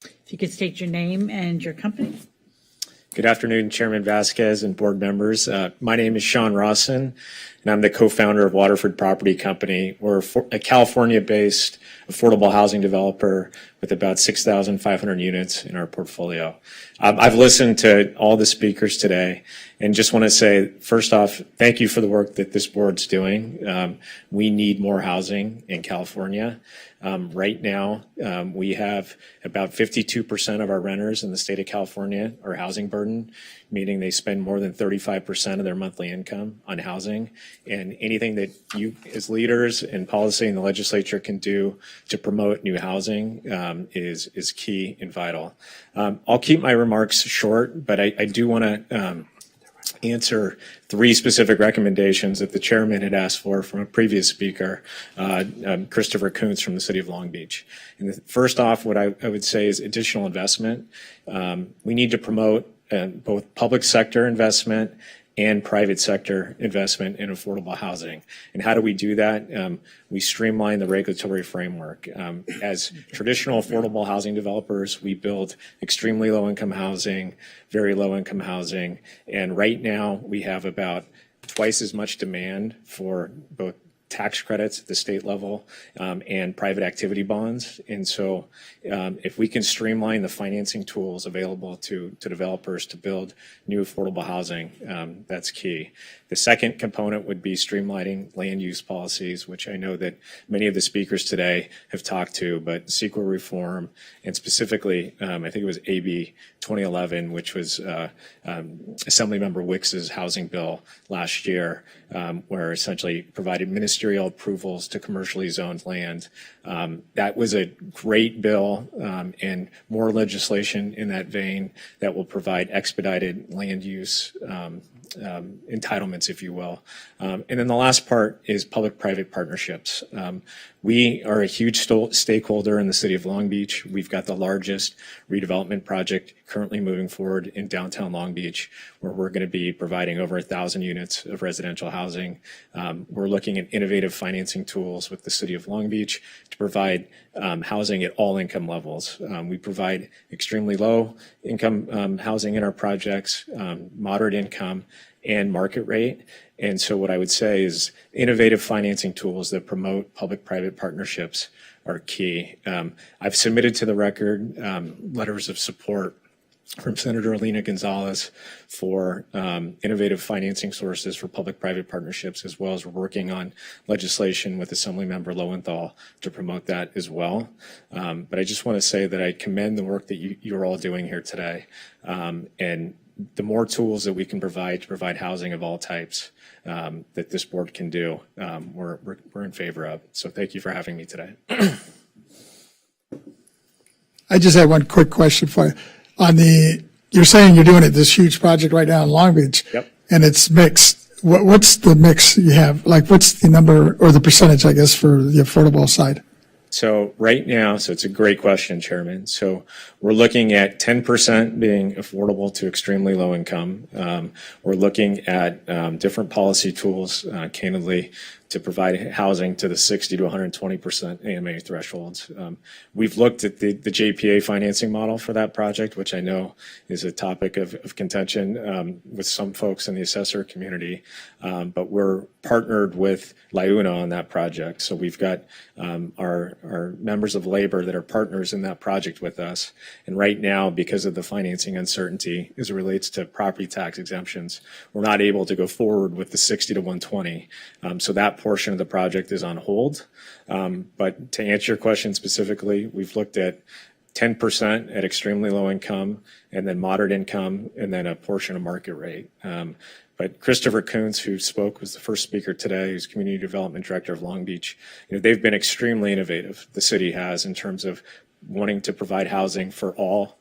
If you could state your name and your company. Good afternoon, Chairman Vasquez and board members. My name is Sean Rawson, and I'm the co-founder of Waterford Property Company. We're a California-based affordable housing developer with about 6,500 units in our portfolio. I've listened to all the speakers today and just want to say, first off, thank you for the work that this board's doing. We need more housing in California. Right now, we have about 52% of our renters in the state of California are housing burden, meaning they spend more than 35% of their monthly income on housing. And anything that you as leaders in policy and the legislature can do to promote new housing is key and vital. I'll keep my remarks short, but I do want to answer three specific recommendations that the chairman had asked for from a previous speaker, Christopher Kuntz from the city of Long Beach. And first off, what I would say is additional investment. We need to promote both public sector investment and private sector investment in affordable housing. And how do we do that? We streamline the regulatory framework. As traditional affordable housing developers, we build extremely low-income housing, very low-income housing, and right now we have about twice as much demand for both tax credits at the state level and private activity bonds. And so if we can streamline the financing tools available to developers to build new affordable housing, that's key. The second component would be streamlining land use policies, which I know that many of the speakers today have talked to, but CEQA reform, and specifically, I think it was AB 2011, which was Assemblymember Wicks's housing bill last year, where essentially provided ministerial approvals to commercially zoned land. That was a great bill, and more legislation in that vein that will provide expedited land use entitlements, if you will. And then the last part is public-private partnerships. We are a huge stakeholder in the city of Long Beach. We've got the largest redevelopment project currently moving forward in downtown Long Beach, where we're going to be providing over 1,000 units of residential housing. We're looking at innovative financing tools with the city of Long Beach to provide housing at all income levels. We provide extremely low income housing in our projects, moderate income, and market rate. And so what I would say is innovative financing tools that promote public-private partnerships are key. I've submitted to the record letters of support from Senator Alina Gonzalez for innovative financing sources for public-private partnerships, as well as we're working on legislation with Assemblymember Lowenthal to promote that as well. But I just want to say that I commend the work that you're all doing here today. And the more tools that we can provide to provide housing of all types that this board can do, we're in favor of. So thank you for having me today. I just had one quick question for you. You're saying you're doing this huge project right now in Long Beach. Yep. And it's mixed. What's the mix you have? Like, what's the number or the percentage, I guess, for the affordable side? So right now, so it's a great question, Chairman. So we're looking at 10% being affordable to extremely low income. We're looking at different policy tools, candidly, to provide housing to the 60 to 120% AMA thresholds. We've looked at the JPA financing model for that project, which I know is a topic of contention with some folks in the assessor community. But we're partnered with LIUNA on that project. So we've got our members of labor that are partners in that project with us. And right now, because of the financing uncertainty as it relates to property tax exemptions, we're not able to go forward with the 60 to 120. So that portion of the project is on hold. But to answer your question specifically, we've looked at 10% at extremely low income, and then moderate income, and then a portion of market rate. But Christopher Kuntz, who spoke, was the first speaker today, who's Community Development Director of Long Beach. They've been extremely innovative, the city has, in terms of wanting to provide housing for all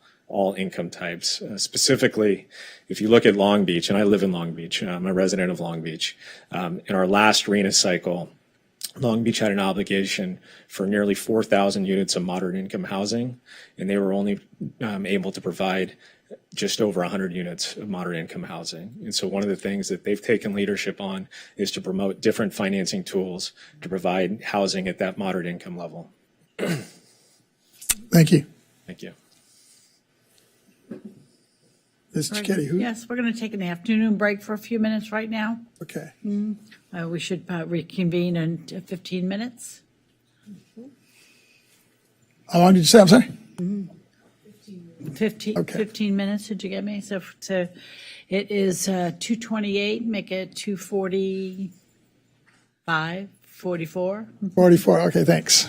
income types. Specifically, if you look at Long Beach, and I live in Long Beach, I'm a resident of Long Beach. In our last RENA cycle, Long Beach had an obligation for nearly 4,000 units of moderate income housing, and they were only able to provide just over 100 units of moderate income housing. And so one of the things that they've taken leadership on is to promote different financing tools to provide housing at that moderate income level. Thank you. Thank you. Ms. Chiquetti, who? Yes, we're going to take an afternoon break for a few minutes right now. Okay. We should reconvene in 15 minutes. How long did you say? I'm sorry? 15 minutes, did you get me? So it is 2:28, make it 2:45, 44. 44. Okay, thanks.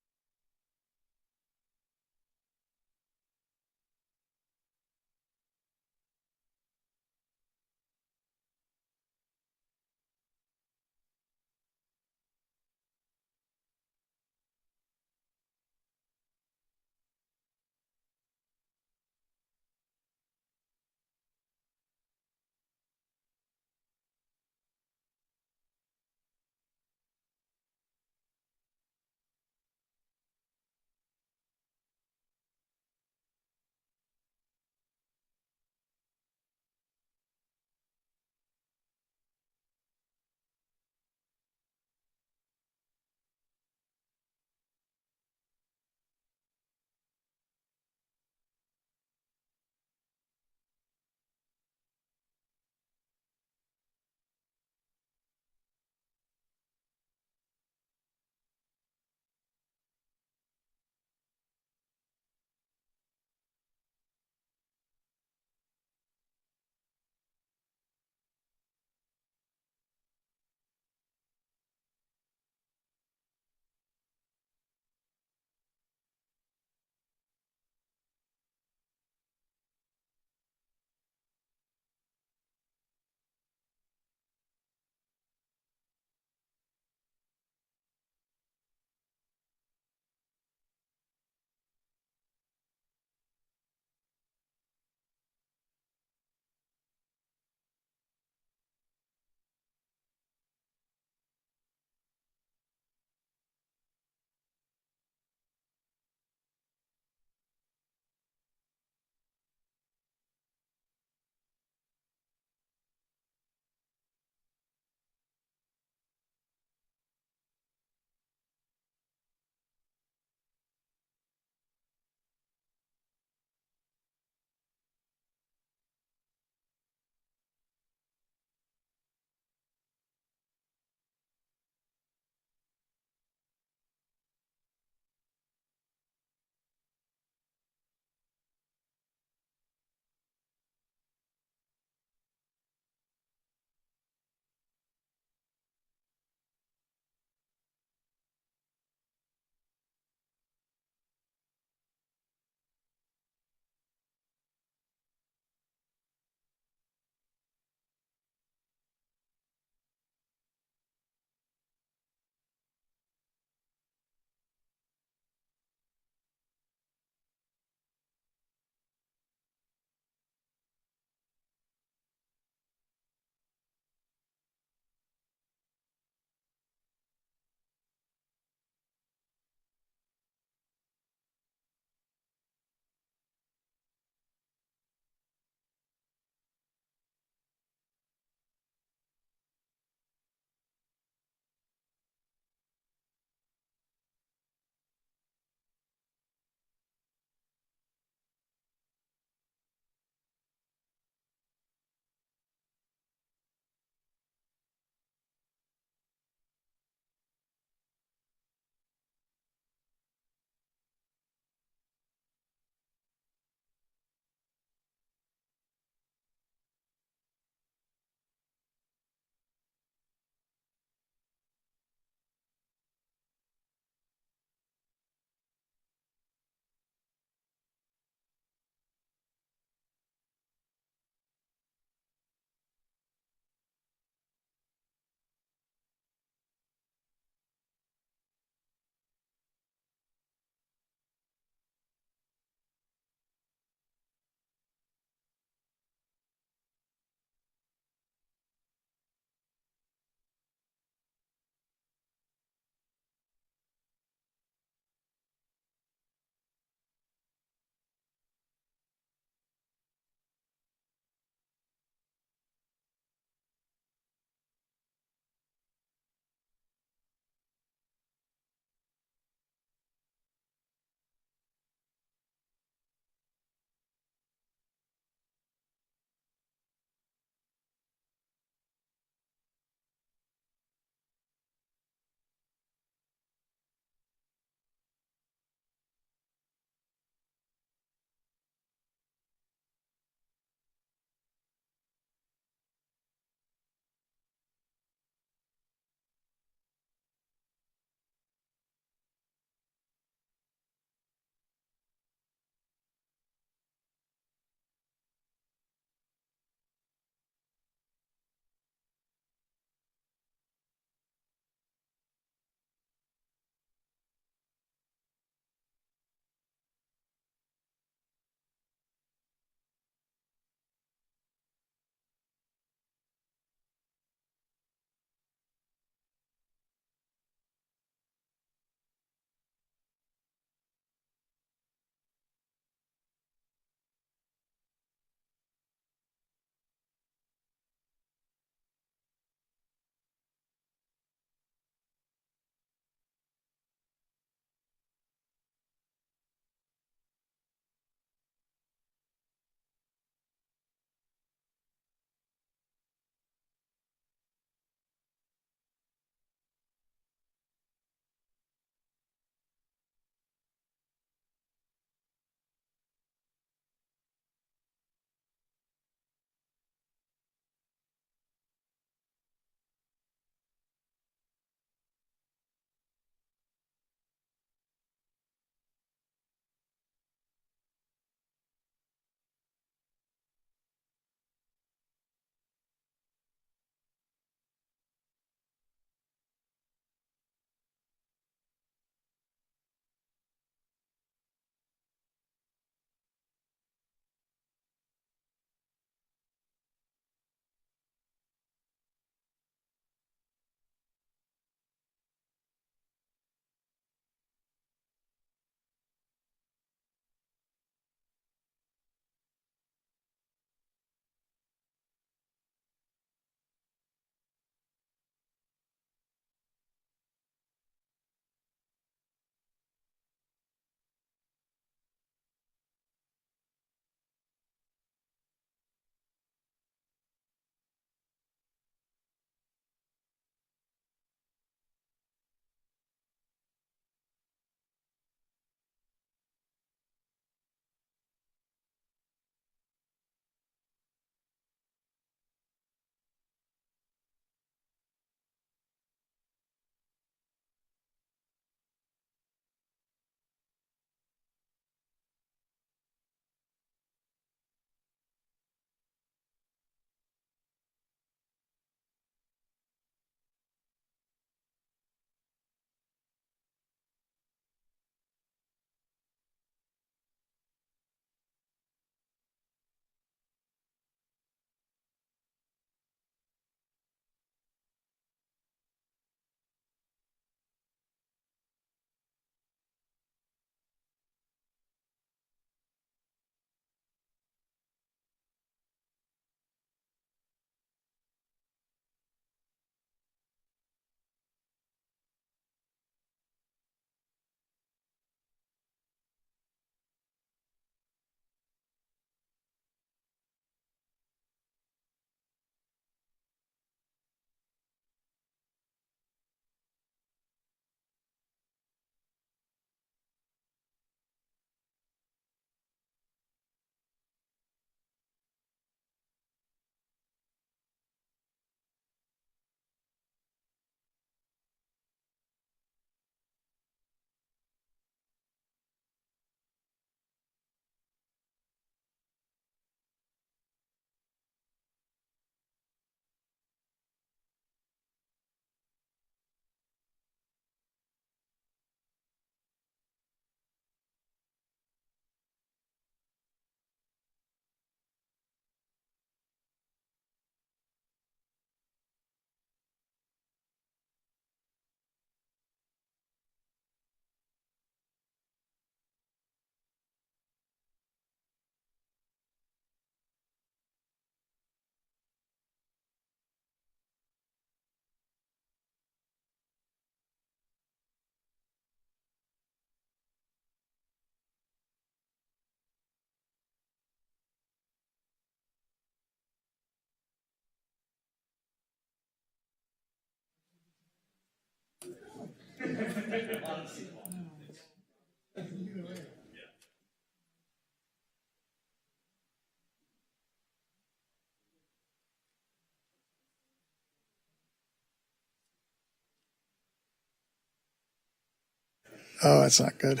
Oh, that's not good.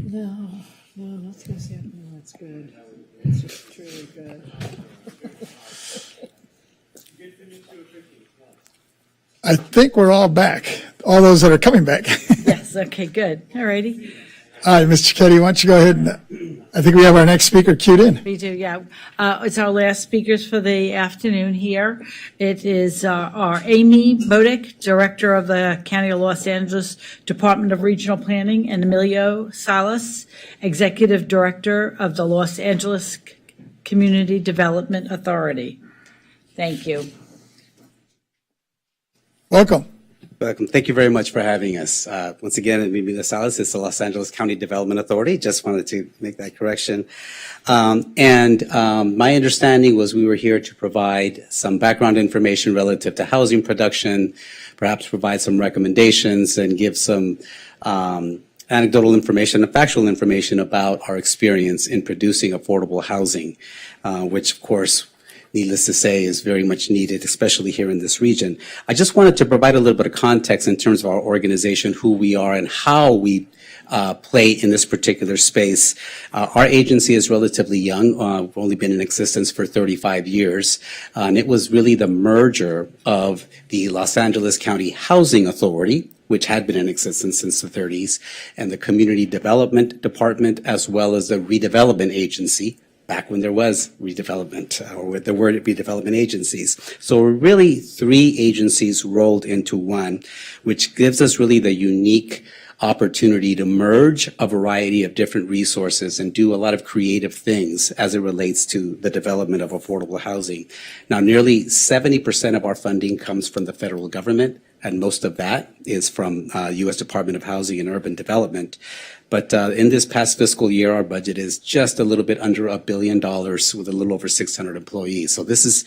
No, that's going to say, no, that's good. It's just truly good. I think we're all back, all those that are coming back. Yes, okay, good. All righty. All right, Mr. Keddy, why don't you go ahead and, I think we have our next speaker queued in. We do, yeah. It's our last speakers for the afternoon here. It is our Amy Bodick, Director of the County of Los Angeles Department of Regional Planning, and Emilio Salas, Executive Director of the Los Angeles Community Development Authority. Thank you. Welcome. Welcome. Thank you very much for having us. Once again, I'm Emilio Salas. It's the Los Angeles County Development Authority. Just wanted to make that correction. My understanding was we were here to provide some background information relative to housing production, perhaps provide some recommendations and give some anecdotal information and factual information about our experience in producing affordable housing, which of course, needless to say, is very much needed, especially here in this region. I just wanted to provide a little bit of context in terms of our organization, who we are, and how we play in this particular space. Our agency is relatively young. We've only been in existence for 35 years. And it was really the merger of the Los Angeles County Housing Authority, which had been in existence since the 30s, and the Community Development Department, as well as the Redevelopment Agency, back when there was redevelopment, or with the word redevelopment agencies. So we're really three agencies rolled into one, which gives us really the unique opportunity to merge a variety of different resources and do a lot of creative things as it relates to the development of affordable housing. Now, nearly 70% of our funding comes from the federal government, and most of that is from U.S. Department of Housing and Urban Development. But in this past fiscal year, our budget is just a little bit under $1 billion with a little over 600 employees. So this is,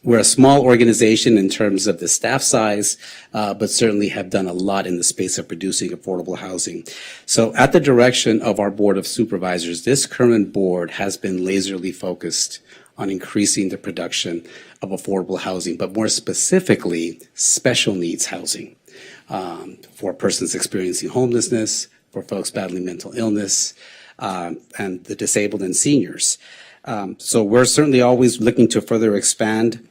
we're a small organization in terms of the staff size, but certainly have done a lot in the space of producing affordable housing. So at the direction of our Board of Supervisors, this current board has been laserly focused on increasing the production of affordable housing, but more specifically, special needs housing for persons experiencing homelessness, for folks battling mental illness, and the disabled and seniors. So we're certainly always looking to further expand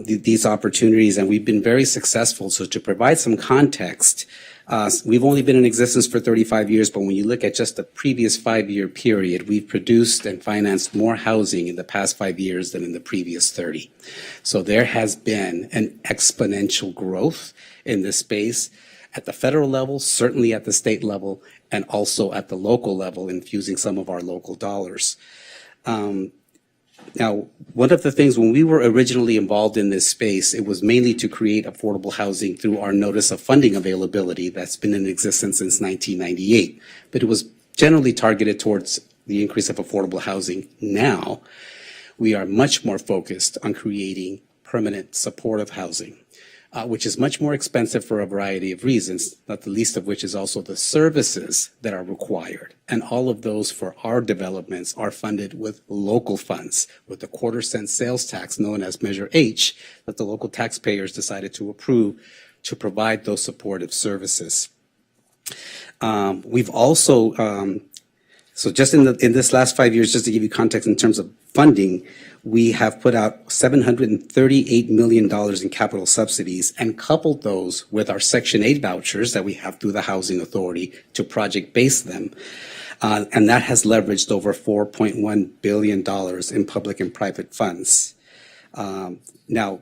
these opportunities, and we've been very successful. So to provide some context, we've only been in existence for 35 years, but when you look at just the previous 5-year period, we've produced and financed more housing in the past 5 years than in the previous 30. So there has been an exponential growth in this space at the federal level, certainly at the state level, and also at the local level, infusing some of our local dollars. Now, one of the things when we were originally involved in this space, it was mainly to create affordable housing through our notice of funding availability that's been in existence since 1998. But it was generally targeted towards the increase of affordable housing. Now, we are much more focused on creating permanent supportive housing, which is much more expensive for a variety of reasons, not the least of which is also the services that are required. And all of those for our developments are funded with local funds, with the quarter-cent sales tax known as Measure H that the local taxpayers decided to approve to provide those supportive services. We've also, so just in this last 5 years, just to give you context in terms of funding, we have put out $738 million in capital subsidies and coupled those with our Section 8 vouchers that we have through the Housing Authority to project-base them. And that has leveraged over $4.1 billion in public and private funds. Now,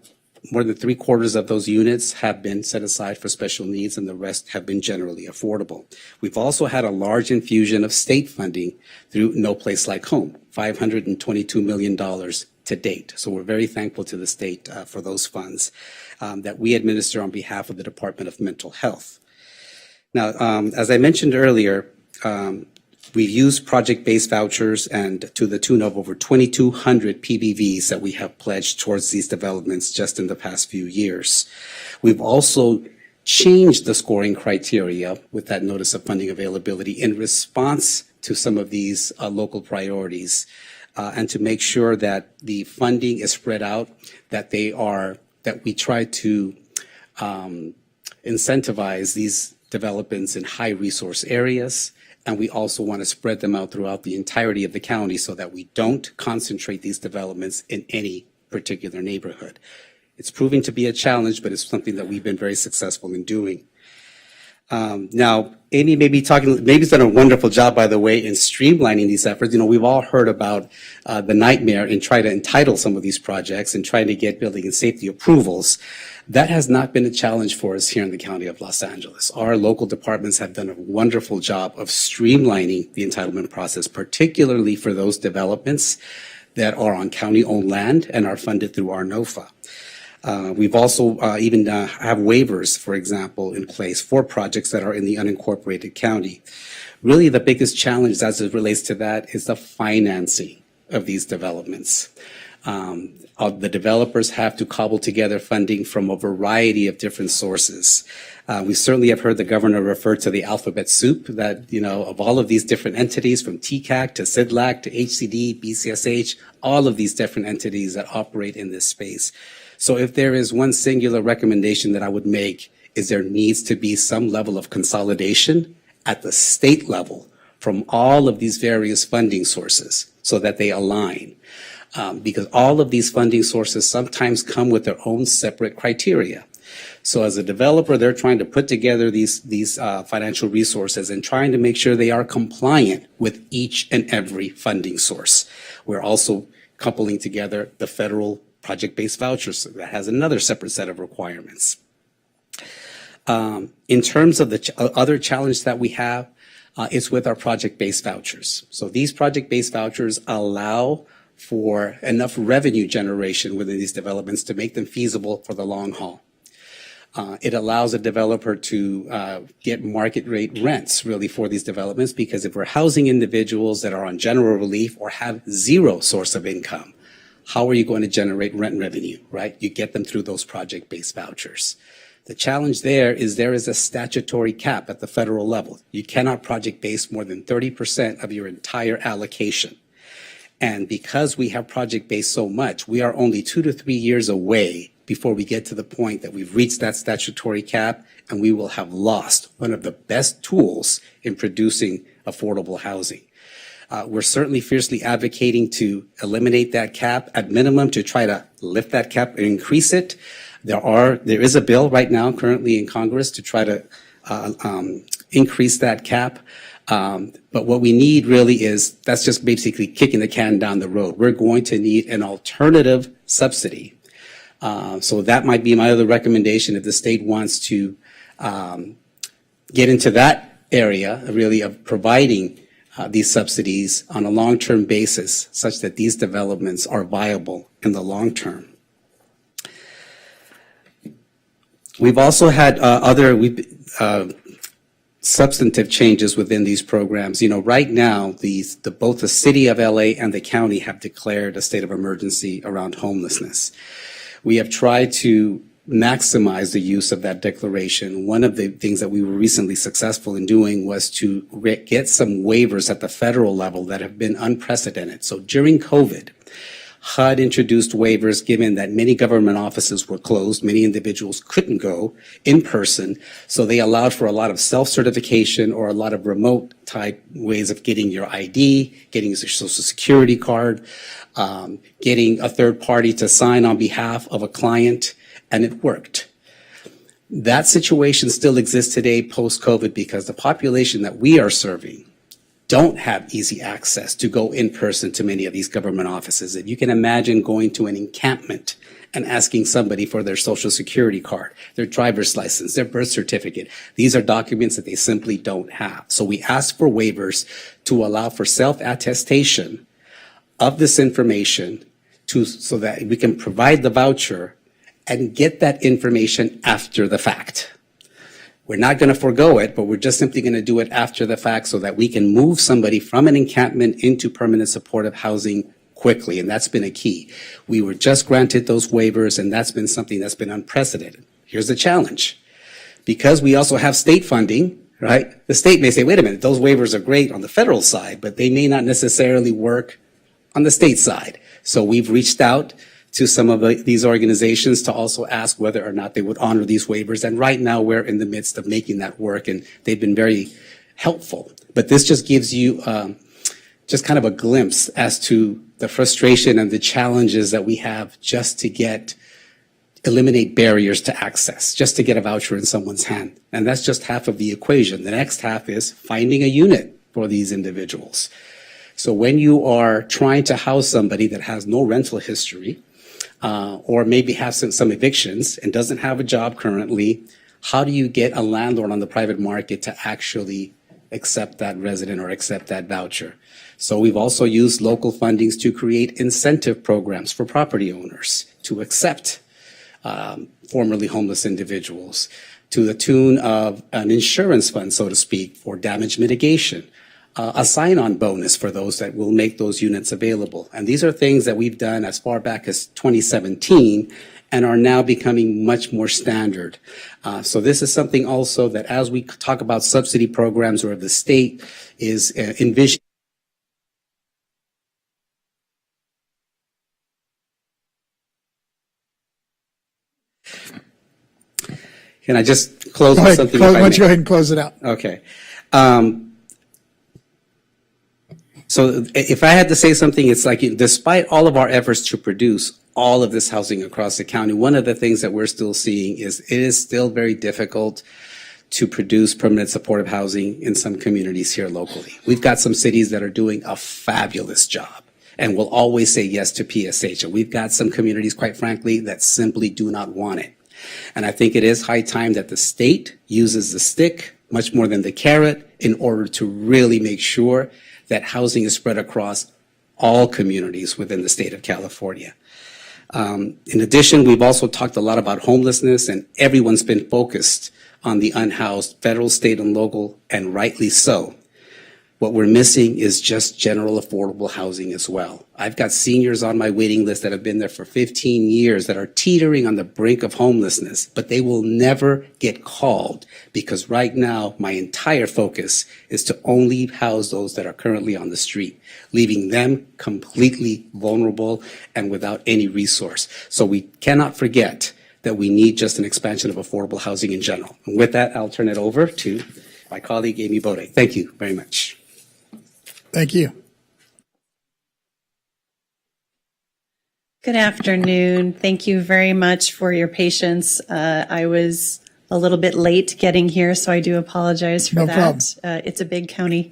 more than 3/4 of those units have been set aside for special needs, and the rest have been generally affordable. We've also had a large infusion of state funding through No Place Like Home, $522 million to date. So we're very thankful to the state for those funds that we administer on behalf of the Department of Mental Health. Now, as I mentioned earlier, we've used project-based vouchers and to the tune of over 2,200 PBVs that we have pledged towards these developments just in the past few years. We've also changed the scoring criteria with that notice of funding availability in response to some of these local priorities, and to make sure that the funding is spread out, that we try to incentivize these developments in high resource areas. And we also want to spread them out throughout the entirety of the county so that we don't concentrate these developments in any particular neighborhood. It's proving to be a challenge, but it's something that we've been very successful in doing. Now, Amy maybe has done a wonderful job, by the way, in streamlining these efforts. You know, we've all heard about the nightmare in trying to entitle some of these projects and trying to get building and safety approvals. That has not been a challenge for us here in the County of Los Angeles. Our local departments have done a wonderful job of streamlining the entitlement process, particularly for those developments that are on county-owned land and are funded through our NOFA. We've also even have waivers, for example, in place for projects that are in the unincorporated county. Really, the biggest challenge as it relates to that is the financing of these developments. The developers have to cobble together funding from a variety of different sources. We certainly have heard the governor refer to the alphabet soup that, you know, of all of these different entities, from TCAC to CIDLAC to HCD, BCSH, all of these different entities that operate in this space. So if there is one singular recommendation that I would make, is there needs to be some level of consolidation at the state level from all of these various funding sources so that they align. Because all of these funding sources sometimes come with their own separate criteria. So as a developer, they're trying to put together these financial resources and trying to make sure they are compliant with each and every funding source. We're also coupling together the federal project-based vouchers that has another separate set of requirements. In terms of the other challenge that we have, it's with our project-based vouchers. So these project-based vouchers allow for enough revenue generation within these developments to make them feasible for the long haul. It allows a developer to get market rate rents really for these developments, because if we're housing individuals that are on general relief or have zero source of income, how are you going to generate rent revenue, right? You get them through those project-based vouchers. The challenge there is a statutory cap at the federal level. You cannot project-base more than 30% of your entire allocation. And because we have project-based so much, we are only 2 to 3 years away before we get to the point that we've reached that statutory cap, and we will have lost one of the best tools in producing affordable housing. We're certainly fiercely advocating to eliminate that cap, at minimum to try to lift that cap and increase it. There is a bill right now currently in Congress to try to increase that cap. But what we need really is, that's just basically kicking the can down the road. We're going to need an alternative subsidy. So that might be my other recommendation if the state wants to get into that area, really, of providing these subsidies on a long-term basis such that these developments are viable in the long term. We've also had other substantive changes within these programs. You know, right now, both the city of LA and the county have declared a state of emergency around homelessness. We have tried to maximize the use of that declaration. One of the things that we were recently successful in doing was to get some waivers at the federal level that have been unprecedented. So during COVID, HUD introduced waivers given that many government offices were closed, many individuals couldn't go in person, so they allowed for a lot of self-certification or a lot of remote type ways of getting your ID, getting your social security card, getting a third party to sign on behalf of a client, and it worked. That situation still exists today post-COVID because the population that we are serving don't have easy access to go in person to many of these government offices. If you can imagine going to an encampment and asking somebody for their social security card, their driver's license, their birth certificate, these are documents that they simply don't have. So we ask for waivers to allow for self-attestation of this information so that we can provide the voucher and get that information after the fact. We're not going to forego it, but we're just simply going to do it after the fact so that we can move somebody from an encampment into permanent supportive housing quickly, and that's been a key. We were just granted those waivers, and that's been something that's been unprecedented. Here's the challenge. Because we also have state funding, right? The state may say, wait a minute, those waivers are great on the federal side, but they may not necessarily work on the state side. So we've reached out to some of these organizations to also ask whether or not they would honor these waivers. And right now we're in the midst of making that work, and they've been very helpful. But this just gives you just kind of a glimpse as to the frustration and the challenges that we have just to eliminate barriers to access, just to get a voucher in someone's hand. And that's just half of the equation. The next half is finding a unit for these individuals. So when you are trying to house somebody that has no rental history, or maybe has some evictions and doesn't have a job currently, how do you get a landlord on the private market to actually accept that resident or accept that voucher? So we've also used local fundings to create incentive programs for property owners to accept formerly homeless individuals, to the tune of an insurance fund, so to speak, for damage mitigation, a sign-on bonus for those that will make those units available. And these are things that we've done as far back as 2017 and are now becoming much more standard. So this is something also that as we talk about subsidy programs or the state is envisioning. Can I just close with something? Why don't you go ahead and close it out? Okay. So if I had to say something, it's like despite all of our efforts to produce all of this housing across the county, one of the things that we're still seeing is it is still very difficult to produce permanent supportive housing in some communities here locally. We've got some cities that are doing a fabulous job and will always say yes to PSH. And we've got some communities, quite frankly, that simply do not want it. And I think it is high time that the state uses the stick much more than the carrot in order to really make sure that housing is spread across all communities within the state of California. In addition, we've also talked a lot about homelessness, and everyone's been focused on the unhoused, federal, state, and local, and rightly so. What we're missing is just general affordable housing as well. I've got seniors on my waiting list that have been there for 15 years that are teetering on the brink of homelessness, but they will never get called because right now my entire focus is to only house those that are currently on the street, leaving them completely vulnerable and without any resource. So we cannot forget that we need just an expansion of affordable housing in general. And with that, I'll turn it over to my colleague, Amy Bode. Thank you very much. Thank you. Good afternoon. Thank you very much for your patience. I was a little bit late getting here, so I do apologize for No that. problem. It's a big county.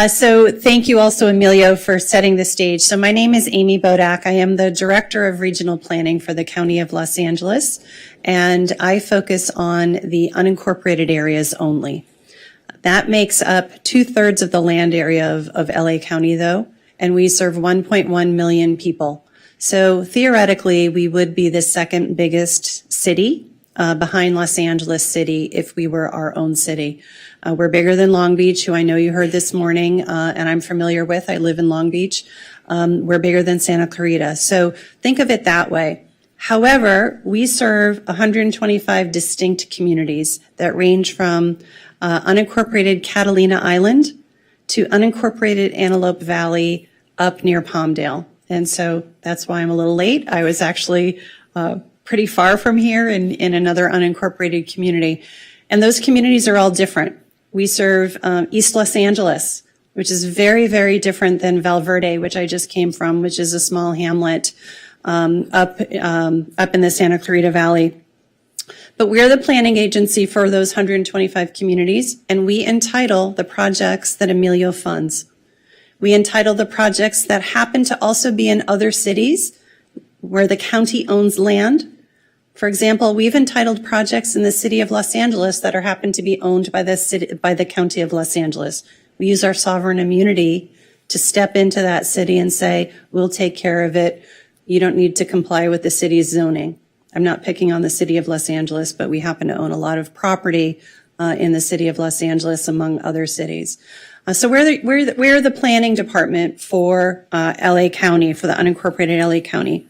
So thank you also, Emilio, for setting the stage. So my name is Amy Bodak. I am the Director of Regional Planning for the County of Los Angeles, and I focus on the unincorporated areas only. That makes up 2/3 of the land area of LA County, though, and we serve 1.1 million people. So theoretically, we would be the second biggest city behind Los Angeles City if we were our own city. We're bigger than Long Beach, who I know you heard this morning, and I'm familiar with. I live in Long Beach. We're bigger than Santa Clarita. So think of it that way. However, we serve 125 distinct communities that range from unincorporated Catalina Island to unincorporated Antelope Valley up near Palmdale. And so that's why I'm a little late. I was actually pretty far from here in another unincorporated community. And those communities are all different. We serve East Los Angeles, which is very, very different than Valverde, which I just came from, which is a small hamlet up in the Santa Clarita Valley. But we're the planning agency for those 125 communities, and we entitle the projects that Emilio funds. We entitle the projects that happen to also be in other cities where the county owns land. For example, we've entitled projects in the city of Los Angeles that are happen to be owned by the county of Los Angeles. We use our sovereign immunity to step into that city and say, we'll take care of it. You don't need to comply with the city's zoning. I'm not picking on the city of Los Angeles, but we happen to own a lot of property in the city of Los Angeles, among other cities. So we're the planning department for LA County, for the unincorporated LA County.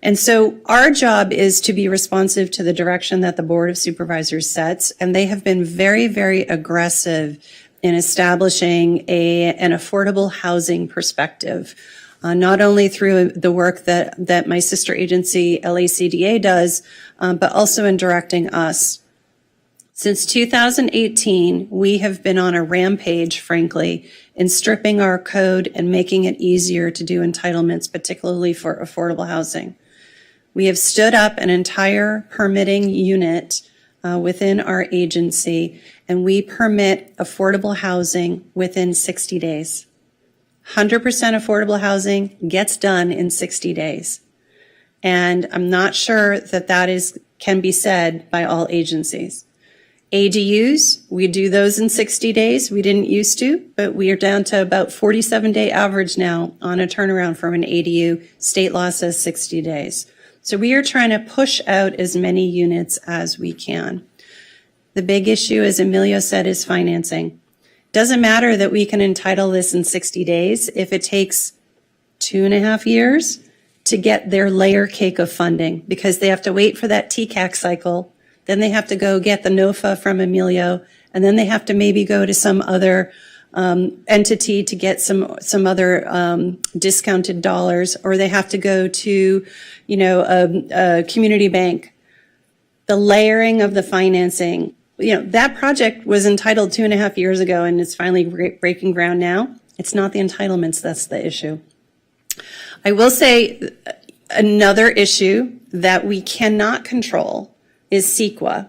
And so our job is to be responsive to the direction that the Board of Supervisors sets, and they have been very, very aggressive in establishing an affordable housing perspective, not only through the work that my sister agency, LACDA, does, but also in directing us. Since 2018, we have been on a rampage, frankly, in stripping our code and making it easier to do entitlements, particularly for affordable housing. We have stood up an entire permitting unit within our agency, and we permit affordable housing within 60 days. 100% affordable housing gets done in 60 days. And I'm not sure that can be said by all agencies. ADUs, we do those in 60 days. We didn't used to, but we are down to about 47-day average now on a turnaround from an ADU. State law says 60 days. So we are trying to push out as many units as we can. The big issue, as Emilio said, is financing. Doesn't matter that we can entitle this in 60 days if it takes 2.5 years to get their layer cake of funding, because they have to wait for that TCAC cycle. Then they have to go get the NOFA from Emilio, and then they have to maybe go to some other entity to get some other discounted dollars, or they have to go to, a community bank. The layering of the financing, that project was entitled 2.5 years ago, and it's finally breaking ground now. It's not the entitlements that's the issue. I will say another issue that we cannot control is CEQA.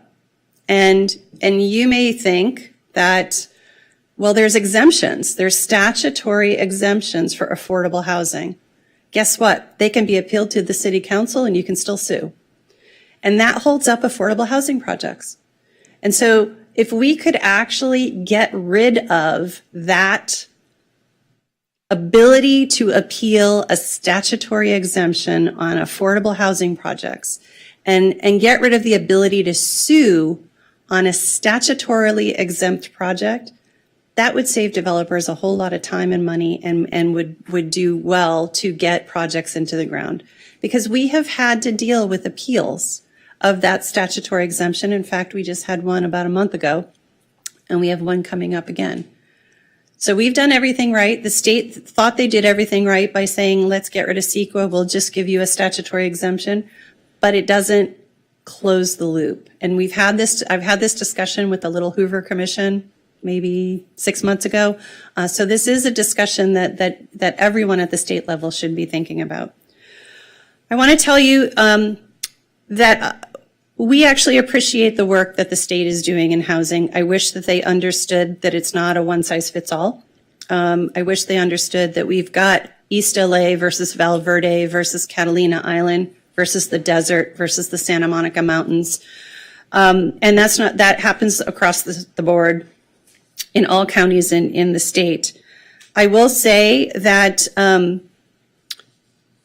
And you may think that, well, there's exemptions. There's statutory exemptions for affordable housing. Guess what? They can be appealed to the city council and you can still sue. And that holds up affordable housing projects. And so if we could actually get rid of that ability to appeal a statutory exemption on affordable housing projects, and get rid of the ability to sue on a statutorily exempt project, that would save developers a whole lot of time and money, and would do well to get projects into the ground. Because we have had to deal with appeals of that statutory exemption. In fact, we just had one about a month ago, and we have one coming up again. So we've done everything right. The state thought they did everything right by saying, let's get rid of CEQA, we'll just give you a statutory exemption. But it doesn't close the loop. And I've had this discussion with the Little Hoover Commission maybe 6 months ago. So this is a discussion that everyone at the state level should be thinking about. I want to tell you that we actually appreciate the work that the state is doing in housing. I wish that they understood that it's not a one-size-fits-all. I wish they understood that we've got East LA versus Val Verde versus Catalina Island versus the desert versus the Santa Monica Mountains. And that happens across the board in all counties in the state. I will say that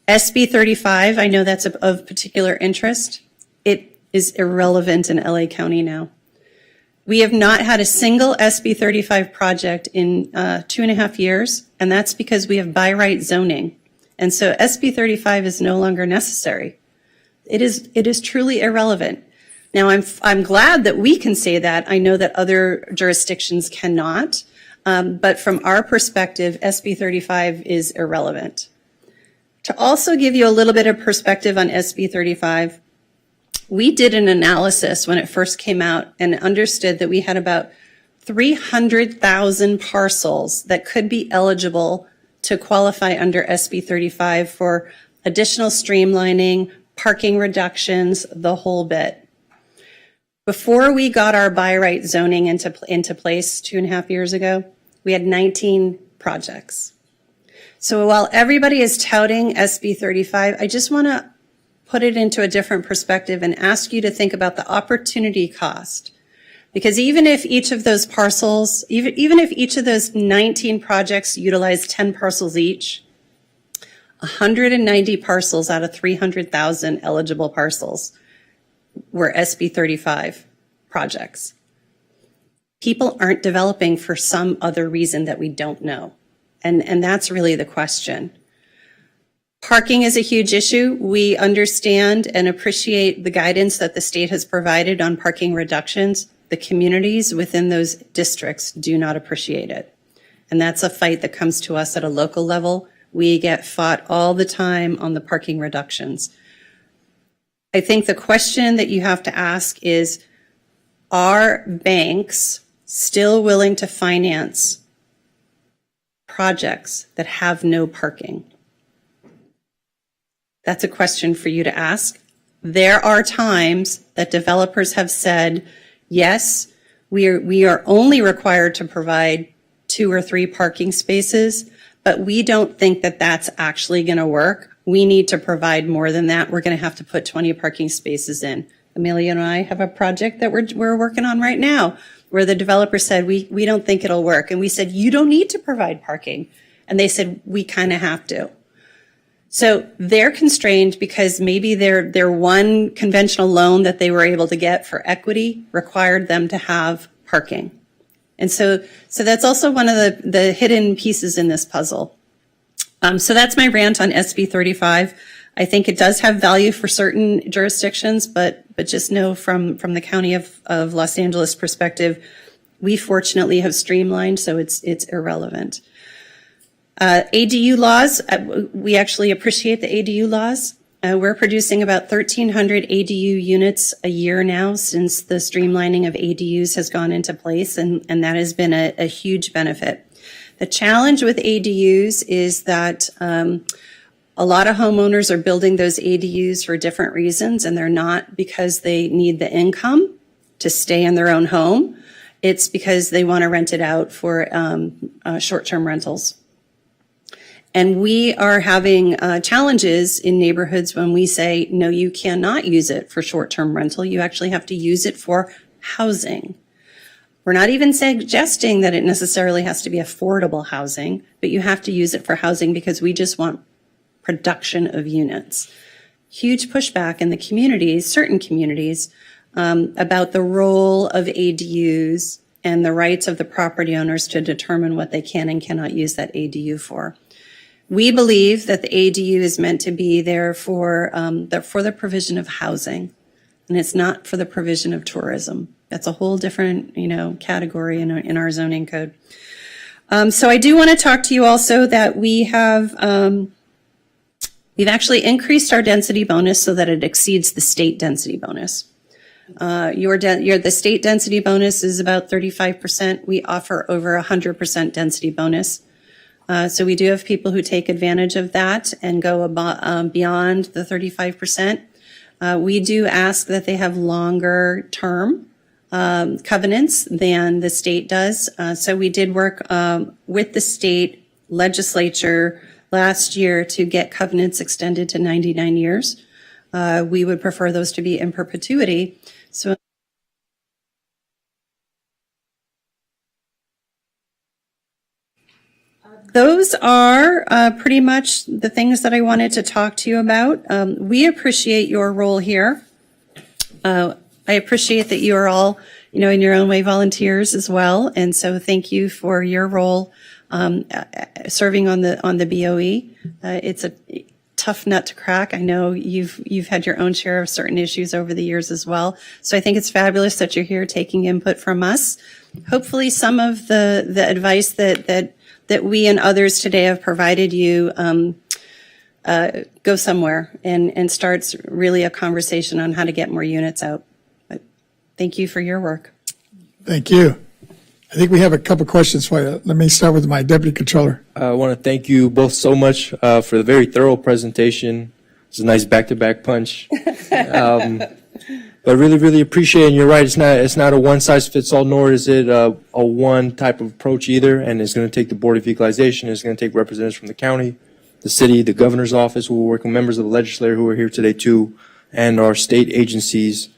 SB 35, I know that's of particular interest. It is irrelevant in LA County now. We have not had a single SB 35 project in 2.5 years, and that's because we have by right zoning. And so SB 35 is no longer necessary. It is truly irrelevant. Now, I'm glad that we can say that. I know that other jurisdictions cannot, but from our perspective, SB 35 is irrelevant. To also give you a little bit of perspective on SB 35, we did an analysis when it first came out and understood that we had about 300,000 parcels that could be eligible to qualify under SB 35 for additional streamlining, parking reductions, the whole bit. Before we got our by right zoning into place 2.5 years ago, we had 19 projects. So while everybody is touting SB 35, I just want to put it into a different perspective and ask you to think about the opportunity cost. Because even if each of those parcels, even if each of those 19 projects utilize 10 parcels each, 190 parcels out of 300,000 eligible parcels were SB 35 projects. People aren't developing for some other reason that we don't know. And that's really the question. Parking is a huge issue. We understand and appreciate the guidance that the state has provided on parking reductions. The communities within those districts do not appreciate it. And that's a fight that comes to us at a local level. We get fought all the time on the parking reductions. I think the question that you have to ask is, are banks still willing to finance projects that have no parking? That's a question for you to ask. There are times that developers have said, yes, we are only required to provide 2 or 3 parking spaces, but we don't think that that's actually going to work. We need to provide more than that. We're going to have to put 20 parking spaces in. Amelia and I have a project that we're working on right now where the developer said, we don't think it'll work. And we said, you don't need to provide parking. And they said, we kind of have to. So they're constrained because maybe their one conventional loan that they were able to get for equity required them to have parking. And so that's also one of the hidden pieces in this puzzle. So that's my rant on SB 35. I think it does have value for certain jurisdictions, but just know from the County of Los Angeles perspective, we fortunately have streamlined, so it's irrelevant. ADU laws, we actually appreciate the ADU laws. We're producing about 1,300 ADU units a year now since the streamlining of ADUs has gone into place, and that has been a huge benefit. The challenge with ADUs is that a lot of homeowners are building those ADUs for different reasons, and they're not because they need the income to stay in their own home. It's because they want to rent it out for short-term rentals. And we are having challenges in neighborhoods when we say, no, you cannot use it for short-term rental. You actually have to use it for housing. We're not even suggesting that it necessarily has to be affordable housing, but you have to use it for housing because we just want production of units. Huge pushback in the communities, certain communities, about the role of ADUs and the rights of the property owners to determine what they can and cannot use that ADU for. We believe that the ADU is meant to be there for the provision of housing, and it's not for the provision of tourism. That's a whole different, category in our zoning code. So I do want to talk to you also that we have we've actually increased our density bonus so that it exceeds the state density bonus. The state density bonus is about 35%. We offer over 100% density bonus. So we do have people who take advantage of that and go beyond the 35%. We do ask that they have longer term covenants than the state does. So we did work with the state legislature last year to get covenants extended to 99 years. We would prefer those to be in perpetuity. So those are pretty much the things that I wanted to talk to you about. We appreciate your role here. I appreciate that you are all, in your own way volunteers as well. And so thank you for your role serving on the BOE. It's a tough nut to crack. I know you've had your own share of certain issues over the years as well. So I think it's fabulous that you're here taking input from us. Hopefully some of the advice that we and others today have provided you go somewhere and starts really a conversation on how to get more units out. But thank you for your work. Thank you. I think we have a couple questions for you. Let me start with my deputy controller. I want to thank you both so much for the very thorough presentation. It's a nice back-to-back punch. But really, really appreciate it. And you're right, it's not a one-size-fits-all, nor is it a one type of approach either. And it's going to take the Board of Equalization. It's going to take representatives from the county, the city, the governor's office, who will work with members of the legislature who are here today too, and our state agencies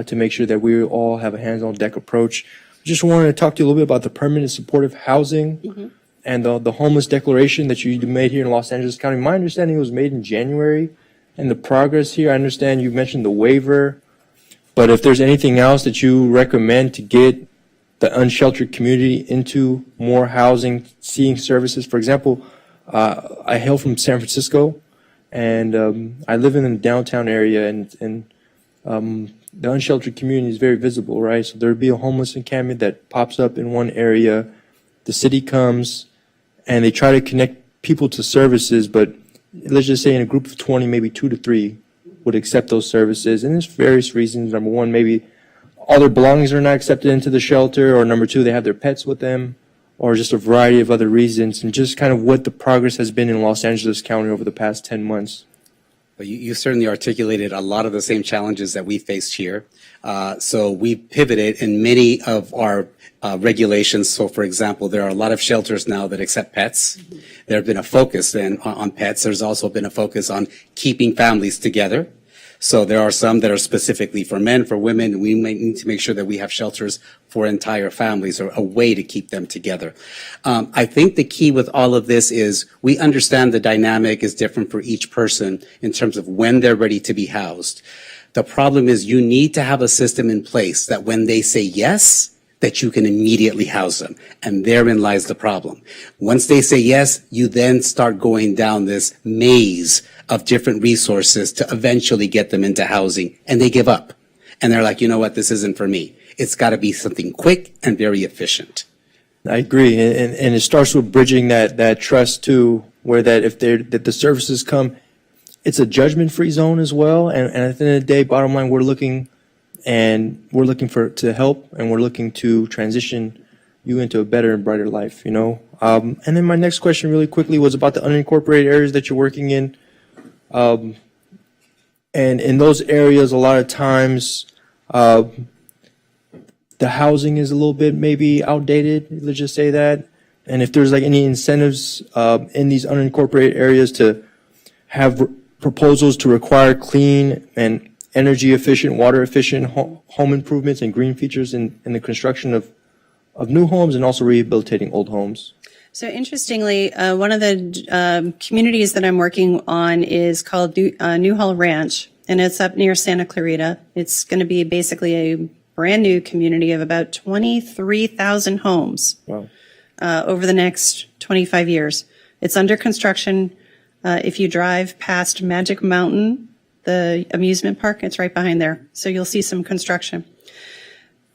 to make sure that we all have a hands-on-deck approach. Just wanted to talk to you a little bit about the permanent supportive housing and the homeless declaration that you made here in Los Angeles County. My understanding it was made in January, and the progress here, I understand you mentioned the waiver, but if there's anything else that you recommend to get the unsheltered community into more housing, seeing services. For example, I hail from San Francisco, And I live in the downtown area, and the unsheltered community is very visible, right? So there'd be a homeless encampment that pops up in one area. The city comes and they try to connect people to services, but let's just say in a group of 20, maybe 2 to 3 would accept those services. And there's various reasons. Number one, maybe all their belongings are not accepted into the shelter, or number two, they have their pets with them, or just a variety of other reasons, and just kind of what the progress has been in Los Angeles County over the past 10 months. Well, you certainly articulated a lot of the same challenges that we faced here. So we pivoted in many of our regulations. So, for example, there are a lot of shelters now that accept pets. There have been a focus then on pets. There's also been a focus on keeping families together. So there are some that are specifically for men, for women. We might need to make sure that we have shelters for entire families, or a way to keep them together. I think the key with all of this is we understand the dynamic is different for each person in terms of when they're ready to be housed. The problem is you need to have a system in place that when they say yes, that you can immediately house them. And therein lies the problem. Once they say yes, you then start going down this maze of different resources to eventually get them into housing, and they give up. And they're like, you know what, this isn't for me. It's got to be something quick and very efficient. I agree, and it starts with bridging that trust too, where that if that the services come, it's a judgment-free zone as well. And at the end of the day, bottom line, we're looking to help, and we're looking to transition you into a better and brighter life. And then my next question, really quickly, was about the unincorporated areas that you're working in. And in those areas, a lot of times, the housing is a little bit maybe outdated, let's just say that. And if there's like any incentives in these unincorporated areas to have proposals to require clean and energy efficient, water efficient home improvements and green features in the construction of new homes, and also rehabilitating old homes. So interestingly, one of the communities that I'm working on is called Newhall Ranch, and it's up near Santa Clarita. It's going to be basically a brand new community of about 23,000 homes. Wow. Over the next 25 years. It's under construction. If you drive past Magic Mountain, the amusement park, it's right behind there. So you'll see some construction.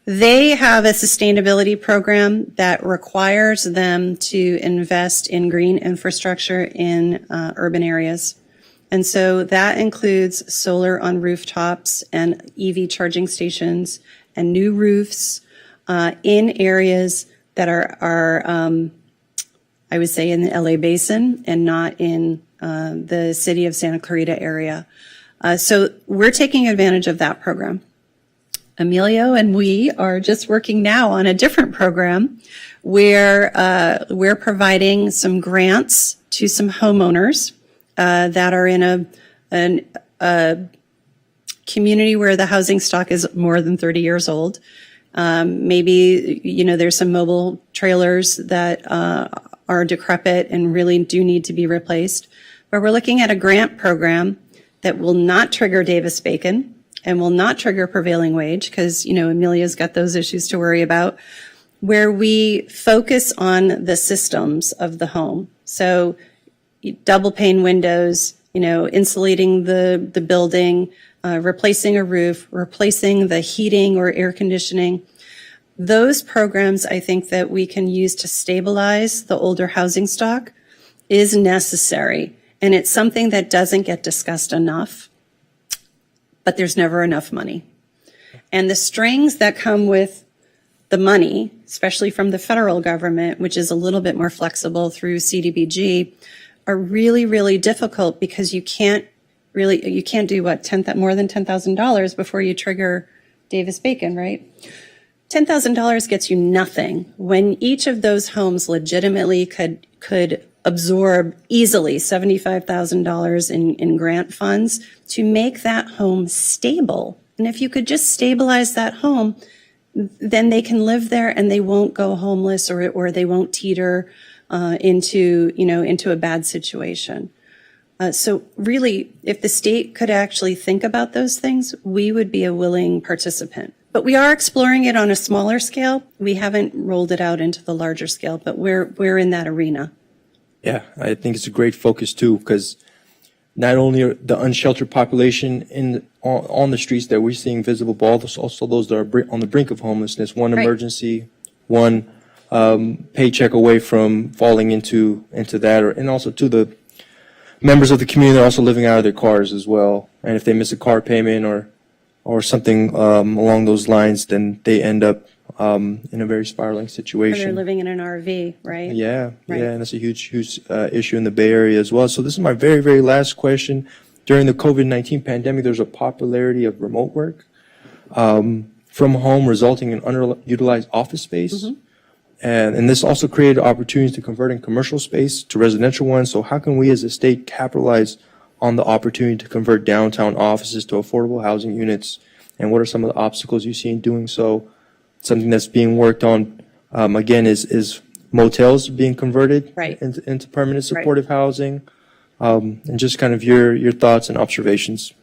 They have a sustainability program that requires them to invest in green infrastructure in urban areas. And so that includes solar on rooftops and EV charging stations and new roofs in areas that are I would say in the LA Basin and not in the city of Santa Clarita area. So we're taking advantage of that program. Emilio and we are just working now on a different program where we're providing some grants to some homeowners that are in a community where the housing stock is more than 30 years old. Maybe, there's some mobile trailers that are decrepit and really do need to be replaced. But we're looking at a grant program that will not trigger Davis-Bacon and will not trigger prevailing wage, because, Emilia's got those issues to worry about, where we focus on the systems of the home. So double pane windows, insulating the building, replacing a roof, replacing the heating or air conditioning. Those programs, I think, that we can use to stabilize the older housing stock is necessary. And it's something that doesn't get discussed enough, but there's never enough money. And the strings that come with the money, especially from the federal government, which is a little bit more flexible through CDBG, are really, really difficult, because you can't do more than $10,000 before you trigger Davis-Bacon, right? $10,000 gets you nothing when each of those homes legitimately could absorb easily $75,000 in grant funds to make that home stable. And if you could just stabilize that home, then they can live there and they won't go homeless, or they won't teeter into a bad situation. So really, if the state could actually think about those things, we would be a willing participant. But we are exploring it on a smaller scale. We haven't rolled it out into the larger scale, but we're in that arena. Yeah, I think it's a great focus too, because not only the unsheltered population on the streets that we're seeing visible, but also those that are on the brink of homelessness. One Right. emergency, one paycheck away from falling into that, and also to the members of the community that are also living out of their cars as well. And if they miss a car payment or something along those lines, then they end up in a very spiraling Or situation. they're living in an RV, right? Yeah, Right. yeah, and that's a huge issue in the Bay Area as well. So this is my very, very last question. During the COVID-19 pandemic, there's a popularity of remote work from home, resulting in underutilized office space. And this also created opportunities to convert in commercial space to residential ones. So how can we as a state capitalize on the opportunity to convert downtown offices to affordable housing units? And what are some of the obstacles you see in doing so? Something that's being worked on, again, is motels being converted Right. into permanent supportive housing. And just kind of your thoughts and observations.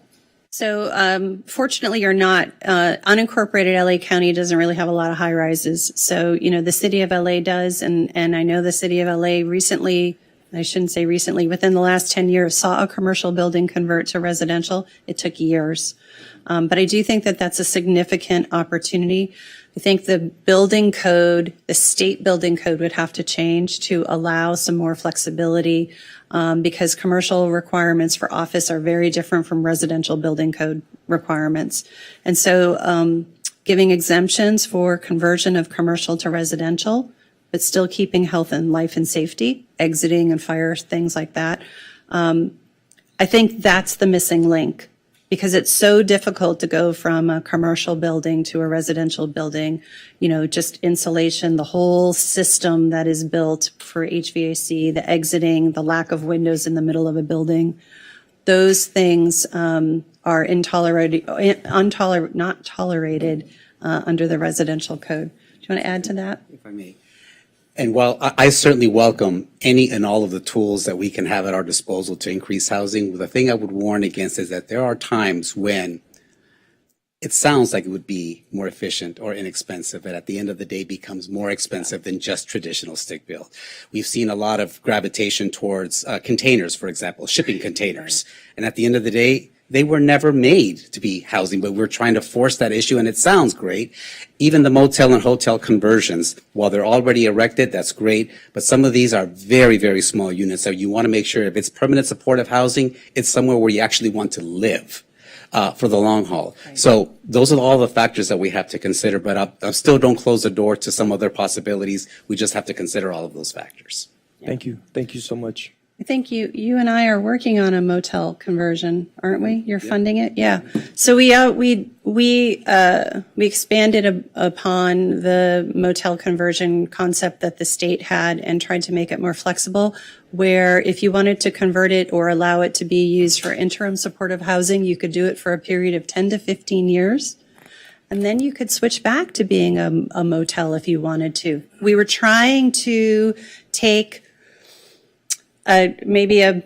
So fortunately or not, unincorporated LA County doesn't really have a lot of high rises. So, the city of LA does. And I know the city of LA recently, I shouldn't say recently, within the last 10 years, saw a commercial building convert to residential. It took years. But I do think that that's a significant opportunity. I think the building code, the state building code would have to change to allow some more flexibility because commercial requirements for office are very different from residential building code requirements. And so giving exemptions for conversion of commercial to residential, but still keeping health and life and safety, exiting and fire, things like that. I think that's the missing link. Because it's so difficult to go from a commercial building to a residential building, just insulation, the whole system that is built for HVAC, the exiting, the lack of windows in the middle of a building. Those things are not tolerated under the residential code. Do you want to add to that? If I may. And while I certainly welcome any and all of the tools that we can have at our disposal to increase housing, the thing I would warn against is that there are times when it sounds like it would be more efficient or inexpensive, but at the end of the day becomes more expensive than just traditional stick build. We've seen a lot of gravitation towards containers, for example, shipping containers. And at the end of the day, they were never made to be housing, but we're trying to force that issue, and it sounds great. Even the motel and hotel conversions, while they're already erected, that's great, but some of these are very, very small units, so you want to make sure if it's permanent supportive housing, it's somewhere where you actually want to live for the long haul. Right. So those are all the factors that we have to consider, but I still don't close the door to some other possibilities. We just have to consider all of those factors. Yeah. Thank you. Thank you so much. I think you and I are working on a motel conversion, aren't we? You're funding it, yeah. So we expanded upon the motel conversion concept that the state had and tried to make it more flexible. Where if you wanted to convert it or allow it to be used for interim supportive housing, you could do it for a period of 10 to 15 years. And then you could switch back to being a motel if you wanted to. We were trying to take maybe a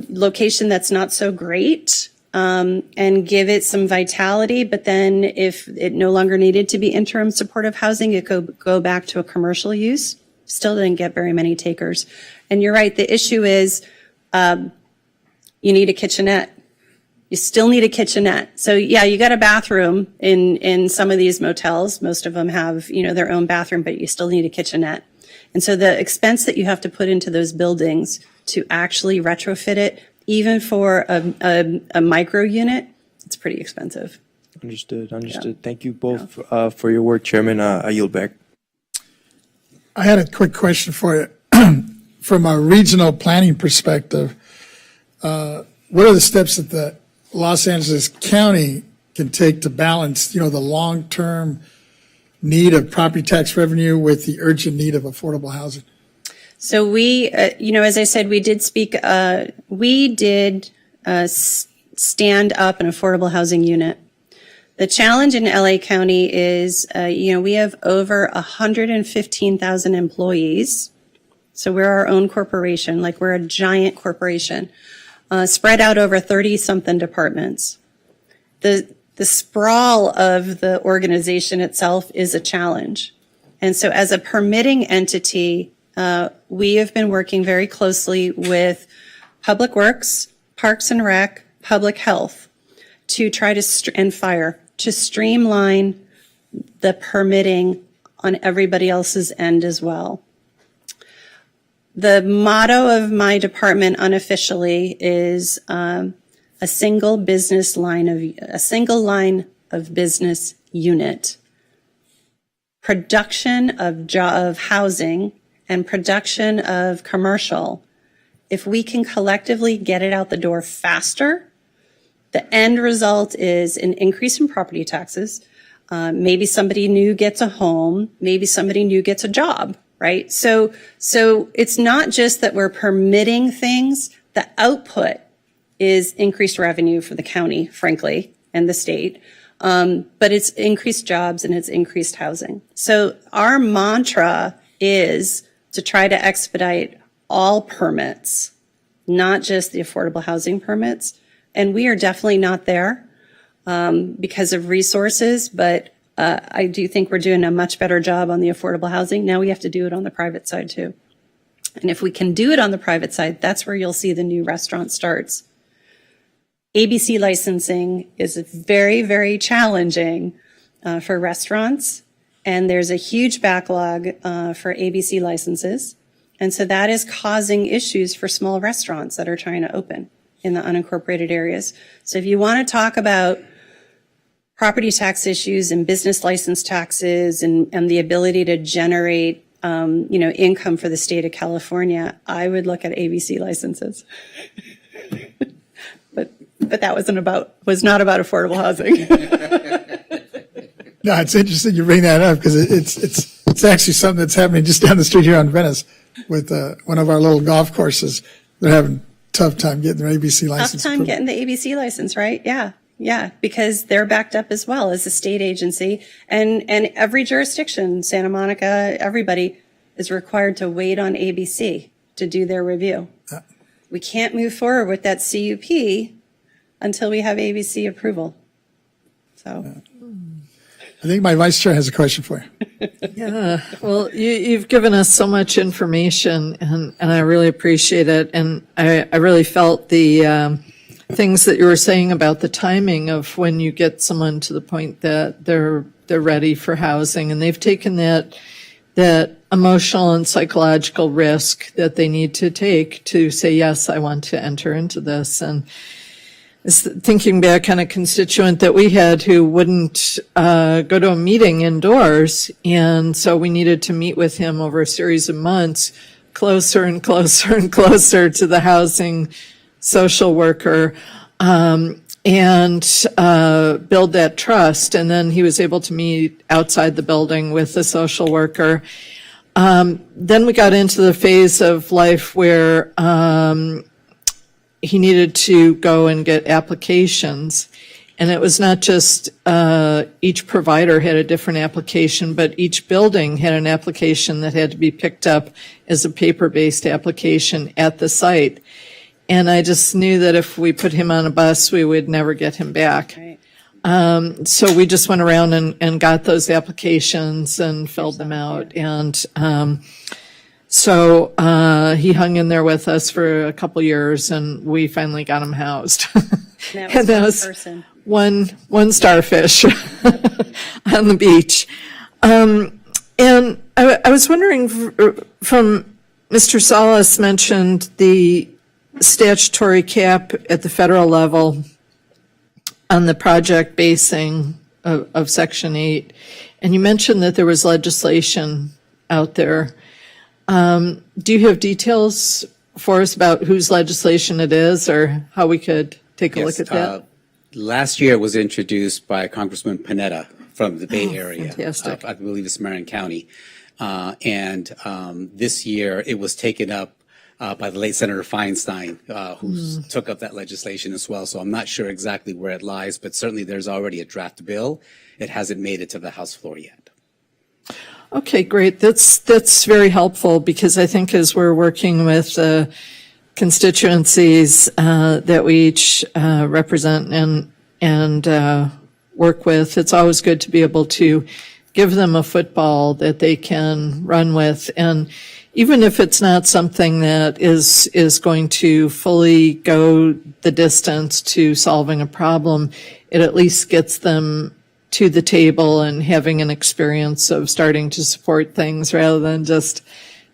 location that's not so great and give it some vitality, but then if it no longer needed to be interim supportive housing, it could go back to a commercial use. Still didn't get very many takers. And you're right, the issue is you need a kitchenette. You still need a kitchenette. So yeah, you got a bathroom in some of these motels. Most of them have, their own bathroom, but you still need a kitchenette. And so the expense that you have to put into those buildings to actually retrofit it, even for a micro unit, it's pretty expensive. Understood. Yeah. Thank you both for your work, Chairman. I yield back. I had a quick question for you. From a regional planning perspective, what are the steps that the Los Angeles County can take to balance, the long-term need of property tax revenue with the urgent need of affordable housing? So we, as I said, we did stand up an affordable housing unit. The challenge in LA County is, we have over 115,000 employees. So we're our own corporation, like we're a giant corporation, spread out over 30-something departments. The sprawl of the organization itself is a challenge. And so as a permitting entity, we have been working very closely with Public Works, Parks and Rec, Public Health, to try to, and Fire, to streamline the permitting on everybody else's end as well. The motto of my department unofficially is a single line of business unit. Production of housing and production of commercial. If we can collectively get it out the door faster, the end result is an increase in property taxes. Maybe somebody new gets a home. Maybe somebody new gets a job, right? So it's not just that we're permitting things. The output is increased revenue for the county, frankly, and the state. But it's increased jobs and it's increased housing. So our mantra is to try to expedite all permits, not just the affordable housing permits. And we are definitely not there because of resources, but I do think we're doing a much better job on the affordable housing. Now we have to do it on the private side too. And if we can do it on the private side, that's where you'll see the new restaurant starts. ABC licensing is very, very challenging for restaurants, and there's a huge backlog for ABC licenses. And so that is causing issues for small restaurants that are trying to open in the unincorporated areas. So if you want to talk about property tax issues and business license taxes and the ability to generate income for the state of California, I would look at ABC licenses. But that was not about affordable housing. No, it's interesting you bring that up because it's actually something that's happening just down the street here on Venice with one of our little golf courses. They're having a tough time getting their ABC license. Tough time getting the ABC license, right? Yeah, because they're backed up as well as a state agency. And every jurisdiction, Santa Monica, everybody is required to wait on ABC to do their review. We can't move forward with that CUP until we have ABC approval. So. I think my vice chair has a question for you. Yeah, well, you've given us so much information, and I really appreciate it. And I really felt the things that you were saying about the timing of when you get someone to the point that they're ready for housing, and they've taken that emotional and psychological risk that they need to take to say, yes, I want to enter into this. And thinking back on a constituent that we had who wouldn't go to a meeting indoors, and so we needed to meet with him over a series of months, closer and closer and closer to the housing social worker, and build that trust. And then he was able to meet outside the building with the social worker. Then we got into the phase of life where he needed to go and get applications. And it was not just each provider had a different application, but each building had an application that had to be picked up as a paper-based application at the site. And I just knew that if we put him on a bus, we would never get him back. Right. So we just went around and got those applications and filled them out. And so he hung in there with us for a couple years, and we finally got him housed. And that was one starfish on the beach. And I was wondering, from Mr. Salas mentioned the statutory cap at the federal level on the project basing of Section 8. And you mentioned that there was legislation out there. Do you have details for us about whose legislation it is or how we could take a look at that? Last year it was introduced by Congressman Panetta from the Bay Area. Fantastic. I believe it's Marin County. And this year it was taken up by the late Senator Feinstein, who took up that legislation as well. So I'm not sure exactly where it lies, but certainly there's already a draft bill. It hasn't made it to the House floor yet. Okay, great. That's very helpful, because I think as we're working with constituencies that we each represent and work with, it's always good to be able to give them a football that they can run with. And even if it's not something that is going to fully go the distance to solving a problem, it at least gets them to the table and having an experience of starting to support things rather than just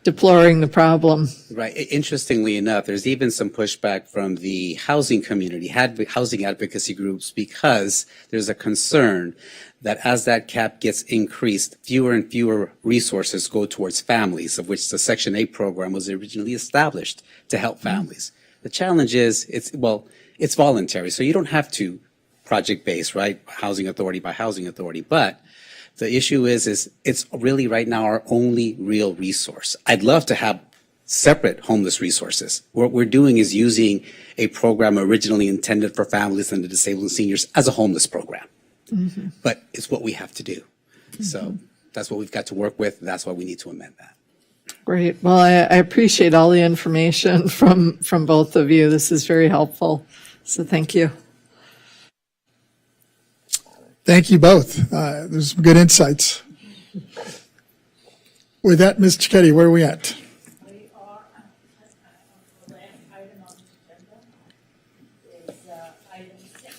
deploring the problem. Right. Interestingly enough, there's even some pushback from the housing community, housing advocacy groups, because there's a concern that as that cap gets increased, fewer and fewer resources go towards families, of which the Section 8 program was originally established to help families. The challenge is, it's voluntary, so you don't have to project-based, right? Housing authority by housing authority, but the issue is it's really right now our only real resource. I'd love to have separate homeless resources. What we're doing is using a program originally intended for families and the disabled and seniors as a homeless program. Mm-hmm. But it's what we have to do. So that's what we've got to work with. That's why we need to amend that. Great. Well, I appreciate all the information from both of you. This is very helpful. So thank you. Thank you both. There's some good insights. With that, Ms. Cicchetti, where are we at? We are the last item on the agenda is item 6,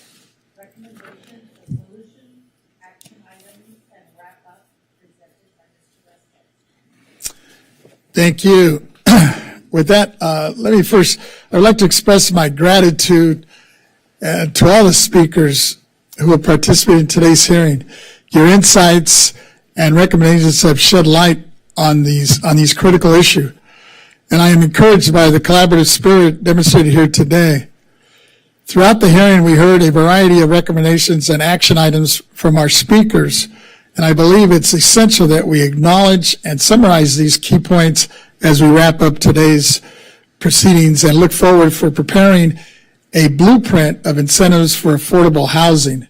recommendation, resolution, action items, and wrap up presented by Mr. Westgate. Thank you. With that, I'd like to express my gratitude to all the speakers who have participated in today's hearing. Your insights and recommendations have shed light on these critical issues, and I am encouraged by the collaborative spirit demonstrated here today. Throughout the hearing, we heard a variety of recommendations and action items from our speakers, and I believe it's essential that we acknowledge and summarize these key points as we wrap up today's proceedings and look forward for preparing a blueprint of incentives for affordable housing.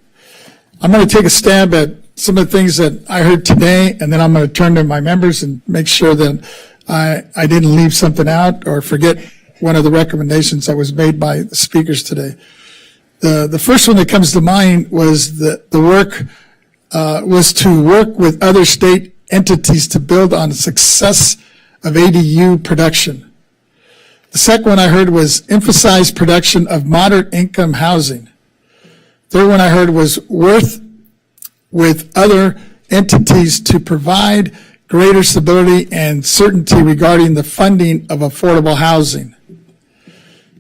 I'm going to take a stab at some of the things that I heard today, and then I'm going to turn to my members and make sure that I didn't leave something out or forget one of the recommendations that was made by the speakers today. The first one that comes to mind was was to work with other state entities to build on the success of ADU production. The second one I heard was emphasize production of moderate income housing. Third one I heard was work with other entities to provide greater stability and certainty regarding the funding of affordable housing.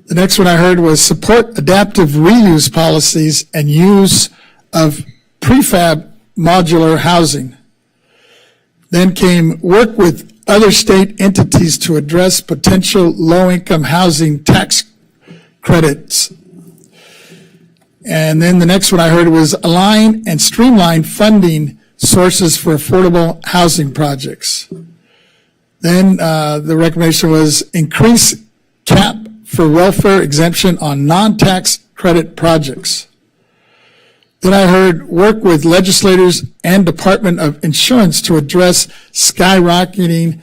The next one I heard was support adaptive reuse policies and use of prefab modular housing. Then came work with other state entities to address potential low-income housing tax credits. And then the next one I heard was align and streamline funding sources for affordable housing projects. Then the recommendation was increase cap for welfare exemption on non-tax credit projects. Then I heard work with legislators and Department of Insurance to address skyrocketing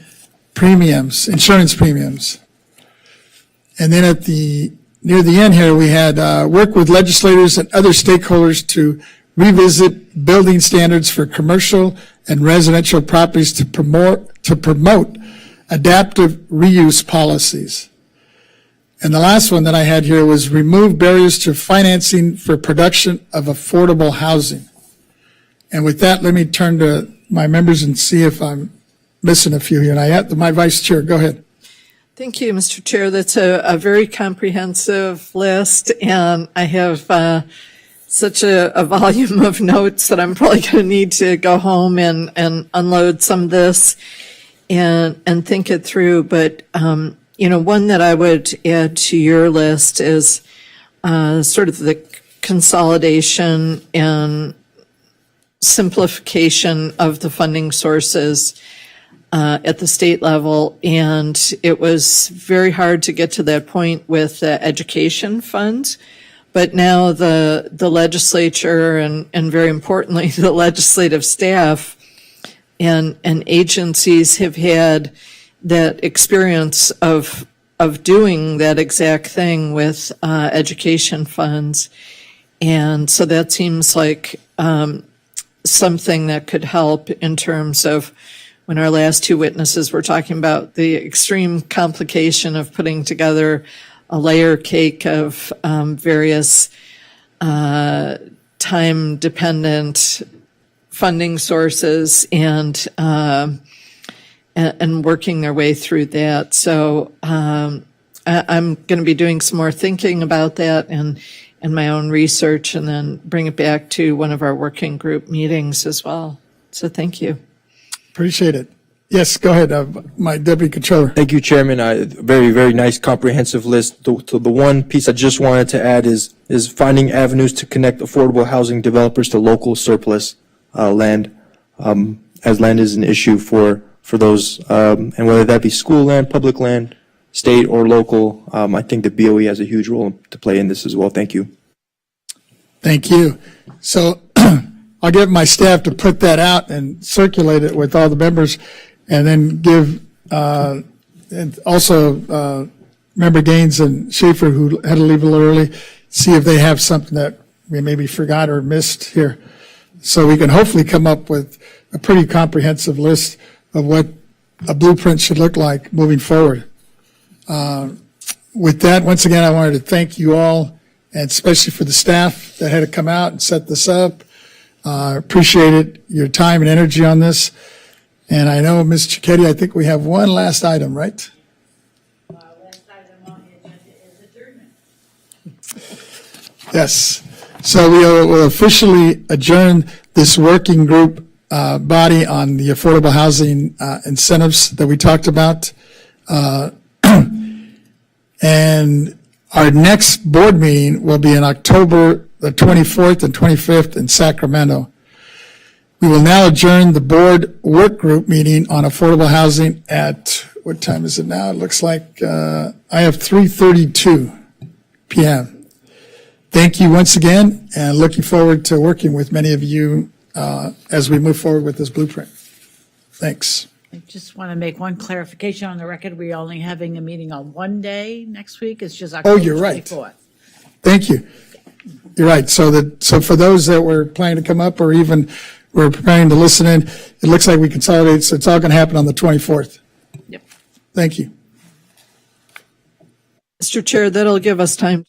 premiums, insurance premiums. And then near the end here, we had work with legislators and other stakeholders to revisit building standards for commercial and residential properties to promote adaptive reuse policies. And the last one that I had here was remove barriers to financing for production of affordable housing. And with that, let me turn to my members and see if I'm missing a few here. And I have my vice chair. Go ahead. Thank you, Mr. Chair. That's a very comprehensive list, and I have such a volume of notes that I'm probably going to need to go home and unload some of this and think it through. But one that I would add to your list is sort of the consolidation and simplification of the funding sources at the state level. And it was very hard to get to that point with the education fund. But now the legislature and very importantly, the legislative staff and agencies have had that experience of doing that exact thing with education funds. And so that seems like something that could help in terms of when our last two witnesses were talking about the extreme complication of putting together a layer cake of various time-dependent funding sources and working their way through that. So I'm going to be doing some more thinking about that and my own research, and then bring it back to one of our working group meetings as well. So thank you. Appreciate it. Yes, go ahead, my Deputy Controller. Thank you, Chairman. Very, very nice comprehensive list. The one piece I just wanted to add is finding avenues to connect affordable housing developers to local surplus land, as land is an issue for those, and whether that be school land, public land, state or local. I think the BOE has a huge role to play in this as well. Thank you. Thank you. So I'll get my staff to put that out and circulate it with all the members, and then give, and also Member Gaines and Schaefer, who had to leave a little early, see if they have something that we maybe forgot or missed here. So we can hopefully come up with a pretty comprehensive list of what a blueprint should look like moving forward. With that, once again, I wanted to thank you all, and especially for the staff that had to come out and set this up. Appreciated your time and energy on this. And I know, Ms. Cicchetti, I think we have one last item, right? Last item on the agenda is adjournment. Yes. So we will officially adjourn this working group body on the affordable housing incentives that we talked about. And our next board meeting will be in October the 24th and 25th in Sacramento. We will now adjourn the board work group meeting on affordable housing at, what time is it now? It looks like I have 3:32 p.m. Thank you once again, and looking forward to working with many of you as we move forward with this blueprint. Thanks. I just want to make one clarification on the record. We're only having a meeting on one day next week. It's just October 24th. You're right. Thank you. You're right. So for those that were planning to come up or even were preparing to listen in, it looks like we consolidated, so it's all going to happen on the 24th. Yep. Thank you. Mr. Chair, that'll give us time